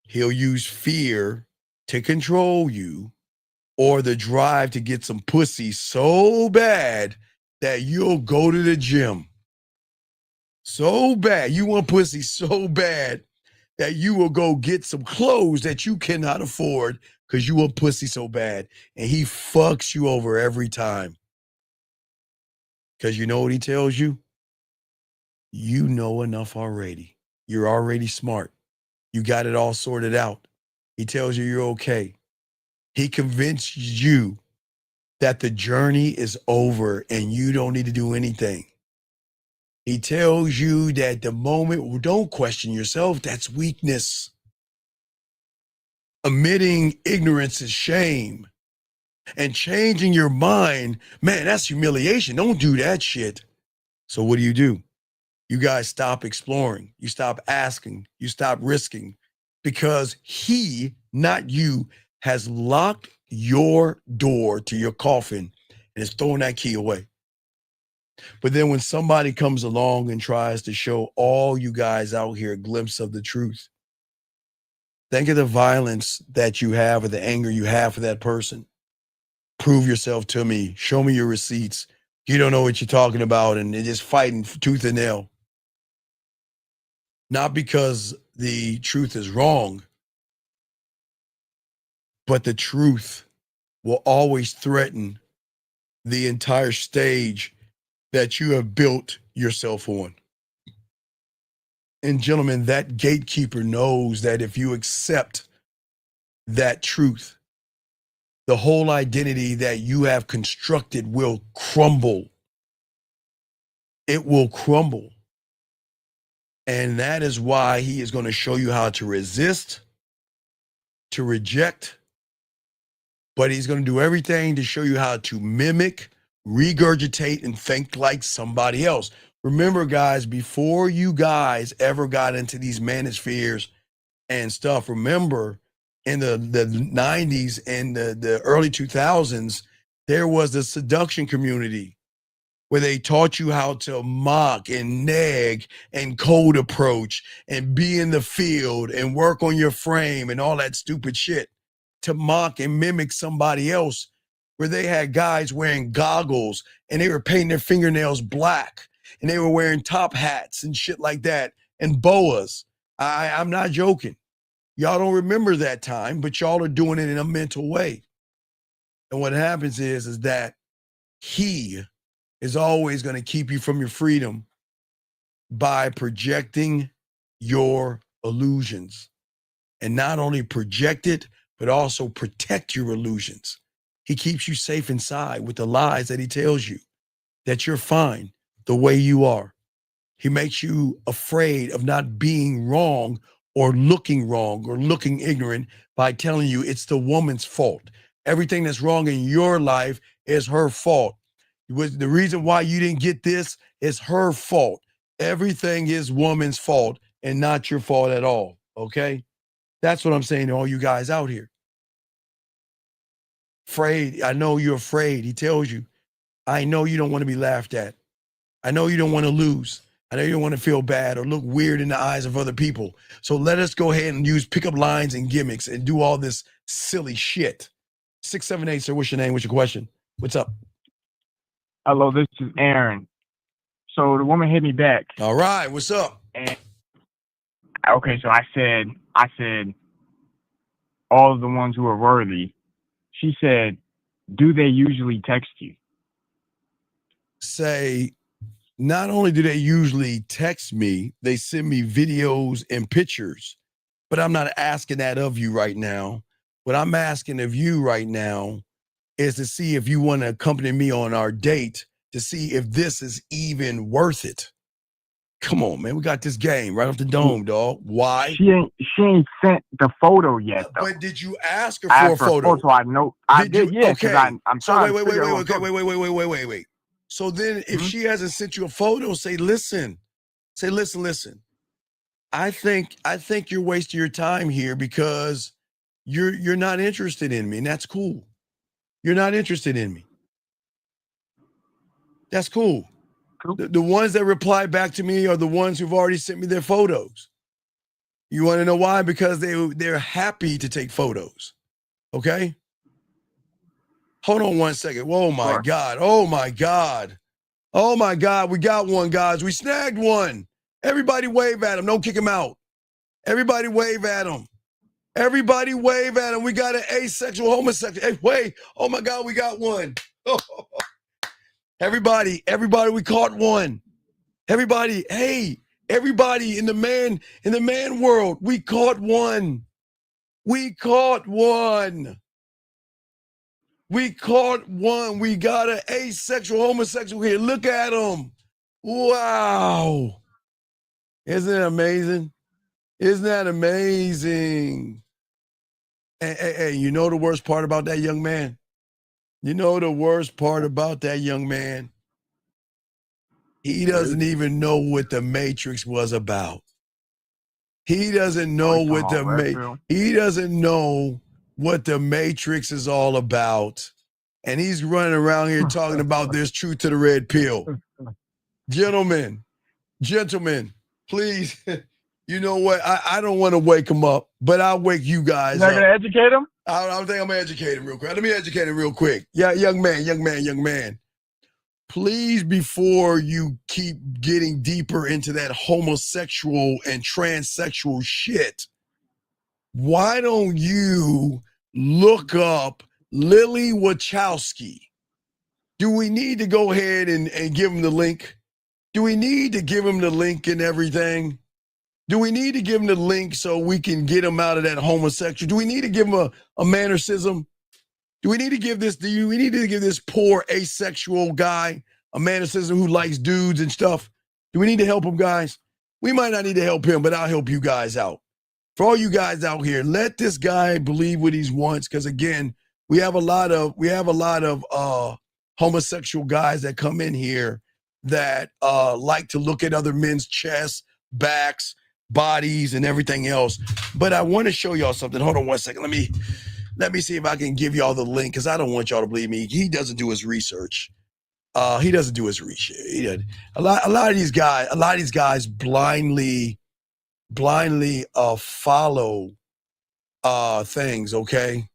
[SPEAKER 14] He'll use fear to control you, or the drive to get some pussy so bad that you'll go to the gym. So bad. You want pussy so bad that you will go get some clothes that you cannot afford because you want pussy so bad. And he fucks you over every time. Because you know what he tells you? You know enough already. You're already smart. You got it all sorted out. He tells you you're okay. He convinces you that the journey is over and you don't need to do anything. He tells you that the moment, don't question yourself, that's weakness. Admitting ignorance is shame. And changing your mind, man, that's humiliation. Don't do that shit. So what do? You guys stop exploring. You stop asking. You stop risking. Because he, not you, has locked your door to your coffin and is throwing that key away. But then when somebody comes along and tries to show all you guys out here a glimpse of the truth, think of the violence that you have or the anger you have for that person. Prove yourself to me. Show me your receipts. You don't know what you're talking about, and they're just fighting tooth and nail. Not because the truth is wrong, but the truth will always threaten the entire stage that you have built yourself on. And gentlemen, that gatekeeper knows that if you accept that truth, the whole identity that you have constructed will crumble. It will crumble. And that is why he is going to show you how to resist, to reject, but he's going to do everything to show you how to mimic, regurgitate, and think like somebody else. Remember, guys, before you guys ever got into these manospheres and stuff, remember in the 90s and the early 2000s, there was the seduction community where they taught you how to mock and nag and code approach and be in the field and work on your frame and all that stupid shit to mock and mimic somebody else, where they had guys wearing goggles and they were painting their fingernails black and they were wearing top hats and shit like that and boas. I'm not joking. Y'all don't remember that time, but y'all are doing it in a mental way. And what happens is that he is always going to keep you from your freedom by projecting your illusions. And not only project it, but also protect your illusions. He keeps you safe inside with the lies that he tells you that you're fine the way you are. He makes you afraid of not being wrong or looking ignorant by telling you it's the woman's fault. Everything that's wrong in your life is her fault. The reason why you didn't get this is her fault. Everything is woman's fault and not your fault at all, okay? That's what I'm saying to all you guys out here. Afraid, I know you're afraid. He tells you, I know you don't want to be laughed at. I know you don't want to lose. I know you don't want to feel bad or look weird in the eyes of other people. So let us go ahead and use pickup lines and gimmicks and do all this silly shit. 678, sir, what's your name? What's your question? What's up?
[SPEAKER 20] Hello, this is Aaron. So the woman hit me back.
[SPEAKER 14] All right, what's up?
[SPEAKER 20] And okay, so I said, all of the ones who are worthy. She said, do they usually text you?
[SPEAKER 14] Say, not only do they usually text me, they send me videos and pictures, but I'm not asking that of you right now. What I'm asking of you right now is to see if you want to accompany me on our date to see if this is even worth it. Come on, man. We got this game right off the dome, dog. Why?
[SPEAKER 20] She ain't sent the photo yet, though.
[SPEAKER 14] But did you ask her
[SPEAKER 20] I
[SPEAKER 14] for a
[SPEAKER 20] asked for
[SPEAKER 14] photo?
[SPEAKER 20] I know. I did, yeah.
[SPEAKER 14] Okay.
[SPEAKER 20] I'm
[SPEAKER 14] so
[SPEAKER 20] trying
[SPEAKER 14] wait. So then if she hasn't sent you a photo, say, listen. I think you're wasting your time here because you're not interested in me, and that's cool. You're not interested in me. That's cool. The ones that reply back to me are the ones who've already sent me their photos. You want to know why? Because they're happy to take photos. Okay? Hold on one second. Oh my God. Oh my God. Oh my God. We got one, guys. We snagged one. Everybody wave at him. Don't kick him out. Everybody wave at him. Everybody wave at him. We got an asexual homosexual. Hey, wait. Oh my God, we got one. Everybody, we caught one. Everybody, hey, everybody in the man world, we caught one. We caught one. We got an asexual homosexual here. Look at him. Wow. Isn't that amazing? Isn't that amazing? Hey, you know the worst part about that young man? You know the worst part about that young man? He doesn't even know what the Matrix was about. He doesn't know what he doesn't know what the Matrix is all about. And he's running around here talking about there's truth to the red pill. Gentlemen, please, you know what? I don't want to wake him up, but I'll wake you guys up.
[SPEAKER 20] You're not going to educate him?
[SPEAKER 14] I think I'm going to educate him real quick. Let me educate him real quick. Yeah, young man. Please, before you keep getting deeper into that homosexual and transsexual shit, why don't you look up Lily Wachowski? Do we need to go ahead and give him the link? Do we need to give him the link and everything? Do we need to give him the link so we can get him out of that homosexual? Do we need to give him a mannerism? Do we need to give this poor asexual guy a mannerism who likes dudes and stuff? Do we need to help him, guys? We might not need to help him, but I'll help you guys out. For all you guys out here, let this guy believe what he wants, because again, we have a lot of homosexual guys that come in here that like to look at other men's chests, backs, bodies, and everything else. But I want to show y'all something. Hold on one second. Let me see if I can give y'all the link, because I don't want y'all to believe me. He doesn't do his research. He doesn't do his research. He doesn't. A lot of these guys blindly follow things, okay?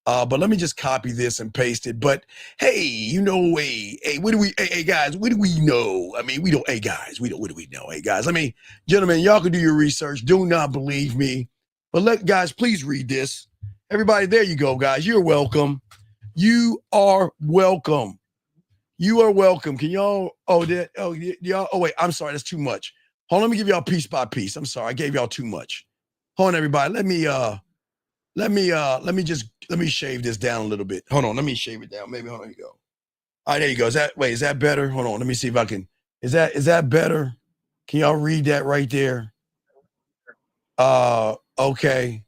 [SPEAKER 14] But let me just copy this and paste it. But hey, hey guys, what do we know? I mean, we don't, hey guys, what do we know? Hey guys, I mean, gentlemen, y'all can do your research. Do not believe me. But guys, please read this. Everybody, there you go, guys. You're welcome. You are welcome. You are welcome. Can y'all, y'all, wait, I'm sorry, that's too much. Hold on, let me give y'all piece by piece. I'm sorry, I gave y'all too much. Hold on, everybody. Let me shave this down a little bit. Hold on, let me shave it down. Maybe, hold on, you go. All right, there you go. Is that better? Hold on, let me see if I can. Is that better? Can y'all read that right there? Okay.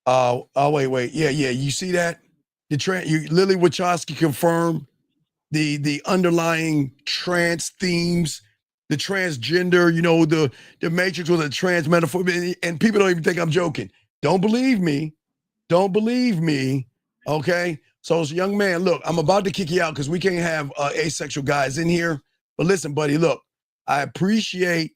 [SPEAKER 14] Wait. Yeah. You see that? Lily Wachowski confirmed the underlying trans themes, the transgender, the Matrix was a trans metaphor, and people don't even think I'm joking. Don't believe me. Okay? So, young man, look, I'm about to kick you out because we can't have asexual guys in here. But listen, buddy, look, I appreciate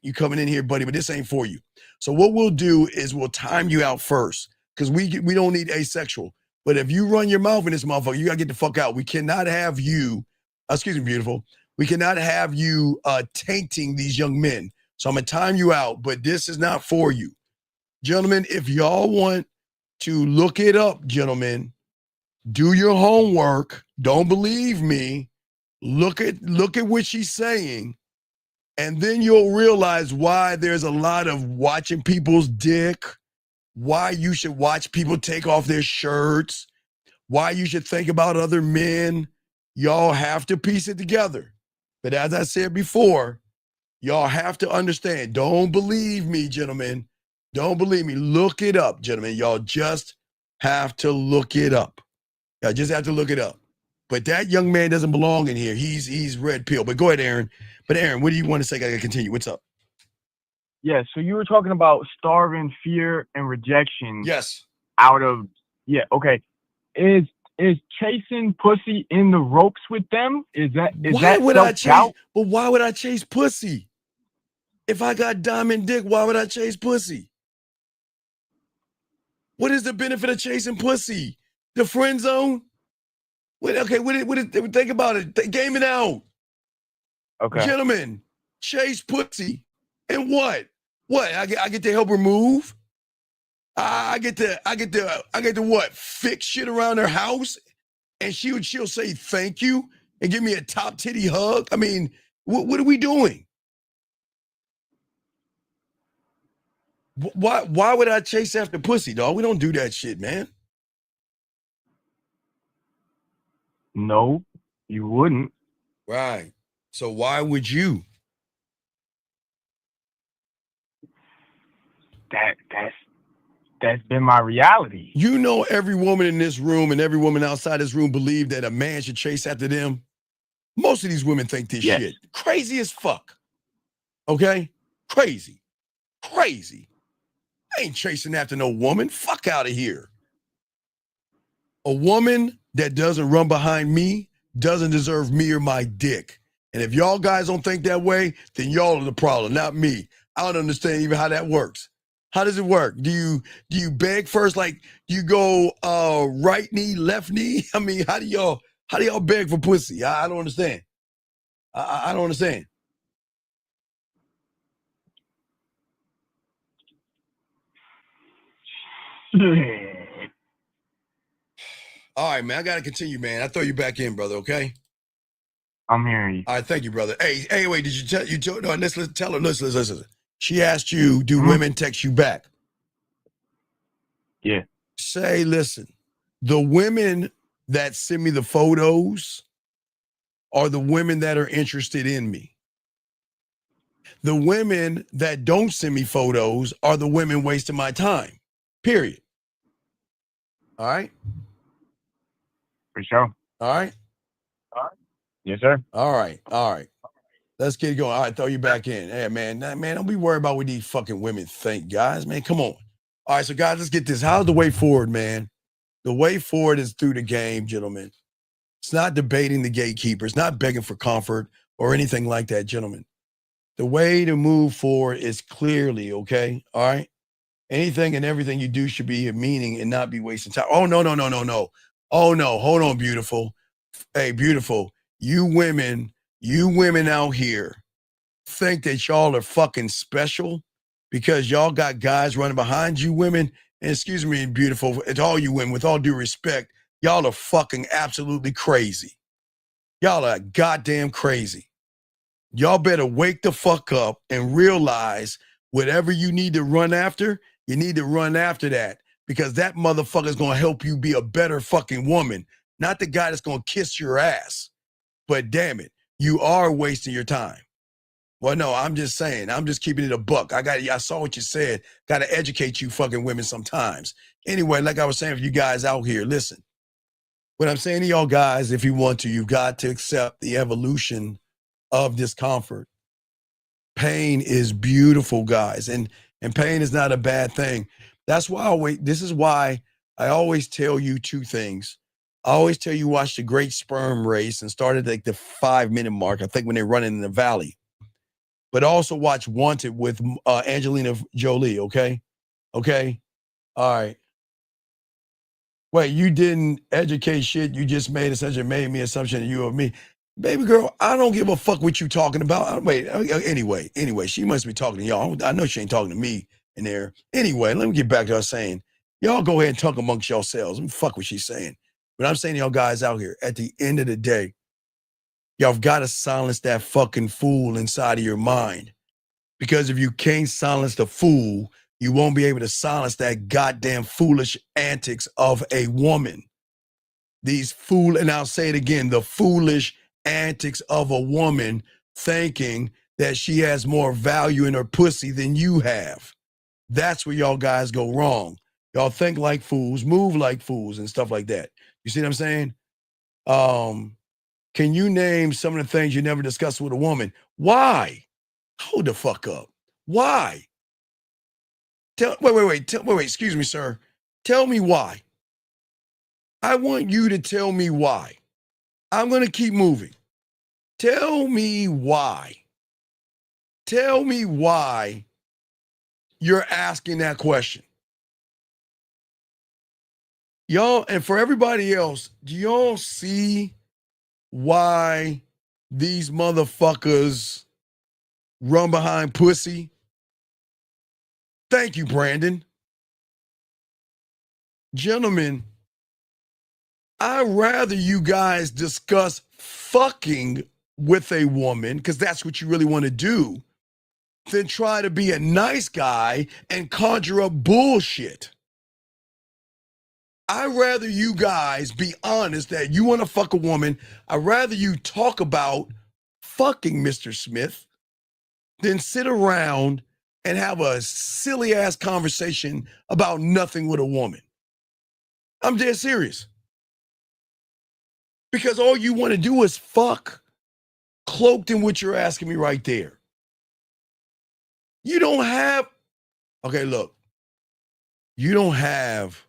[SPEAKER 14] you coming in here, buddy, but this ain't for you. So what we'll do is we'll time you out first, because we don't need asexual. But if you run your mouth in this motherfucker, you gotta get the fuck out. We cannot have you, excuse me, beautiful. We cannot have you tainting these young men. So I'm gonna time you out, but this is not for you. Gentlemen, if y'all want to look it up, gentlemen, do your homework. Don't believe me. Look at what she's saying, and then you'll realize why there's a lot of watching people's dick, why you should watch people take off their shirts, why you should think about other men. Y'all have to piece it together. But as I said before, y'all have to understand. Don't believe me, gentlemen. Don't believe me. Look it up, gentlemen. Y'all just have to look it up. Y'all just have to look it up. But that young man doesn't belong in here. He's red pill. But go ahead, Aaron. But Aaron, what do you want to say? I gotta continue. What's up?
[SPEAKER 20] Yeah, so you were talking about starving fear and rejection.
[SPEAKER 14] Yes.
[SPEAKER 20] Okay. Is chasing pussy in the ropes with them? Is that self-doubt?
[SPEAKER 14] But why would I chase pussy? If I got diamond dick, why would I chase pussy? What is the benefit of chasing pussy? The friend zone? Think about it. Game it out.
[SPEAKER 20] Okay.
[SPEAKER 14] Gentlemen, chase pussy. And what? What? I get to help her move? I get to what? Fix shit around her house? And she'll say thank you and give me a top titty hug? I mean, what are we doing? Why would I chase after pussy, dog? We don't do that shit, man.
[SPEAKER 20] No, you wouldn't.
[SPEAKER 14] Right. So why would you?
[SPEAKER 20] That's been my reality.
[SPEAKER 14] You know, every woman in this room and every woman outside this room believe that a man should chase after them. Most of these women think this shit. Crazy as fuck. Okay? Crazy. I ain't chasing after no woman. Fuck out of here. A woman that doesn't run behind me doesn't deserve me or my dick. And if y'all guys don't think that way, then y'all are the problem, not me. I don't understand even how that works. How does it work? Do you beg first? Like, do you go right knee, left knee? I mean, how do y'all beg for pussy? I don't understand. I don't understand. All right, man. I gotta continue, man. I throw you back in, brother. Okay.
[SPEAKER 20] I'm hearing you.
[SPEAKER 14] All right, thank you, brother. Hey, wait. Did you tell you? No, let's tell her. Listen. She asked you, do women text you back?
[SPEAKER 20] Yeah.
[SPEAKER 14] Say, listen. The women that send me the photos are the women that are interested in me. The women that don't send me photos are the women wasting my time. Period. All right.
[SPEAKER 20] For sure.
[SPEAKER 14] All right.
[SPEAKER 20] Yes, sir.
[SPEAKER 14] All right. Let's get going. All right, throw you back in. Hey, man, don't be worried about what these fucking women think, guys. Man, come on. All right, so guys, let's get this. How's the way forward, man? The way forward is through the game, gentlemen. It's not debating the gatekeeper. It's not begging for comfort or anything like that, gentlemen. The way to move forward is clearly, okay? All right? Anything and everything you do should be a meaning and not be wasting time. Oh, no. Oh, no. Hold on, beautiful. Hey, beautiful. You women out here think that y'all are fucking special because y'all got guys running behind you women. And excuse me, beautiful, it's all you women, with all due respect, y'all are fucking absolutely crazy. Y'all are goddamn crazy. Y'all better wake the fuck up and realize whatever you need to run after, you need to run after that, because that motherfucker's gonna help you be a better fucking woman, not the guy that's gonna kiss your ass. But damn it, you are wasting your time. Well, no, I'm just saying. I'm just keeping it a buck. I saw what you said. Got to educate you fucking women sometimes. Anyway, like I was saying, for you guys out here, listen. What I'm saying to y'all guys, if you want to, you've got to accept the evolution of discomfort. Pain is beautiful, guys, and pain is not a bad thing. That's why this is why I always tell you two things. I always tell you watch the Great Sperm Race and start at like the 5-minute mark, I think, when they're running in the valley. But also watch Wanted with Angelina Jolie, okay? Okay? All right. Wait, you didn't educate shit. You just made me assumption that you or me. Baby girl, I don't give a fuck what you talking about. Wait, anyway, she must be talking to y'all. I know she ain't talking to me in there. Anyway, let me get back to her saying, y'all go ahead and talk amongst yourselves. Let me fuck what she's saying. But I'm saying to y'all guys out here, at the end of the day, y'all got to silence that fucking fool inside of your mind. Because if you can't silence the fool, you won't be able to silence that goddamn foolish antics of a woman. And I'll say it again, the foolish antics of a woman thinking that she has more value in her pussy than you have. That's where y'all guys go wrong. Y'all think like fools, move like fools, and stuff like that. You see what I'm saying? Can you name some of the things you never discussed with a woman? Why? Hold the fuck up. Why? Wait, excuse me, sir. Tell me why. I want you to tell me why. I'm going to keep moving. Tell me why. Tell me why you're asking that question. Y'all, and for everybody else, do y'all see why these motherfuckers run behind pussy? Thank you, Brandon. Gentlemen, I'd rather you guys discuss fucking with a woman, because that's what you really want to do, than try to be a nice guy and conjure up bullshit. I'd rather you guys be honest that you want to fuck a woman. I'd rather you talk about fucking Mr. Smith than sit around and have a silly ass conversation about nothing with a woman. I'm dead serious. Because all you want to do is fuck, cloaked in what you're asking me right there. You don't have, okay, look, you don't have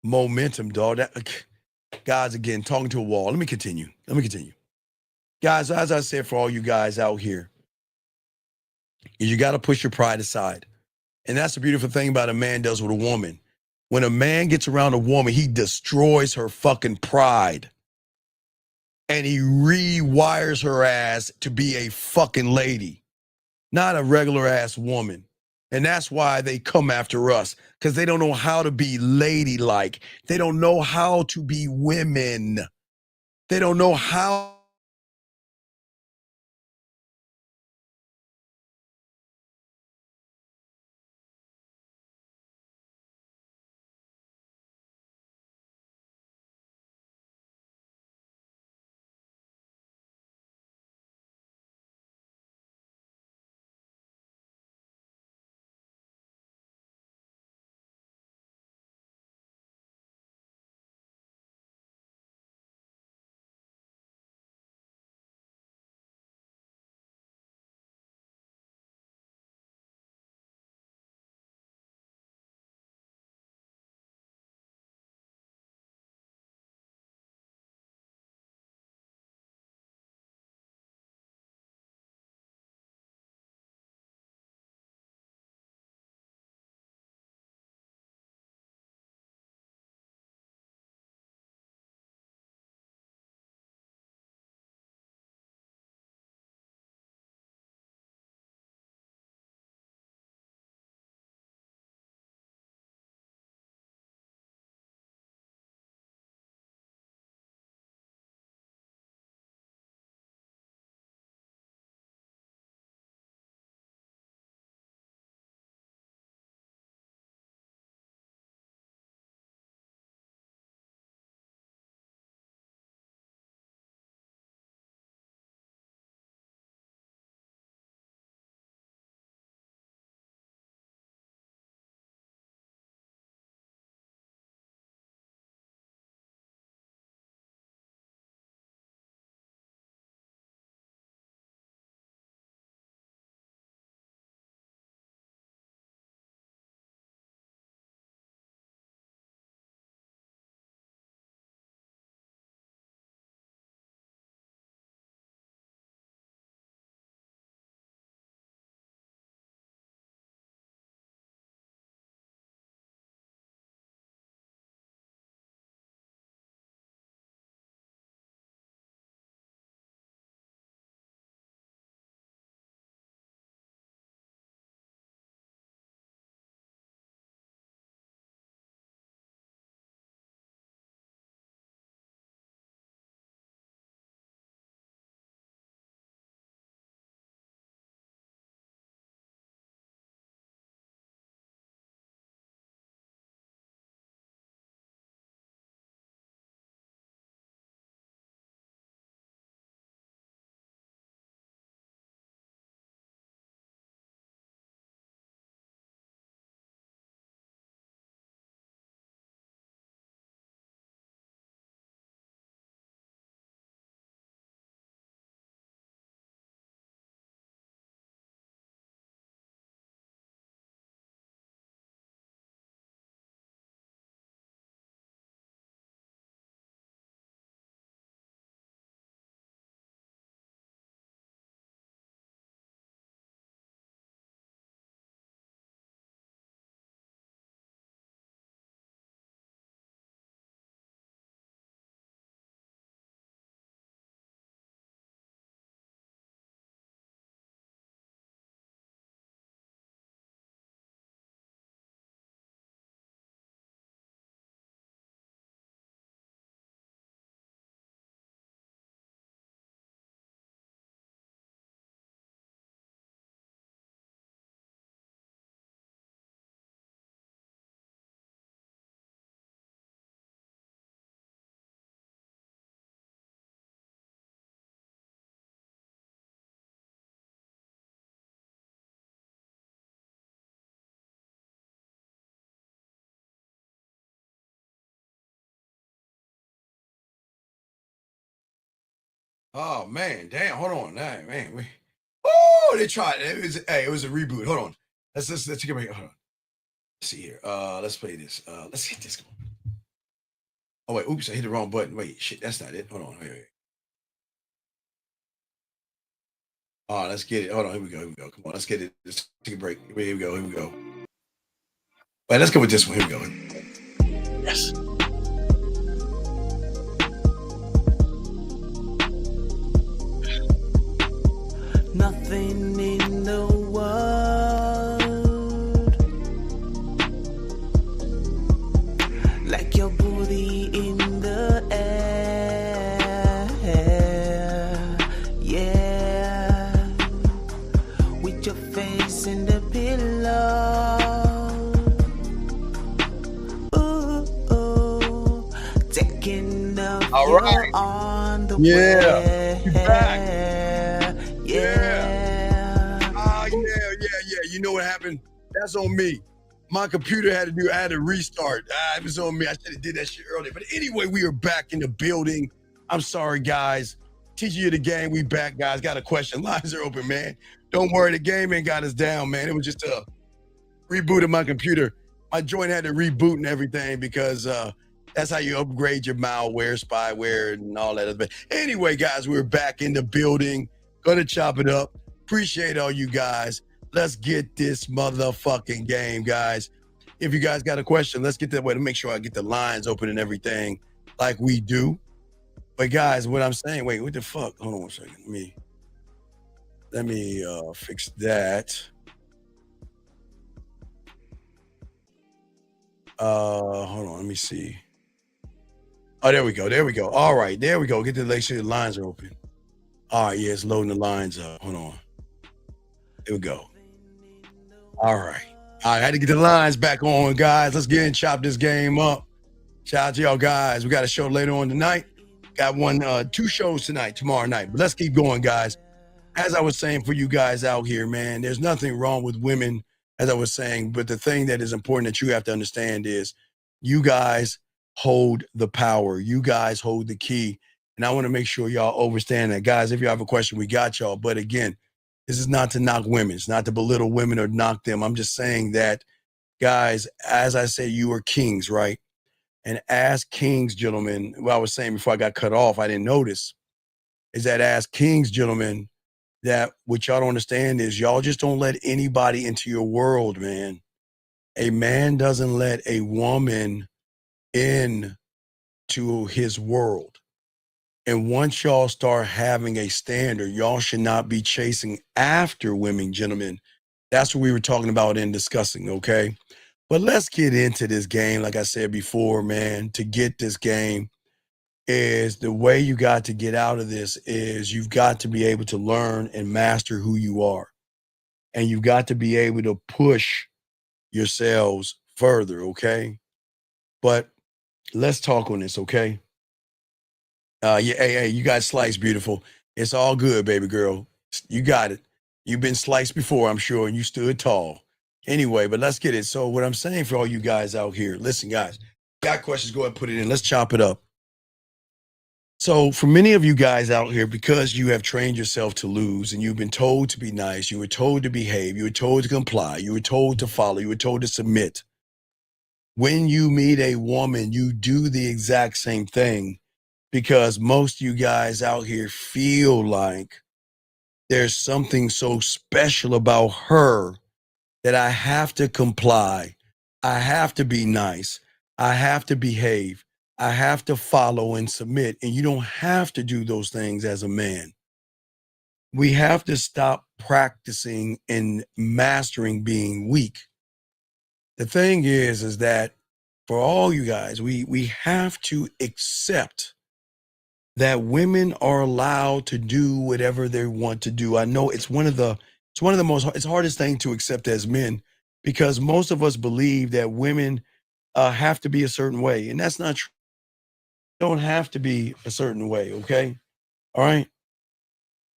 [SPEAKER 14] momentum, dog. Guys, again, talking to a wall. Let me continue. Guys, as I said, for all you guys out here, you got to push your pride aside. And that's the beautiful thing about a man does with a woman. When a man gets around a woman, he destroys her fucking pride. And he rewires her ass to be a fucking lady, not a regular ass woman. And that's why they come after us, because they don't know how to be ladylike. They don't know how to be women. They don't know how. Oh man, damn! Hold on, nah, man. Oh, they tried. It was a reboot. Hold on. Let's get right. Hold on. Let's see here. Let's play this. Let's hit this. Oh wait, oops! I hit the wrong button. Wait, shit, that's not it. Hold on. Wait. Oh, let's get it. Hold on. Here we go. Come on, let's get it. Let's take a break. Here we go. Wait, let's go with this one. Here we go. Yes.
[SPEAKER 13] Nothing in the world Taking up
[SPEAKER 14] All
[SPEAKER 13] you're
[SPEAKER 14] right.
[SPEAKER 13] on the
[SPEAKER 14] Yeah.
[SPEAKER 13] way.
[SPEAKER 14] You back. Yeah. Yeah. You know what happened? That's on me. My computer I had to restart. It was on me. I should have did that shit earlier. But anyway, we are back in the building. I'm sorry, guys. Teaching you the game. We back, guys. Got a question. Lines are open, man. Don't worry. The game ain't got us down, man. It was just a reboot of my computer. My joint had to reboot and everything because that's how you upgrade your malware, spyware, and all that other. Anyway, guys, we're back in the building. Gonna chop it up. Appreciate all you guys. Let's get this motherfucking game, guys. If you guys got a question, let's get that way to make sure I get the lines open and everything like we do. But guys, what I'm saying, wait, what the fuck? Hold on one second. Let me fix that. Hold on, let me see. Oh, there we go. All right, there we go. Get the make sure the lines are open. All right, yeah, it's loading the lines up. Hold on. There we go. All right. I had to get the lines back on, guys. Let's get and chop this game up. Shout out to y'all guys. We got a show later on tonight. Got two shows tonight, tomorrow night. But let's keep going, guys. As I was saying for you guys out here, man, there's nothing wrong with women, as I was saying. But the thing that is important that you have to understand is you guys hold the power. You guys hold the key. And I want to make sure y'all understand that. Guys, if you have a question, we got y'all. But again, this is not to knock women. It's not to belittle women or knock them. I'm just saying that, guys, as I say, you are kings, right? And as kings, gentlemen, what I was saying before I got cut off, I didn't notice, is that as kings, gentlemen, that what y'all don't understand is y'all just don't let anybody into your world, man. A man doesn't let a woman in to his world. And once y'all start having a standard, y'all should not be chasing after women, gentlemen. That's what we were talking about and discussing, okay? But let's get into this game. Like I said before, man, to get this game is the way you got to get out of this is you've got to be able to learn and master who you are. And you've got to be able to push yourselves further, okay? But let's talk on this, okay? Hey, you got sliced, beautiful. It's all good, baby girl. You got it. You've been sliced before, I'm sure, and you stood tall. Anyway, but let's get it. So what I'm saying for all you guys out here, listen, guys, got questions, go ahead and put it in. Let's chop it up. So for many of you guys out here, because you have trained yourself to lose and you've been told to be nice, you were told to behave, you were told to comply, you were told to follow, you were told to submit. When you meet a woman, you do the exact same thing because most of you guys out here feel like there's something so special about her that I have to comply. I have to be nice. I have to behave. I have to follow and submit. And you don't have to do those things as a man. We have to stop practicing and mastering being weak. The thing is that for all you guys, we have to accept that women are allowed to do whatever they want to do. I know it's one of the hardest thing to accept as men, because most of us believe that women have to be a certain way, and that's not true. Don't have to be a certain way, okay? All right.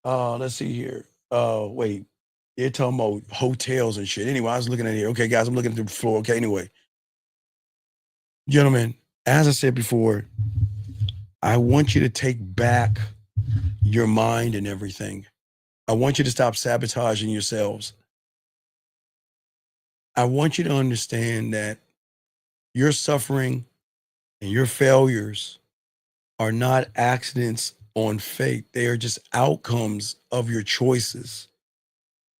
[SPEAKER 14] Let's see here. Wait, they're talking about hotels and shit. Anyway, I was looking at here. Okay, guys, I'm looking at the floor. Okay, anyway, gentlemen, as I said before, I want you to take back your mind and everything. I want you to stop sabotaging yourselves. I want you to understand that your suffering and your failures are not accidents on fate. They are just outcomes of your choices.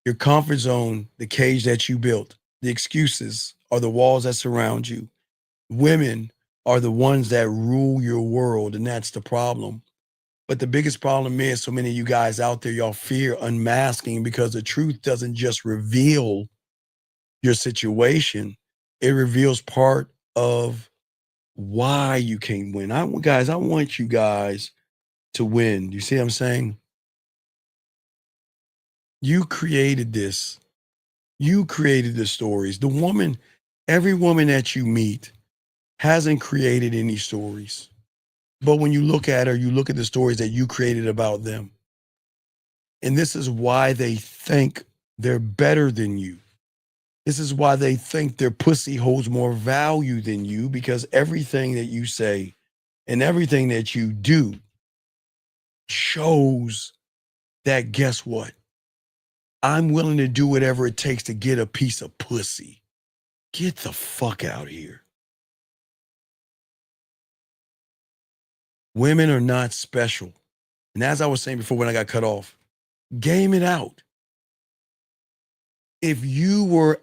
[SPEAKER 14] Your comfort zone, the cage that you built, the excuses are the walls that surround you. Women are the ones that rule your world, and that's the problem. But the biggest problem is so many of you guys out there, y'all fear unmasking because the truth doesn't just reveal your situation. It reveals part of why you can't win. I want you guys to win. You see what I'm saying? You created this. You created the stories. Every woman that you meet hasn't created any stories. But when you look at her, you look at the stories that you created about them. And this is why they think they're better than you. This is why they think their pussy holds more value than you, because everything that you say and everything that you do shows that, guess what? I'm willing to do whatever it takes to get a piece of pussy. Get the fuck out of here. Women are not special. And as I was saying before when I got cut off, game it out. If you were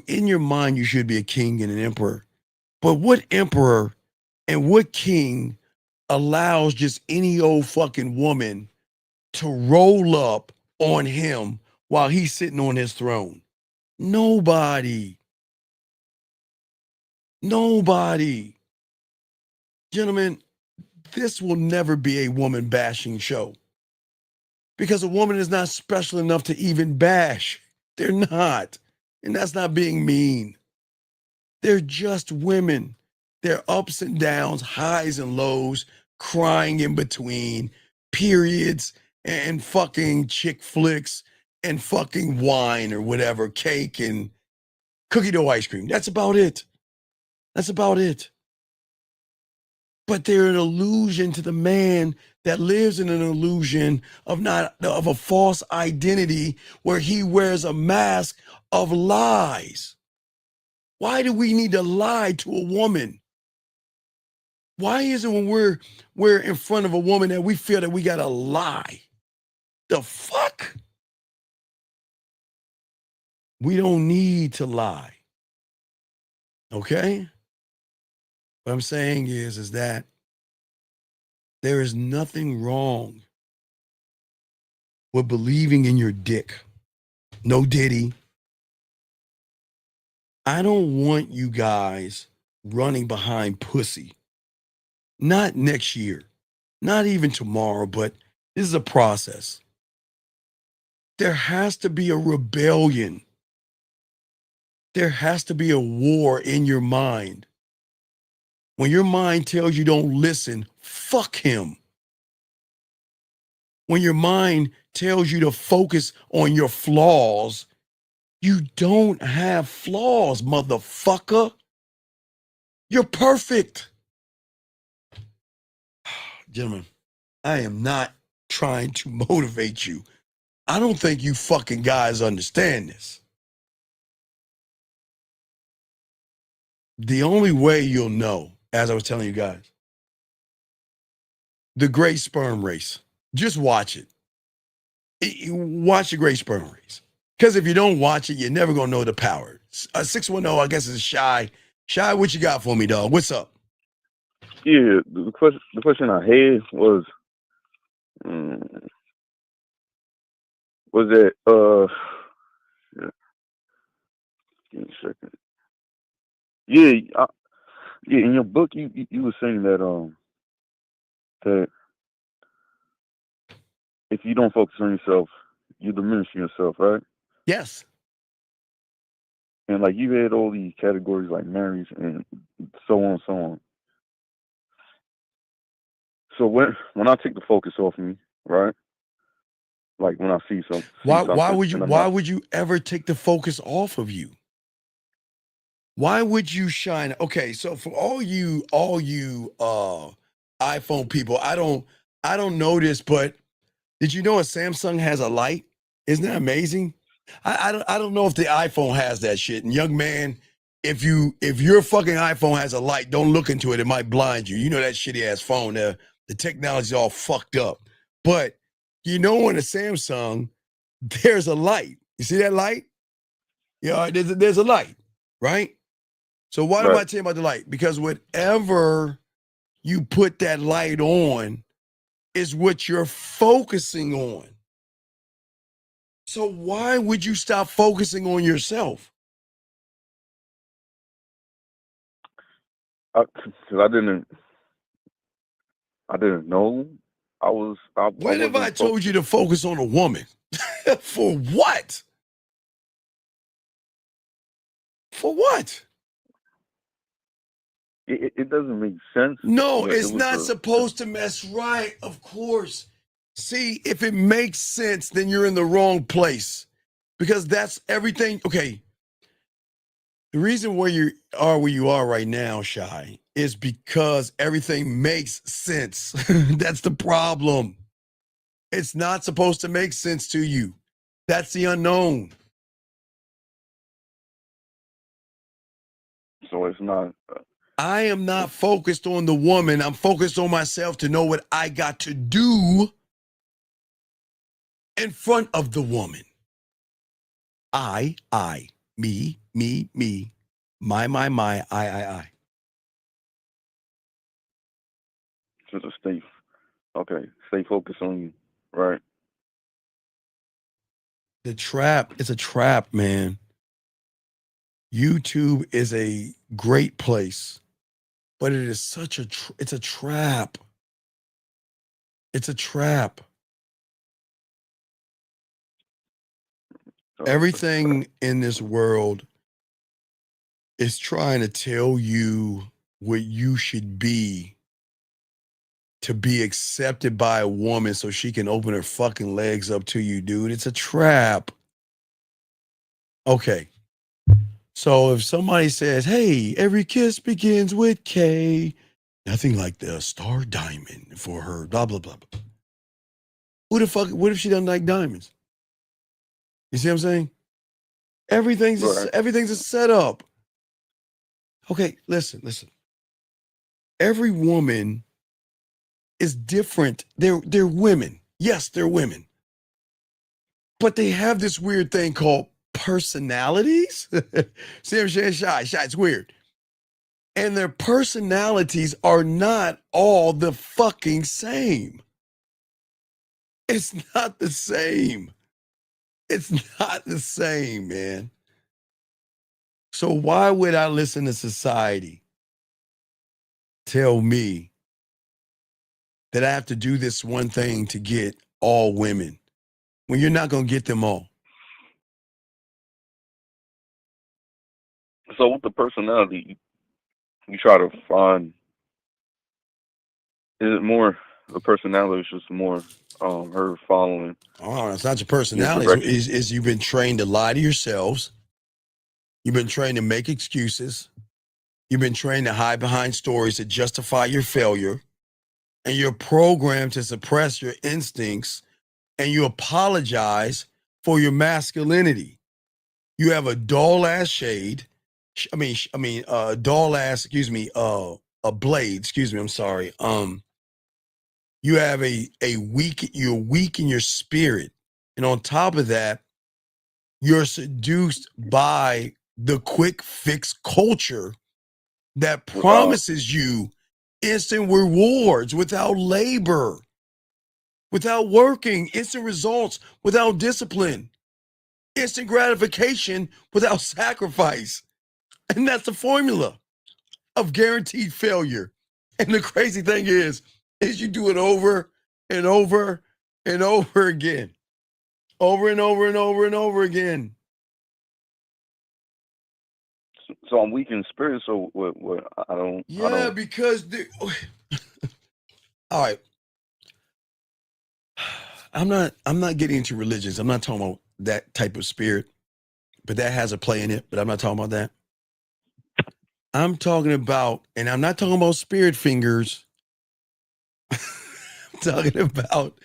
[SPEAKER 14] in your mind, you should be a king and an emperor. But what emperor and what king allows just any old fucking woman to roll up on him while he's sitting on his throne? Nobody. Nobody. Gentlemen, this will never be a woman bashing show, because a woman is not special enough to even bash. They're not. And that's not being mean. They're just women. Their ups and downs, highs and lows, crying in between, periods, and fucking chick flicks, and fucking wine or whatever, cake and cookie dough ice cream. That's about it. That's about it. But they're an illusion to the man that lives in an illusion of a false identity where he wears a mask of lies. Why do we need to lie to a woman? Why is it when we're in front of a woman that we feel that we gotta lie? The fuck? We don't need to lie. Okay? What I'm saying is that there is nothing wrong with believing in your dick. No diddy. I don't want you guys running behind pussy. Not next year, not even tomorrow, but this is a process. There has to be a rebellion. There has to be a war in your mind. When your mind tells you don't listen, fuck him. When your mind tells you to focus on your flaws, you don't have flaws, motherfucker. You're perfect. Gentlemen, I am not trying to motivate you. I don't think you fucking guys understand this. The only way you'll know, as I was telling you guys, the Great Sperm Race. Just watch it. Watch the Great Sperm Race. Because if you don't watch it, you're never going to know the power. 610, I guess, is Shy. Shy, what you got for me, dog? What's up?
[SPEAKER 15] Yeah, the question I had was that, give me a second. Yeah, in your book, you were saying that, that if you don't focus on yourself, you diminish yourself, right?
[SPEAKER 14] Yes.
[SPEAKER 15] And like you had all these categories like marriage and so on and so on. So when I take the focus off me, right? Like when I see something.
[SPEAKER 14] Why would you ever take the focus off of you? Why would you shine? Okay, so for all you iPhone people, I don't know this, but did you know a Samsung has a light? Isn't that amazing? I don't know if the iPhone has that shit. And young man, if your fucking iPhone has a light, don't look into it. It might blind you. You know that shitty ass phone. The technology's all fucked up. But you know, in a Samsung, there's a light. You see that light? Yeah, there's a light, right? So why am I telling you about the light? Because whatever you put that light on is what you're focusing on. So why would you stop focusing on yourself?
[SPEAKER 15] Because I didn't know.
[SPEAKER 14] When have I told you to focus on a woman? For what? For what?
[SPEAKER 15] it doesn't make sense.
[SPEAKER 14] No,
[SPEAKER 15] but
[SPEAKER 14] it's
[SPEAKER 15] it was
[SPEAKER 14] not supposed to mess right, of course. See, if it makes sense, then you're in the wrong place. Because that's everything. Okay. The reason where you are right now, Shy, is because everything makes sense. That's the problem. It's not supposed to make sense to you. That's the unknown.
[SPEAKER 15] So it's not.
[SPEAKER 14] I am not focused on the woman. I'm focused on myself to know what I got to do in front of the woman. I, me, my, I.
[SPEAKER 15] Just to stay focused on you, right?
[SPEAKER 14] The trap is a trap, man. YouTube is a great place, but it is such it's a trap. It's a trap. Everything in this world is trying to tell you what you should be to be accepted by a woman so she can open her fucking legs up to you, dude. It's a trap. Okay. So if somebody says, hey, every kiss begins with K, nothing like the star diamond for her, blah, blah, blah. What if she doesn't like diamonds? You see what I'm saying? Everything's a setup. Okay, listen. Every woman is different. They're women. Yes, they're women. But they have this weird thing called personalities. See what I'm saying? Shy, it's weird. And their personalities are not all the fucking same. It's not the same. It's not the same, man. So why would I listen to society tell me that I have to do this one thing to get all women when you're not going to get them all?
[SPEAKER 15] So with the personality, you try to find. Is it more the personality? Is just more her following.
[SPEAKER 14] Oh, it's not your personality. It's you've been trained to lie to yourselves. You've been trained to make excuses. You've been trained to hide behind stories to justify your failure. And you're programmed to suppress your instincts, and you apologize for your masculinity. You have a dull ass shade. Dull ass, a blade, excuse me, I'm sorry. You have you're weak in your spirit. And on top of that, you're seduced by the quick fix culture that promises you instant rewards without labor, without working, instant results without discipline, instant gratification without sacrifice. And that's the formula of guaranteed failure. And the crazy thing is you do it over and over and over again. Over and over and over and over again.
[SPEAKER 15] So I'm weak in spirit. So what I don't.
[SPEAKER 14] Yeah,
[SPEAKER 15] I don't,
[SPEAKER 14] because all right. I'm not getting into religions. I'm not talking about that type of spirit, but that has a play in it. But I'm not talking about that. I'm talking about, and I'm not talking about spirit fingers. I'm talking about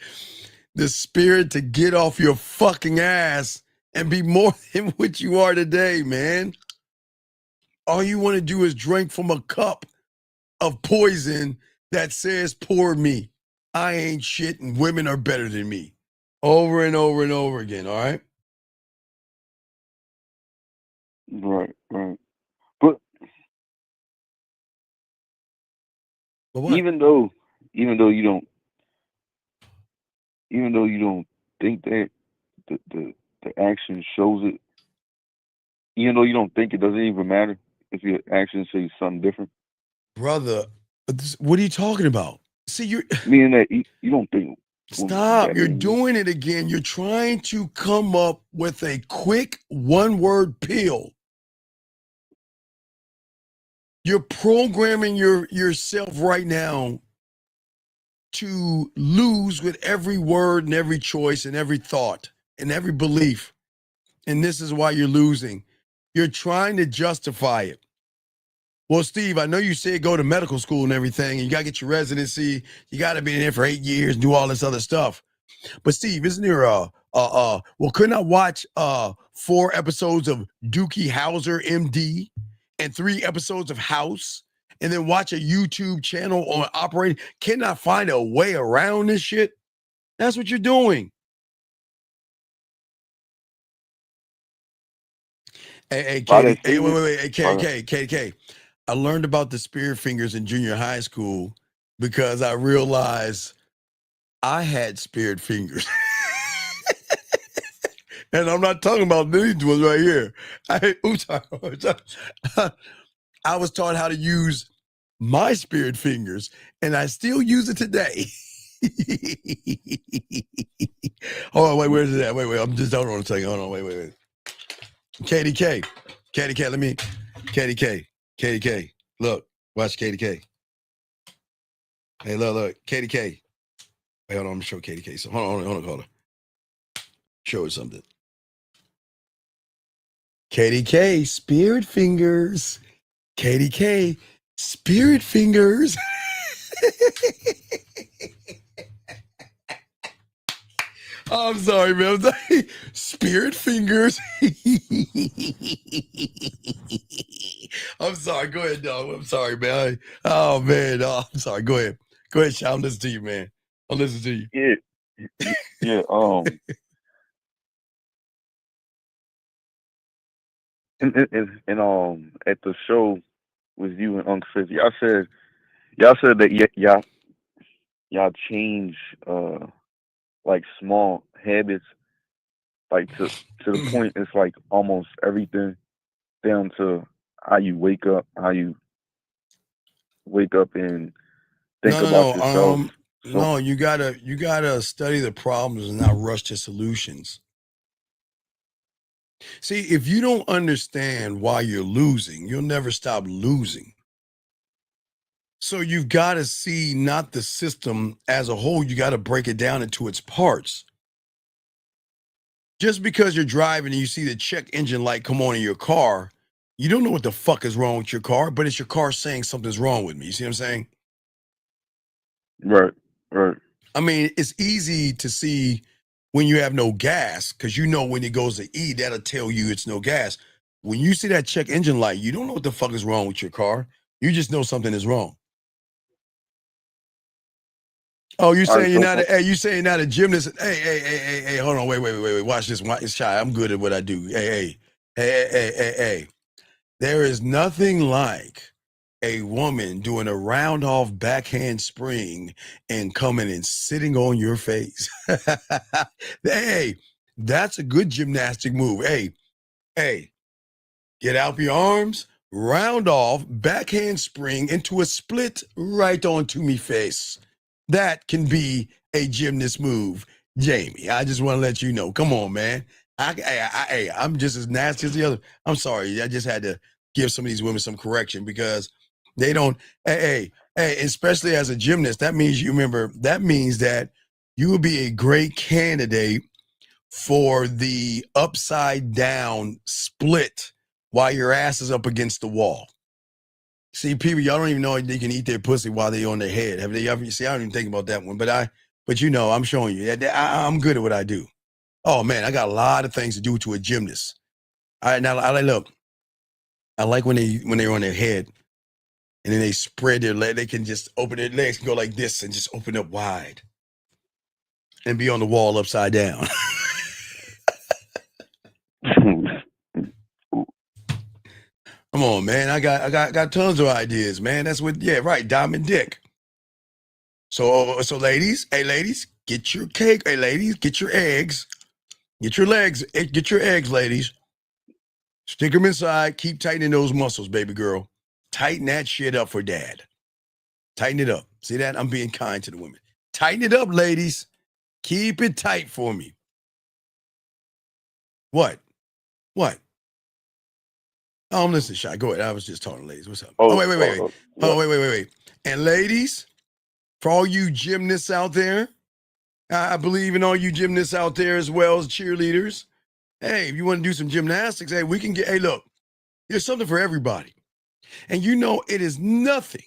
[SPEAKER 14] the spirit to get off your fucking ass and be more than what you are today, man. All you want to do is drink from a cup of poison that says, pour me. I ain't shit and women are better than me. Over and over and over again, all right?
[SPEAKER 15] Right. But even though you don't think that the action shows it, even though you don't think it, doesn't even matter if your actions say something different.
[SPEAKER 14] Brother, what are you talking about? See, you're
[SPEAKER 15] meaning that you don't think.
[SPEAKER 14] Stop. You're doing it again. You're trying to come up with a quick one-word pill You're programming yourself right now to lose with every word and every choice and every thought and every belief. And this is why you're losing. You're trying to justify it. Well, Steve, I know you said go to medical school and everything, and you got to get your residency. You got to be in there for 8 years, do all this other stuff. But Steve, isn't there well, couldn't I watch 4 episodes of Dookie Howser, MD, and 3 episodes of House, and then watch a YouTube channel on operating? Can I find a way around this shit? That's what you're doing. Hey, Katie, wait, hey, KK. I learned about the spirit fingers in junior high school because I realized I had spirit fingers. And I'm not talking about these ones right here. I was taught how to use my spirit fingers, and I still use it today. Hold on, wait, where's it at? Wait, hold on a second. Hold on, wait. Katie K, Katie K, look, watch Katie K. Hey, look, Katie K. Wait, hold on, I'm gonna show Katie K. So hold on. Show her something. Katie K, spirit fingers. Katie K, spirit fingers. Oh, I'm sorry, man. Spirit fingers. I'm sorry. Go ahead, dog. I'm sorry, man. Oh, man. Oh, I'm sorry. Go ahead. Go ahead, Sean. I'm listening to you, man. I'll listen to you.
[SPEAKER 15] Yeah. And at the show with you and Uncle Fizzy, y'all said that y'all change like small habits, like to the point it's like almost everything down to how you wake up and think about yourself.
[SPEAKER 14] No, you gotta study the problems and not rush to solutions. See, if you don't understand why you're losing, you'll never stop losing. So you've got to see not the system as a whole, you got to break it down into its parts. Just because you're driving and you see the check engine light come on in your car, you don't know what the fuck is wrong with your car, but it's your car saying something's wrong with me. You see what I'm saying?
[SPEAKER 15] Right.
[SPEAKER 14] I mean, it's easy to see when you have no gas, because you know when it goes to E, that'll tell you it's no gas. When you see that check engine light, you don't know what the fuck is wrong with your car. You just know something is wrong. Oh, you saying you're not a gymnast? Hey, hold on, wait. Watch this. It's shy. I'm good at what I do. Hey. There is nothing like a woman doing a round off backhand spring and coming and sitting on your face. Hey, that's a good gymnastic move. Hey, get out your arms, round off, backhand spring into a split right onto me face. That can be a gymnast move, Jamie. I just want to let you know. Come on, man. I'm just as nasty as the other. I'm sorry. I just had to give some of these women some correction because they don't. Hey, especially as a gymnast, that means that you will be a great candidate for the upside down split while your ass is up against the wall. See, people, y'all don't even know they can eat their pussy while they're on their head. Have they ever? See, I don't even think about that one, but I'm showing you. I'm good at what I do. Oh man, I got a lot of things to do to a gymnast. All right, now look. I like when they're on their head, and then they spread their leg. They can just open their legs and go like this, and just open up wide, and be on the wall upside down. Come on, man. I got tons of ideas, man. That's what, yeah, right. Diamond Dick. So ladies, get your cake. Hey, ladies, get your eggs. Get your eggs, ladies. Stick them inside. Keep tightening those muscles, baby girl. Tighten that shit up for dad. Tighten it up. See that? I'm being kind to the women. Tighten it up, ladies. Keep it tight for me. What? Listen, Shy, go ahead. I was just talking to ladies. What's up?
[SPEAKER 2] Oh,
[SPEAKER 14] Wait.
[SPEAKER 2] yeah.
[SPEAKER 14] Oh, wait. And ladies, for all you gymnasts out there, I believe in all you gymnasts out there as well as cheerleaders. Hey, if you want to do some gymnastics, hey, we can get, hey, look, there's something for everybody. And you know, it is nothing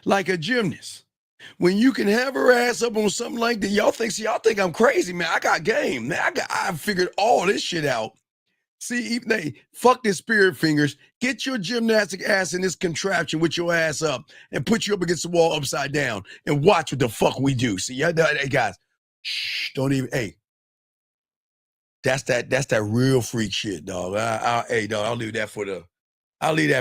[SPEAKER 14] like a gymnast. When you can have her ass up on something like that, y'all think I'm crazy, man. I got game, man. I figured all this shit out. See, fuck this spirit fingers. Get your gymnastic ass in this contraption with your ass up and put you up against the wall upside down and watch what the fuck we do. See, hey guys, shh, don't even. Hey, that's that real freak shit, dog. Hey, dog, I'll leave that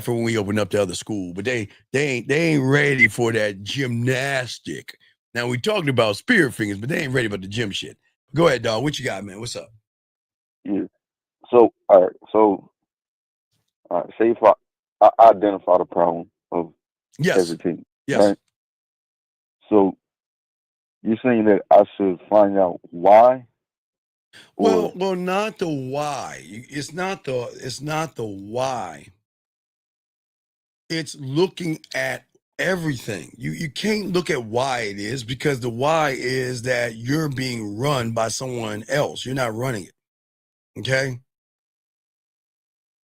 [SPEAKER 14] for when we open up the other school. But they ain't ready for that gymnastic. Now we talking about spirit fingers, but they ain't ready about the gym shit. Go ahead, dog. What you got, man? What's up?
[SPEAKER 2] Yeah. So, all right. Say if I identify the problem of everything.
[SPEAKER 14] Yes.
[SPEAKER 2] Right? So, you're saying that I should find out why?
[SPEAKER 14] Well, not the why. It's not the why. It's looking at everything. You can't look at why it is, because the why is that you're being run by someone else. You're not running it. Okay?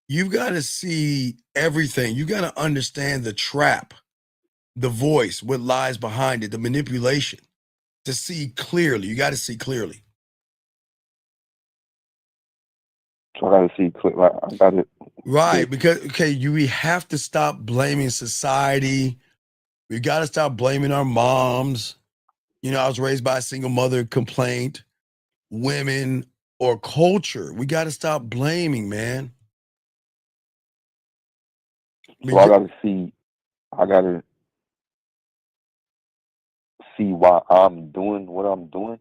[SPEAKER 14] You've got to see everything. You got to understand the trap, the voice, what lies behind it, the manipulation, to see clearly. You got to see clearly.
[SPEAKER 2] So I got to see clear. I got it.
[SPEAKER 14] Right, because we have to stop blaming society. We got to stop blaming our moms. You know, I was raised by a single mother complaint, women, or culture. We got to stop blaming, man.
[SPEAKER 2] So I got to see why I'm doing what I'm doing.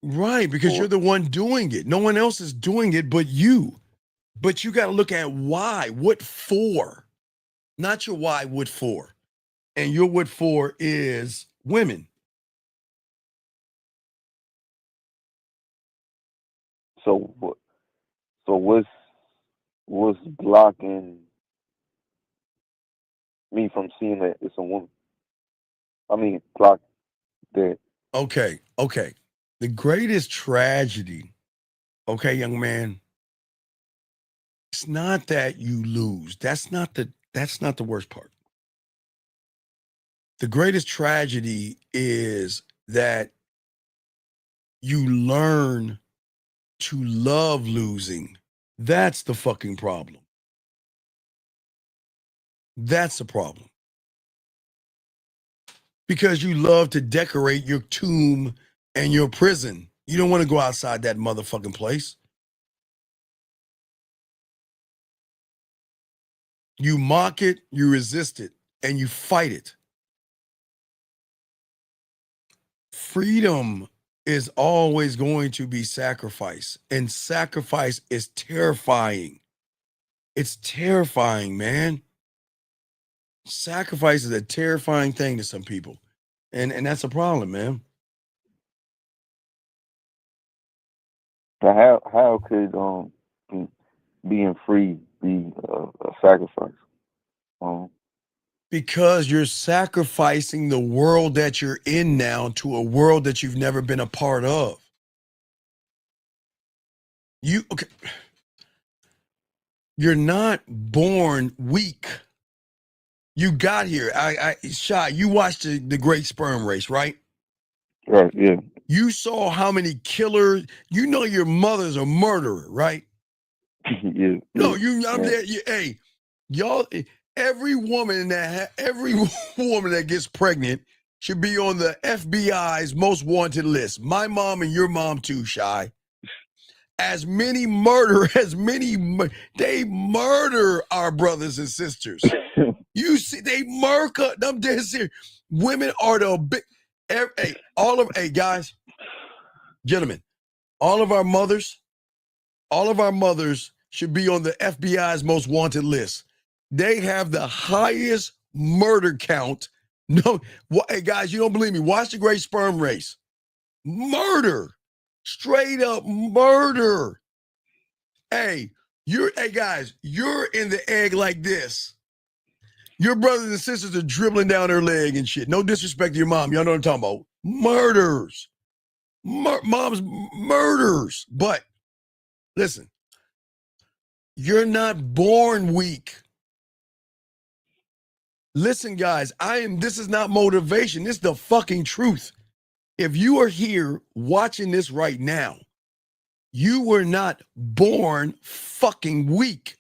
[SPEAKER 14] Right, because you're the one doing it. No one else is doing it but you. But you got to look at why, what for, not your why, what for. And your what for is women.
[SPEAKER 2] So what's blocking me from seeing that it's a woman? I mean, block that.
[SPEAKER 14] Okay. The greatest tragedy, okay, young man, it's not that you lose. That's not the worst part. The greatest tragedy is that you learn to love losing. That's the fucking problem. That's the problem. Because you love to decorate your tomb and your prison. You don't want to go outside that motherfucking place. You mock it, you resist it, and you fight it. Freedom is always going to be sacrifice, and sacrifice is terrifying. It's terrifying, man. Sacrifice is a terrifying thing to some people, and that's a problem, man.
[SPEAKER 2] But how could being free be a sacrifice?
[SPEAKER 14] Because you're sacrificing the world that you're in now to a world that you've never been a part of. You're not born weak. You got here. Shy, you watched the Great Sperm Race, right?
[SPEAKER 2] Right, yeah.
[SPEAKER 14] You saw how many killers, you know your mother's a murderer, right?
[SPEAKER 2] Yeah.
[SPEAKER 14] No, I'm there. Hey, y'all, every woman that gets pregnant should be on the FBI's most wanted list. My mom and your mom too, Shy. They murder our brothers and sisters. You see, they murder them dead serious. Women are the big, hey, guys, gentlemen, all of our mothers should be on the FBI's most wanted list. They have the highest murder count. No, hey guys, you don't believe me? Watch the Great Sperm Race. Murder, straight up murder. Hey, Hey guys, you're in the egg like this. Your brothers and sisters are dribbling down her leg and shit. No disrespect to your mom. Y'all know what I'm talking about. Murders. Mom's murders. But listen, you're not born weak. Listen, guys, this is not motivation. This is the fucking truth. If you are here watching this right now, you were not born fucking weak.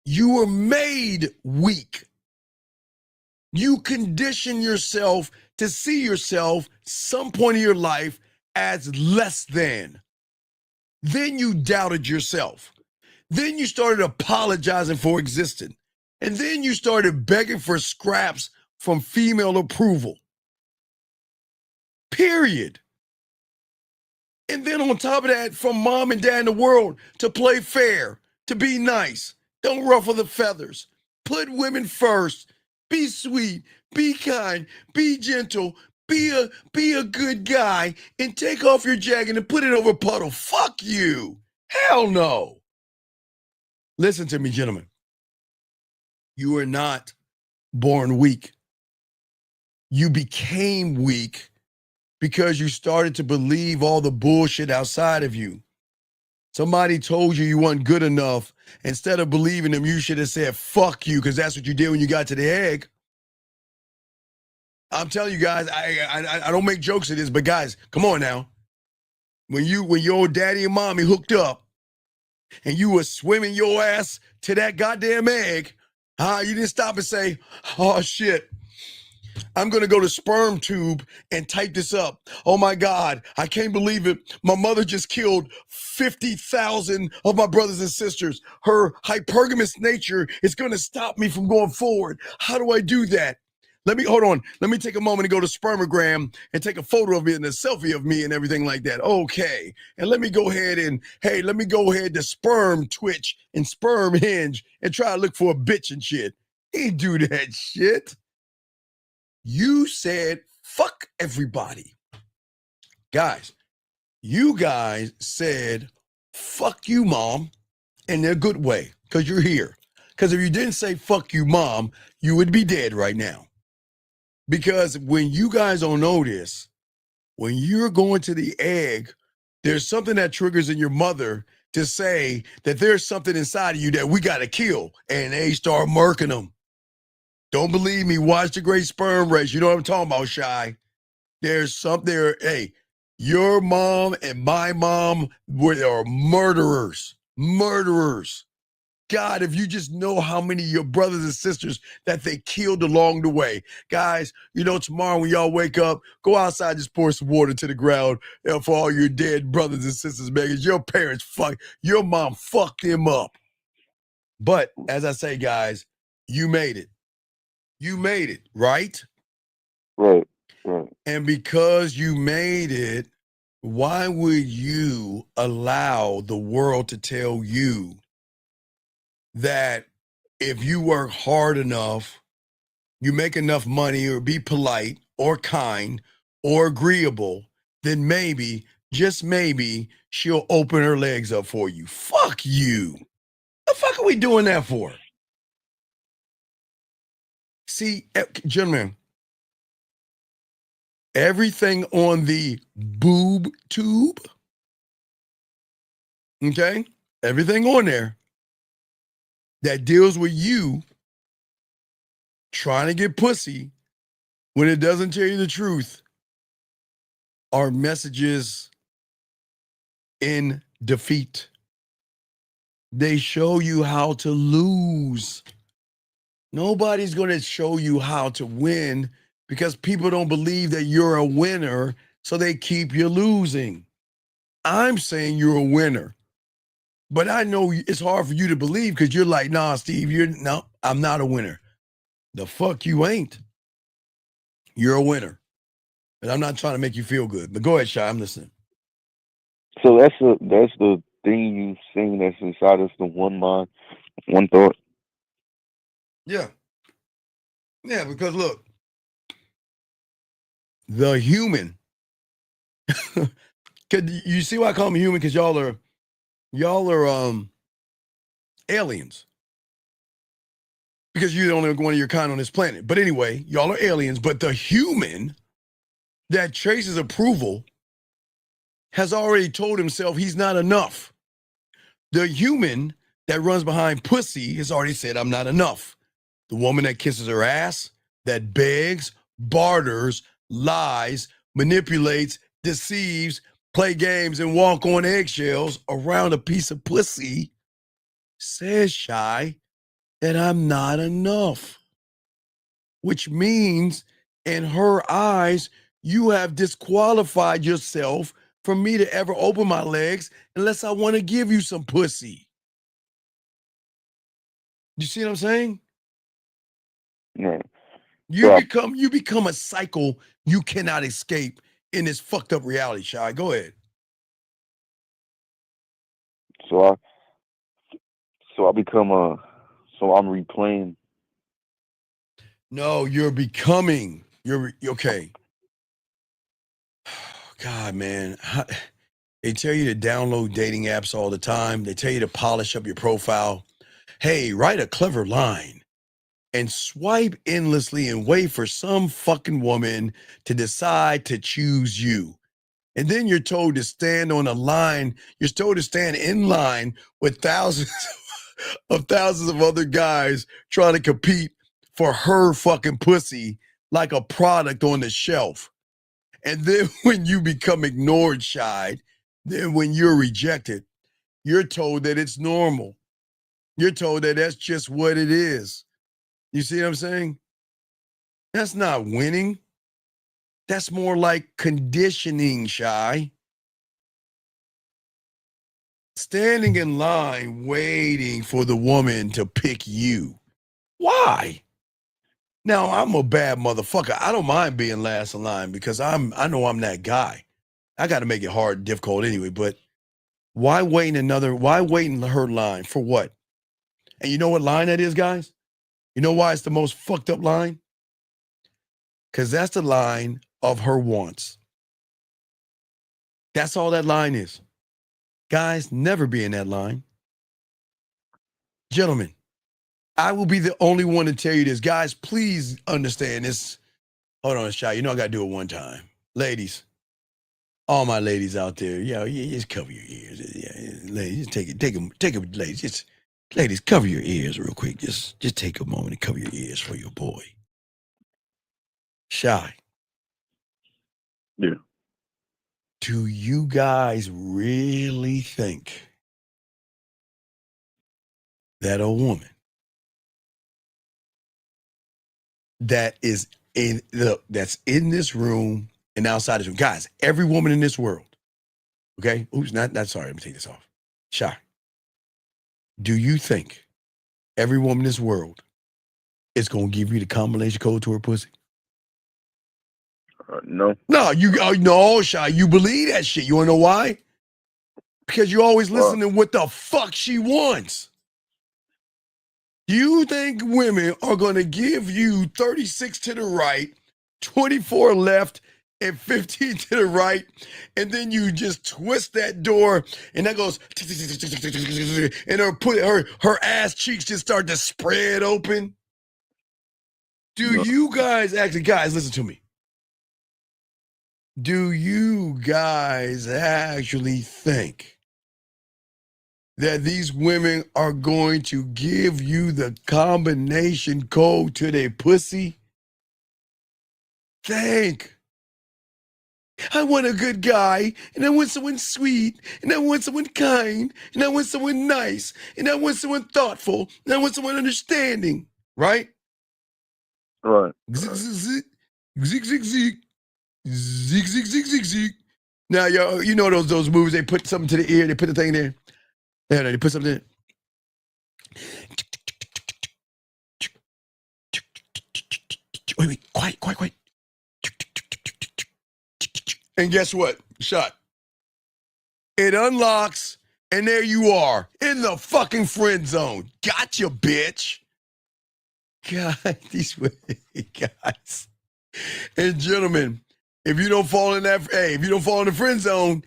[SPEAKER 14] You were made weak. You condition yourself to see yourself some point in your life as less than. Then you doubted yourself. Then you started apologizing for existing. And then you started begging for scraps from female approval. Period. And then on top of that, from mom and dad in the world to play fair, to be nice, don't ruffle the feathers, put women first, be sweet, be kind, be gentle, be a good guy, and take off your jacket and put it over a puddle. Fuck you. Hell no. Listen to me, gentlemen. You are not born weak. You became weak because you started to believe all the bullshit outside of you. Somebody told you weren't good enough. Instead of believing them, you should have said, fuck you, because that's what you did when you got to the egg. I'm telling you guys, I don't make jokes of this, but guys, come on now. When your old daddy and mommy hooked up and you were swimming your ass to that goddamn egg, you didn't stop and say, oh shit, I'm going to go to Sperm Tube and type this up. Oh my God, I can't believe it. My mother just killed 50,000 of my brothers and sisters. Her hypergamous nature is going to stop me from going forward. How do I do that? Hold on. Let me take a moment to go to Spermogram and take a photo of it and a selfie of me and everything like that. Okay. And let me go ahead to Sperm Twitch and Sperm Hinge and try to look for a bitch and shit. He ain't do that shit. You said, fuck everybody. Guys, you guys said, fuck you, mom, in a good way, because you're here. Because if you didn't say, fuck you, mom, you would be dead right now. Because when you guys don't know this, when you're going to the egg, there's something that triggers in your mother to say that there's something inside of you that we got to kill. And they start murking them. Don't believe me, watch The Great Sperm Race. You know what I'm talking about, Shy. There's something there. Hey, your mom and my mom are murderers. Murderers. God, if you just know how many of your brothers and sisters that they killed along the way. Guys, tomorrow when y'all wake up, go outside, just pour some water to the ground for all your dead brothers and sisters, man, because your mom fucked them up. But, as I say, guys, you made it. You made it, right?
[SPEAKER 6] Right.
[SPEAKER 14] And because you made it, why would you allow the world to tell you that if you work hard enough, you make enough money or be polite or kind or agreeable, then maybe, just maybe, she'll open her legs up for you? Fuck you. The fuck are we doing that for? See, gentlemen, everything on the boob tube, okay? Everything on there that deals with you trying to get pussy when it doesn't tell you the truth are messages in defeat. They show you how to lose. Nobody's going to show you how to win because people don't believe that you're a winner, so they keep you losing. I'm saying you're a winner. But I know it's hard for you to believe because you're like, nah, Steve, no, I'm not a winner. The fuck you ain't. You're a winner. And I'm not trying to make you feel good. But go ahead, Shy, I'm listening.
[SPEAKER 6] So that's the thing you've seen that's inside us, the one mind, one thought.
[SPEAKER 14] Yeah. Yeah, because look, the human. You see why I call him human? Because y'all are aliens. Because you're the only one of your kind on this planet. But anyway, y'all are aliens. But the human that chases approval has already told himself he's not enough. The human that runs behind pussy has already said, I'm not enough. The woman that kisses her ass, that begs, barters, lies, manipulates, deceives, play games, and walk on eggshells around a piece of pussy says, Shy, that I'm not enough. Which means, in her eyes, you have disqualified yourself for me to ever open my legs unless I want to give you some pussy. You see what I'm saying?
[SPEAKER 15] Right.
[SPEAKER 14] You become a cycle you cannot escape in this fucked up reality, Shy. Go ahead.
[SPEAKER 15] So I'm replaying.
[SPEAKER 14] No, you're becoming. You're okay. God, man. They tell you to download dating apps all the time. They tell you to polish up your profile. Hey, write a clever line and swipe endlessly and wait for some fucking woman to decide to choose you. And then you're told to stand on a line. You're told to stand in line with thousands of other guys trying to compete for her fucking pussy like a product on the shelf. And then when you become ignored, Shy, then when you're rejected, you're told that it's normal. You're told that that's just what it is. You see what I'm saying? That's not winning. That's more like conditioning, Shy. Standing in line waiting for the woman to pick you. Why? Now, I'm a bad motherfucker. I don't mind being last in line because I know I'm that guy. I got to make it hard and difficult anyway, but why wait in her line? For what? And you know what line that is, guys? You know why it's the most fucked up line? Because that's the line of her wants. That's all that line is. Guys, never be in that line. Gentlemen, I will be the only one to tell you this. Guys, please understand this. Hold on, Shy. You know I got to do it one time. Ladies, all my ladies out there, you just cover your ears. Yeah, ladies, just take them, ladies. Ladies, cover your ears real quick. Just take a moment and cover your ears for your boy. Shy.
[SPEAKER 15] Yeah.
[SPEAKER 14] Do you guys really think that a woman that is that's in this room and outside this room, guys, every woman in this world, okay? Oops, not sorry, let me take this off. Shy. Do you think every woman in this world is gonna give you the combination code to her pussy?
[SPEAKER 15] No.
[SPEAKER 14] No, Shy. You believe that shit. You wanna know why? Because you always listen to what the fuck she wants. You think women are gonna give you 36 to the right, 24 left, and 15 to the right, and then you just twist that door, and that goes, and her ass cheeks just start to spread open? Do you guys actually, guys, listen to me. Do you guys actually think that these women are going to give you the combination code to their pussy? Think. I want a good guy, and I want someone sweet, and I want someone kind, and I want someone nice, and I want someone thoughtful, and I want someone understanding, right?
[SPEAKER 15] Right.
[SPEAKER 14] Zig, zig, zig, zig, zig. Zig, zig, zig, zig, zig. Now, you know those movies, they put something to the ear, they put the thing there. Yeah, they put something there. Wait, quiet. And guess what? Shut. It unlocks, and there you are, in the fucking friend zone. Gotcha, bitch. God, these guys. And gentlemen, if you don't fall in the friend zone,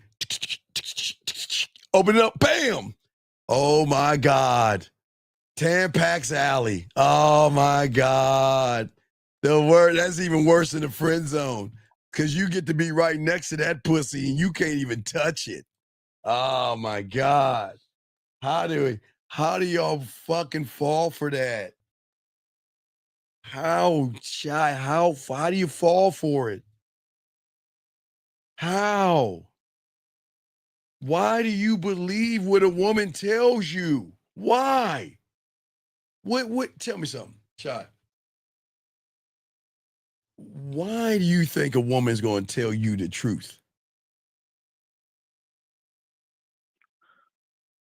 [SPEAKER 14] open it up, bam. Oh my God. Tampax Alley. Oh my God. The word that's even worse than the friend zone. Cause you get to be right next to that pussy and you can't even touch it. Oh my God. How do y'all fucking fall for that? How do you fall for it? How? Why do you believe what a woman tells you? Why? What tell me something, Shy. Why do you think a woman's going to tell you the truth?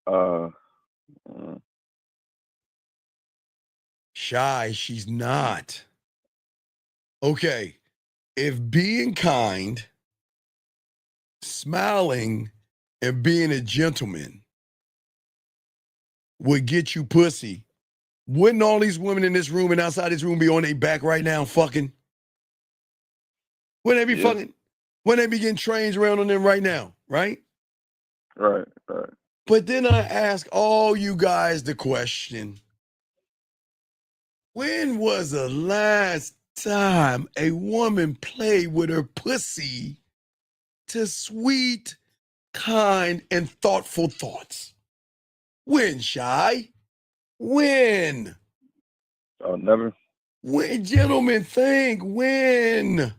[SPEAKER 15] Uh,
[SPEAKER 14] Shy, she's not. Okay, if being kind, smiling, and being a gentleman would get you pussy, wouldn't all these women in this room and outside this room be on their back right now fucking? Wouldn't they be
[SPEAKER 15] Yeah.
[SPEAKER 14] fucking? Wouldn't they be getting trains around on them right now, right?
[SPEAKER 15] right.
[SPEAKER 14] But then I ask all you guys the question, when was the last time a woman played with her pussy to sweet, kind, and thoughtful thoughts? When, Shy? When?
[SPEAKER 15] Oh, never.
[SPEAKER 14] When, gentlemen, think, when?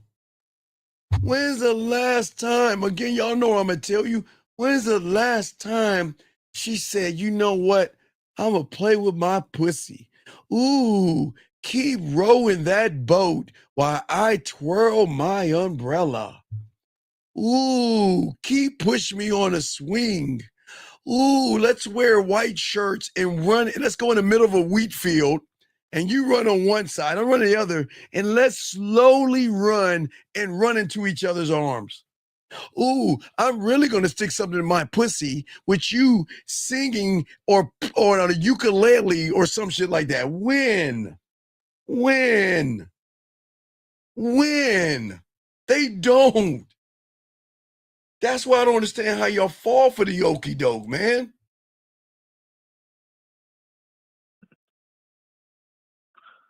[SPEAKER 14] When's the last time? Again, y'all know I'm going to tell you. When's the last time she said, you know what? I'm going to play with my pussy. Ooh, keep rowing that boat while I twirl my umbrella. Ooh, keep pushing me on a swing. Ooh, let's wear white shirts and run. Let's go in the middle of a wheat field and you run on one side, I run on the other, and let's slowly run and run into each other's arms. Ooh, I'm really going to stick something in my pussy with you singing or on a ukulele or some shit like that. When? They don't. That's why I don't understand how y'all fall for the okie doke, man.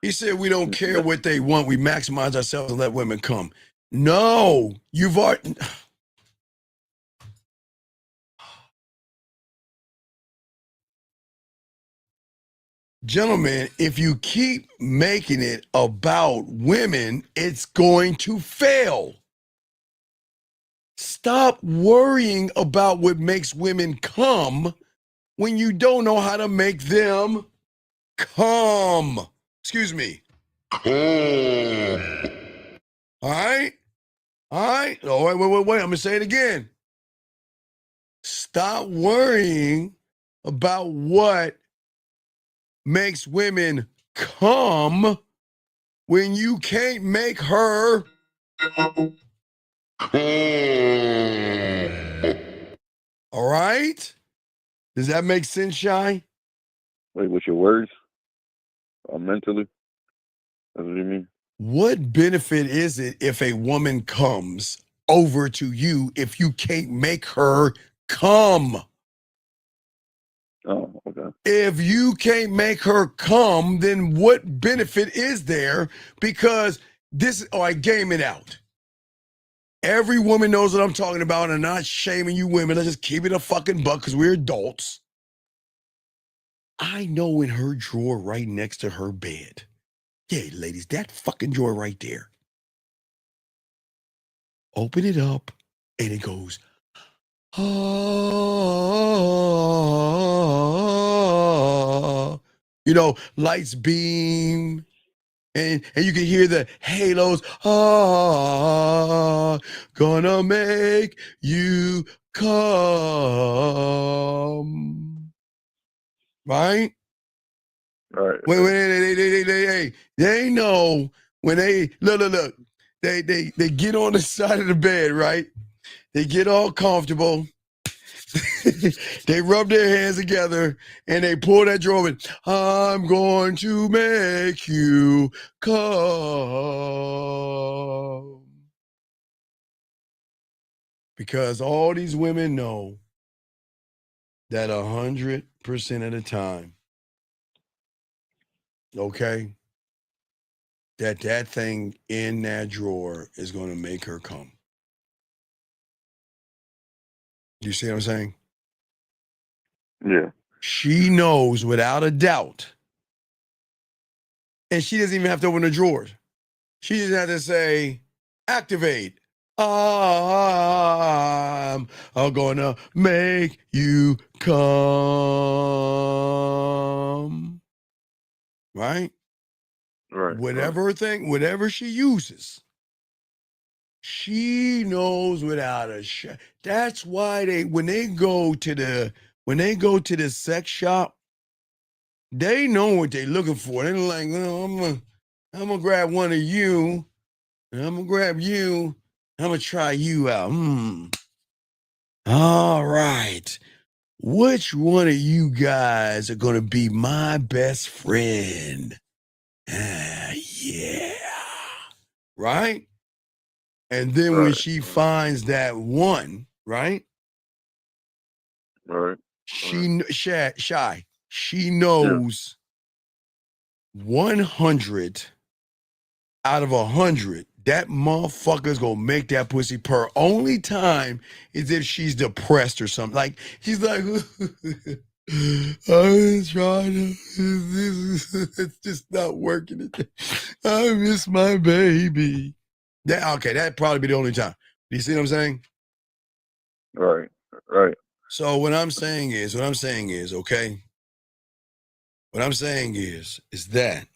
[SPEAKER 14] He said we don't care what they want. We maximize ourselves and let women come. No, you've already. Gentlemen, if you keep making it about women, it's going to fail. Stop worrying about what makes women come when you don't know how to make them come. Excuse me. Come. All right? All right? Oh, wait. I'm going to say it again. Stop worrying about what makes women come when you can't make her come. All right? Does that make sense, Shy?
[SPEAKER 15] Wait, what's your words? Mentally? That's what you mean?
[SPEAKER 14] What benefit is it if a woman comes over to you if you can't make her come?
[SPEAKER 15] Oh, okay.
[SPEAKER 14] If you can't make her come, then what benefit is there? Because I game it out. Every woman knows what I'm talking about, and I'm not shaming you women. Let's just keep it a fucking buck because we're adults. I know in her drawer right next to her bed. Yeah, ladies, that fucking drawer right there. Open it up, and it goes, ah. You know, lights beam, and you can hear the halos, ah, gonna make you come. Right?
[SPEAKER 15] Right.
[SPEAKER 14] Wait, they know when they look, they get on the side of the bed, right? They get all comfortable. They rub their hands together and they pull that drawer in. I'm going to make you come. Because all these women know that 100% of the time, okay, that thing in that drawer is going to make her come. You see what I'm saying?
[SPEAKER 15] Yeah.
[SPEAKER 14] She knows without a doubt. And she doesn't even have to open the drawers. She just has to say, activate. I'm gonna make you come. Right?
[SPEAKER 15] Right.
[SPEAKER 14] Whatever she uses, she knows without a shot. That's why when they go to the sex shop, they know what they're looking for. They're like, oh, I'm gonna grab one of you, and I'm gonna grab you. I'm gonna try you out. All right. Which one of you guys are gonna be my best friend? Yeah. Right? And then when she finds that one, right?
[SPEAKER 15] Right.
[SPEAKER 14] Shy. She knows 100 out of 100, that motherfucker's gonna make that pussy purr. Only time is if she's depressed or something. Like, she's like, I'm trying to, it's just not working. I miss my baby. That'd probably be the only time. Do you see what I'm saying?
[SPEAKER 15] Right.
[SPEAKER 14] So what I'm saying is, okay? What I'm saying is that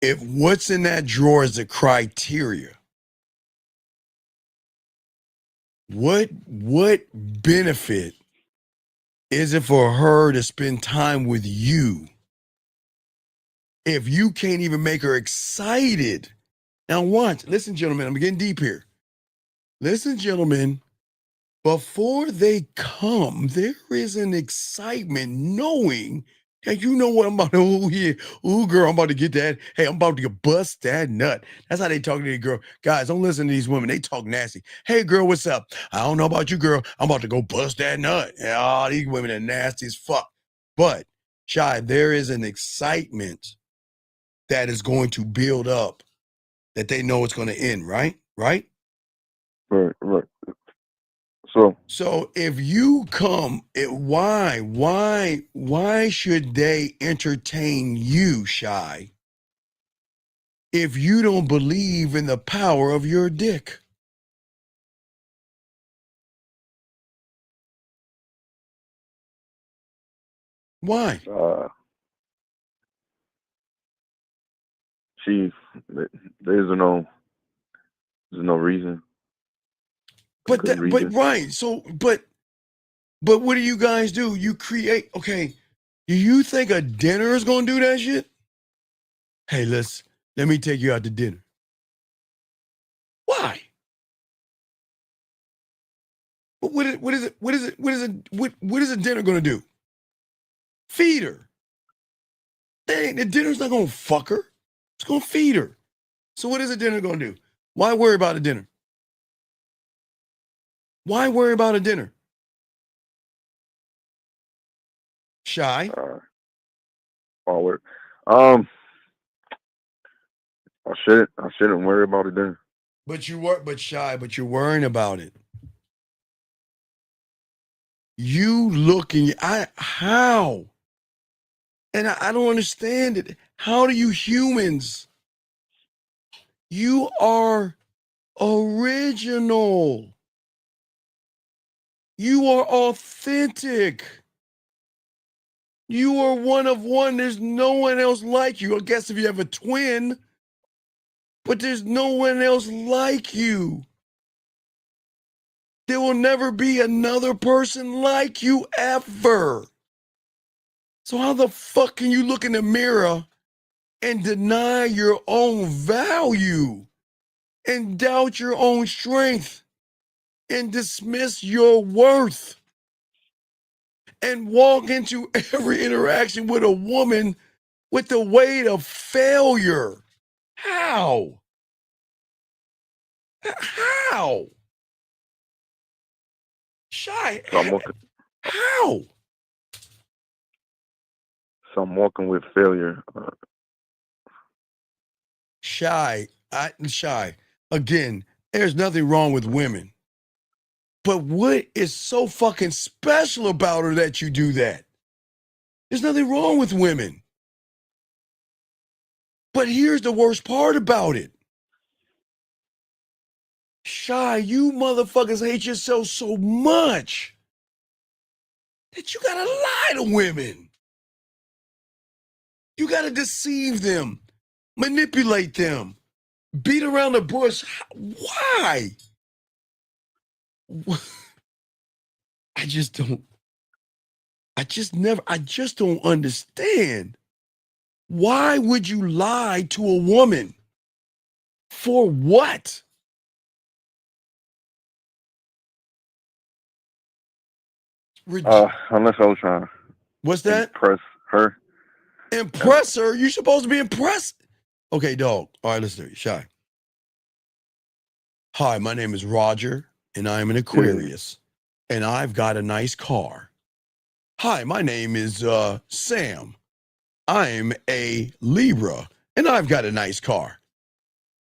[SPEAKER 14] if what's in that drawer is the criteria, what benefit is it for her to spend time with you if you can't even make her excited? Now watch, listen, gentlemen, I'm getting deep here. Listen, gentlemen, before they come, there is an excitement knowing that you know what I'm about to, oh yeah, ooh girl, I'm about to get that. Hey, I'm about to bust that nut. That's how they talk to the girl. Guys, don't listen to these women. They talk nasty. Hey girl, what's up? I don't know about you, girl. I'm about to go bust that nut. Oh, these women are nasty as fuck. But, Shy, there is an excitement that is going to build up that they know it's going to end, right? Right?
[SPEAKER 15] Right.
[SPEAKER 14] So if you come, why should they entertain you, Shy, if you don't believe in the power of your dick? Why?
[SPEAKER 15] There's no reason.
[SPEAKER 14] But right. So, but what do you guys do? You create. Okay, do you think a dinner is gonna do that shit? Hey, let me take you out to dinner. Why? What is a dinner gonna do? Feed her. The dinner's not gonna fuck her. It's gonna feed her. So what is a dinner gonna do? Why worry about a dinner? Why worry about a dinner? Shy.
[SPEAKER 15] Forward. I shouldn't worry about it then.
[SPEAKER 14] But you're worrying about it. You looking, how? And I don't understand it. How do you humans? You are original. You are authentic. You are one of one. There's no one else like you. I guess if you have a twin, but there's no one else like you. There will never be another person like you ever. So how the fuck can you look in the mirror and deny your own value and doubt your own strength and dismiss your worth and walk into every interaction with a woman with the weight of failure? How? How? Shy. How?
[SPEAKER 15] So I'm walking with failure.
[SPEAKER 14] Shy. Shy. Again, there's nothing wrong with women. But what is so fucking special about her that you do that? There's nothing wrong with women. But here's the worst part about it. Shy, you motherfuckers hate yourself so much that you gotta lie to women. You gotta deceive them, manipulate them, beat around the bush. Why? I just don't understand. Why would you lie to a woman? For what?
[SPEAKER 15] Unless I was trying to
[SPEAKER 14] What's that?
[SPEAKER 15] impress her.
[SPEAKER 14] Impress her? You're supposed to be impressed. Okay, dog. All right, let's do it. Shy. Hi, my name is Roger, and I am an Aquarius, and I've got a nice car. Hi, my name is Sam. I'm a Libra, and I've got a nice car.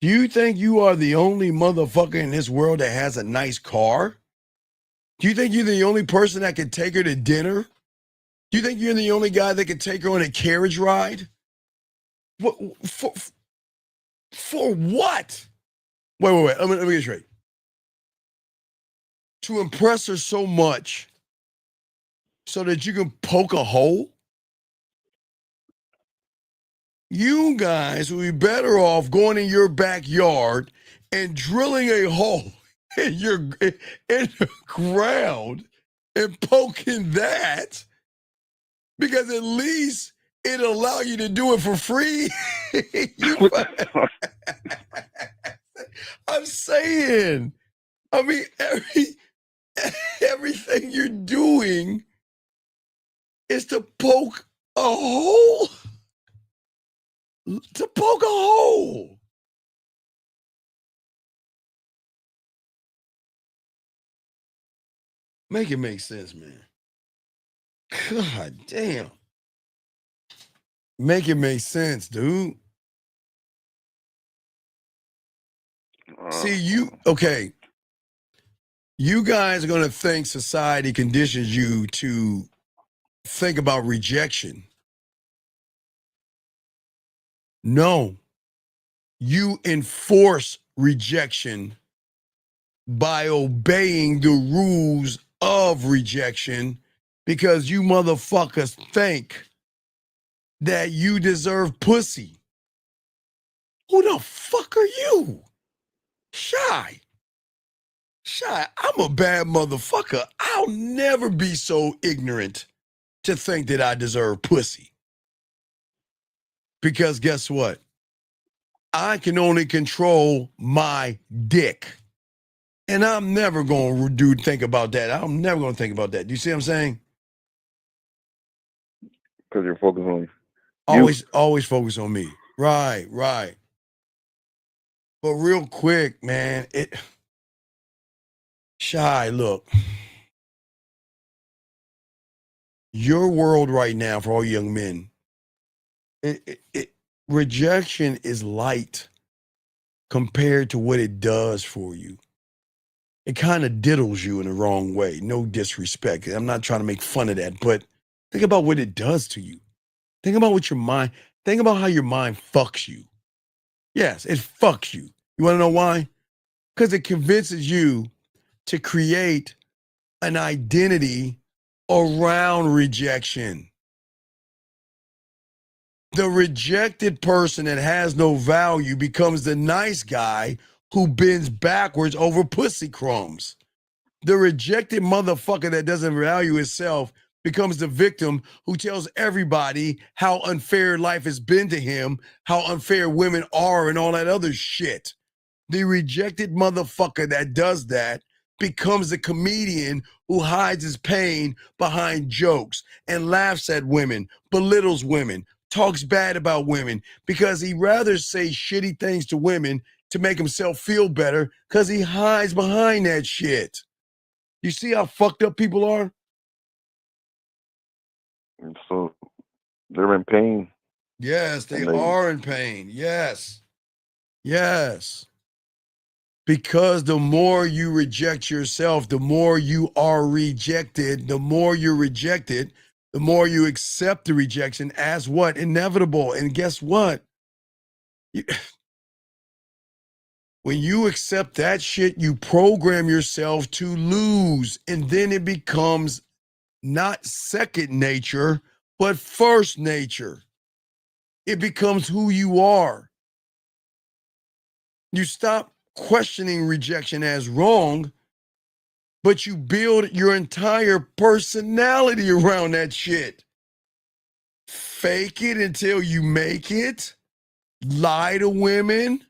[SPEAKER 14] Do you think you are the only motherfucker in this world that has a nice car? Do you think you're the only person that can take her to dinner? Do you think you're the only guy that can take her on a carriage ride? What, for what? Wait. Let me get straight. To impress her so much so that you can poke a hole? You guys will be better off going in your backyard and drilling a hole in the ground and poking that, because at least it'll allow you to do it for free. I'm saying, I mean, everything you're doing is to poke a hole. To poke a hole. Make it make sense, man. God damn. Make it make sense, dude. See, okay. You guys are going to think society conditions you to think about rejection. No. You enforce rejection by obeying the rules of rejection, because you motherfuckers think that you deserve pussy. Who the fuck are you? Shy, I'm a bad motherfucker. I'll never be so ignorant to think that I deserve pussy. Because guess what? I can only control my dick. And I'm never going to think about that. I'm never going to think about that. Do you see what I'm saying?
[SPEAKER 15] Because you're focused on
[SPEAKER 14] Always focus on me. Right. But real quick, man, Shy, look. Your world right now, for all young men, rejection is light compared to what it does for you. It kind of diddles you in the wrong way. No disrespect. I'm not trying to make fun of that, but think about what it does to you. Think about think about how your mind fucks you. Yes, it fucks you. You want to know why? Because it convinces you to create an identity around rejection. The rejected person that has no value becomes the nice guy who bends backwards over pussy crumbs. The rejected motherfucker that doesn't value himself becomes the victim who tells everybody how unfair life has been to him, how unfair women are, and all that other shit. The rejected motherfucker that does that becomes the comedian who hides his pain behind jokes and laughs at women, belittles women, talks bad about women, because he'd rather say shitty things to women to make himself feel better, because he hides behind that shit. You see how fucked up people are?
[SPEAKER 15] So they're in pain.
[SPEAKER 14] Yes, they
[SPEAKER 15] And they
[SPEAKER 14] are in pain. Yes. Yes. Because the more you reject yourself, the more you are rejected. The more you're rejected, the more you accept the rejection as what? Inevitable. And guess what? When you accept that shit, you program yourself to lose. And then it becomes not second nature, but first nature. It becomes who you are. You stop questioning rejection as wrong, but you build your entire personality around that shit. Fake it until you make it. Lie to women.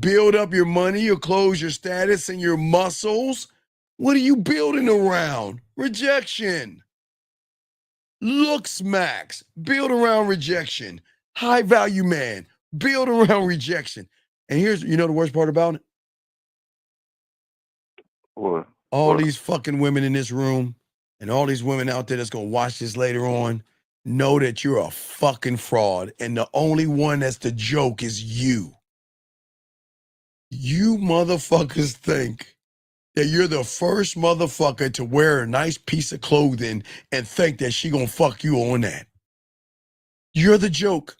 [SPEAKER 14] Build up your money, your clothes, your status, and your muscles. What are you building around? Rejection. Looks max. Build around rejection. High value man. Build around rejection. And here's, you know the worst part about it? All these fucking women in this room and all these women out there that's going to watch this later on know that you're a fucking fraud. And the only one that's the joke is you. You motherfuckers think that you're the first motherfucker to wear a nice piece of clothing and think that she gonna fuck you on that. You're the joke.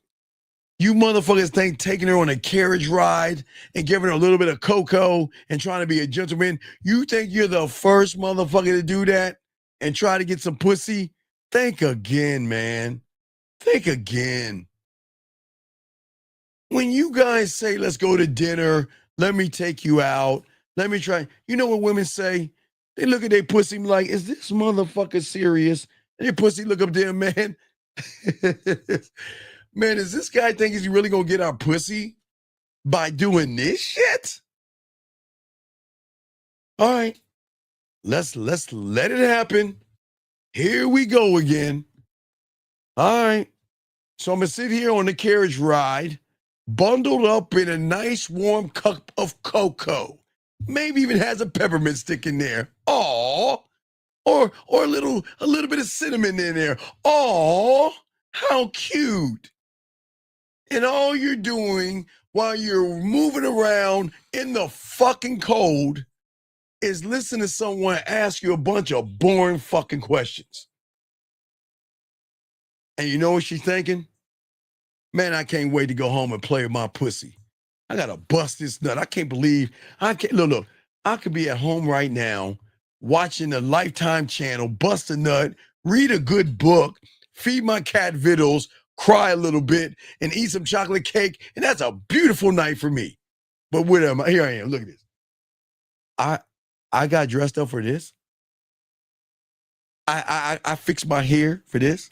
[SPEAKER 14] You motherfuckers think taking her on a carriage ride and giving her a little bit of cocoa and trying to be a gentleman, you think you're the first motherfucker to do that and try to get some pussy? Think again, man. Think again. When you guys say, let's go to dinner, let me take you out, let me try. You know what women say? They look at their pussy like, is this motherfucker serious? And their pussy look up there, man. Man, does this guy think he's really gonna get our pussy by doing this shit? All right, let's let it happen. Here we go again. All right, so I'm gonna sit here on the carriage ride, bundled up in a nice warm cup of cocoa. Maybe even has a peppermint stick in there. Aww. Or a little bit of cinnamon in there. Aww. How cute. And all you're doing while you're moving around in the fucking cold is listen to someone ask you a bunch of boring fucking questions. And you know what she's thinking? Man, I can't wait to go home and play with my pussy. I gotta bust this nut. I can't believe look. I could be at home right now watching the Lifetime channel, bust a nut, read a good book, feed my cat vittles, cry a little bit, and eat some chocolate cake, and that's a beautiful night for me. But what am I? Here I am. Look at this. I got dressed up for this. I fixed my hair for this.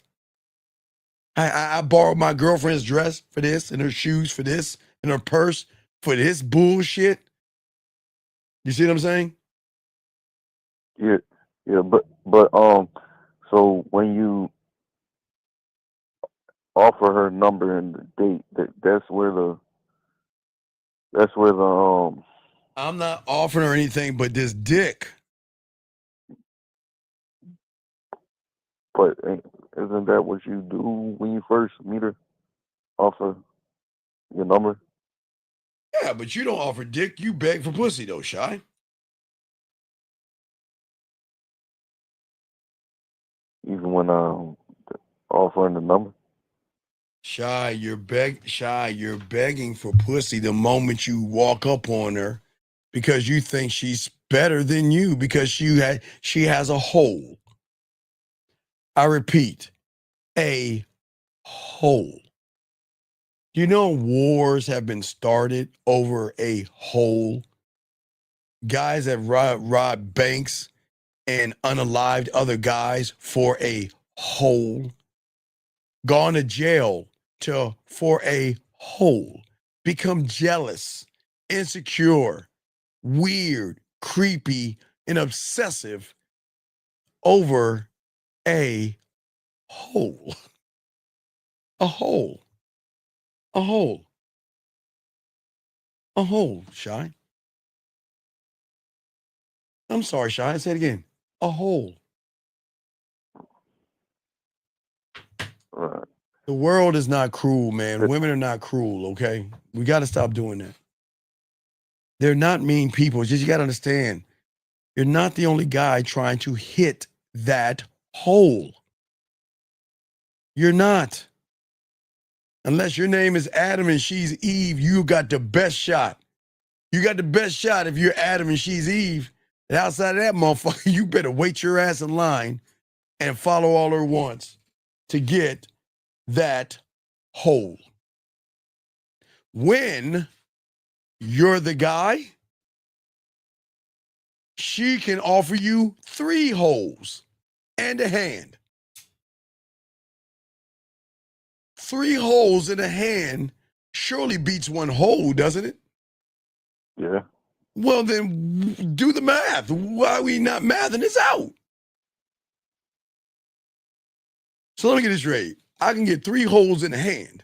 [SPEAKER 14] I borrowed my girlfriend's dress for this, and her shoes for this, and her purse for this bullshit. You see what I'm saying?
[SPEAKER 15] Yeah, but so when you offer her number and the date, that's where the
[SPEAKER 14] I'm not offering her anything but this dick.
[SPEAKER 15] But isn't that what you do when you first meet her? Offer your number?
[SPEAKER 14] Yeah, but you don't offer dick. You beg for pussy, though, Shy.
[SPEAKER 15] Even when offering the number?
[SPEAKER 14] Shy, you're begging for pussy the moment you walk up on her because you think she's better than you because she has a hole. I repeat, a hole. You know wars have been started over a hole. Guys have robbed banks and unalived other guys for a hole. Gone to jail for a hole. Become jealous, insecure, weird, creepy, and obsessive over a hole. A hole. A hole. A hole, Shy. I'm sorry, Shy. Say it again. A hole.
[SPEAKER 15] Right.
[SPEAKER 14] The world is not cruel, man. Women are not cruel, okay? We got to stop doing that. They're not mean people. It's just you got to understand, you're not the only guy trying to hit that hole. You're not. Unless your name is Adam and she's Eve, you got the best shot. You got the best shot if you're Adam and she's Eve. And outside of that motherfucker, you better wait your ass in line and follow all her wants to get that hole. When you're the guy, she can offer you 3 holes and a hand. 3 holes in a hand surely beats 1 hole, doesn't it?
[SPEAKER 15] Yeah.
[SPEAKER 14] Well, then do the math. Why are we not mathing this out? So let me get this straight. I can get 3 holes in a hand,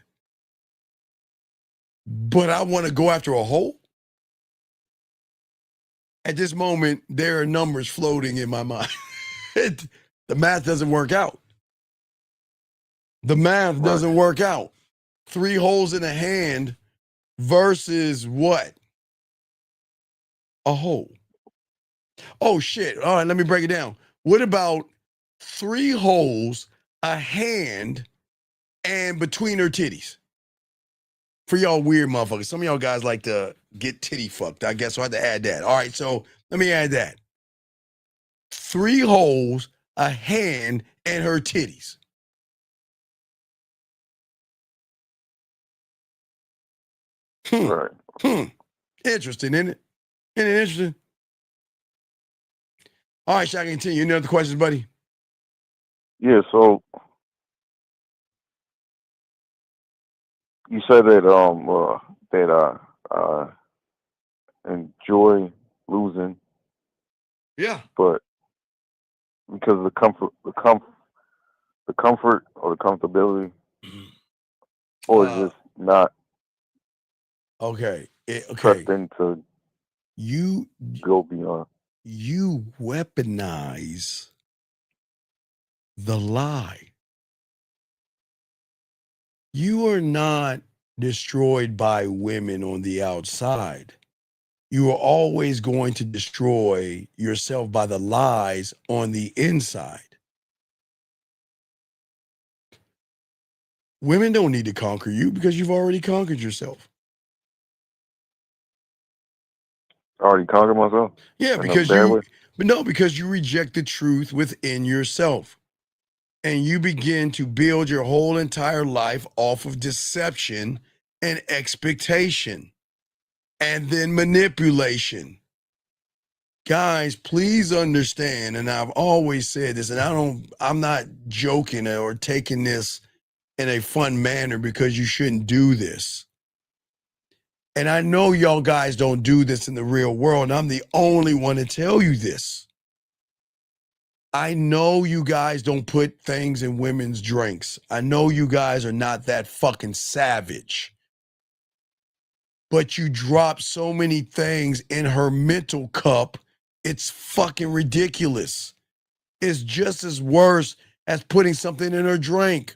[SPEAKER 14] but I want to go after a hole? At this moment, there are numbers floating in my mind. The math doesn't work out. The math doesn't work out. 3 holes in a hand versus what? A hole. Oh, shit. All right, let me break it down. What about 3 holes, a hand, and between her titties? For y'all weird motherfuckers. Some of y'all guys like to get titty fucked. I guess I'll have to add that. All right, so let me add that. 3 holes, a hand, and her titties.
[SPEAKER 15] Right.
[SPEAKER 14] Interesting, isn't it? Isn't it interesting? All right, shall I continue? Any other questions, buddy?
[SPEAKER 15] Yeah, so you said that I enjoy losing.
[SPEAKER 14] Yeah.
[SPEAKER 15] But because of the comfort or the comfortability, or just not
[SPEAKER 14] okay.
[SPEAKER 15] trusting to
[SPEAKER 14] you
[SPEAKER 15] go beyond.
[SPEAKER 14] You weaponize the lie. You are not destroyed by women on the outside. You are always going to destroy yourself by the lies on the inside. Women don't need to conquer you because you've already conquered yourself.
[SPEAKER 15] Already conquered myself?
[SPEAKER 14] Yeah, because because you reject the truth within yourself. And you begin to build your whole entire life off of deception and expectation and then manipulation. Guys, please understand, and I've always said this, and I'm not joking or taking this in a fun manner because you shouldn't do this. And I know y'all guys don't do this in the real world, and I'm the only one to tell you this. I know you guys don't put things in women's drinks. I know you guys are not that fucking savage. But you drop so many things in her mental cup, it's fucking ridiculous. It's just as worse as putting something in her drink.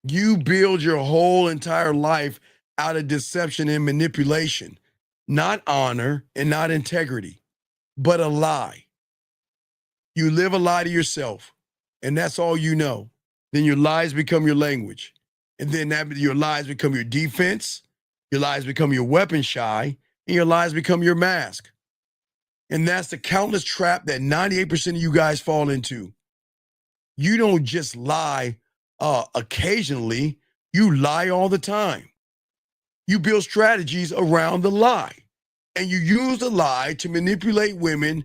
[SPEAKER 14] You build your whole entire life out of deception and manipulation, not honor and not integrity, but a lie. You live a lie to yourself, and that's all you know. Then your lies become your language. And then your lies become your defense, your lies become your weapon shy, and your lies become your mask. And that's the countless trap that 98% of you guys fall into. You don't just lie occasionally, you lie all the time. You build strategies around the lie. And you use the lie to manipulate women,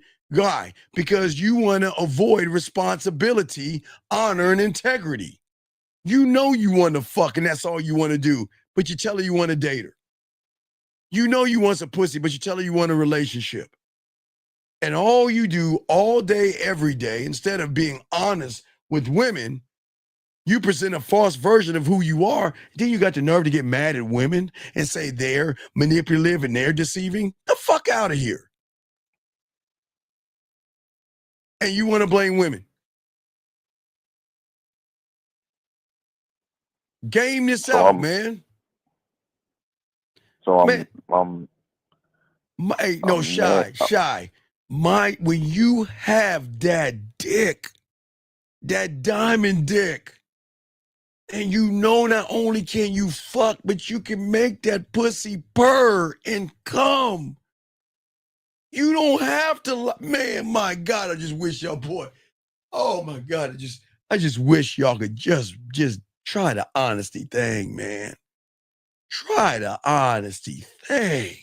[SPEAKER 14] because you want to avoid responsibility, honor, and integrity. You know you want to fuck, and that's all you want to do, but you tell her you want to date her. You know you want some pussy, but you tell her you want a relationship. And all you do all day, every day, instead of being honest with women, you present a false version of who you are. Then you got the nerve to get mad at women and say they're manipulative and they're deceiving. The fuck out of here. And you want to blame women. Game this
[SPEAKER 15] So
[SPEAKER 14] out,
[SPEAKER 15] I'm-
[SPEAKER 14] man.
[SPEAKER 15] So I'm
[SPEAKER 14] Shy. When you have that dick, that diamond dick, and you know not only can you fuck, but you can make that pussy purr and come. You don't have to, man, my God, I just wish y'all, boy. Oh my God, I just wish y'all could just try the honesty thing, man. Try the honesty thing.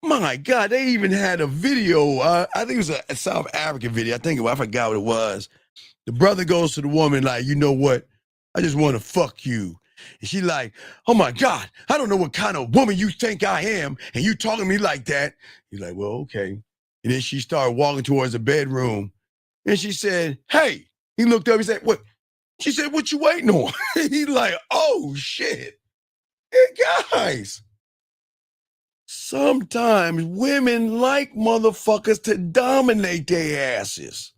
[SPEAKER 14] My God, they even had a video. I think it was a South African video. I forgot what it was. The brother goes to the woman like, you know what? I just want to fuck you. And she like, oh my God, I don't know what kind of woman you think I am. And you talking to me like that. He's like, well, okay. And then she started walking towards the bedroom. And she said, hey. He looked up, he said, what? She said, what you waiting on? He's like, oh shit. Hey guys. Sometimes women like motherfuckers to dominate their asses.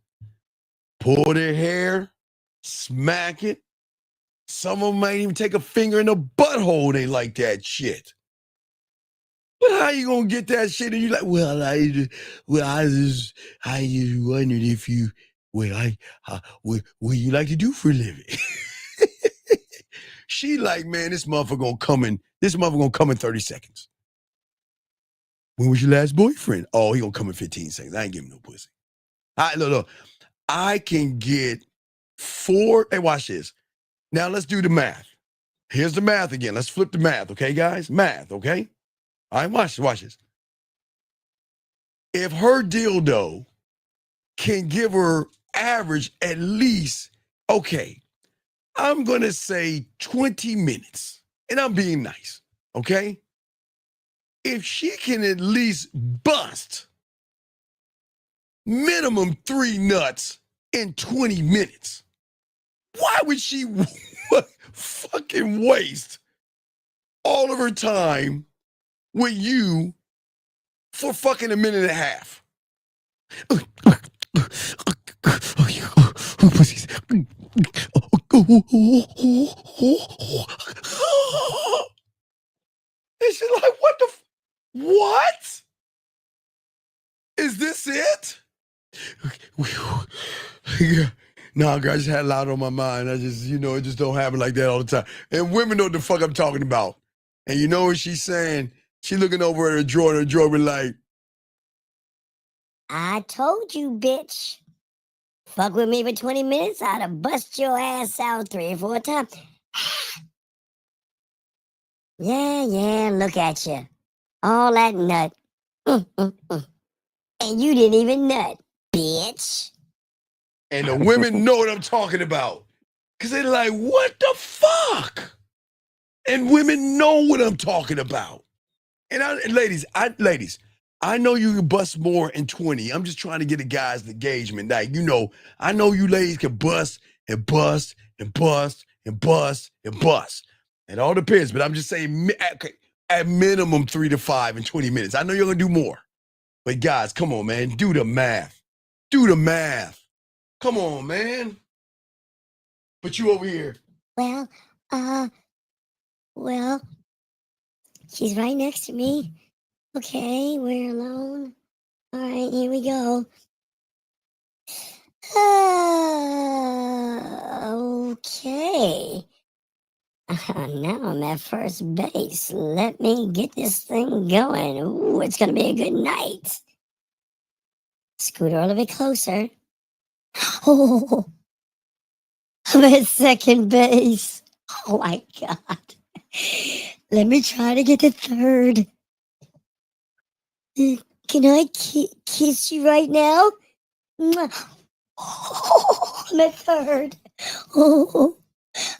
[SPEAKER 14] Pull their hair, smack it. Some of them might even take a finger in the butthole. They like that shit. But how you gonna get that shit? And you like, I just wondered if you, what you like to do for a living? She like, man, this motherfucker gonna come in 30 seconds. When was your last boyfriend? Oh, he gonna come in 15 seconds. I ain't giving no pussy. Look. I can get 4. Hey, watch this. Now let's do the math. Here's the math again. Let's flip the math, okay, guys? Math, okay? All right, watch this. If her dildo can give her average at least, okay, I'm going to say 20 minutes, and I'm being nice, okay? If she can at least bust minimum 3 nuts in 20 minutes, why would she fucking waste all of her time with you for fucking a minute and a half? And she's like, what? Is this it? Yeah. No, girl, I just had a lot on my mind. It just don't happen like that all the time. And women know what the fuck I'm talking about. And you know what she's saying? She looking over at her drawer, and her drawer be like,
[SPEAKER 2] I told you, bitch. Fuck with me for 20 minutes, I'd have bust your ass out 3 or 4 times. Yeah, look at you. All that nut. And you didn't even nut, bitch.
[SPEAKER 14] and the women know what I'm talking about. Because they're like, what the fuck? And women know what I'm talking about. And ladies, I know you can bust more in 20. I'm just trying to get the guys' engagement. Like, I know you ladies can bust and bust and bust and bust and bust. It all depends, but I'm just saying at minimum 3 to 5 in 20 minutes. I know you're going to do more. But guys, come on, man. Do the math. Do the math. Come on, man. But you over here.
[SPEAKER 2] Well, she's right next to me. Okay, we're alone. All right, here we go. Okay. Now I'm at first base. Let me get this thing going. Ooh, it's going to be a good night. Scoot her a little bit closer. Oh, I'm at second base. Oh my God. Let me try to get to third. Can I kiss you right now? Oh, I'm at third. Oh,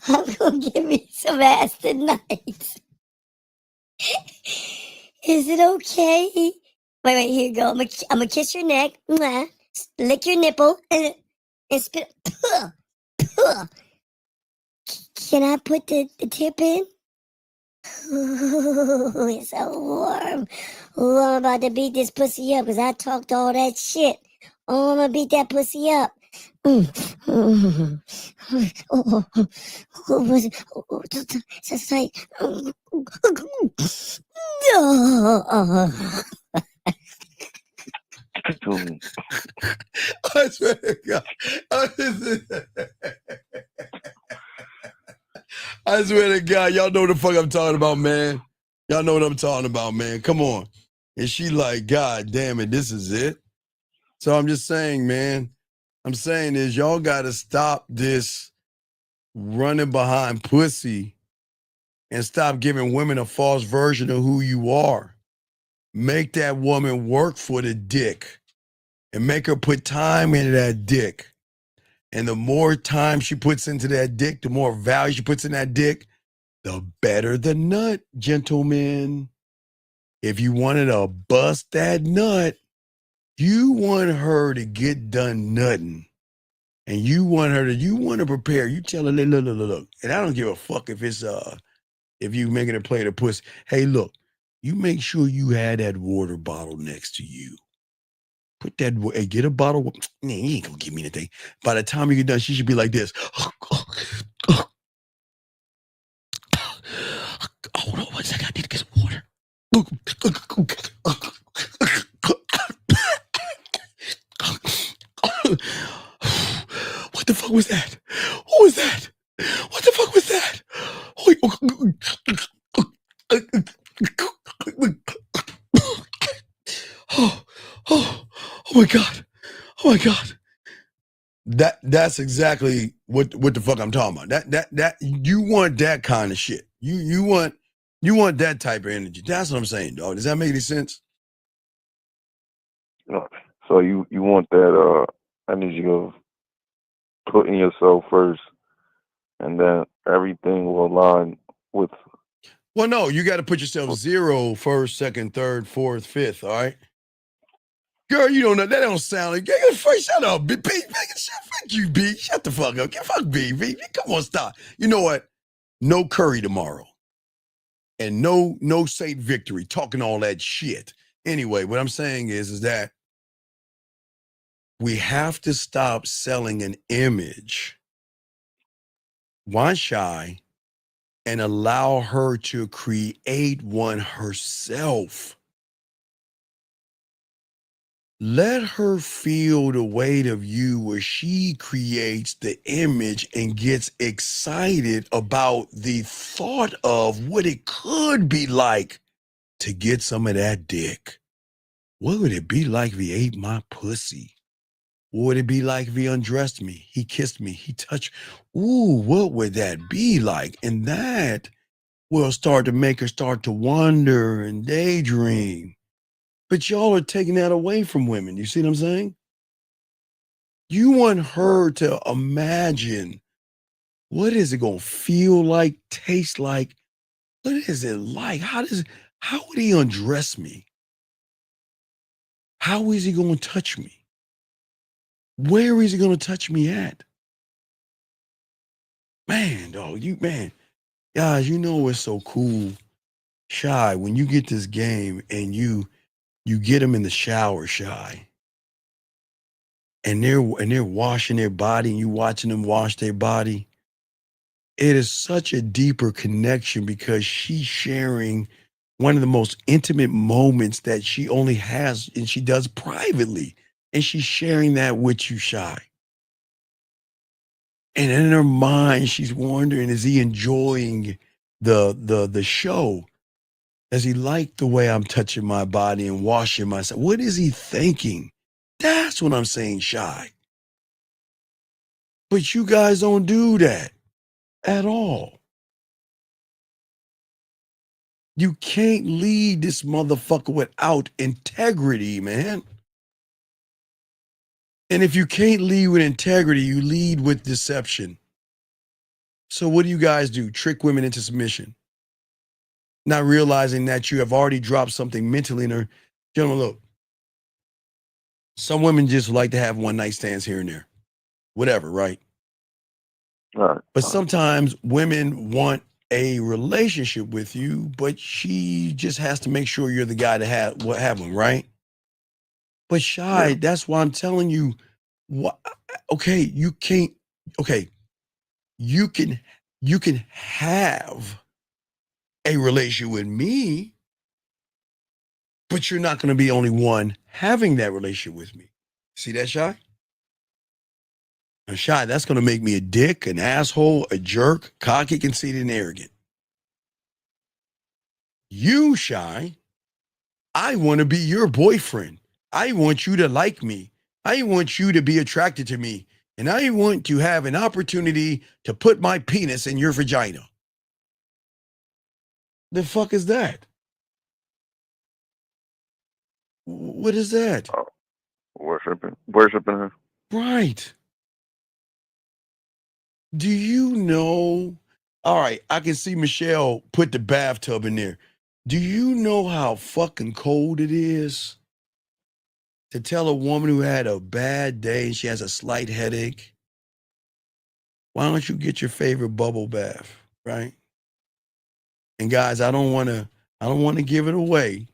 [SPEAKER 2] I'm going to give me some ass tonight. Is it okay? Wait, here you go. I'm going to kiss your neck. Lick your nipple. And spit. Can I put the tip in? Ooh, it's so warm. Ooh, I'm about to beat this pussy up because I talked all that shit. Oh, I'm going to beat that pussy up.
[SPEAKER 14] I swear to God. I swear to God, y'all know what the fuck I'm talking about, man. Y'all know what I'm talking about, man. Come on. And she like, God damn it, this is it. So I'm just saying, man, I'm saying is y'all got to stop this running behind pussy and stop giving women a false version of who you are. Make that woman work for the dick and make her put time into that dick. And the more time she puts into that dick, the more value she puts in that dick, the better the nut, gentlemen. If you wanted to bust that nut, you want her to get done nutting. And you want to prepare. You tell her, look. And I don't give a fuck if it's if you making her play the pussy. Hey, look, you make sure you have that water bottle next to you. Put that, hey, get a bottle. Man, you ain't gonna give me anything. By the time you get done, she should be like this. Hold on 1 second. I need to get some water. What the fuck was that? Who was that? What the fuck was that? Oh my God. Oh my God. That's exactly what the fuck I'm talking about. That you want that kind of shit. You want that type of energy. That's what I'm saying, dog. Does that make any sense?
[SPEAKER 15] So you want that energy of putting yourself first, and then everything will align with.
[SPEAKER 14] Well, no, you got to put yourself 0, first, second, third, fourth, fifth. All right, girl, you don't know that. Don't sound like. Shut up, B. Fuck you, B. Shut the fuck up. Fuck B. B. Come on, stop. You know what? No Curry tomorrow, and no Saint Victory talking all that shit. Anyway, what I'm saying is that we have to stop selling an image. Why shy? And allow her to create one herself. Let her feel the weight of you where she creates the image and gets excited about the thought of what it could be like to get some of that dick. What would it be like if he ate my pussy? What would it be like if he undressed me? He kissed me. He touched. Ooh, what would that be like? And that will start to make her start to wonder and daydream. But y'all are taking that away from women. You see what I'm saying? You want her to imagine, what is it going to feel like, taste like? What is it like? How would he undress me? How is he going to touch me? Where is he going to touch me at? Man, dog, guys, you know what's so cool? Shy, when you get this game and you get them in the shower, Shy, and they're washing their body and you watching them wash their body, it is such a deeper connection because she's sharing one of the most intimate moments that she only has and she does privately. And she's sharing that with you, Shy. And in her mind, she's wondering, is he enjoying the show? Does he like the way I'm touching my body and washing myself? What is he thinking? That's what I'm saying, Shy. But you guys don't do that at all. You can't lead this motherfucker without integrity, man. And if you can't lead with integrity, you lead with deception. So what do you guys do? Trick women into submission. Not realizing that you have already dropped something mentally in her. Gentlemen, look. Some women just like to have one night stands here and there. Whatever, right? But sometimes women want a relationship with you, but she just has to make sure you're the guy to have one, right? But Shy, that's why I'm telling you, Okay, you can't. Okay, you can have a relationship with me, but you're not going to be only one having that relationship with me. See that, Shy? Now, Shy, that's going to make me a dick, an asshole, a jerk, cocky, conceited, and arrogant. You, Shy, I want to be your boyfriend. I want you to like me. I want you to be attracted to me. And I want to have an opportunity to put my penis in your vagina. The fuck is that? What is that?
[SPEAKER 15] Worshiping her.
[SPEAKER 14] Right. Do you know? All right, I can see Michelle put the bathtub in there. Do you know how fucking cold it is to tell a woman who had a bad day and she has a slight headache? Why don't you get your favorite bubble bath, right? And guys, I don't want to give it away.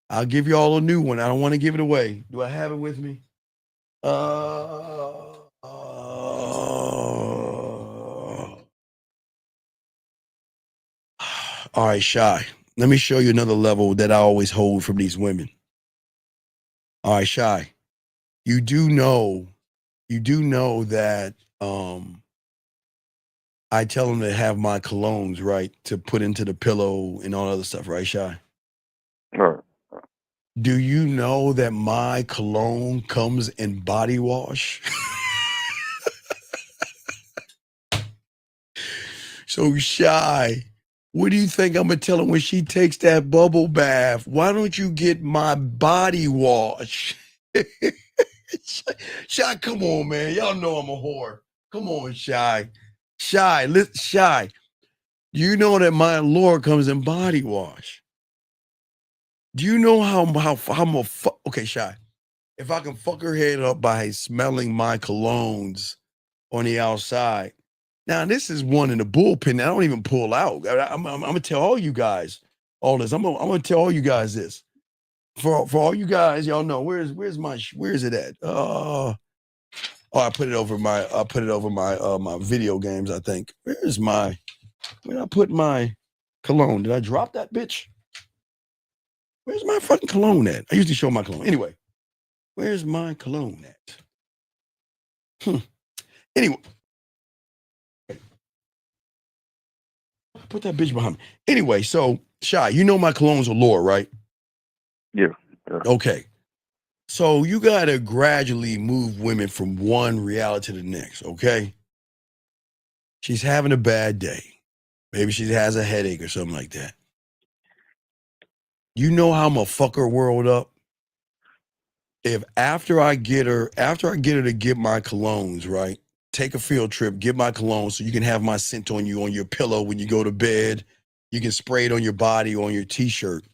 [SPEAKER 14] I'll give you all a new one. I don't want to give it away. Do I have it with me? All right, Shy. Let me show you another level that I always hold from these women. All right, Shy. You do know that I tell them to have my colognes, right, to put into the pillow and all other stuff, right, Shy?
[SPEAKER 15] All right.
[SPEAKER 14] Do you know that my cologne comes in body wash? So, Shy, what do you think I'm going to tell her when she takes that bubble bath? Why don't you get my body wash? Shy, come on, man. Y'all know I'm a whore. Come on, Shy. Shy, listen, Shy. You know that my Lord comes in body wash. Do you know how I'm a okay, Shy? If I can fuck her head up by smelling my colognes on the outside. Now, this is one in the bullpen that I don't even pull out. I'm going to tell all you guys all this. I'm going to tell all you guys this. For all you guys, y'all know, where is it at? I put it over my video games, I think. Where did I put my cologne? Did I drop that bitch? Where's my fucking cologne at? I usually show my cologne. Anyway, where's my cologne at? Anyway. Put that bitch behind me. Anyway, so Shy, you know my colognes are Lord, right?
[SPEAKER 15] Yeah.
[SPEAKER 14] Okay. So you gotta gradually move women from one reality to the next, okay? She's having a bad day. Maybe she has a headache or something like that. You know how I'm gonna fuck her world up? If after I get her to get my colognes, right? Take a field trip, get my cologne so you can have my scent on you on your pillow when you go to bed. You can spray it on your body or on your t-shirt.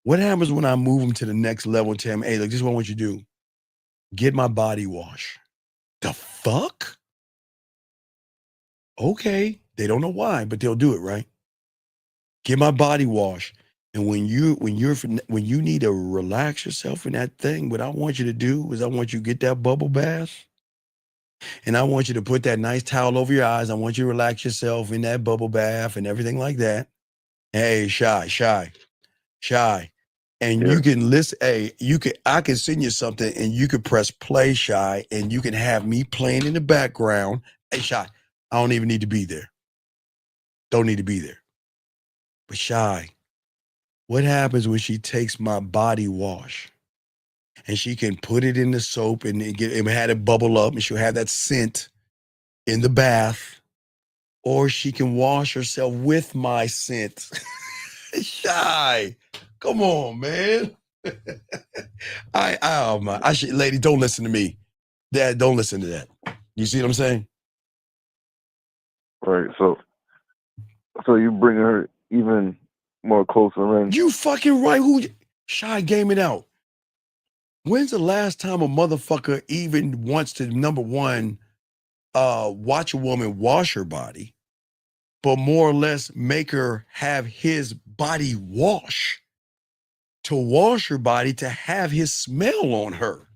[SPEAKER 14] What happens when I move them to the next level and tell them, hey, look, this is what I want you to do. Get my body wash. The fuck? Okay. They don't know why, but they'll do it, right? Get my body wash. And when you need to relax yourself in that thing, what I want you to do is I want you to get that bubble bath. And I want you to put that nice towel over your eyes. I want you to relax yourself in that bubble bath and everything like that. Hey, Shy. And you can listen, I can send you something and you could press play, Shy, and you can have me playing in the background. Hey, Shy, I don't even need to be there. Don't need to be there. But Shy, what happens when she takes my body wash and she can put it in the soap and it had it bubble up and she'll have that scent in the bath, or she can wash herself with my scent. Shy, come on, man. Lady, don't listen to me. Dad, don't listen to that. You see what I'm saying?
[SPEAKER 15] Right. So you bring her even more closer in.
[SPEAKER 14] You fucking right. Shy, game it out. When's the last time a motherfucker even wants to, number one, watch a woman wash her body, but more or less make her have his body wash, to wash her body, to have his smell on her?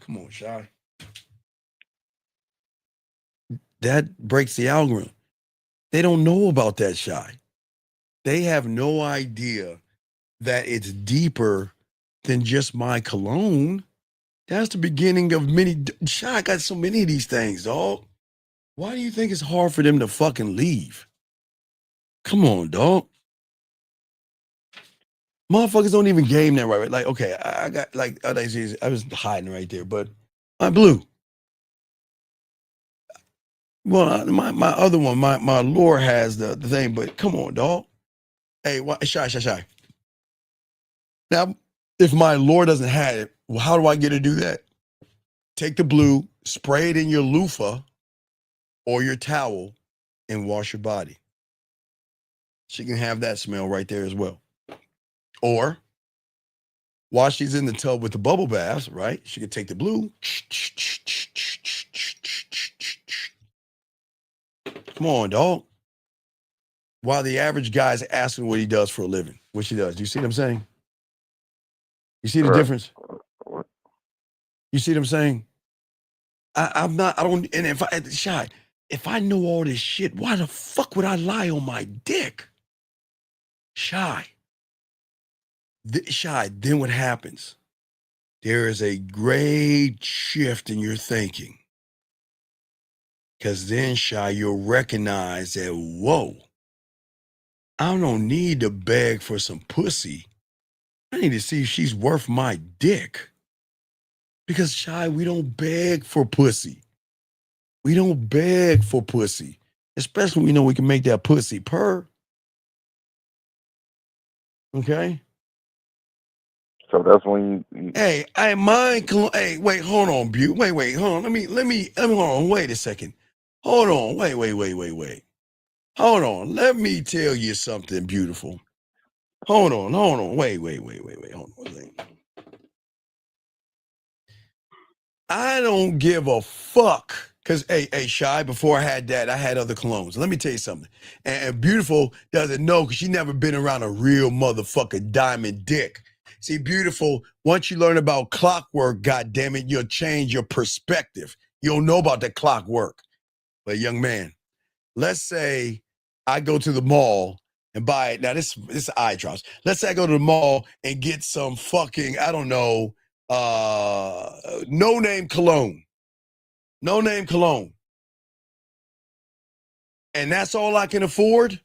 [SPEAKER 14] Come on, Shy. That breaks the algorithm. They don't know about that, Shy. They have no idea that it's deeper than just my cologne. That's the beginning of many. Shy, I got so many of these things, dog. Why do you think it's hard for them to fucking leave? Come on, dog. Motherfuckers don't even game that right. Like, okay, I got like, I was hiding right there, but I'm blue. Well, my other one, my lore has the thing, but come on, dog. Hey, Shy. Now, if my lore doesn't have it, well, how do I get to do that? Take the blue, spray it in your loofah or your towel, and wash your body. She can have that smell right there as well. Or while she's in the tub with the bubble baths, right? She can take the blue. Come on, dog. While the average guy's asking what he does for a living, what she does. Do you see what I'm saying? You see the difference? You see what I'm saying? I don't, and if I know all this shit, why the fuck would I lie on my dick? Shy, then what happens? There is a great shift in your thinking. Because then, Shy, you'll recognize that, whoa, I don't need to beg for some pussy. I need to see if she's worth my dick. Because, Shy, we don't beg for pussy. We don't beg for pussy. Especially when we know we can make that pussy purr. Okay?
[SPEAKER 15] So that's when you
[SPEAKER 14] Hey, hey, wait, hold on, Butte. Wait, hold on. Let me hold on. Wait a second. Hold on. Wait. Hold on. Let me tell you something beautiful. Hold on. Wait. Hold on. I don't give a fuck. Because, hey, Shy, before I had that, I had other colognes. Let me tell you something. And Beautiful doesn't know because she never been around a real motherfucking diamond dick. See, Beautiful, once you learn about clockwork, goddammit, you'll change your perspective. You'll know about that clockwork. But young man, let's say I go to the mall and buy, now this eye drops. Let's say I go to the mall and get some fucking, I don't know, no-name cologne. No-name cologne. And that's all I can afford?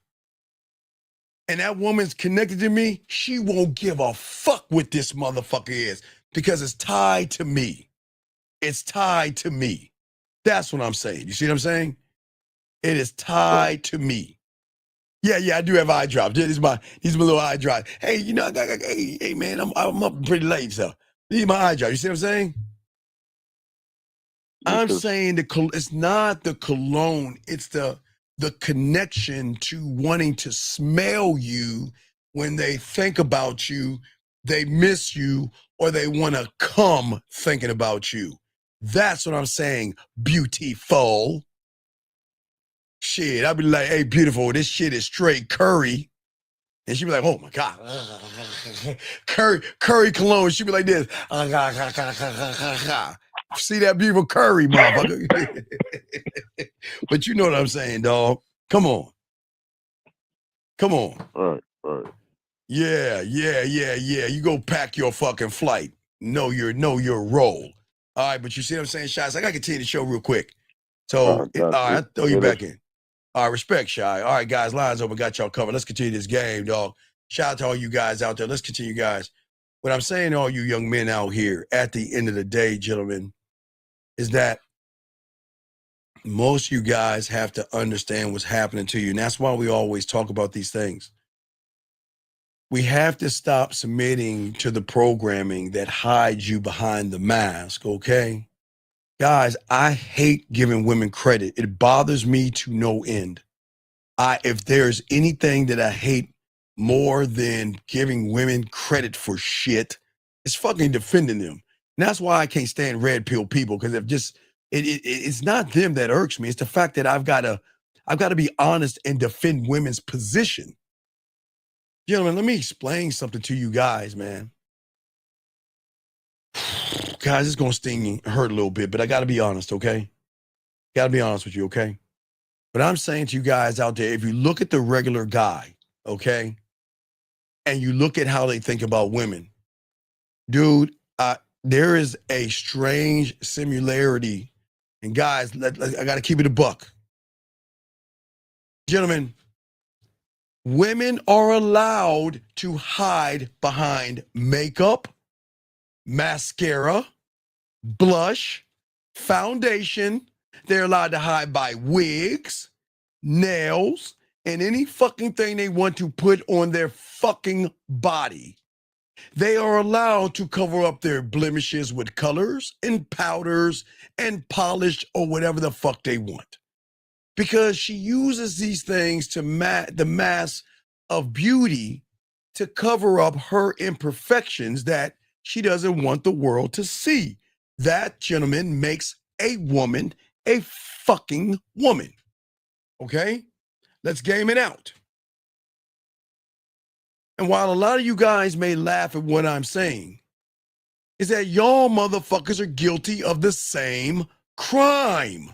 [SPEAKER 14] And that woman's connected to me, she won't give a fuck what this motherfucker is because it's tied to me. It's tied to me. That's what I'm saying. You see what I'm saying? It is tied to me. Yeah, I do have eye drops. These are my little eye drops. Hey, you know, hey man, I'm up pretty late, so these are my eye drops. You see what I'm saying? I'm saying it's not the cologne, it's the connection to wanting to smell you when they think about you, they miss you, or they want to come thinking about you. That's what I'm saying, beautiful. Shit, I'd be like, hey, beautiful, this shit is straight curry. And she'd be like, oh my God. curry cologne. She'd be like this. See that beautiful curry, motherfucker. But you know what I'm saying, dog. Come on.
[SPEAKER 15] Right.
[SPEAKER 14] Yeah. You go pack your fucking flight. Know your role. All right, but you see what I'm saying, Shy? So I gotta continue the show real quick. So all right, I throw you back in. All right, respect, Shy. All right, guys, lines open, got y'all covered. Let's continue this game, dog. Shout out to all you guys out there. Let's continue, guys. What I'm saying to all you young men out here, at the end of the day, gentlemen, is that most of you guys have to understand what's happening to you. And that's why we always talk about these things. We have to stop submitting to the programming that hides you behind the mask, okay? Guys, I hate giving women credit. It bothers me to no end. If there's anything that I hate more than giving women credit for shit, it's fucking defending them. And that's why I can't stand red pill people, because it's not them that irks me. It's the fact that I've got to be honest and defend women's position. Gentlemen, let me explain something to you guys, man. guys, it's going to sting and hurt a little bit, but I got to be honest, okay? Got to be honest with you, okay? But I'm saying to you guys out there, if you look at the regular guy, okay, and you look at how they think about women, dude, there is a strange similarity. And guys, I got to keep it a buck. Gentlemen, women are allowed to hide behind makeup, mascara, blush, foundation. They're allowed to hide by wigs, nails, and any fucking thing they want to put on their fucking body. They are allowed to cover up their blemishes with colors and powders and polish or whatever the fuck they want. Because she uses these things to the mask of beauty to cover up her imperfections that she doesn't want the world to see. That, gentleman, makes a woman a fucking woman. Okay? Let's game it out. And while a lot of you guys may laugh at what I'm saying, is that y'all motherfuckers are guilty of the same crime.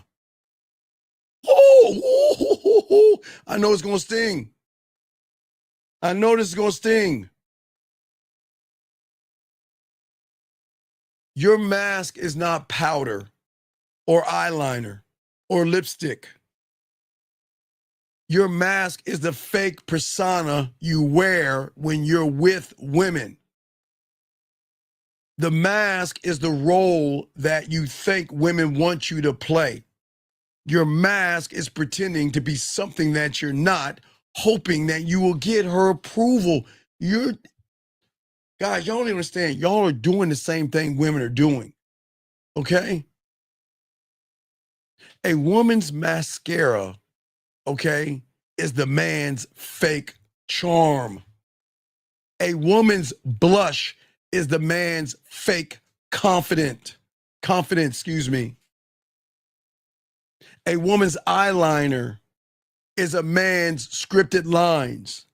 [SPEAKER 14] Oh, I know it's going to sting. I know this is going to sting. Your mask is not powder or eyeliner or lipstick. Your mask is the fake persona you wear when you're with women. The mask is the role that you think women want you to play. Your mask is pretending to be something that you're not, hoping that you will get her approval. Guys, y'all don't understand. Y'all are doing the same thing women are doing. Okay? A woman's mascara, okay, is the man's fake charm. A woman's blush is the man's fake confidence, excuse me. A woman's eyeliner is a man's scripted lines.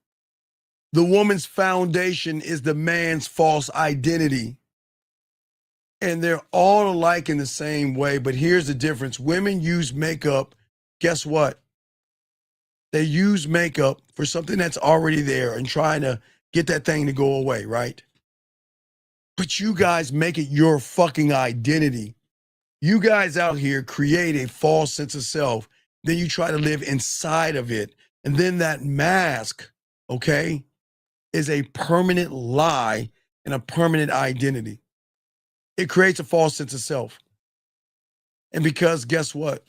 [SPEAKER 14] The woman's foundation is the man's false identity. And they're all alike in the same way, but here's the difference. Women use makeup, guess what? They use makeup for something that's already there and trying to get that thing to go away, right? But you guys make it your fucking identity. You guys out here create a false sense of self. Then you try to live inside of it. And then that mask, okay, is a permanent lie and a permanent identity. It creates a false sense of self. And because guess what?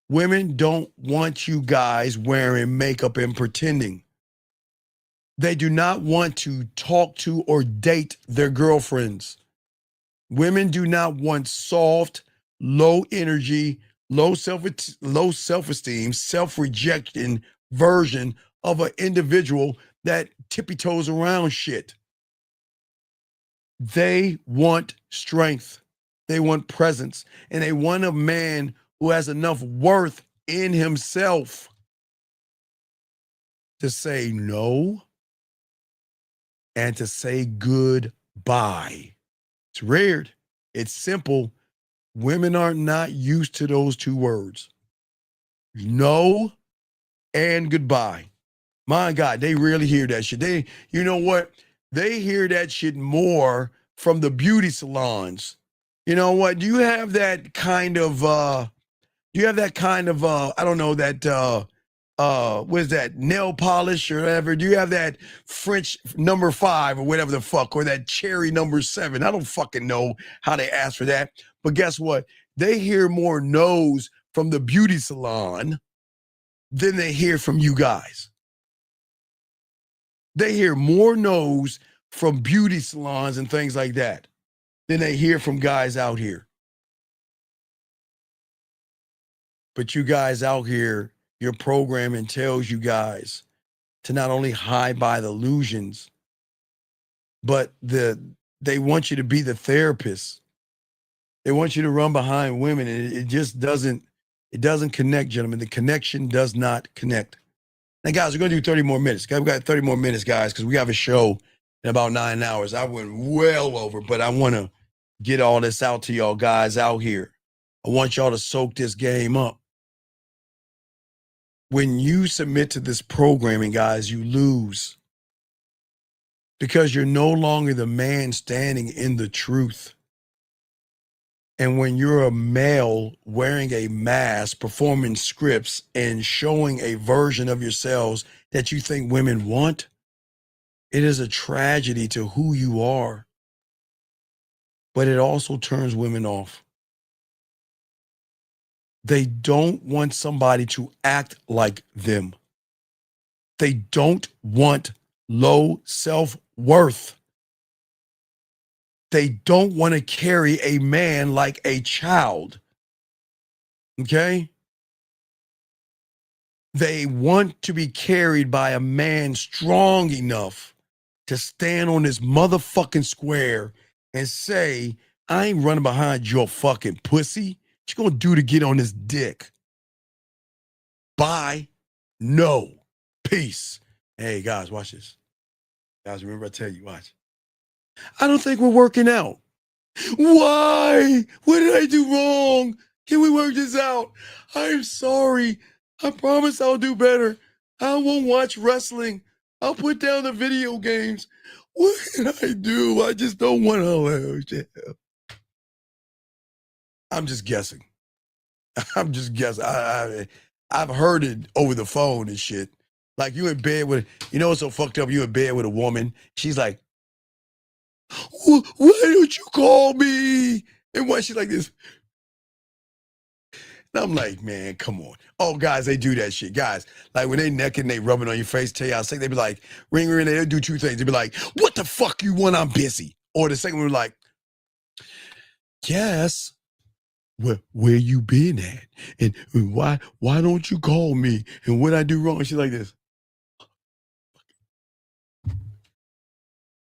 [SPEAKER 14] Women don't want you guys wearing makeup and pretending. They do not want to talk to or date their girlfriends. Women do not want soft, low energy, low self-esteem, self-rejecting version of an individual that tippy-toes around shit. They want strength. They want presence. And they want a man who has enough worth in himself to say no and to say goodbye. It's weird. It's simple. Women are not used to those two words. No and goodbye. My God, they really hear that shit. You know what? They hear that shit more from the beauty salons. You know what? Do you have that kind of I don't know, that what is that, nail polish or whatever? Do you have that French number 5 or whatever the fuck, or that cherry number 7? I don't fucking know how they ask for that. But guess what? They hear more no's from the beauty salon than they hear from you guys. They hear more no's from beauty salons and things like that than they hear from guys out here. But you guys out here, your programming tells you guys to not only hide by the illusions, but they want you to be the therapist. They want you to run behind women, and it just doesn't connect, gentlemen. The connection does not connect. Now, guys, we're going to do 30 more minutes. We've got 30 more minutes, guys, because we have a show in about 9 hours. I went well over, but I want to get all this out to y'all guys out here. I want y'all to soak this game up. When you submit to this programming, guys, you lose. Because you're no longer the man standing in the truth. And when you're a male wearing a mask, performing scripts, and showing a version of yourselves that you think women want, it is a tragedy to who you are. But it also turns women off. They don't want somebody to act like them. They don't want low self-worth. They don't want to carry a man like a child. Okay? They want to be carried by a man strong enough to stand on this motherfucking square and say, I ain't running behind your fucking pussy. What you gonna do to get on this dick? Bye. No. Peace. Hey, guys, watch this. Guys, remember I tell you, watch. I don't think we're working out. Why? What did I do wrong? Can we work this out? I'm sorry. I promise I'll do better. I won't watch wrestling. I'll put down the video games. What can I do? I just don't want to. I'm just guessing. I'm just guessing. I've heard it over the phone and shit. Like you in bed with, you know what's so fucked up? You in bed with a woman. She's like, why don't you call me? And why she's like this? And I'm like, man, come on. Oh, guys, they do that shit. Guys, like when they naked and they rubbing on your face, tell you how sick, they be like, ring, ring, they'll do two things. They be like, what the fuck you want? I'm busy. Or the second one like, yes. Where you been at? And why don't you call me? And what I do wrong? And she's like this.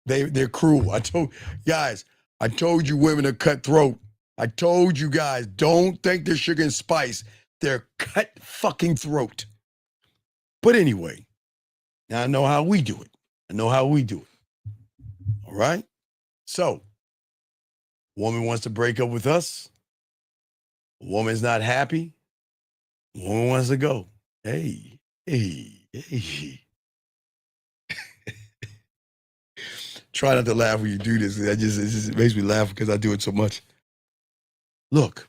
[SPEAKER 14] They're cruel. I told you women are cutthroat. I told you guys, don't think they're sugar and spice. They're cut fucking throat. But anyway, now I know how we do it. All right? So, woman wants to break up with us. Woman's not happy. Woman wants to go. Hey. Try not to laugh when you do this. It just makes me laugh because I do it so much. Look,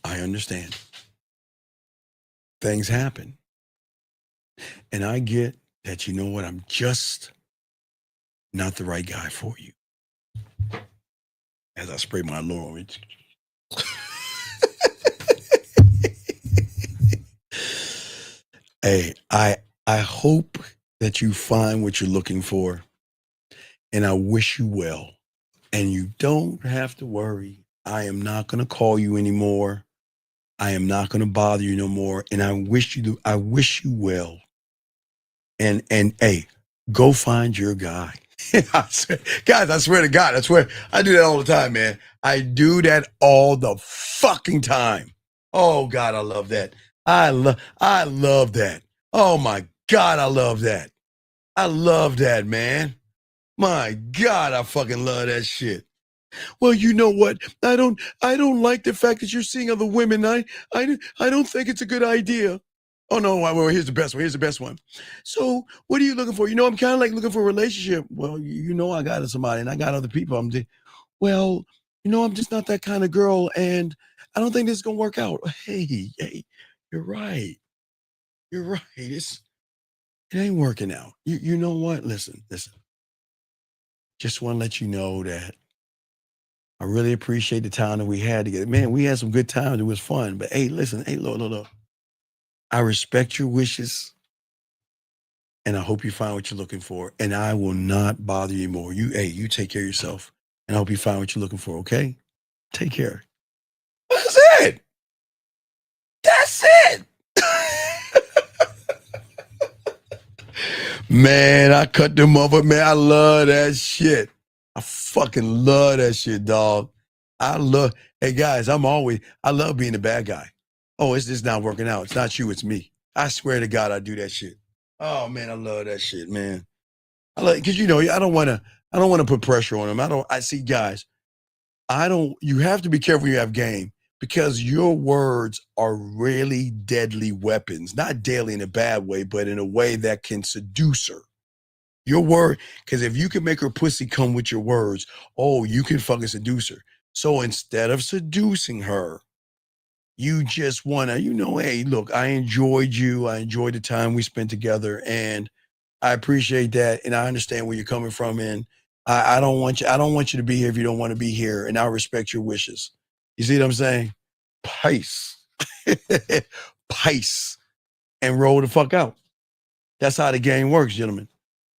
[SPEAKER 14] I understand. Things happen. And I get that, you know what, I'm just not the right guy for you. As I spray my laurel. Hey, I hope that you find what you're looking for. And I wish you well. And you don't have to worry. I am not going to call you anymore. I am not going to bother you no more. And I wish you well. And hey, go find your guy. Guys, I swear to God, I swear, I do that all the time, man. I do that all the fucking time. Oh God, I love that. I love that. Oh my God, I love that. I love that, man. My God, I fucking love that shit. Well, you know what? I don't like the fact that you're seeing other women. I don't think it's a good idea. Oh no, well, here's the best one. So what are you looking for? You know, I'm kind of like looking for a relationship. Well, you know, I got somebody and I got other people. I'm just not that kind of girl. And I don't think this is going to work out. Hey, you're right. It ain't working out. You know what? Listen. Just want to let you know that I really appreciate the time that we had together. Man, we had some good times. It was fun. But hey, listen, look. I respect your wishes. And I hope you find what you're looking for. And I will not bother you more. You take care of yourself. And I hope you find what you're looking for, okay? Take care. That's it. Man, I cut them off, man. I love that shit. I fucking love that shit, dog. Hey guys, I love being the bad guy. Oh, it's just not working out. It's not you, it's me. I swear to God, I do that shit. Oh man, I love that shit, man. I like, because you know, I don't want to put pressure on them. I see guys, you have to be careful you have game, because your words are really deadly weapons, not deadly in a bad way, but in a way that can seduce her. Your word, because if you can make her pussy come with your words, oh, you can fucking seduce her. So instead of seducing her, you just want to, hey, look, I enjoyed you. I enjoyed the time we spent together, and I appreciate that, and I understand where you're coming from, and I don't want you to be here if you don't want to be here, and I respect your wishes. You see what I'm saying? Pace. Pace. And roll the fuck out. That's how the game works, gentlemen.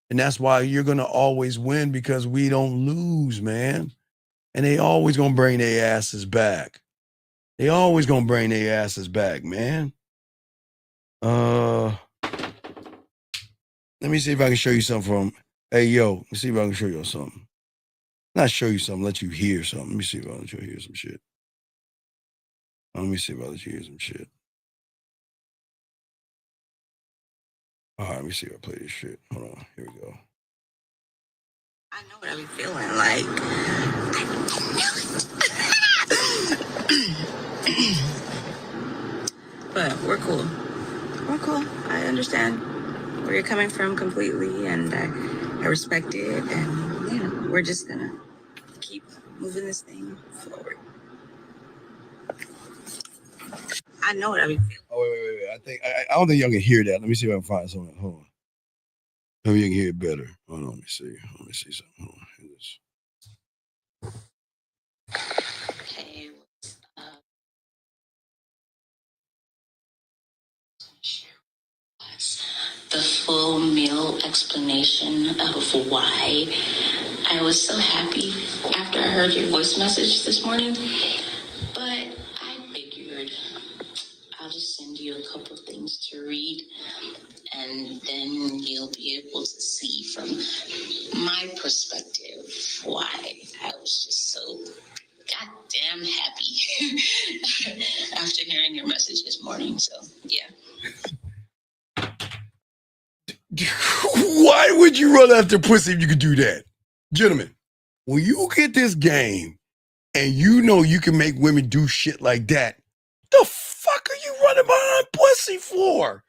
[SPEAKER 14] And that's why you're going to always win, because we don't lose, man. And they always going to bring their asses back. They always going to bring their asses back, man. Let me see if I can show you something from, hey, yo, let me see if I can show you something. Not show you something, let you hear something. Let me see if I can let you hear some shit. Let me see if I let you hear some shit. All right, let me see if I play this shit. Hold on, here we go.
[SPEAKER 21] I know what I be feeling like. But we're cool. We're cool. I understand where you're coming from completely, and I respect it. And, we're just gonna keep moving this thing forward. I know what I be feeling.
[SPEAKER 14] Oh, wait. I don't think y'all can hear that. Let me see if I can find something. Hold on. Maybe you can hear it better. Hold on, let me see. Let me see something. Hold on. Hear this.
[SPEAKER 21] Okay, what's up? The full meal explanation of why I was so happy after I heard your voice message this morning. But I figured I'll just send you a couple things to read, and then you'll be able to see from my perspective why I was just so goddamn happy after hearing your message this morning. So, yeah.
[SPEAKER 14] Why would you run after pussy if you could do that? Gentlemen, when you get this game and you know you can make women do shit like that, the fuck are you running behind pussy for?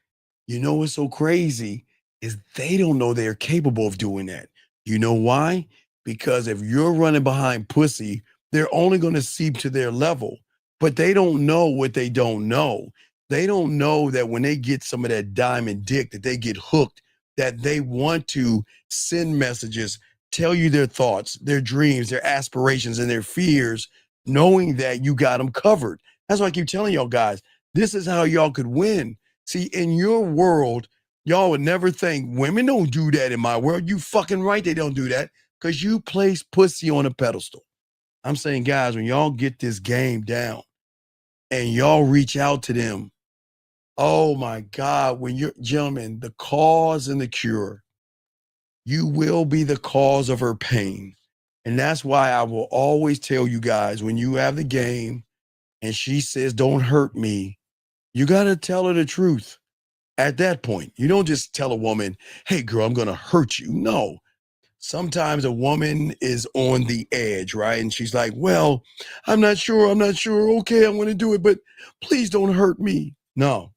[SPEAKER 14] You know what's so crazy is they don't know they're capable of doing that. You know why? Because if you're running behind pussy, they're only going to seep to their level, but they don't know what they don't know. They don't know that when they get some of that diamond dick, that they get hooked, that they want to send messages, tell you their thoughts, their dreams, their aspirations, and their fears, knowing that you got them covered. That's why I keep telling y'all guys, this is how y'all could win. See, in your world, y'all would never think women don't do that in my world. You fucking right, they don't do that, because you place pussy on a pedestal. I'm saying, guys, when y'all get this game down and y'all reach out to them, oh my God, when you're, gentlemen, the cause and the cure, you will be the cause of her pain. And that's why I will always tell you guys, when you have the game and she says, don't hurt me, you got to tell her the truth. At that point, you don't just tell a woman, hey, girl, I'm going to hurt you. No. Sometimes a woman is on the edge, right? And she's like, well, I'm not sure. Okay, I'm going to do it, but please don't hurt me. No.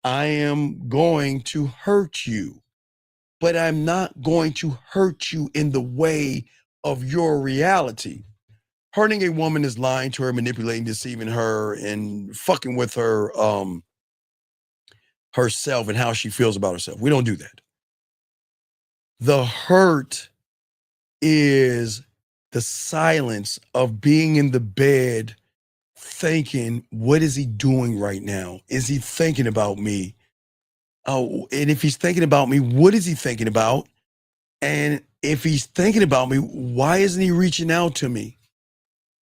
[SPEAKER 14] I am going to hurt you, but I'm not going to hurt you in the way of your reality. Hurting a woman is lying to her, manipulating, deceiving her, and fucking with her, herself and how she feels about herself. We don't do that. The hurt is the silence of being in the bed thinking, what is he doing right now? Is he thinking about me? Oh, and if he's thinking about me, what is he thinking about? And if he's thinking about me, why isn't he reaching out to me?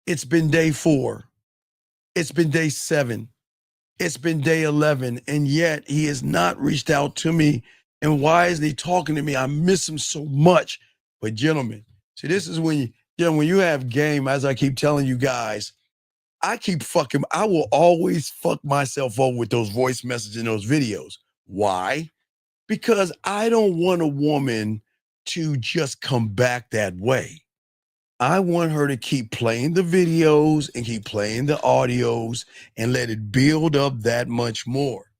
[SPEAKER 14] It's been day 4. It's been day 7. It's been day 11, and yet he has not reached out to me. And why isn't he talking to me? I miss him so much. But gentlemen, see, this is when when you have game, as I keep telling you guys, I will always fuck myself over with those voice messages and those videos. Why? Because I don't want a woman to just come back that way. I want her to keep playing the videos and keep playing the audios and let it build up that much more.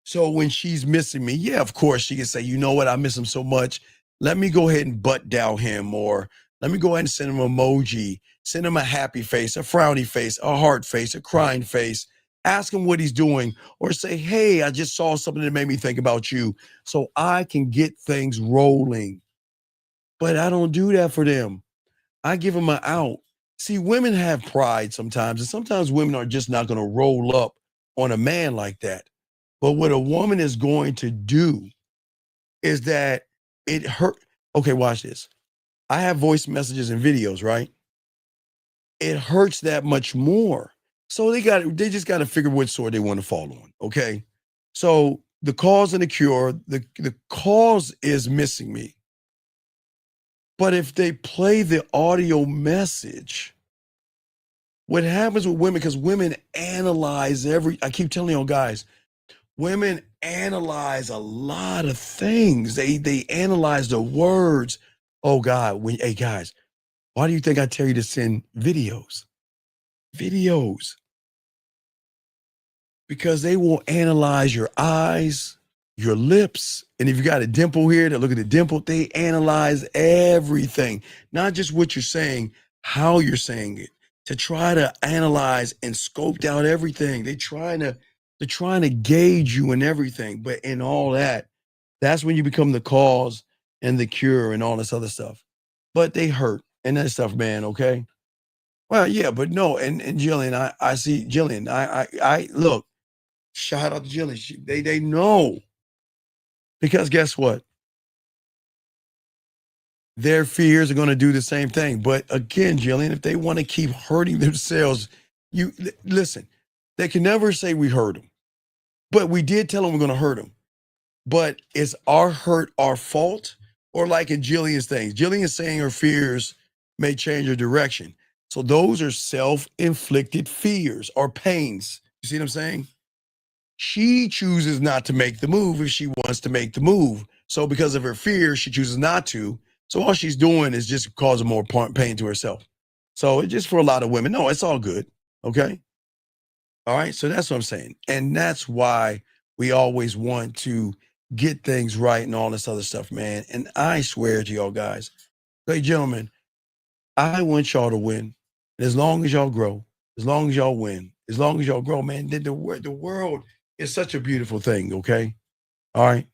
[SPEAKER 14] So when she's missing me, yeah, of course, she can say, you know what, I miss him so much. Let me go ahead and butt dial him, or let me go ahead and send him an emoji, send him a happy face, a frowny face, a heart face, a crying face, ask him what he's doing, or say, hey, I just saw something that made me think about you, so I can get things rolling. But I don't do that for them. I give them an out. See, women have pride sometimes, and sometimes women are just not going to roll up on a man like that. But what a woman is going to do is that it hurt. Okay, watch this. I have voice messages and videos, right? It hurts that much more. So they just got to figure what sword they want to fall on. Okay. So the cause and the cure, the cause is missing me. But if they play the audio message, what happens with women, because women analyze I keep telling you guys, women analyze a lot of things. They analyze the words. Oh God, hey guys, why do you think I tell you to send videos? Videos. Because they will analyze your eyes, your lips, and if you got a dimple here, they look at the dimple, they analyze everything. Not just what you're saying, how you're saying it, to try to analyze and scope out everything. They're trying to gauge you and everything. But in all that, that's when you become the cause and the cure and all this other stuff. But they hurt and that stuff, man, okay? Well, yeah, but no, and Jillian, I see Jillian, I look, shout out to Jillian. They know. Because guess what? Their fears are going to do the same thing. But again, Jillian, if they want to keep hurting themselves, listen, they can never say we hurt them. But we did tell them we're going to hurt them. But is our hurt our fault? Or like in Jillian's things, Jillian's saying her fears may change her direction. So those are self-inflicted fears or pains. You see what I'm saying? She chooses not to make the move if she wants to make the move. So because of her fear, she chooses not to. So all she's doing is just causing more pain to herself. So it's just for a lot of women. No, it's all good. Okay. All right. So that's what I'm saying. And that's why we always want to get things right and all this other stuff, man. And I swear to y'all guys, hey, gentlemen, I want y'all to win. And as long as y'all grow, as long as y'all win, as long as y'all grow, man, then the world is such a beautiful thing, okay? All right?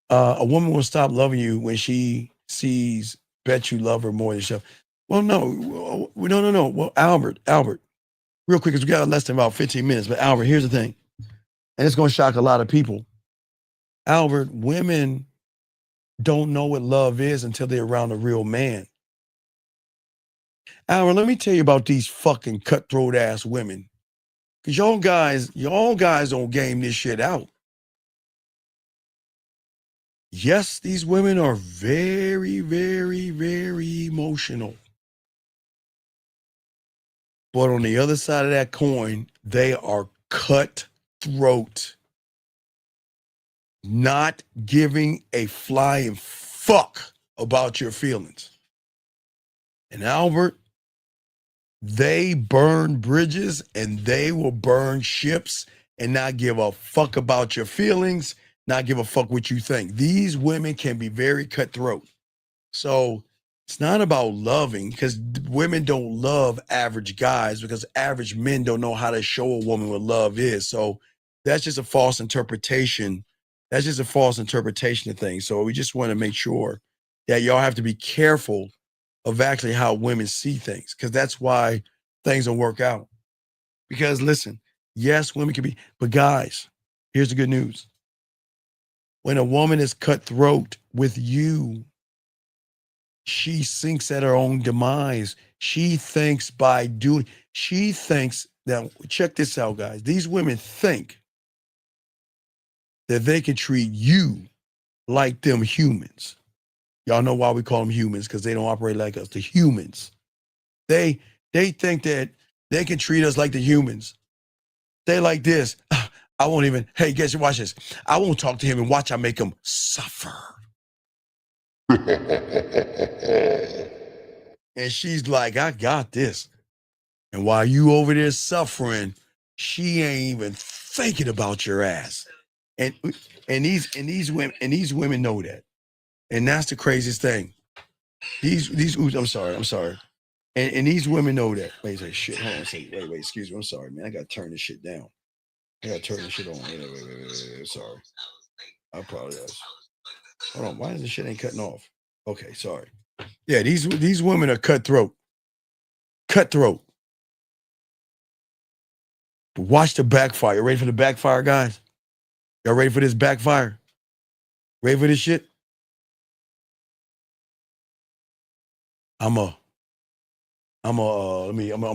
[SPEAKER 14] A woman will stop loving you when she sees, bet you love her more than yourself. Well, no. Well, Albert, real quick, because we got less than about 15 minutes. But Albert, here's the thing, and it's going to shock a lot of people. Albert, women don't know what love is until they're around a real man. Albert, let me tell you about these fucking cutthroat ass women. Because y'all guys don't game this shit out. Yes, these women are very, very, very emotional. But on the other side of that coin, they are cutthroat. Not giving a flying fuck about your feelings. And Albert, they burn bridges and they will burn ships and not give a fuck about your feelings, not give a fuck what you think. These women can be very cutthroat. So it's not about loving, because women don't love average guys, because average men don't know how to show a woman what love is. So that's just a false interpretation. That's just a false interpretation of things. So we just want to make sure that y'all have to be careful of actually how women see things, because that's why things don't work out. Because listen, yes, women can be, but guys, here's the good news. When a woman is cutthroat with you, she sinks at her own demise. She thinks that, check this out, guys. These women think that they can treat you like them humans. Y'all know why we call them humans, because they don't operate like us, the humans. They think that they can treat us like the humans. They like this. I won't even, hey, guess, watch this. I won't talk to him and watch I make him suffer. And she's like, I got this. And while you over there suffering, she ain't even thinking about your ass. And these women know that. And that's the craziest thing. I'm sorry. And these women know that. Wait, say shit. Hold on a second. Wait, excuse me. I'm sorry, man. I gotta turn this shit down. I gotta turn this shit on. Wait. Sorry. I apologize. Hold on. Why is this shit ain't cutting off? Okay, sorry. Yeah, these women are cutthroat. Cutthroat. But watch the backfire. Ready for the backfire, guys? Y'all ready for this backfire? Ready for this shit? I'm gonna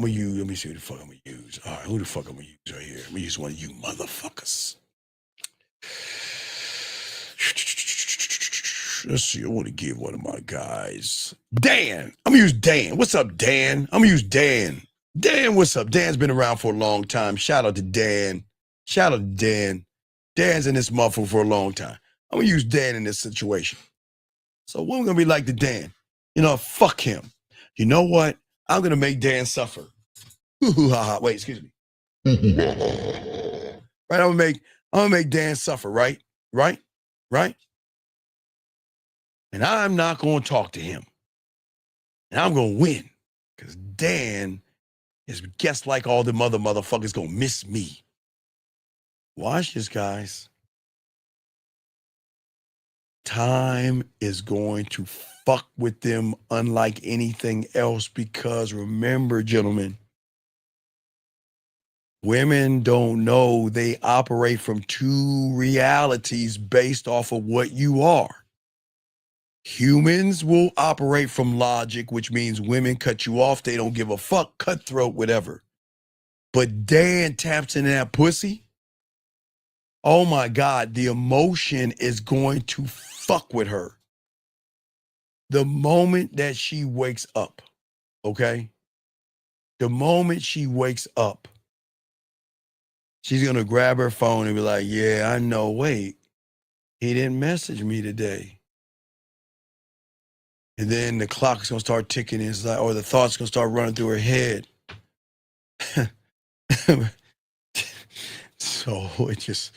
[SPEAKER 14] use, let me see who the fuck I'm gonna use. All right, who the fuck I'm gonna use right here? I'm gonna use one of you motherfuckers. Let's see, I want to give one of my guys. Dan. I'm gonna use Dan. What's up, Dan? I'm gonna use Dan. Dan, what's up? Dan's been around for a long time. Shout out to Dan. Shout out to Dan. Dan's in this motherfucker for a long time. I'm gonna use Dan in this situation. So what we're gonna be like to Dan? You know, fuck him. You know what? I'm gonna make Dan suffer. Wait, excuse me. Right, I'm gonna make Dan suffer, right? Right? And I'm not gonna talk to him. And I'm gonna win. Because Dan is just like all the motherfuckers gonna miss me. Watch this, guys. Time is going to fuck with them unlike anything else, because remember, gentlemen, women don't know they operate from two realities based off of what you are. Humans will operate from logic, which means women cut you off. They don't give a fuck, cutthroat, whatever. But Dan taps into that pussy. Oh my God, the emotion is going to fuck with her. The moment that she wakes up, okay? The moment she wakes up, she's going to grab her phone and be like, yeah, I know, wait, he didn't message me today. And then the clock's going to start ticking inside, or the thoughts going to start running through her head. So it just,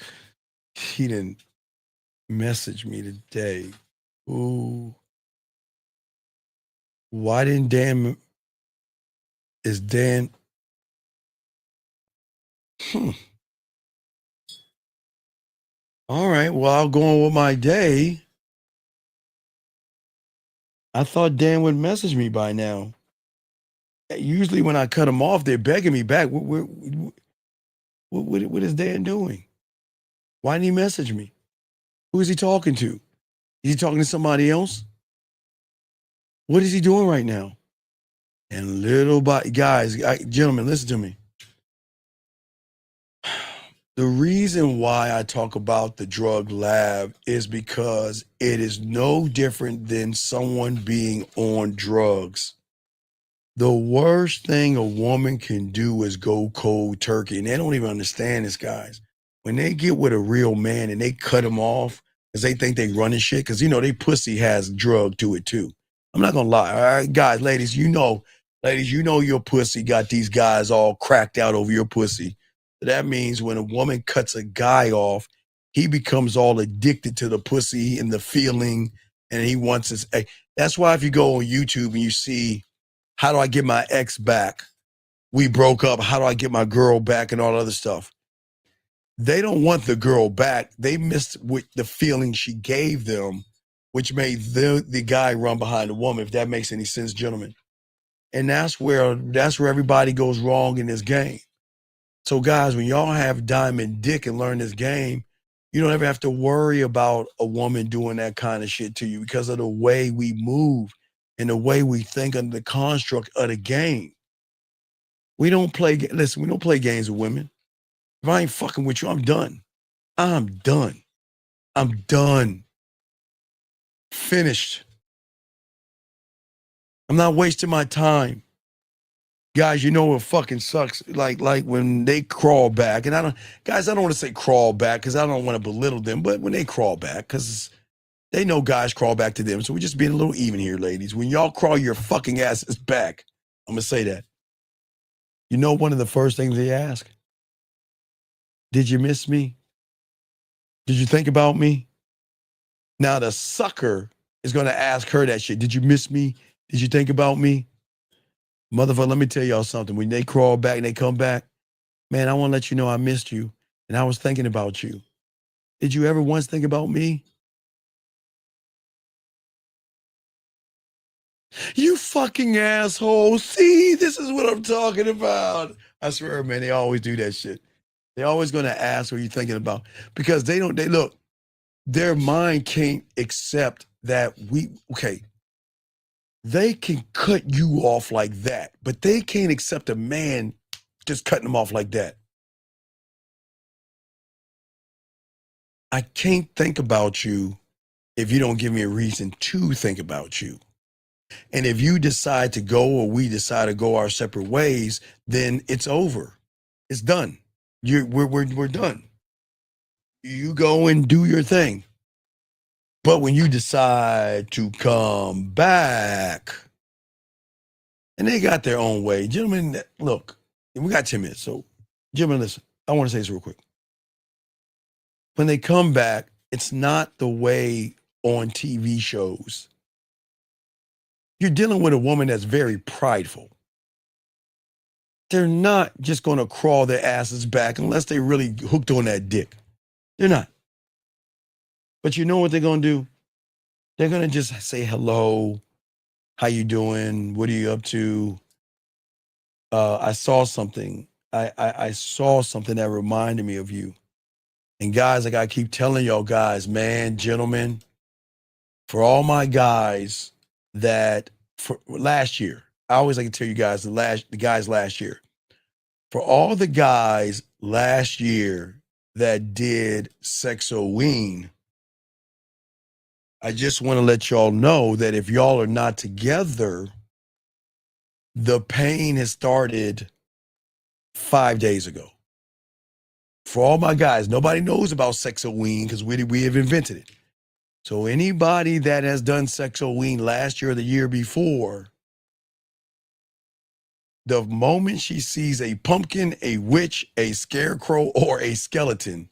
[SPEAKER 14] he didn't message me today. Ooh. Why didn't Dan, is Dan, All right, well, I'll go on with my day. I thought Dan would message me by now. Usually when I cut them off, they're begging me back. What is Dan doing? Why didn't he message me? Who is he talking to? Is he talking to somebody else? What is he doing right now? And guys, gentlemen, listen to me. The reason why I talk about the drug lab is because it is no different than someone being on drugs. The worst thing a woman can do is go cold turkey. And they don't even understand this, guys. When they get with a real man and they cut him off because they think they running shit, because, you know, they pussy has drug to it too. I'm not going to lie. All right, guys, ladies, you know your pussy got these guys all cracked out over your pussy. That means when a woman cuts a guy off, he becomes all addicted to the pussy and the feeling, and he wants his. That's why if you go on YouTube and you see, how do I get my ex back? We broke up. How do I get my girl back and all other stuff? They don't want the girl back. They missed with the feeling she gave them, which made the guy run behind the woman, if that makes any sense, gentlemen. And that's where everybody goes wrong in this game. So guys, when y'all have diamond dick and learn this game, you don't ever have to worry about a woman doing that kind of shit to you because of the way we move and the way we think under the construct of the game. We don't play games with women. If I ain't fucking with you, I'm done. I'm done. Finished. I'm not wasting my time. Guys, you know what fucking sucks? Like when they crawl back, and I don't want to say crawl back because I don't want to belittle them, but when they crawl back, because They know guys crawl back to them. So we're just being a little even here, ladies. When y'all crawl your fucking asses back, I'm going to say that. You know one of the first things they ask? Did you miss me? Did you think about me? Now the sucker is going to ask her that shit. Did you miss me? Did you think about me? Motherfucker, let me tell y'all something. When they crawl back and they come back, man, I want to let you know I missed you and I was thinking about you. Did you ever once think about me? You fucking asshole. See, this is what I'm talking about. I swear, man, they always do that shit. They're always going to ask what you're thinking about because they look, their mind can't accept that they can cut you off like that, but they can't accept a man just cutting them off like that. I can't think about you if you don't give me a reason to think about you. And if you decide to go or we decide to go our separate ways, then it's over. It's done. We're done. You go and do your thing. But when you decide to come back, and they got their own way. Gentlemen, look, we got 10 minutes. So, gentlemen, listen, I want to say this real quick. When they come back, it's not the way on TV shows. You're dealing with a woman that's very prideful. They're not just going to crawl their asses back unless they really hooked on that dick. They're not. But you know what they're going to do? They're going to just say hello. How you doing? What are you up to? I saw something. I saw something that reminded me of you. And guys, like I keep telling y'all guys, man, gentlemen, for all my guys that for last year, I always like to tell you guys the guys last year. For all the guys last year that did Sexoween, I just want to let y'all know that if y'all are not together, the pain has started 5 days ago. For all my guys, nobody knows about Sexoween because we have invented it. So anybody that has done Sexoween last year or the year before, the moment she sees a pumpkin, a witch, a scarecrow, or a skeleton,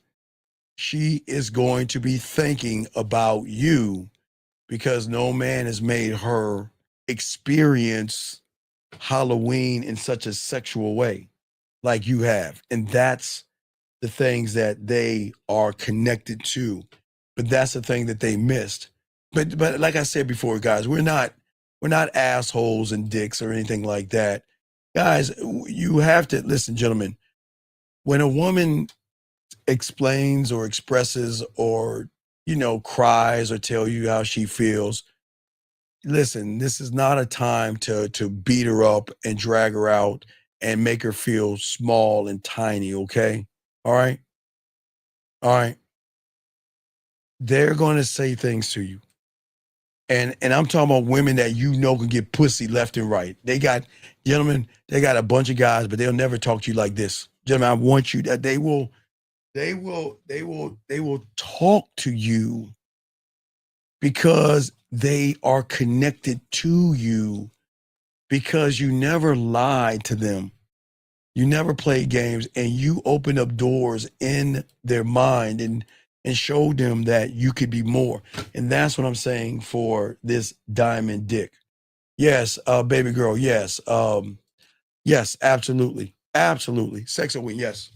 [SPEAKER 14] she is going to be thinking about you because no man has made her experience Halloween in such a sexual way like you have. And that's the things that they are connected to. But that's the thing that they missed. But like I said before, guys, we're not assholes and dicks or anything like that. Guys, you have to listen, gentlemen. When a woman explains or expresses or cries or tell you how she feels, listen, this is not a time to beat her up and drag her out and make her feel small and tiny, okay? All right? All right. They're going to say things to you. And I'm talking about women that can get pussy left and right. Gentlemen, they got a bunch of guys, but they'll never talk to you like this. Gentlemen, I want you that they will talk to you because they are connected to you because you never lied to them. You never played games and you opened up doors in their mind and showed them that you could be more. And that's what I'm saying for this diamond dick. Yes, baby girl, yes. Yes, absolutely. Absolutely. Sexoween, yes.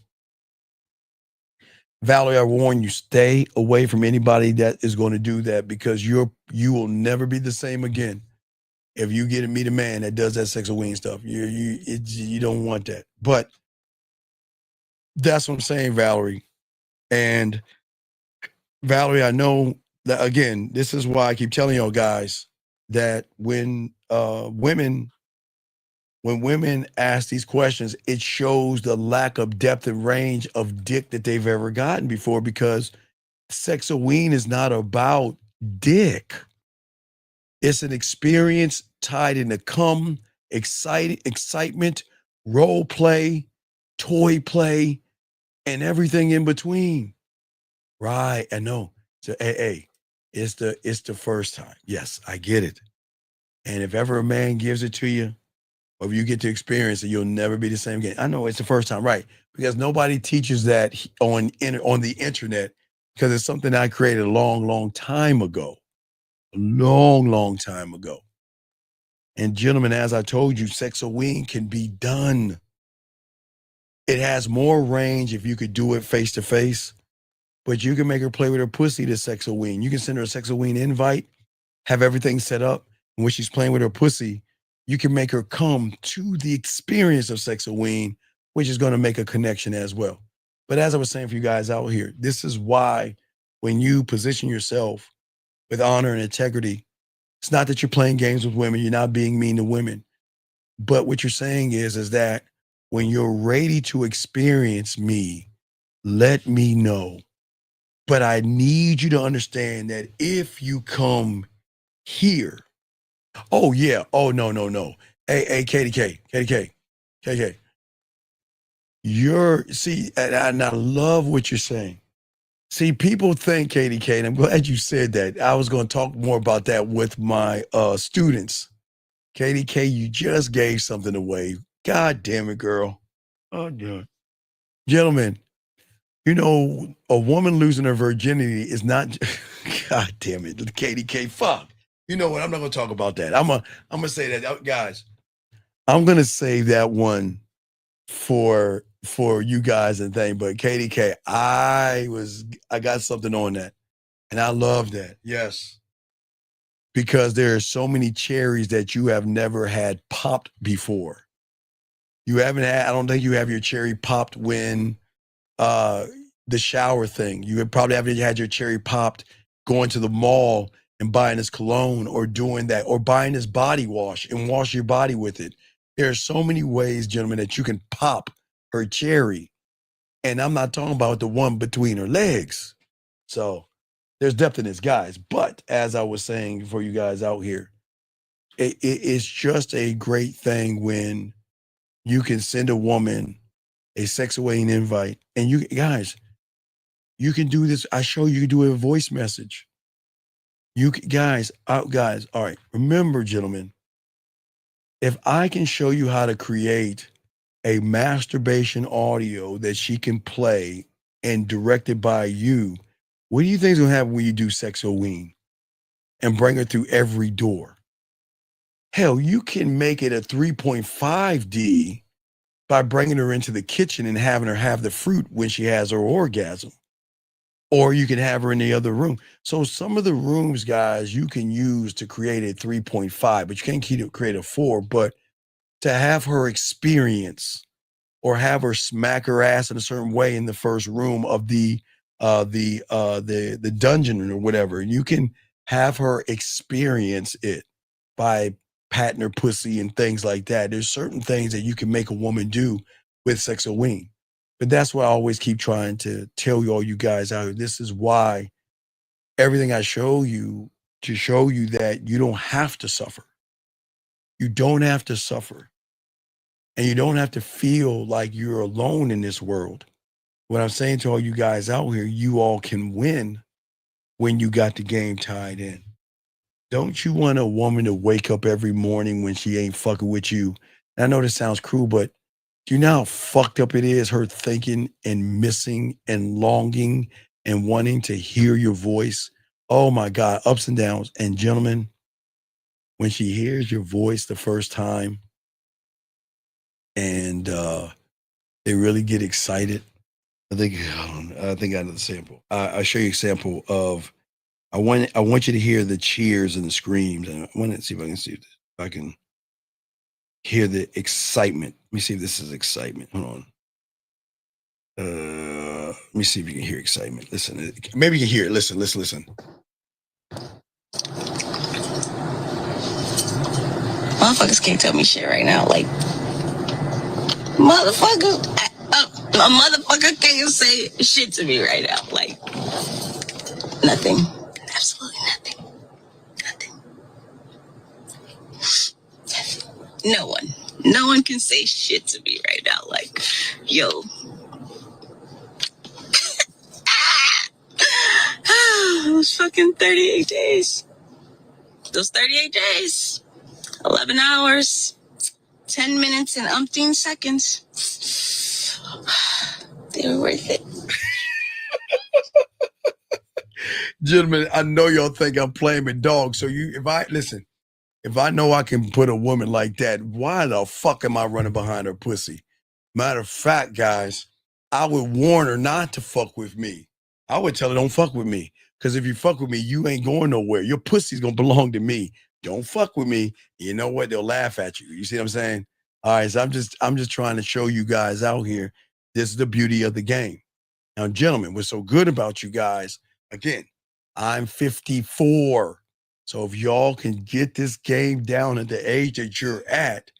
[SPEAKER 14] Valerie, I warn you, stay away from anybody that is going to do that because you will never be the same again. If you get to meet a man that does that Sexoween stuff, you don't want that. But that's what I'm saying, Valerie. And Valerie, I know that, again, this is why I keep telling y'all guys that when women ask these questions, it shows the lack of depth and range of dick that they've ever gotten before because Sexoween is not about dick. It's an experience tied into excitement, role play, toy play, and everything in between. Right, I know. So, hey, It's the first time. Yes, I get it. And if ever a man gives it to you, or if you get to experience it, you'll never be the same again. I know it's the first time, right? Because nobody teaches that on the internet, because it's something I created a long time ago. A long time ago. And gentlemen, as I told you, sexoween can be done. It has more range if you could do it face to face, but you can make her play with her pussy to sexoween. You can send her a sexoween invite, have everything set up, and when she's playing with her pussy, you can make her come to the experience of sexoween, which is going to make a connection as well. But as I was saying for you guys out here, this is why when you position yourself with honor and integrity, it's not that you're playing games with women, you're not being mean to women. But what you're saying is that when you're ready to experience me, let me know. But I need you to understand that if you come here, oh yeah, oh no. Hey, KDK. And I love what you're saying. See, people think, KDK, and I'm glad you said that. I was going to talk more about that with my students. KDK, you just gave something away. God damn it, girl. Oh, yeah. Gentlemen, you know, a woman losing her virginity is not, God damn it, KDK, fuck. You know what? I'm not going to talk about that. I'm gonna say that, guys, I'm going to save that one for you guys and thing. But KDK, I got something on that. And I love that. Yes. Because there are so many cherries that you have never had popped before. You haven't had, I don't think you have your cherry popped when the shower thing. You probably haven't had your cherry popped going to the mall and buying this cologne or doing that, or buying this body wash and wash your body with it. There are so many ways, gentlemen, that you can pop her cherry. And I'm not talking about the one between her legs. So there's depth in this, guys. But as I was saying for you guys out here, it's just a great thing when you can send a woman a sexoween invite. And you guys, you can do this. I show you do a voice message. You guys, all right. Remember, gentlemen, if I can show you how to create a masturbation audio that she can play and directed by you, what do you think is going to happen when you do sexoween and bring her through every door? Hell, you can make it a 3.5D by bringing her into the kitchen and having her have the fruit when she has her orgasm. Or you can have her in the other room. So some of the rooms, guys, you can use to create a 3.5, but you can't create a 4. But to have her experience or have her smack her ass in a certain way in the first room of the dungeon or whatever, you can have her experience it by patting her pussy and things like that. There's certain things that you can make a woman do with sexoween. But that's why I always keep trying to tell you, all you guys out here, this is why everything I show you, to show you that you don't have to suffer. You don't have to suffer. And you don't have to feel like you're alone in this world. What I'm saying to all you guys out here, you all can win when you got the game tied in. Don't you want a woman to wake up every morning when she ain't fucking with you? And I know this sounds cruel, but do you know how fucked up it is, her thinking and missing and longing and wanting to hear your voice? Oh my God, ups and downs. And gentlemen, when she hears your voice the first time and they really get excited, I think I know the sample. I'll show you a sample of, I want you to hear the cheers and the screams. And I want to see if I can see this. If I can hear the excitement. Let me see if this is excitement. Hold on. Let me see if you can hear excitement. Listen, maybe you can hear it. Listen.
[SPEAKER 21] Motherfuckers can't tell me shit right now. Like, motherfucker, a motherfucker can't say shit to me right now. Like, nothing. Absolutely nothing. No one can say shit to me right now. Like, yo. Those fucking
[SPEAKER 1] fucking 38 days. Those 38 days, 11 hours, 10 minutes, and umpteen seconds. They were worth it.
[SPEAKER 14] Gentlemen, I know y'all think I'm playing with dogs. So if I know I can put a woman like that, why the fuck am I running behind her pussy? Matter of fact, guys, I would warn her not to fuck with me. I would tell her, don't fuck with me. Because if you fuck with me, you ain't going nowhere. Your pussy's going to belong to me. Don't fuck with me. You know what? They'll laugh at you. You see what I'm saying? All right, so I'm just trying to show you guys out here, this is the beauty of the game. Now, gentlemen, what's so good about you guys, again, I'm 54. So if y'all can get this game down at the age that you're at,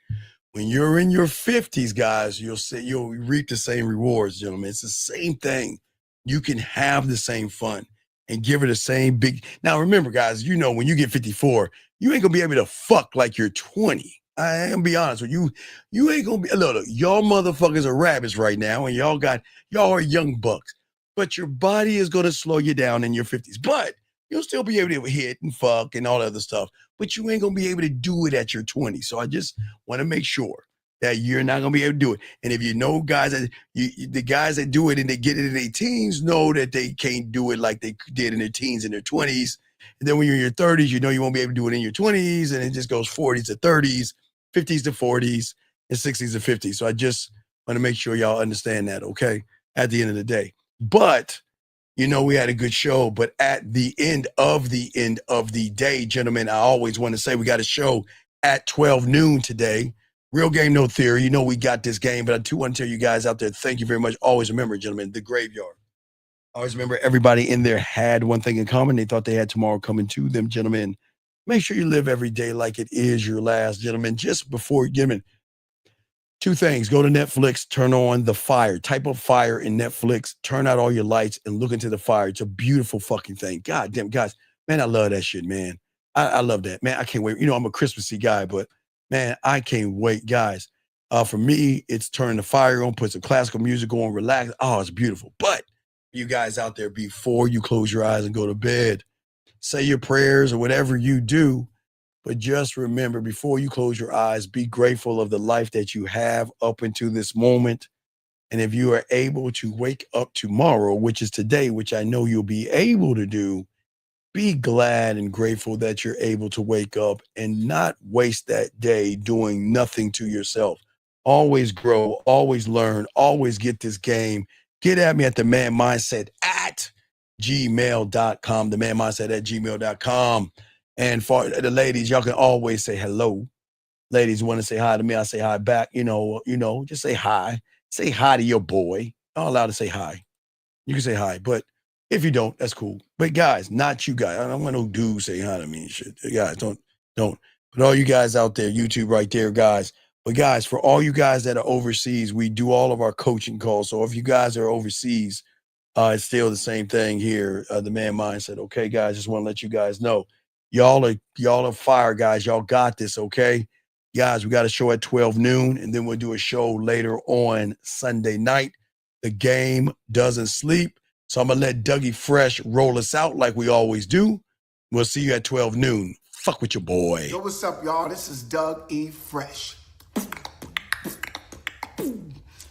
[SPEAKER 14] when you're in your 50s, guys, you'll reap the same rewards, gentlemen. It's the same thing. You can have the same fun and give her the same big. Now, remember, guys, you know, when you get 54, you ain't gonna be able to fuck like you're 20. I am gonna be honest with you. You ain't gonna be. Look, y'all motherfuckers are rabbits right now, and y'all are young bucks. But your body is gonna slow you down in your 50s. But you'll still be able to hit and fuck and all that other stuff. But you ain't gonna be able to do it at your 20s. So I just want to make sure that you're not gonna be able to do it. And if you know guys that the guys that do it and they get it in their teens know that they can't do it like they did in their teens and their 20s. And then when you're in your 30s, you know you won't be able to do it in your 20s, and it just goes 40s to 30s, 50s to 40s, and 60s to 50s. So I just want to make sure y'all understand that, okay? At the end of the day. But you know, we had a good show, but at the end of the day, gentlemen, I always want to say we got a show at 12 noon today. Real Game, No Theory. You know we got this game, but I do want to tell you guys out there, thank you very much. Always remember, gentlemen, the graveyard. Always remember everybody in there had one thing in common. They thought they had tomorrow coming to them, gentlemen. Make sure you live every day like it is your last, gentlemen. Just before, gentlemen, two things. Go to Netflix, turn on The Fire. Type up Fire in Netflix, turn out all your lights, and look into The Fire. It's a beautiful fucking thing. God damn, guys, man, I love that shit, man. I love that. Man, I can't wait. You know, I'm a Christmassy guy, but, man, I can't wait, guys. For me, it's turn The Fire on, put some classical music on, relax. Oh, it's beautiful. But you guys out there, before you close your eyes and go to bed, say your prayers or whatever you do. But just remember, before you close your eyes, be grateful of the life that you have up until this moment. And if you are able to wake up tomorrow, which is today, which I know you'll be able to do, be glad and grateful that you're able to wake up and not waste that day doing nothing to yourself. Always grow, always learn, always get this game. Get at me at the Man Mindset at gmail.com, the Man Mindset at gmail.com. And for the ladies, y'all can always say hello. Ladies want to say hi to me, I say hi back. You know, just say hi. Say hi to your boy. I'm allowed to say hi. You can say hi, but if you don't, that's cool. But guys, not you guys. I don't want no dudes say hi to me and shit. Guys, don't. But all you guys out there, YouTube right there, guys. But guys, for all you guys that are overseas, we do all of our coaching calls. So if you guys are overseas, it's still the same thing here. The Man Mindset. Okay, guys, just want to let you guys know. Y'all are fire, guys. Y'all got this, okay? Guys, we got a show at 12 noon, and then we'll do a show later on Sunday night. The game doesn't sleep. So I'm going to let Dougie Fresh roll us out like we always do. We'll see you at 12 noon. Fuck with your boy.
[SPEAKER 7] Yo, what's up, y'all? This is Doug E. Fresh.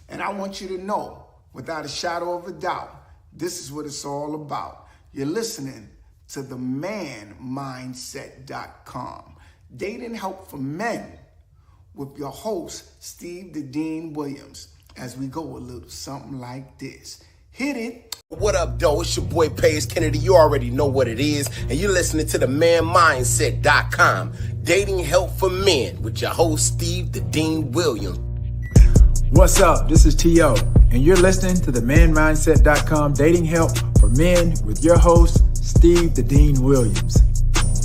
[SPEAKER 7] And I want you to know, without a shadow of a doubt, this is what it's all about. You're listening to the manmindset.com. Dating help for men with your host, Steve the Dean Williams, as we go a little something like this. Hit it.
[SPEAKER 8] What up, though? It's your boy, Paige Kennedy. You already know what it is. And you're listening to the manmindset.com. Dating help for men with your host, Steve the Dean Williams.
[SPEAKER 22] What's up? This is T.O. And you're listening to the manmindset.com dating help for men with your host, Steve the Dean Williams.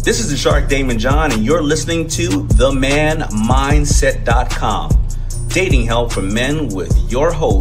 [SPEAKER 23] This is the Shark Damon John, and you're listening to themanmindset.com. Dating help for men with your host,